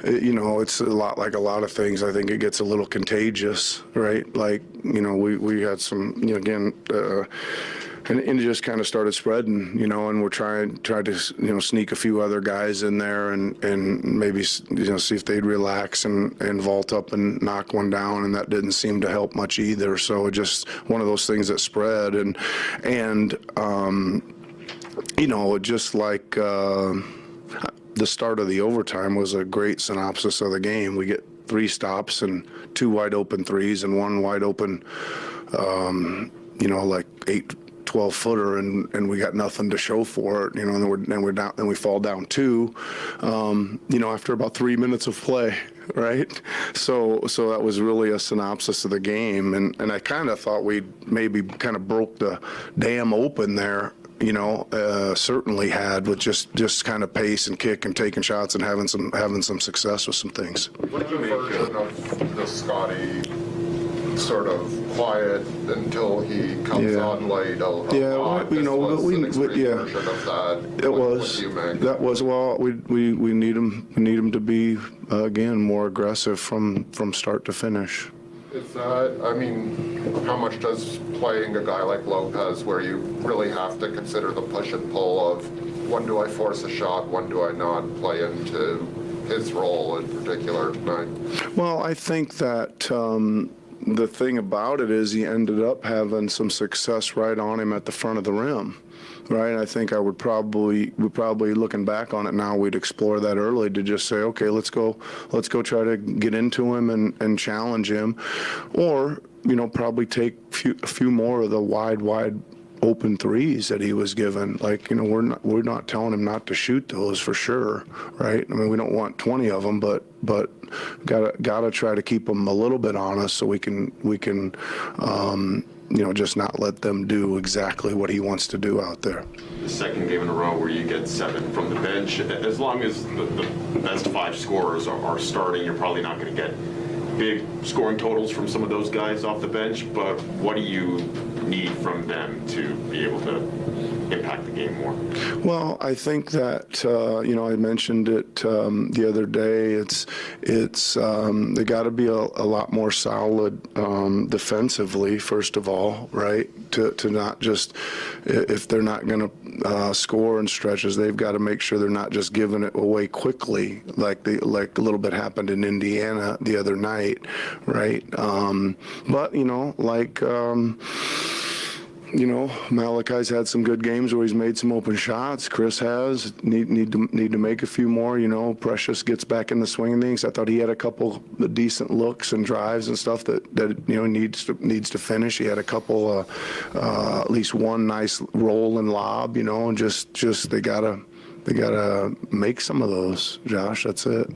it's a lot like a lot of things. I think it gets a little contagious, right? Like, we had some, and it just kind of started spreading, and we're tried to, sneak a few other guys in there and maybe, see if they'd relax and vault up and knock one down, and that didn't seem to help much either. So it just one of those things that spread, and just like the start of the overtime was a great synopsis of the game. We get 3 stops and 2 wide open threes and 1 wide open, 12 footer, and we got nothing to show for it, and we're down, and we fall down 2, after about 3 minutes of play, right? So that was really a synopsis of the game, and I kind of thought we maybe kind of broke the dam open there. Certainly had with just kind of pace and kick and taking shots and having some success with some things. What version of the Scottie sort of quiet until he comes on late? We need him to be again more aggressive from start to finish. Is that, how much does playing a guy like Lopez, where you really have to consider the push and pull of when do I force a shot, when do I not, play into his role in particular tonight? Well, I think that the thing about it is he ended up having some success right on him at the front of the rim. Right, I think we'd probably looking back on it now, we'd explore that early to just say, okay, let's go try to get into him and challenge him, or probably take a few more of the wide open threes that he was given. Like, we're not telling him not to shoot those for sure, right? I mean, we don't want 20 of them, but gotta try to keep them a little bit honest so we can just not let them do exactly what he wants to do out there. The second game in a row where you get 7 from the bench, as long as the best 5 scorers are starting, you're probably not going to get big scoring totals from some of those guys off the bench, but what do you need from them to be able to impact the game more? Well, I think that I mentioned it the other day. It's they got to be a lot more solid defensively, first of all, right? To not just, if they're not going to score in stretches, they've got to make sure they're not just giving it away quickly, like a little bit happened in Indiana the other night, right? But Malachi's had some good games where he's made some open shots. Chris has need to make a few more. Precious gets back in the swing of things. I thought he had a couple of decent looks and drives and stuff that needs to finish. He had a couple, at least one nice roll and lob. And just they gotta make some of those. Josh, that's it.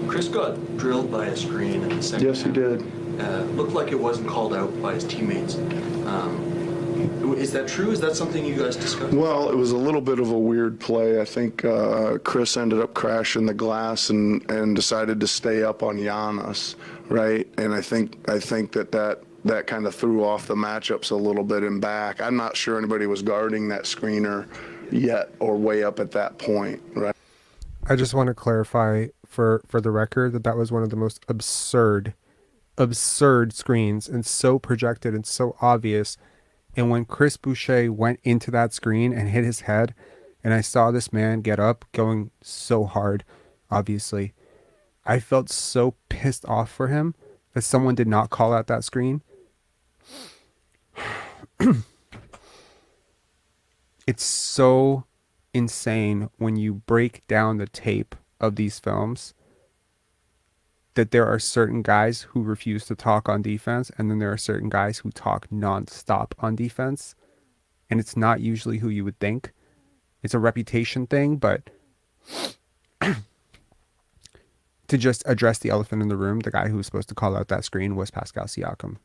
Chris got drilled by a screen in the second. Yes, he did. Looked like it wasn't called out by his teammates. Is that true? Is that something you guys discussed? Well, it was a little bit of a weird play. I think Chris ended up crashing the glass and decided to stay up on Giannis, right? And I think that kind of threw off the matchups a little bit in back. I'm not sure anybody was guarding that screener yet or way up at that point, right? I just want to clarify for the record that was one of the most absurd screens and so projected and so obvious. And when Chris Boucher went into that screen and hit his head, and I saw this man get up going so hard, obviously, I felt so pissed off for him that someone did not call out that screen. It's so insane when you break down the tape of these films that there are certain guys who refuse to talk on defense, and then there are certain guys who talk nonstop on defense, and it's not usually who you would think. It's a reputation thing, but to just address the elephant in the room, the guy who was supposed to call out that screen was Pascal Siakam.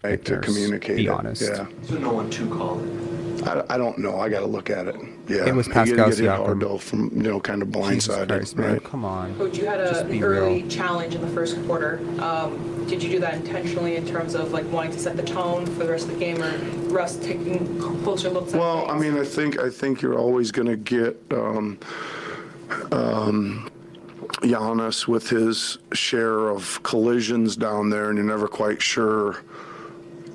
Right, to communicate. Be honest. Yeah. So no one to call it. I don't know. I got to look at it. Yeah, it was Pascal Siakam. Siakam. Though, from kind of blindsided. Christ, man, right? come on. Coach, you had an early challenge in the first quarter. Did you do that intentionally in terms of wanting to set the tone for the rest of the game, or Russ taking closer looks at Well, I mean, I think you're always going to get Giannis with his share of collisions down there, and you're never quite sure,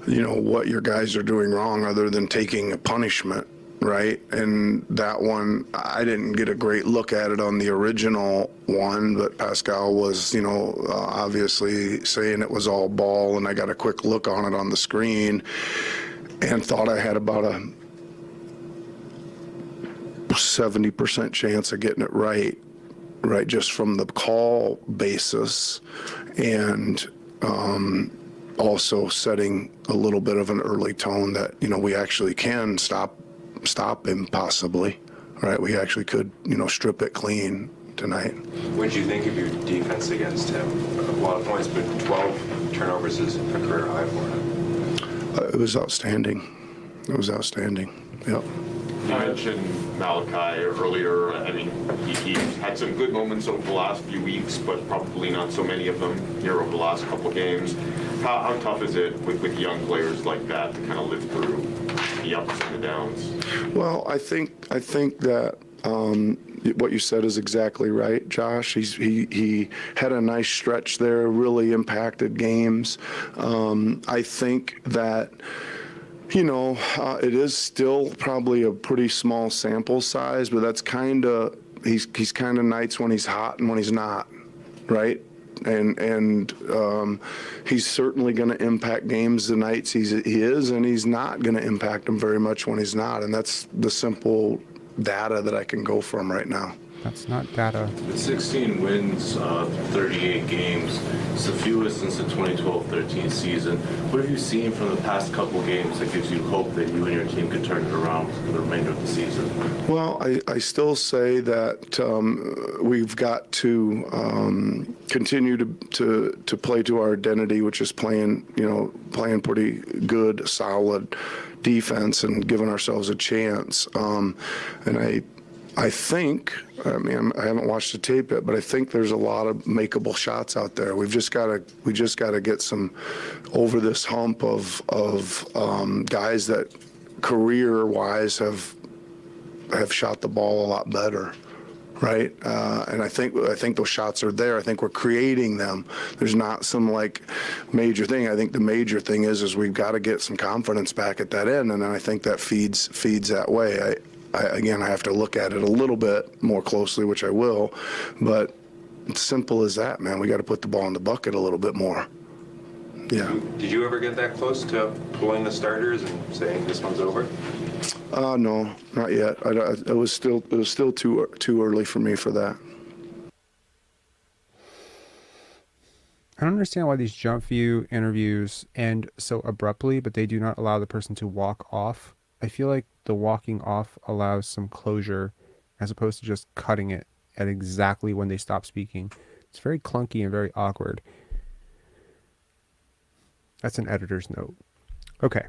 what your guys are doing wrong other than taking a punishment, right? And that one, I didn't get a great look at it on the original one, but Pascal was, obviously saying it was all ball, and I got a quick look on it on the screen and thought I had about a 70% chance of getting it right, just from the call basis, and also setting a little bit of an early tone that we actually can stop him possibly, right? We actually could strip it clean tonight. What did you think of your defense against him? A lot of points, but 12 turnovers is a career high for him. It was outstanding. Yep. You mentioned Malachi earlier. I mean, he had some good moments over the last few weeks, but probably not so many of them here over the last couple of games. How tough is it with young players like that to kind of live through the ups and the downs? Well, I think that what you said is exactly right, Josh. He had a nice stretch there, really impacted games. I think that it is still probably a pretty small sample size, but that's he's kind of nights when he's hot and when he's not, right? And he's certainly going to impact games the nights he is, and he's not going to impact them very much when he's not. And that's the simple data that I can go from right now. That's not data. With 16 wins, 38 games, it's the fewest since the 2012-13 season. What have you seen from the past couple games that gives you hope that you and your team could turn it around for the remainder of the season? Well, I still say that we've got to continue to play to our identity, which is playing pretty good, solid defense and giving ourselves a chance. And I think, I mean, I haven't watched the tape yet, but I think there's a lot of makeable shots out there. We just got to get some over this hump of guys that career-wise have shot the ball a lot better, right? And I think those shots are there. I think we're creating them. There's not some like major thing. I think the major thing is we've got to get some confidence back at that end, and then I think that feeds that way. Again, I have to look at it a little bit more closely, which I will, but it's simple as that, man. We got to put the ball in the bucket a little bit more. Yeah. Did you ever get that close to pulling the starters and saying this one's over? No, not yet. It was still too early for me for that. I don't understand why these jump view interviews end so abruptly, but they do not allow the person to walk off. I feel like the walking off allows some closure as opposed to just cutting it at exactly when they stop speaking. It's very clunky and very awkward. That's an editor's note. Okay.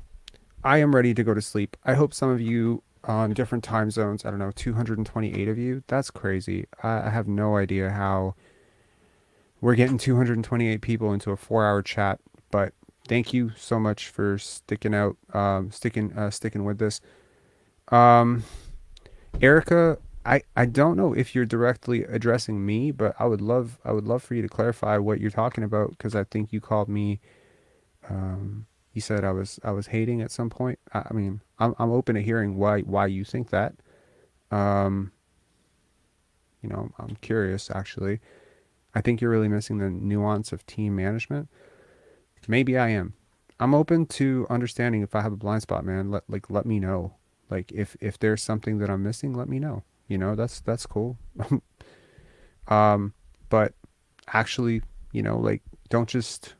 I am ready to go to sleep. I hope some of you on different time zones, I don't know, 228 of you, that's crazy. I have no idea how we're getting 228 people into a 4-hour chat, but thank you so much for sticking out, sticking with this. Erica, I don't know if you're directly addressing me, but I would love for you to clarify what you're talking about, because I think you called me, you said I was hating at some point. I mean, I'm open to hearing why you think that. I'm curious, actually. I think you're really missing the nuance of team management. Maybe I am. I'm open to understanding if I have a blind spot, man. Let me know. Like if there's something that I'm missing, let me know. That's cool. But actually, don't just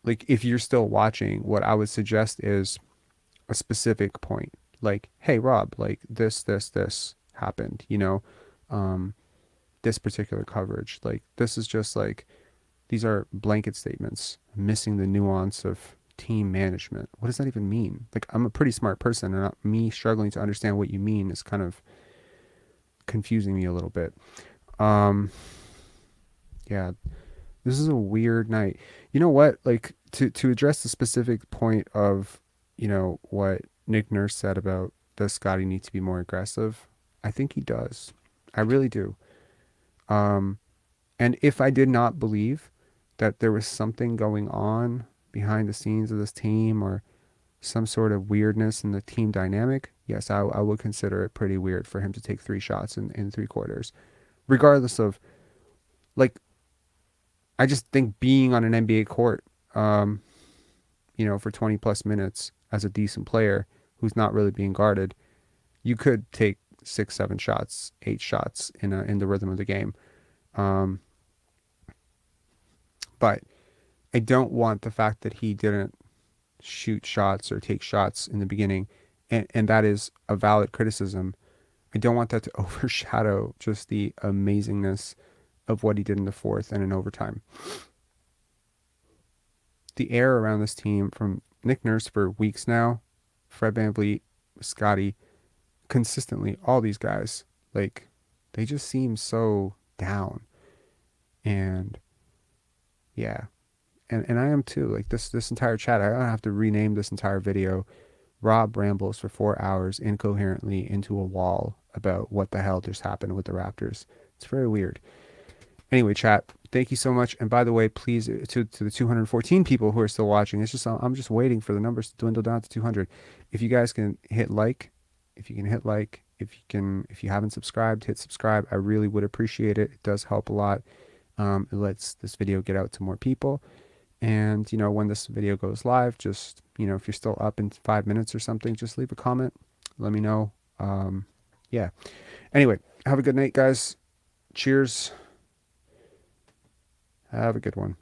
if you're still watching, what I would suggest is a specific point. Like, hey Rob, this happened, this particular coverage. This is just these are blanket statements missing the nuance of team management. What does that even mean? I'm a pretty smart person, and me struggling to understand what you mean is kind of confusing me a little bit. Yeah, this is a weird night. You know what? To address the specific point of, what Nick Nurse said about does Scottie need to be more aggressive? I think he does. I really do. And if I did not believe that there was something going on behind the scenes of this team or some sort of weirdness in the team dynamic, yes, I would consider it pretty weird for him to take 3 shots in 3 quarters. Regardless of, I just think being on an NBA court, for 20 plus minutes as a decent player who's not really being guarded, you could take 6, 7 shots, 8 shots in the rhythm of the game. But I don't want the fact that he didn't shoot shots or take shots in the beginning, and that is a valid criticism. I don't want that to overshadow just the amazingness of what he did in the 4th and in overtime. The air around this team from Nick Nurse for weeks now, Fred VanVleet, Scottie, consistently, all these guys, they just seem so down. And yeah, and I am too. This entire chat, I don't have to rename this entire video. Rob rambles for 4 hours incoherently into a wall about what the hell just happened with the Raptors. It's very weird. Anyway, chat, thank you so much. And by the way, please, to the 214 people who are still watching, I'm just waiting for the numbers to dwindle down to 200. If you guys can hit like, if you haven't subscribed, hit subscribe. I really would appreciate it. It does help a lot. It lets this video get out to more people. And, when this video goes live, just, if you're still up in 5 minutes or something, just leave a comment. Let me know. Yeah. Anyway, have a good night, guys. Cheers. Have a good one.